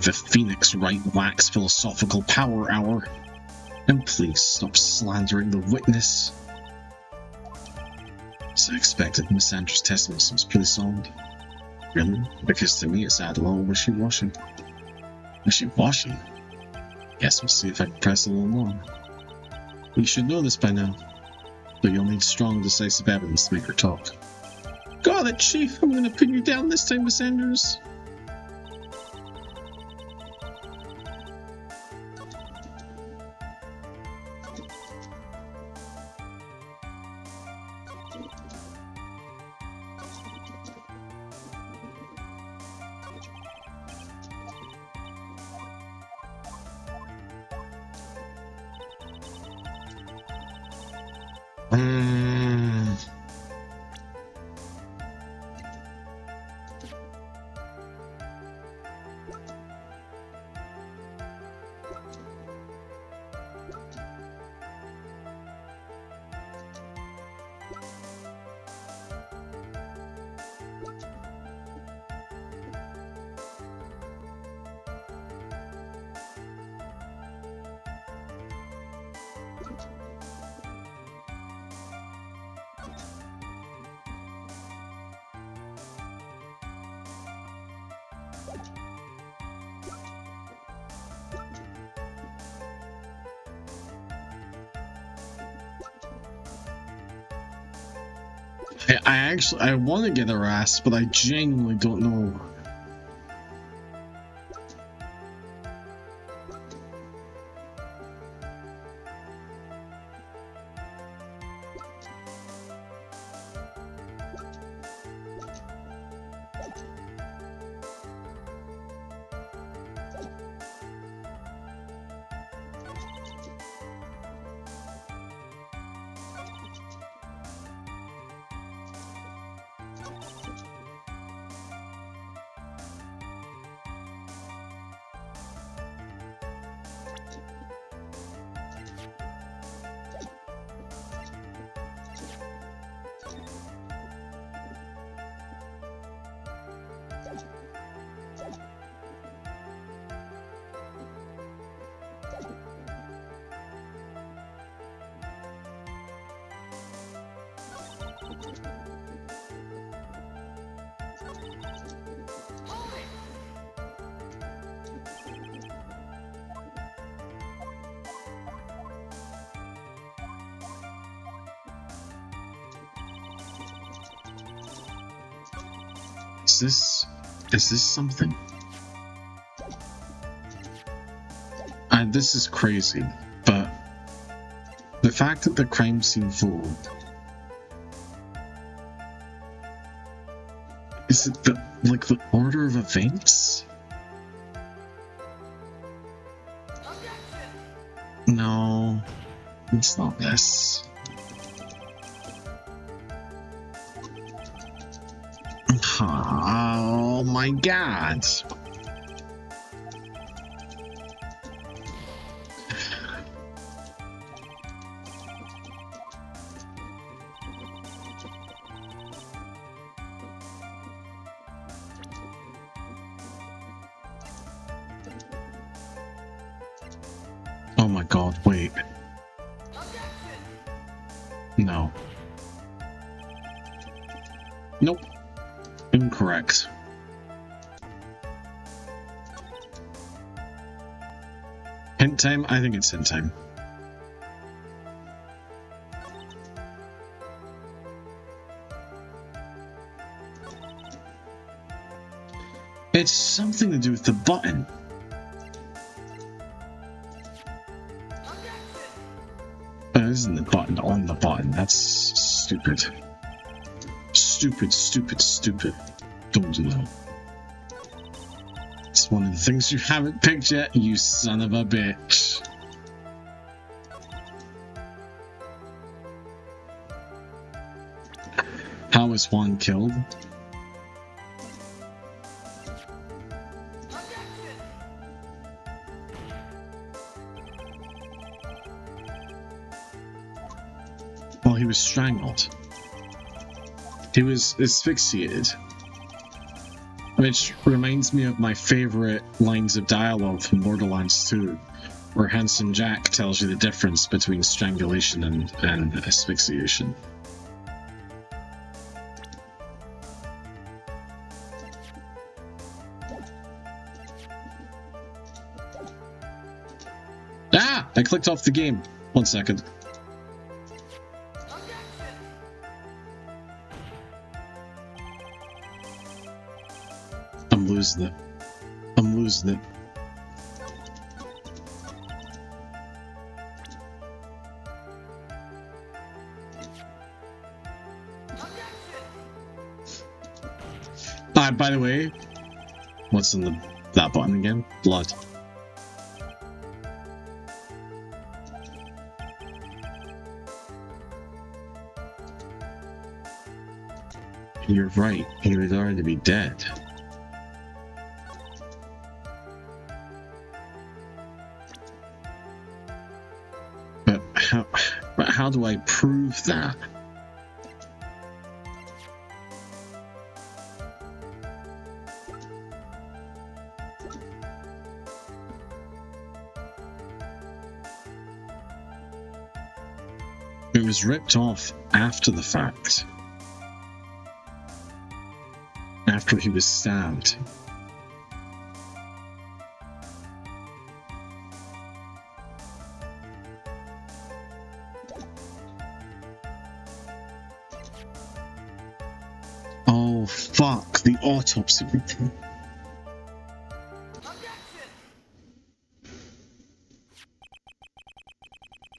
Speaker 1: the Phoenix Wright Wax Philosophical Power Hour. And please stop slandering the witness. As I expected, Miss Andrews' testimony seems pretty solid. Really? Because to me it's a little wishy-washy. Wishy-washy? Guess we'll see if I can press a little more. You should know this by now, but you'll need strong, decisive evidence to make her talk. Got it, Chief! I'm gonna pin you down this time, Miss Andrews! I want to get harassed, but I genuinely don't know. Is this something? This is crazy, but the fact that the crime scene full, is it the order of events? No, it's not this. Oh my god. Oh my god, wait. No. Nope. Incorrect. Hint time? I think it's hint time. It's something to do with the button. isn't the button on the button? That's stupid. Stupid, stupid, stupid. Don't do that. It's one of the things you haven't picked yet, you son of a bitch. How was Juan killed? Well, he was strangled. He was asphyxiated. Which reminds me of my favorite lines of dialogue from Borderlands 2, where Handsome Jack tells you the difference between strangulation and asphyxiation. Ah! I clicked off the game. 1 second. I'm losing it. I'm losing it. By the way, what's in that button again? Blood. You're right. He would already be dead. But how do I prove that? It was ripped off after the fact. After he was stabbed. Oh fuck, the autopsy report.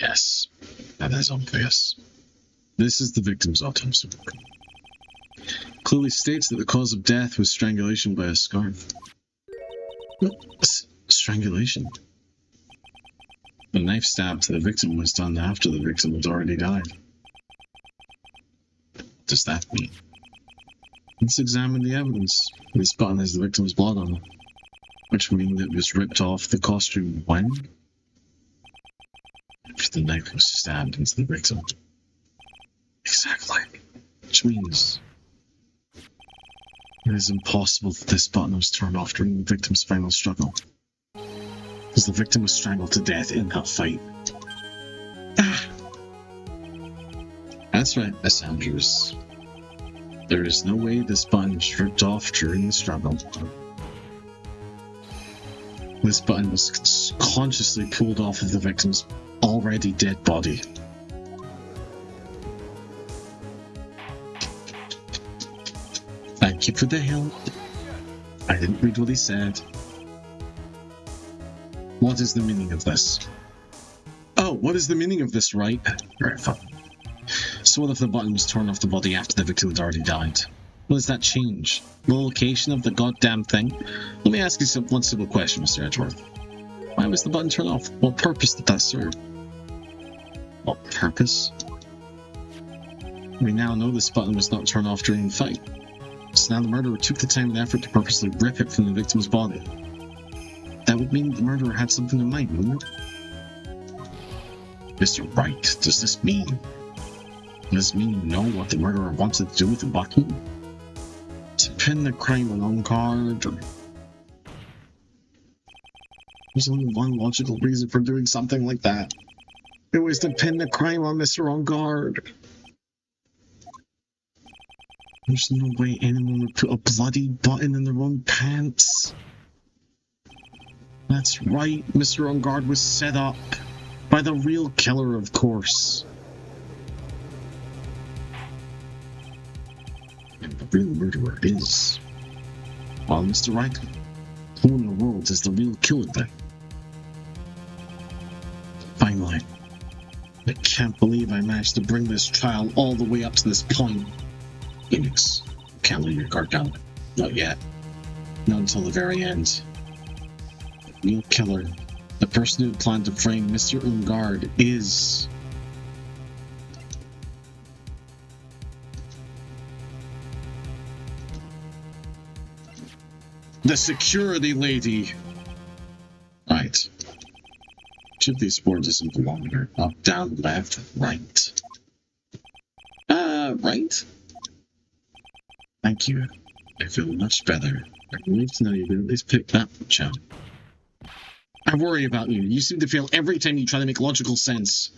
Speaker 1: Yes, that is obvious. This is the victim's autopsy report. Clearly states that the cause of death was strangulation by a scarf. Strangulation? The knife stab to the victim was done after the victim had already died. What does that mean? Let's examine the evidence. This button has the victim's blood on it, which means it was ripped off the costume when? After the knife was stabbed into the victim. Exactly. Which means it is impossible that this button was turned off during the victim's final struggle, because the victim was strangled to death in that fight. Ah. That's right, Assanger's. There is no way this button was ripped off during the struggle. This button was consciously pulled off of the victim's already dead body. Thank you for the help. I didn't read what he said. What is the meaning of this? Oh, what is the meaning of this, Wright? Right, fine. So what if the button was torn off the body after the victim had already died? What does that change? The location of the goddamn thing? Let me ask you one simple question, Mr. Edgeworth. Why was the button turned off? What purpose did that serve? What purpose? We now know this button was not turned off during the fight. So now the murderer took the time and effort to purposely rip it from the victim's body. That would mean the murderer had something in mind, wouldn't it? Mr. Wright, does this mean you know what the murderer wanted to do with the button? To pin the crime on Unguard, or... There's only one logical reason for doing something like that. It was to pin the crime on Mr. Unguard. There's no way anyone would put a bloody button in their own pants. That's right, Mr. Unguard was set up by the real killer, of course. And the real murderer is... Well, Mr. Wright, who in the world is the real killer then? Finally, I can't believe I managed to bring this trial all the way up to this point. Phoenix, can't let your guard down. Not yet. Not until the very end. The real killer, the person who planned to frame Mr. Ungard, is... the security lady. Right. Which of these boards doesn't belong here? Up, down, left, right. Right. Thank you. I feel much better. I'm relieved to know you can at least pick that much out. I worry about you. You seem to fail every time you try to make logical sense.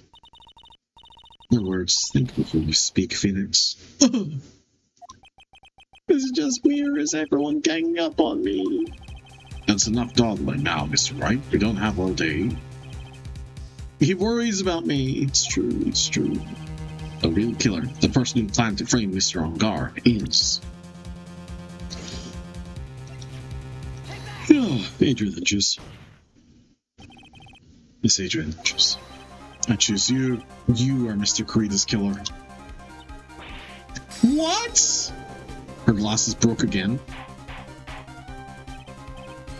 Speaker 1: In other words, think before you speak, Phoenix. This is just weird as everyone ganging up on me. That's enough dawdling now, Mr. Wright. We don't have all day. He worries about me. It's true, it's true. The real killer, the person who planned to frame Mr. Ungard, is... Adrian Lynch's. Miss Adrian Lynch's. I choose you. You are Mr. Corrida's killer. What? Her glasses broke again.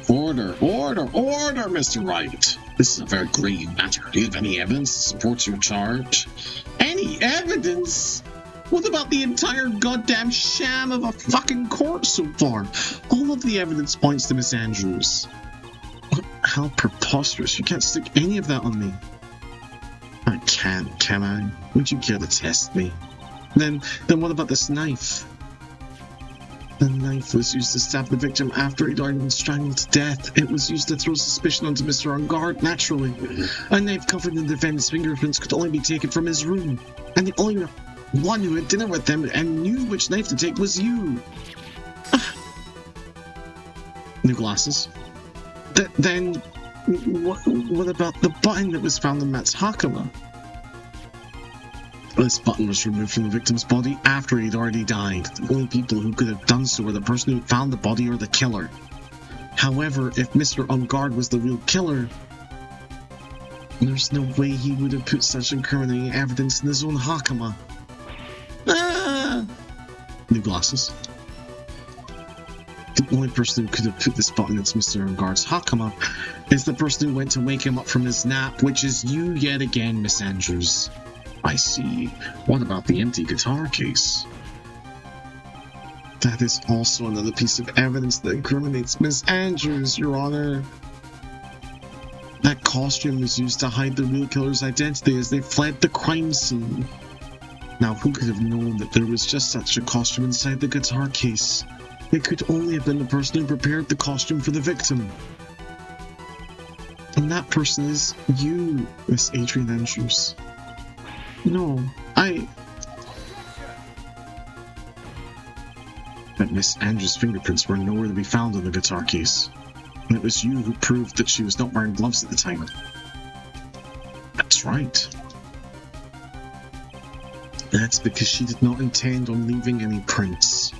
Speaker 1: Order, order, order, Mr. Wright. This is a very grave matter. Do you have any evidence that supports your charge? Any evidence? What about the entire goddamn sham of a fucking court so far? All of the evidence points to Miss Andrews. How preposterous. You can't stick any of that on me. I can't, can I? Would you care to test me? Then what about this knife? The knife was used to stab the victim after he'd already been strangled to death. It was used to throw suspicion onto Mr. Ungard, naturally. A knife covered in the defendant's fingerprints could only be taken from his room. And the only one who had dinner with them and knew which knife to take was you. New glasses. Then, what about the button that was found in Matt's Hakama? This button was removed from the victim's body after he'd already died. The only people who could have done so were the person who found the body or the killer. However, if Mr. Ungard was the real killer, there's no way he would have put such incriminating evidence in his own Hakama. New glasses. The only person who could have put this button into Mr. Ungard's Hakama is the person who went to wake him up from his nap, which is you yet again, Miss Andrews. I see. What about the empty guitar case? That is also another piece of evidence that incriminates Miss Andrews, Your Honor. That costume was used to hide the real killer's identity as they fled the crime scene. Now, who could have known that there was just such a costume inside the guitar case? It could only have been the person who prepared the costume for the victim. And that person is you, Miss Adrian Andrews. No, But Miss Andrews' fingerprints were nowhere to be found in the guitar case. And it was you who proved that she was not wearing gloves at the time. That's right. That's because she did not intend on leaving any prints.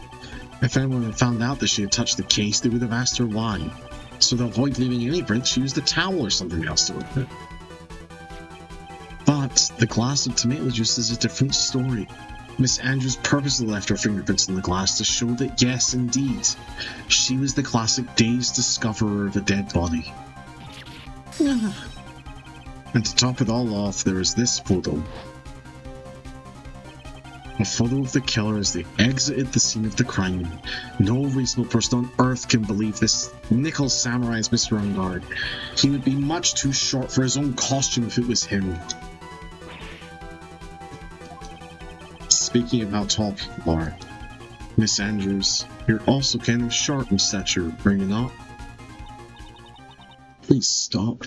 Speaker 1: If anyone had found out that she had touched the case, they would have asked her why. So to avoid leaving any prints, she used a towel or something else to open it. But the glass of tomato juice is a different story. Miss Andrews purposely left her fingerprints in the glass to show that, yes, indeed, she was the classic dazed discoverer of a dead body. And to top it all off, there is this photo. A photo of the killer as they exited the scene of the crime. No reasonable person on earth can believe this nickel samurai is Mr. Ungard. He would be much too short for his own costume if it was him. Speaking of how tall people are, Miss Andrews, you're also kind of short in stature, are you not? Please stop.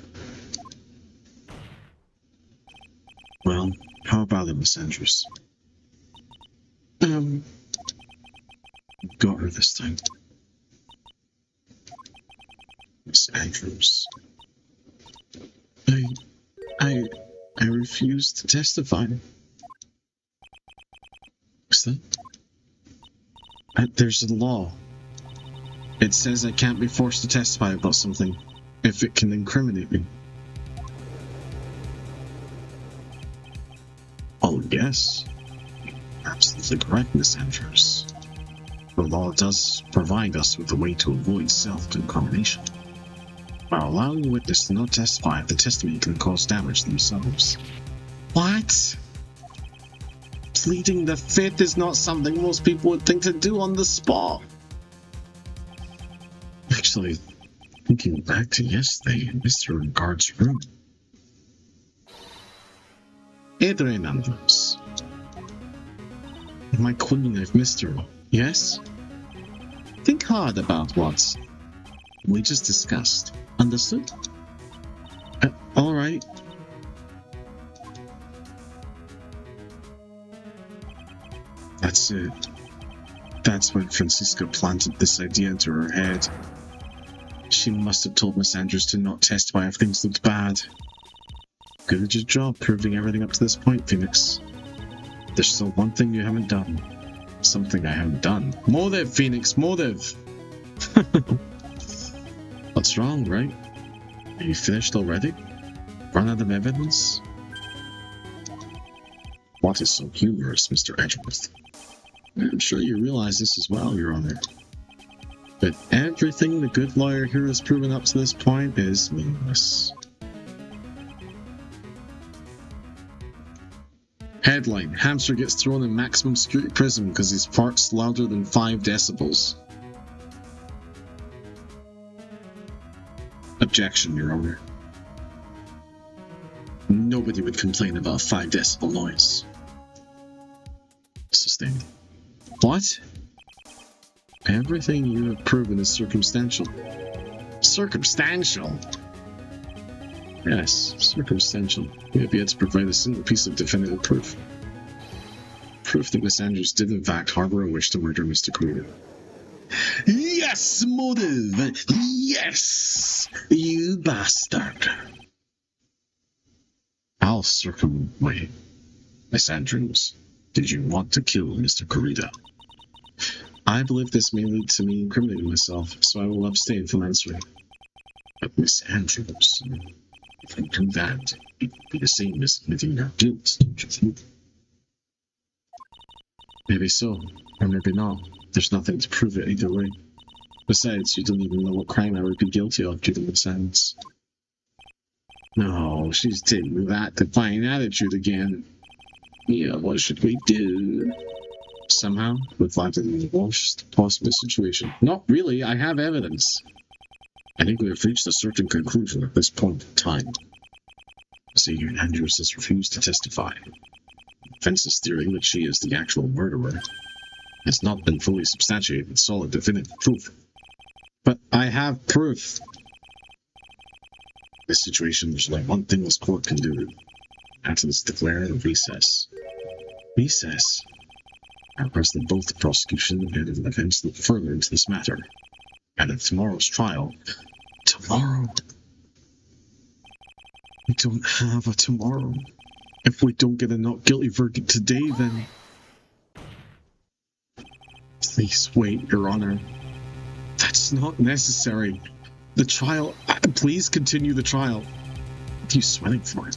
Speaker 1: Well, how about it, Miss Andrews? Got her this time. Miss Andrews. I refuse to testify. What's that? There's a law. It says I can't be forced to testify about something if it can incriminate me. Well, yes. Absolutely correct, Miss Andrews. The law does provide us with a way to avoid self-incrimination, by allowing the witness to not testify if the testimony can cause damage themselves. What? Pleading the fifth is not something most people would think to do on the spot. Actually, thinking back to yesterday in Mr. Guard's room. Adrian Andrews. My queen, I've missed her. Yes? Think hard about what we just discussed. Understood? Alright. That's it. That's when Francisca planted this idea into her head. She must have told Miss Andrews to not testify if things looked bad. Good at your job proving everything up to this point, Phoenix. There's still one thing you haven't done. Something I haven't done. Motive, Phoenix, motive! What's wrong, Wright? Are you finished already? Run out of evidence? What is so humorous, Mr. Edgeworth? I'm sure you realize this as well, Your Honor. But everything the good lawyer here has proven up to this point is meaningless. Headline: Hamster gets thrown in maximum security prison because his fart's louder than 5 decibels. Objection, Your Honor. Nobody would complain about a 5 decibel noise. Sustained. What? Everything you have proven is circumstantial. Circumstantial? Yes, circumstantial. We have yet to provide a single piece of definitive proof. Proof that Miss Andrews did in fact harbor a wish to murder Mr. Kurita. Yes, motive! Yes! You bastard! I'll circumway. Miss Andrews, did you want to kill Mr. Kurita? I believe this may lead to me incriminating myself, so I will abstain from answering. But Miss Andrews, if I do that, it would be the same as admitting your guilt, don't you think? Maybe so, or maybe not. There's nothing to prove it either way. Besides, you don't even know what crime I would be guilty of due to Miss Andrews. No, she's taking that defiant attitude again. Yeah, what should we do? Somehow, we've landed in the worst possible situation. Not really, I have evidence. I think we have reached a certain conclusion at this point in time. See, Andrews has refused to testify. Defense's theory that she is the actual murderer has not been fully substantiated with solid, definitive proof. But I have proof. In this situation, there's only one thing this court can do. That is declare a recess. Recess? I request that both the prosecution and the defense look further into this matter. And at tomorrow's trial... Tomorrow? We don't have a tomorrow. If we don't get a not guilty verdict today, then... Please wait, Your Honor. That's not necessary. The trial... Please continue the trial. What are you sweating for?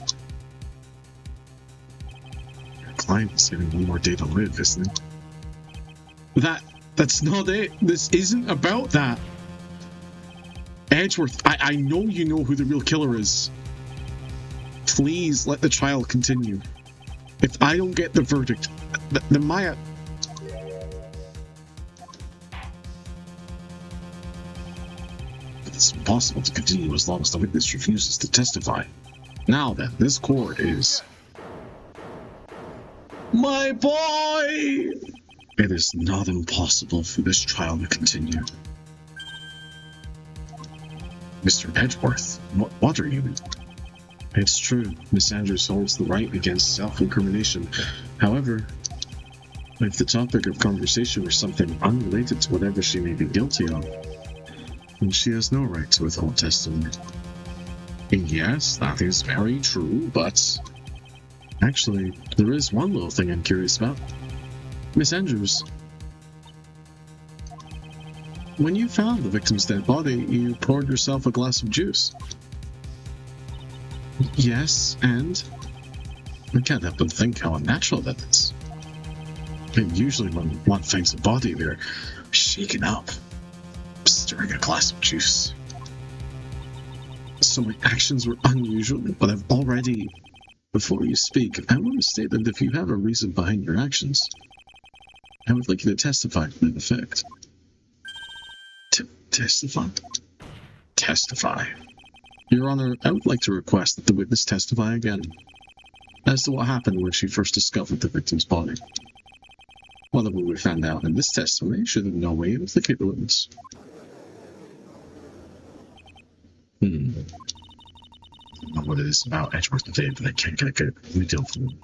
Speaker 1: Your client is getting one more day to live, isn't it? That's not it. This isn't about that. Edgeworth, I know you know who the real killer is. Please let the trial continue. If I don't get the verdict, then Maya... It's impossible to continue as long as the witness refuses to testify. Now then, this court is... My boy! It is not impossible for this trial to continue. Mr. Edgeworth, what are you? It's true, Miss Andrews holds the right against self-incrimination. However, if the topic of conversation were something unrelated to whatever she may be guilty of, then she has no right to withhold testimony. Yes, that is very true, but... Actually, there is one little thing I'm curious about. Miss Andrews, when you found the victim's dead body, you poured yourself a glass of juice. Yes, and? I can't help but think how unnatural that is. And usually when one finds a body, they're shaken up, stirring a glass of juice. So my actions were unusual, but I've already... Before you speak, I want to state that if you have a reason behind your actions, I would like you to testify to that effect. Testify? Testify. Your Honor, I would like to request that the witness testify again as to what happened when she first discovered the victim's body. Whatever we found out in this testimony should in no way implicate the witness. I don't know what it is about Edgeworth today, but I can't get a good detail from him.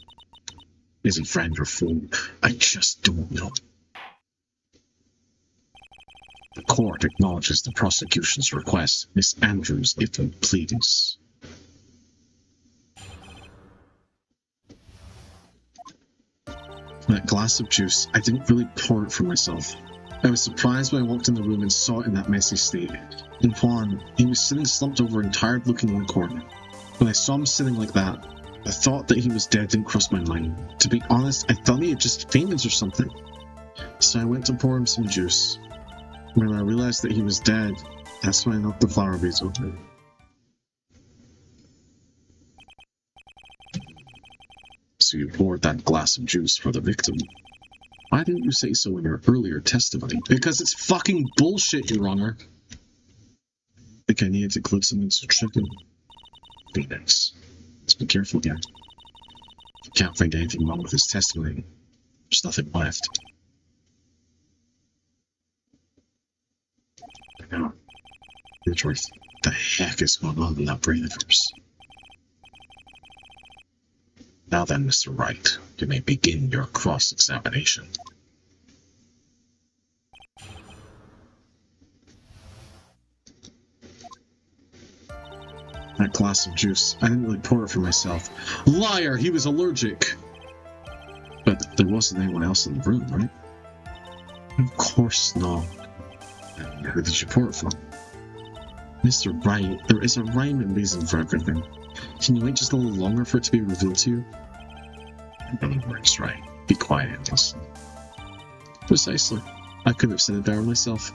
Speaker 1: Is he friend or foe? I just don't know. The court acknowledges the prosecution's request. Miss Andrews, if you please. That glass of juice, I didn't really pour it for myself. I was surprised when I walked in the room and saw it in that messy state. And Juan, he was sitting slumped over and tired looking in the corner. When I saw him sitting like that, the thought that he was dead didn't cross my mind. To be honest, I thought he had just fainted or something. So I went to pour him some juice. When I realized that he was dead, that's when I knocked the flower vase over. So you poured that glass of juice for the victim. Why didn't you say so in your earlier testimony? Because it's fucking bullshit, Your Honor. I think I needed to include some chicken. Phoenix. Let's be careful here. If you can't find anything wrong with his testimony, there's nothing left. Now, Edgeworth, what the heck is going on in that brain of yours? Now then, Mr. Wright, you may begin your cross-examination. That glass of juice, I didn't really pour it for myself. Liar! He was allergic! But there wasn't anyone else in the room, right? Of course not. And who did you pour it for? Mr. Wright, there is a rhyme and reason for everything. Can you wait just a little longer for it to be revealed to you? It really works, right? Be quiet and listen. Precisely. I could have said it better myself.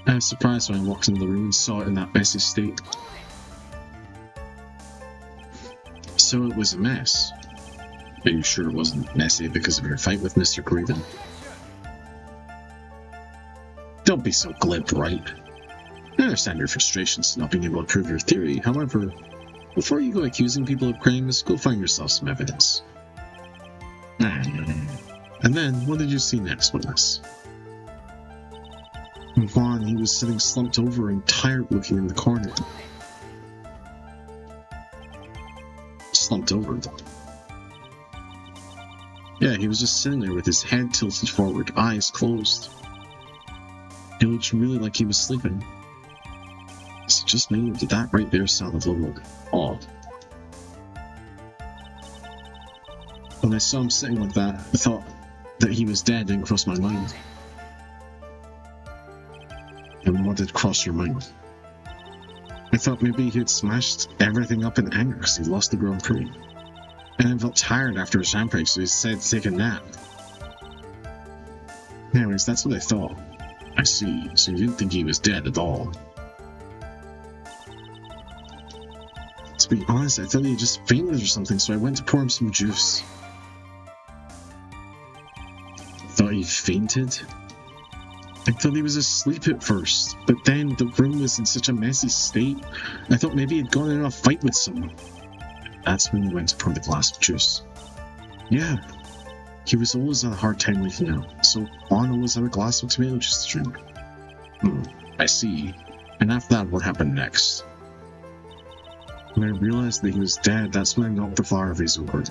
Speaker 1: I was surprised when I walked into the room and saw it in that messy state. So it was a mess. Are you sure it wasn't messy because of your fight with Mr. Craven? Don't be so glib, Wright. I understand your frustrations not being able to prove your theory. However, before you go accusing people of crimes, go find yourself some evidence. And then, what did you see next, witness? Juan, he was sitting slumped over and tired looking in the corner. Slumped over. Yeah, he was just sitting there with his head tilted forward, eyes closed. It looked really like he was sleeping. Is it just me, or did that right there sound a little odd? When I saw him sitting like that, I thought that he was dead didn't cross my mind. And what did cross your mind? I thought maybe he had smashed everything up in anger because he lost the Grand Prix. And then felt tired after his rampage, so he decided to take a nap. Anyways, that's what I thought. I see, so you didn't think he was dead at all. To be honest, I thought he just fainted or something, so I went to pour him some juice. Thought he fainted? I thought he was asleep at first, but then the room was in such a messy state, I thought maybe he'd gone in a fight with someone. That's when he went to pour the glass of juice. Yeah, he was always on a hard time leaving out, so Juan always had a glass of tomato juice to drink. I see. And after that, what happened next? When I realized that he was dead, that's when I knocked the flower vase over.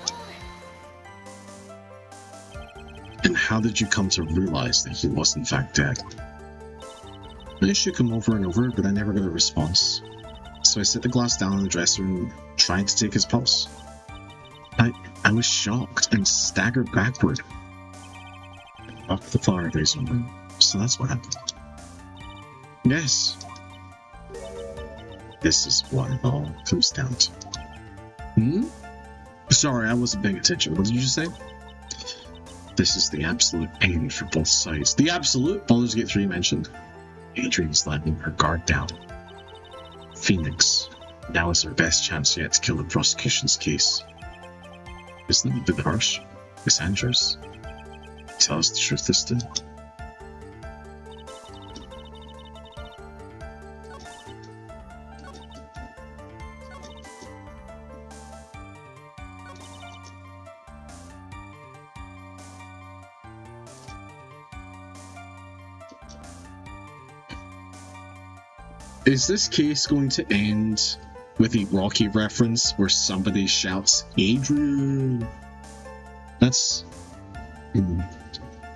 Speaker 1: And how did you come to realize that he was in fact dead? I shook him over and over, but I never got a response. So I set the glass down on the dresser and tried to take his pulse. I was shocked and staggered backward. I knocked the flower vase over, so that's what happened. Yes. This is what it all comes down to. Hmm? Sorry, I wasn't paying attention. What did you just say? This is the absolute end for both sides. The absolute? Baldur's Gate 3 mentioned. Adrian's letting her guard down. Phoenix. Now is her best chance yet to kill the prosecution's case. Isn't it a bit harsh, Miss Andrews? Tell us the truth this time. Is this case going to end with a Rocky reference where somebody shouts, Adrian? That's...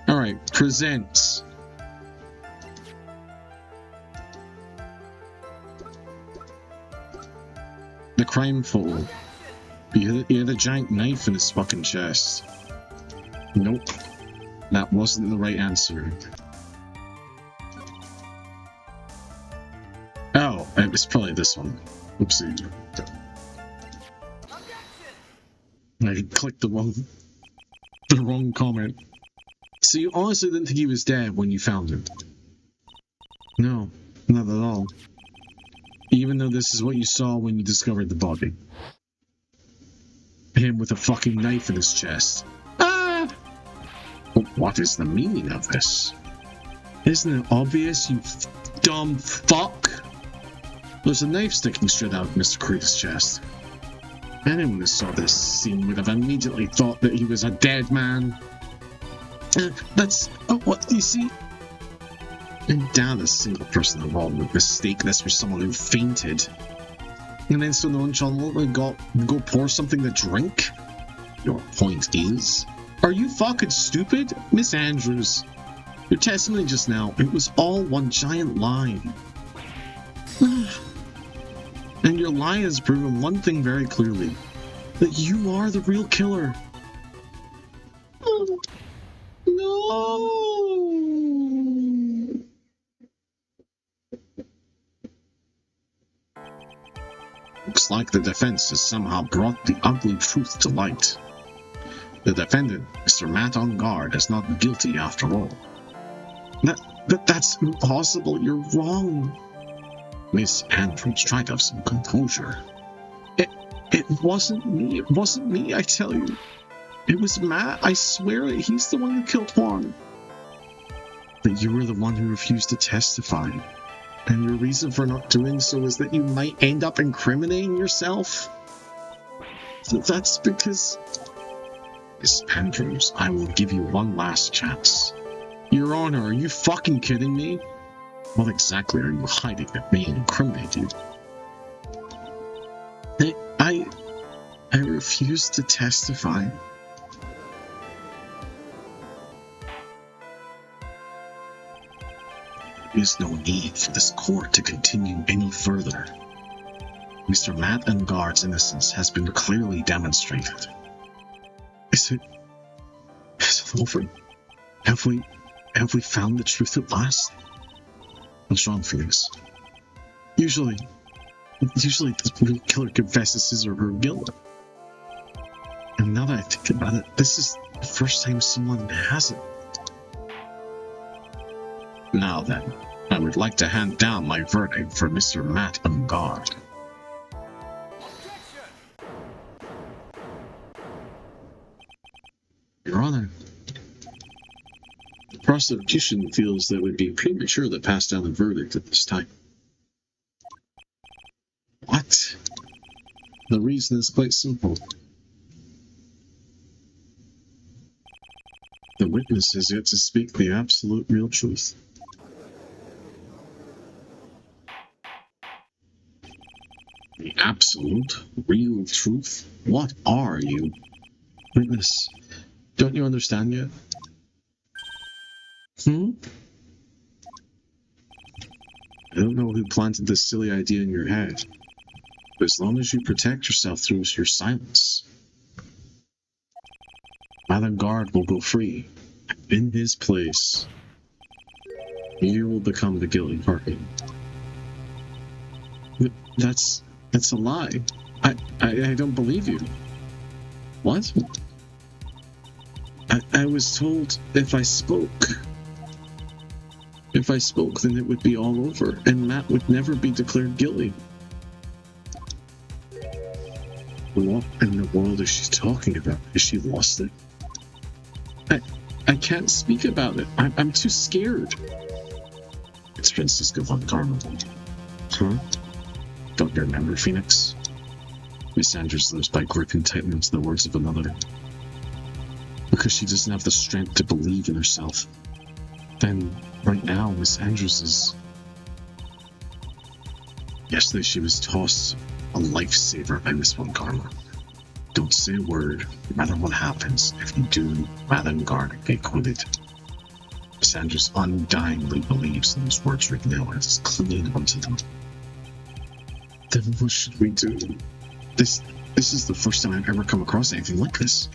Speaker 1: Alright, present. The crime photo. He had a giant knife in his fucking chest. Nope. That wasn't the right answer. Oh, it was probably this one. Oopsie. I clicked the wrong comment. So you honestly didn't think he was dead when you found him? No, not at all. Even though this is what you saw when you discovered the body. Him with a fucking knife in his chest. Ah! But what is the meaning of this? Isn't it obvious, you dumb fuck? There's a knife sticking straight out of Mr. Creed's chest. Anyone who saw this scene would have immediately thought that he was a dead man. That's what you see. And down a single person involved would mistake this for someone who fainted, and then so nonchalantly go pour something to drink. Your point is, are you fucking stupid, Miss Andrews? Your testimony just now, it was all one giant lie. And your lie has proven one thing very clearly, that you are the real killer. Oh, no! Looks like the defense has somehow brought the ugly truth to light. The defendant, Mr. Matt on guard, is not guilty after all. That's impossible. You're wrong. Miss Andrews, try to have some composure. It wasn't me. It wasn't me, I tell you. It was Matt. I swear it. He's the one who killed Juan. But you were the one who refused to testify. And your reason for not doing so is that you might end up incriminating yourself. So that's because... Miss Andrews, I will give you one last chance. Your Honor, are you fucking kidding me? What exactly are you hiding that may incriminate you? I refuse to testify. There is no need for this court to continue any further. Mr. Matt Engard's innocence has been clearly demonstrated. Is it over? Have we found the truth at last? What's wrong, Phoenix? Usually the real killer confesses his or her guilt. And now that I think about it, this is the first time someone hasn't. Now then, I would like to hand down my verdict for Mr. Matt Engard. Your Honor, the prosecution feels that it would be premature to pass down a verdict at this time. What? The reason is quite simple. The witness has yet to speak the absolute real truth. The absolute real truth? What are you? Witness, don't you understand yet? I don't know who planted this silly idea in your head, but as long as you protect yourself through your silence, Madam Guard will go free. In his place, you will become the guilty party. That's a lie. I don't believe you. What? I was told if I spoke, then it would be all over, and Matt would never be declared guilty. What in the world is she talking about? Has she lost it? I can't speak about it. I'm too scared. It's Francisco von Carmel. Huh? Don't you remember, Phoenix? Miss Andrews lives by gripping tightly into the words of another. Because she doesn't have the strength to believe in herself. Then, right now, Miss Andrews is... Yesterday she was tossed a lifesaver by Miss von Carmel. Don't say a word, no matter what happens. If you do, Madame Garner get acquitted. Miss Andrews undyingly believes in those words right now and is clinging onto them. Then what should we do? This is the first time I've ever come across anything like this.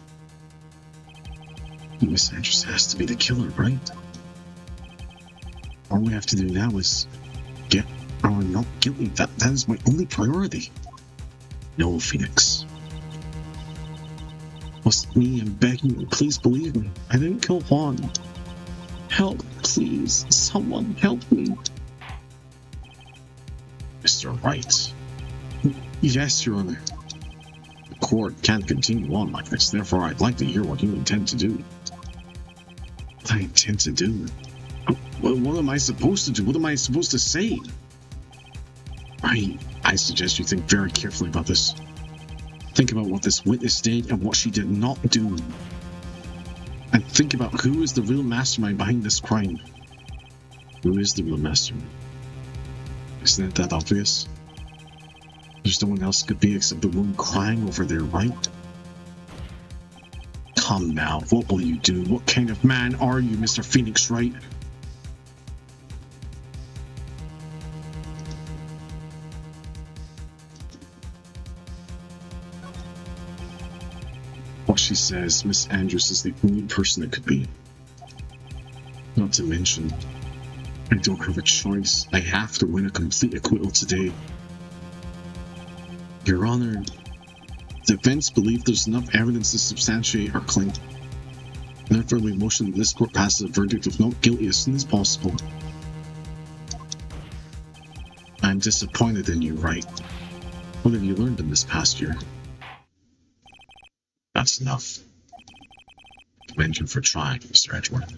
Speaker 1: Miss Andrews has to be the killer, right? All we have to do now is get our not guilty. That is my only priority. No, Phoenix. Wasn't me, I'm begging you, please believe me. I didn't kill Juan. Help, please. Someone help me. Mr. Wright. Yes, Your Honor. The court can't continue on like this, therefore I'd like to hear what you intend to do. What I intend to do? What am I supposed to do? What am I supposed to say? I suggest you think very carefully about this. Think about what this witness did and what she did not do. And think about who is the real mastermind behind this crime. Who is the real mastermind? Isn't it that obvious? There's no one else it could be except the woman crying over there, right? Come now, what will you do? What kind of man are you, Mr. Phoenix Wright? What she says, Miss Andrews is the only person it could be. Not to mention, I don't have a choice. I have to win a complete acquittal today. Your Honor, the defense believe there's enough evidence to substantiate our claim. Therefore, we motion that this court passes a verdict of not guilty as soon as possible. I'm disappointed in you, Wright. What have you learned in this past year? That's enough. Commend you for trying, Mr. Edgeworth.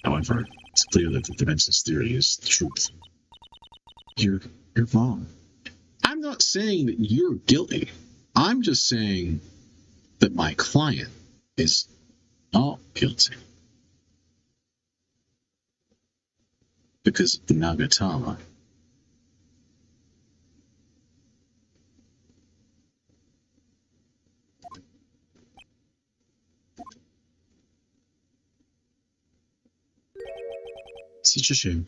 Speaker 1: However, it's clear that the defense's theory is the truth. You're wrong. I'm not saying that you're guilty. I'm just saying that my client is not guilty. Because of the Nagatama. Such a shame.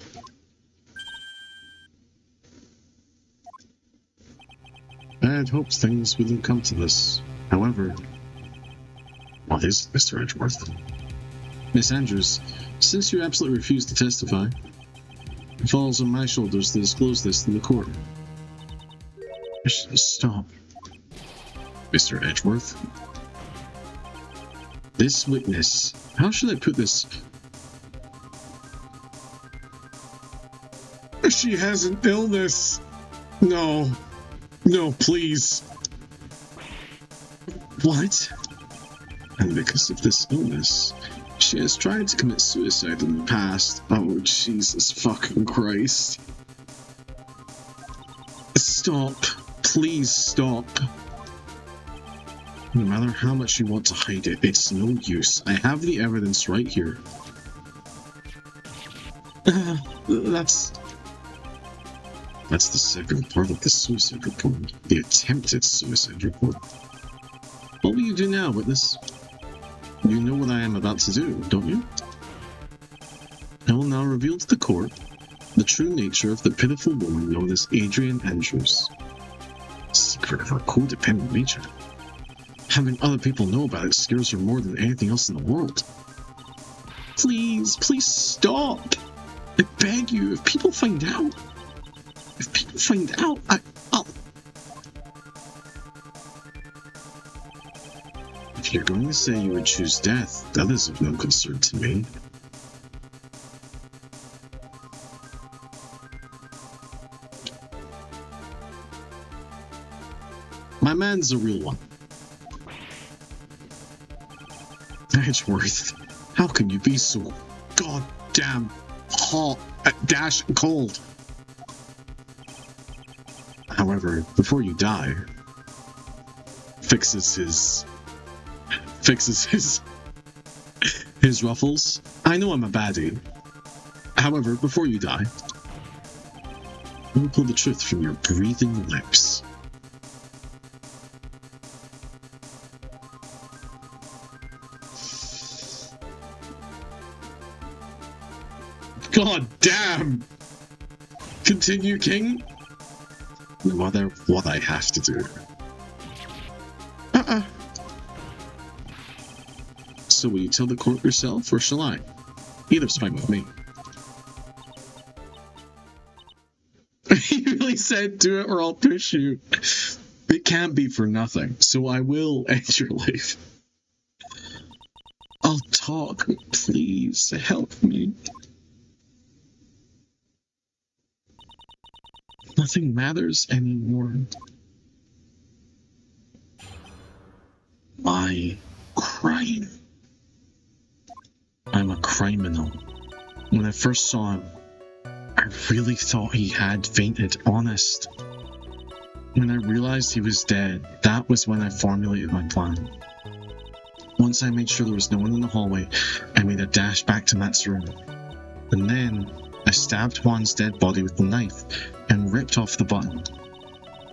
Speaker 1: I had hoped things wouldn't come to this. However, what is it, Mr. Edgeworth? Miss Andrews, since you absolutely refuse to testify, it falls on my shoulders to disclose this in the court. Stop. Mr. Edgeworth? This witness, how should I put this? She has an illness. No, please. What? And because of this illness, she has tried to commit suicide in the past. Oh, Jesus fucking Christ. Stop. Please stop. No matter how much you want to hide it, it's no use. I have the evidence right here. That's the second part of the suicide report. The attempted suicide report. What will you do now, witness? You know what I am about to do, don't you? I will now reveal to the court the true nature of the pitiful woman known as Adrian Andrews. The secret of her codependent nature. Having other people know about it scares her more than anything else in the world. Please stop! I beg you, if people find out, If you're going to say you would choose death, that is of no concern to me. My man's a real one. Edgeworth, how can you be so goddamn hot dash cold? However, before you die, fixes his ruffles. I know I'm a baddie. However, before you die, I will pull the truth from your breathing lips. God damn! Continue, King? No matter what I have to do. So will you tell the court yourself, or shall I? Either's fine with me. He really said, do it or I'll push you. It can't be for nothing, so I will end your life. I'll talk, please, help me. Nothing matters anymore. My crime. I'm a criminal. When I first saw him, I really thought he had fainted, honest. When I realized he was dead, that was when I formulated my plan. Once I made sure there was no one in the hallway, I made a dash back to Matt's room. And then, I stabbed Juan's dead body with the knife and ripped off the button.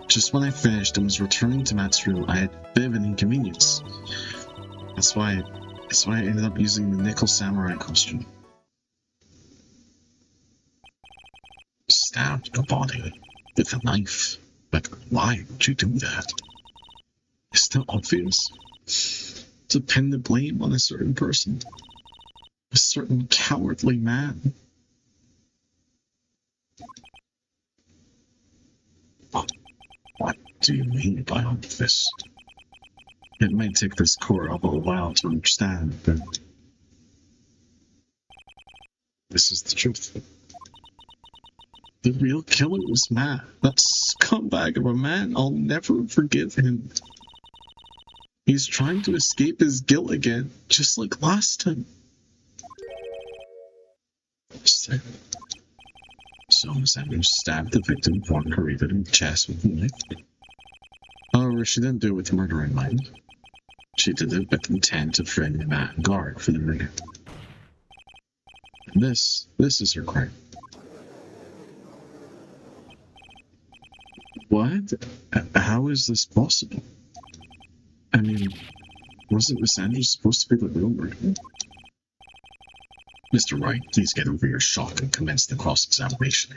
Speaker 1: Just when I finished and was returning to Matt's room, I had a bit of an inconvenience. That's why I ended up using the nickel samurai costume. Stabbed the body with a knife. But why would you do that? Isn't it obvious? To pin the blame on a certain person. A certain cowardly man. What do you mean by all this? It may take this court a little while to understand, but this is the truth. The real killer was Matt. That scumbag of a man. I'll never forgive him. He's trying to escape his guilt again, just like last time. So Sanders stabbed the victim, pointing her even in the chest with a knife. However, she didn't do it with murder in mind. She did it with intent to frame Matt and guard for the murder. And this is her crime. What? How is this possible? I mean, wasn't Miss Andrews supposed to be the real murderer? Mr. Wright, please get over your shock and commence the cross-examination.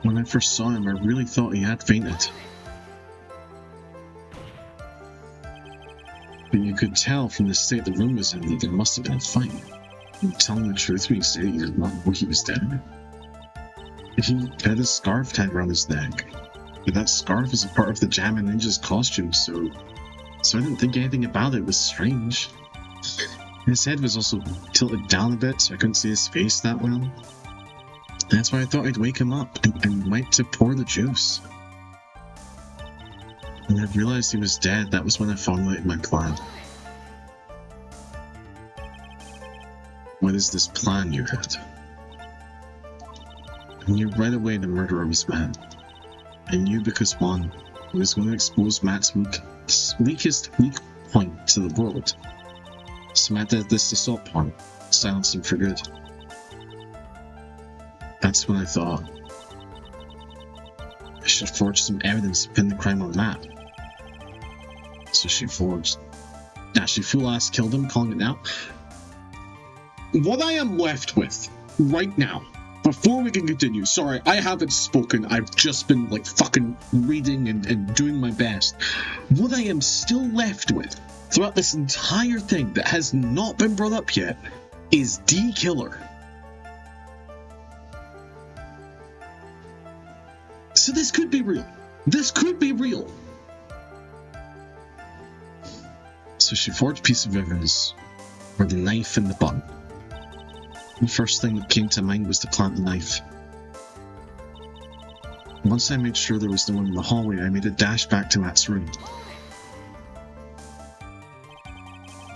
Speaker 1: When I first saw him, I really thought he had fainted. But you could tell from the state the room was in that there must have been a fight. You telling the truth when you say you did not know he was dead? He had a scarf tied around his neck. But that scarf is a part of the Jammin' Ninja's costume, so I didn't think anything about it was strange. His head was also tilted down a bit, so I couldn't see his face that well. That's why I thought I'd wake him up and wait to pour the juice. When I realized he was dead, that was when I formulated my plan. What is this plan you had? I knew right away the murderer was Matt. I knew because one, he was going to expose Matt's weakest weak point to the world. So Matt did this assault point, silence him for good. That's when I thought I should forge some evidence to pin the crime on Matt. So she forged. She full-ass killed him, calling it now. What I am left with right now, before we can continue, sorry, I haven't spoken, I've just been like fucking reading and doing my best. What I am still left with throughout this entire thing that has not been brought up yet is D Killer. So this could be real. This could be real. So she forged a piece of evidence were the knife and the button. The first thing that came to mind was to plant the knife. Once I made sure there was no one in the hallway, I made a dash back to Matt's room.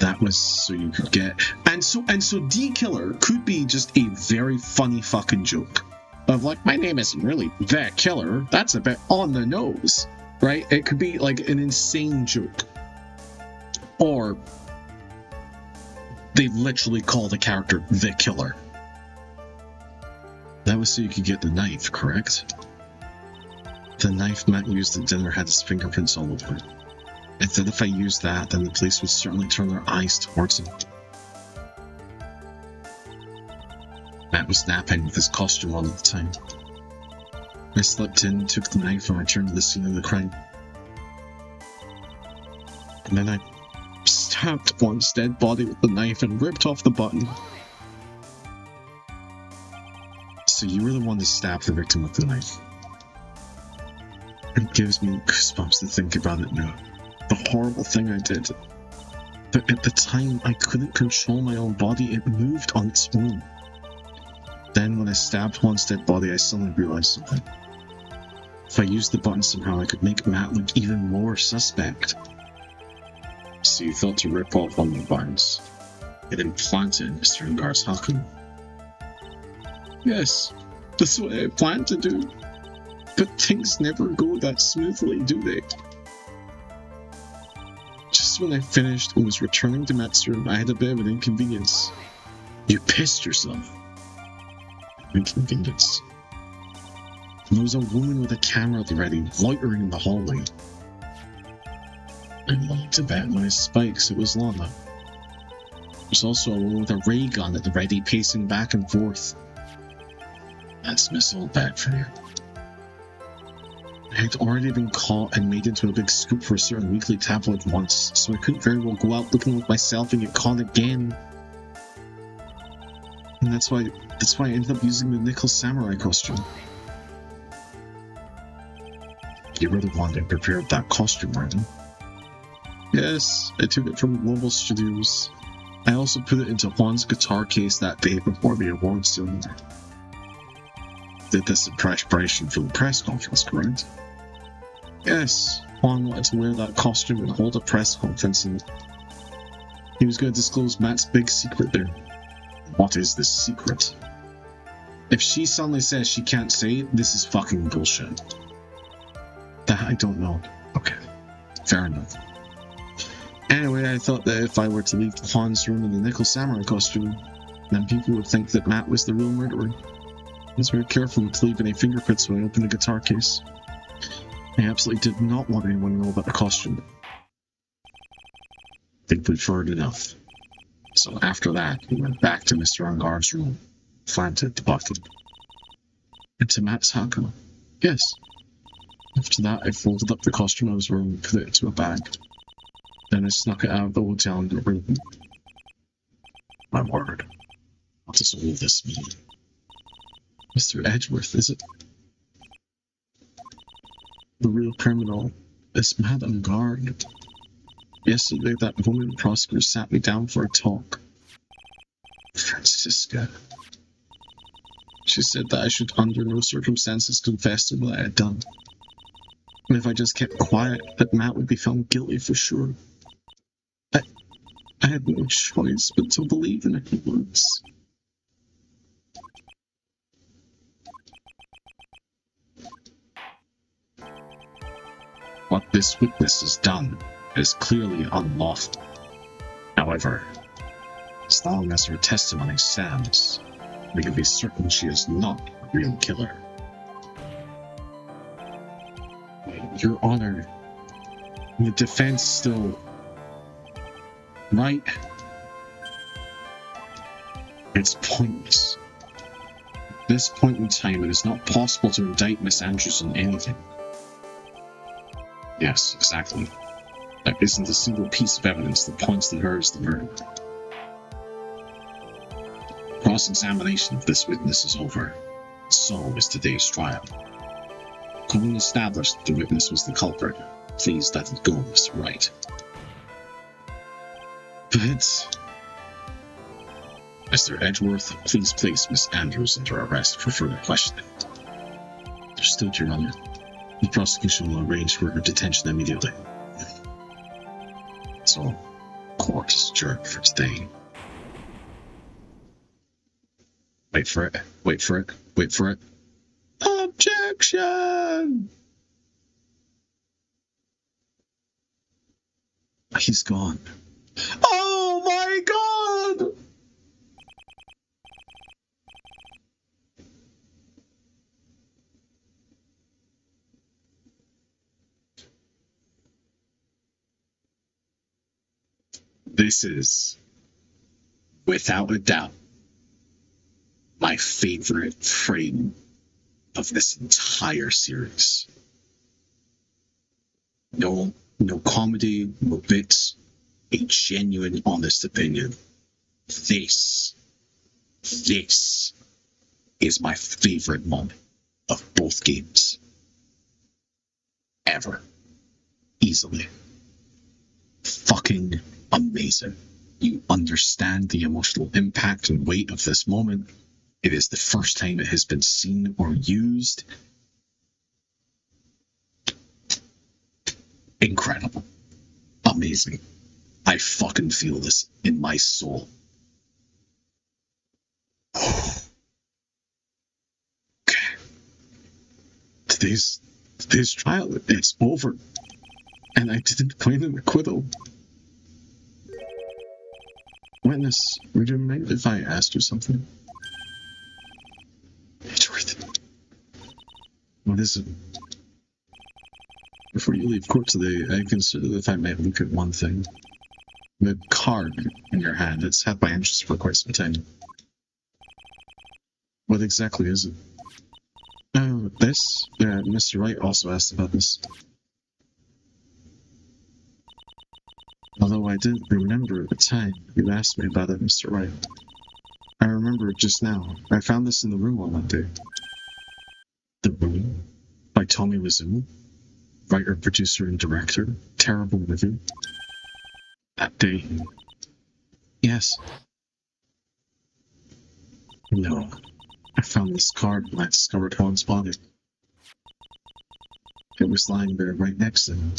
Speaker 1: That was so you could get... And so D-Killer could be just a very funny fucking joke. Of like, my name isn't really The Killer. That's a bit on the nose. Right? It could be like an insane joke. Or they literally call the character The Killer. That was so you could get the knife, correct? The knife Matt used at dinner had his fingerprints all over it. I thought if I used that, then the police would certainly turn their eyes towards him. Matt was napping with his costume on at the time. I slipped in, took the knife, and returned to the scene of the crime. And then I stabbed one's dead body with the knife and ripped off the button. So you were the one that stabbed the victim with the knife. It gives me goosebumps to think about it now. The horrible thing I did. But at the time, I couldn't control my own body. It moved on its own. Then when I stabbed one's dead body, I suddenly realized something. If I used the button somehow, I could make Matt look even more suspect. So you thought to rip off one of the buttons. It implanted Mr. Ungar's Haku. Yes, that's what I planned to do. But things never go that smoothly, do they? Just when I finished and was returning to Matt's room, I had a bit of an inconvenience. You pissed yourself. Inconvenience. There was a woman with a camera at the ready, loitering in the hallway. I wanted to bet my spikes it was Lana. There's also a woman with a ray gun at the ready, pacing back and forth. That's Miss Old Bat for you. I had already been caught and made into a big scoop for a certain weekly tabloid once, so I couldn't very well go out looking like myself and get caught again. And that's why I ended up using the nickel samurai costume. You were the one that prepared that costume, right? Yes, I took it from Global Studios. I also put it into Juan's guitar case that day before the awards ceremony. Did this in preparation for the press conference, correct? Yes, Juan wanted to wear that costume and hold a press conference, and he was going to disclose Matt's big secret there. What is this secret? If she suddenly says she can't say it, this is fucking bullshit. That I don't know. Okay, fair enough. Anyway, I thought that if I were to leave Juan's room in the nickel samurai costume, then people would think that Matt was the real murderer. I was very careful not to leave any fingerprints when I opened the guitar case. I absolutely did not want anyone to know about the costume. I think we've heard enough. So after that, we went back to Mr. Ungar's room, planted the bucket. Into Matt's Haku. Yes. After that, I folded up the costume I was wearing and put it into a bag. Then I snuck it out of the hotel and got rid of it. My word. What does all this mean? Mr. Edgeworth, is it? The real criminal is Madame Guard. Yesterday, that woman prosecutor sat me down for a talk. Francisca. She said that I should under no circumstances confess to what I had done. And if I just kept quiet, that Matt would be found guilty for sure. I had no choice but to believe in her words. What this witness has done is clearly unlawful. However, as long as her testimony stands, we can be certain she is not a real killer. Your Honor, the defense still... Right? It's pointless. At this point in time, it is not possible to indict Miss Andrews on anything. Yes, exactly. There isn't a single piece of evidence that points to her as the murderer. Cross-examination of this witness is over. So is today's trial. Having established that the witness was the culprit, please let it go, Mr. Wright. But... Mr. Edgeworth, please place Miss Andrews under arrest for further questioning. Understood, Your Honor. The prosecution will arrange for her detention immediately. So, court is adjourned for today. Wait for it, wait for it, wait for it. Objection! He's gone. Oh my god! This is, without a doubt, my favorite frame of this entire series. No comedy, no bits, a genuine, honest opinion. This is my favorite moment of both games. Ever. Easily. Fucking amazing. You understand the emotional impact and weight of this moment. It is the first time it has been seen or used. Incredible. Amazing. I fucking feel this in my soul. Okay. Today's trial, it's over. And I didn't win an acquittal. Witness, would you mind if I asked you something? Edgeworth. What is it? Before you leave court today, I considered if I might look at one thing. The card in your hand. It's had my interest for quite some time. What exactly is it? Oh, this? Yeah, Mr. Wright also asked about this. Although I didn't remember at the time you asked me about it, Mr. Wright. I remember it just now. I found this in the room on that day. The Room? By Tommy Wiseau? Writer, producer, and director. Terrible movie. That day. Yes. No. I found this card when I discovered Juan's body. It was lying there right next to him.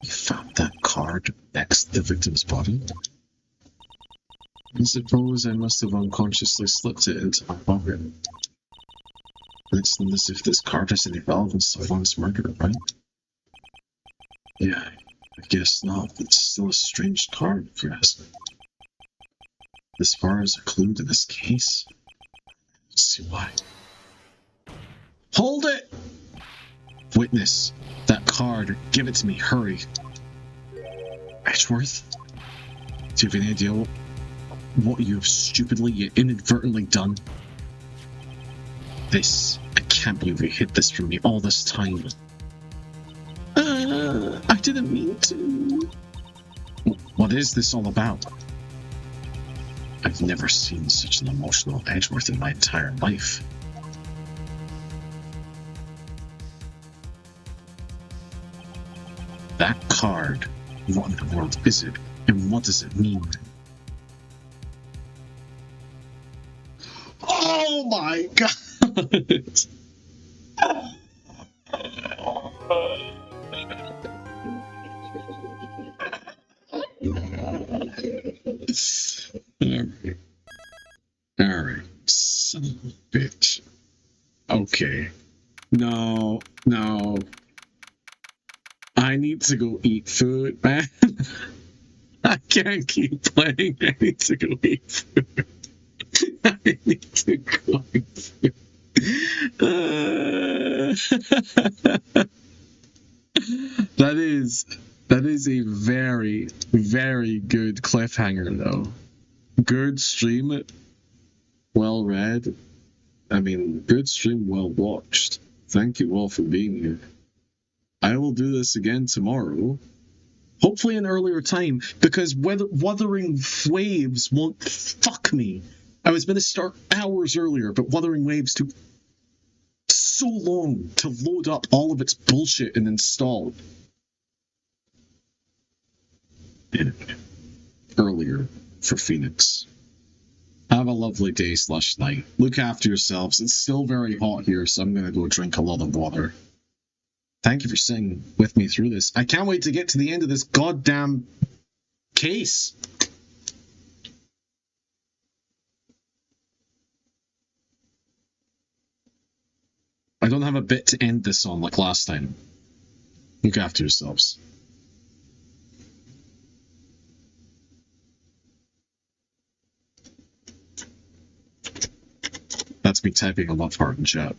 Speaker 1: You found that card next to the victim's body? I suppose I must have unconsciously slipped it into my pocket. It's not as if this card has any relevance to Juan's murder, right? Yeah, I guess not. It's still a strange card, if you ask me. As far as a clue to this case, let's see why. Hold it! Witness, that card. Give it to me, hurry. Edgeworth? Do you have any idea what you have stupidly yet inadvertently done? This, I can't believe you hid this from me all this time. I didn't mean to. What is this all about? I've never seen such an emotional Edgeworth in my entire life. That card, what in the world is it, and what does it mean? Oh my god! Alright, son of a bitch. Okay. No. I need to go eat food, man. I can't keep playing. I need to go eat food. I need to go eat food. That is a very, very good cliffhanger, though. Good stream, well read. I mean, good stream, well watched. Thank you all for being here. I will do this again tomorrow. Hopefully an earlier time, because Wuthering Waves won't fuck me. I was going to start hours earlier, but Wuthering Waves took so long to load up all of its bullshit and install. Earlier for Phoenix. Have a lovely day / night. Look after yourselves. It's still very hot here, so I'm gonna go drink a lot of water. Thank you for sitting with me through this. I can't wait to get to the end of this goddamn case. I don't have a bit to end this on like last time. Look after yourselves. That's me typing a love heart in chat.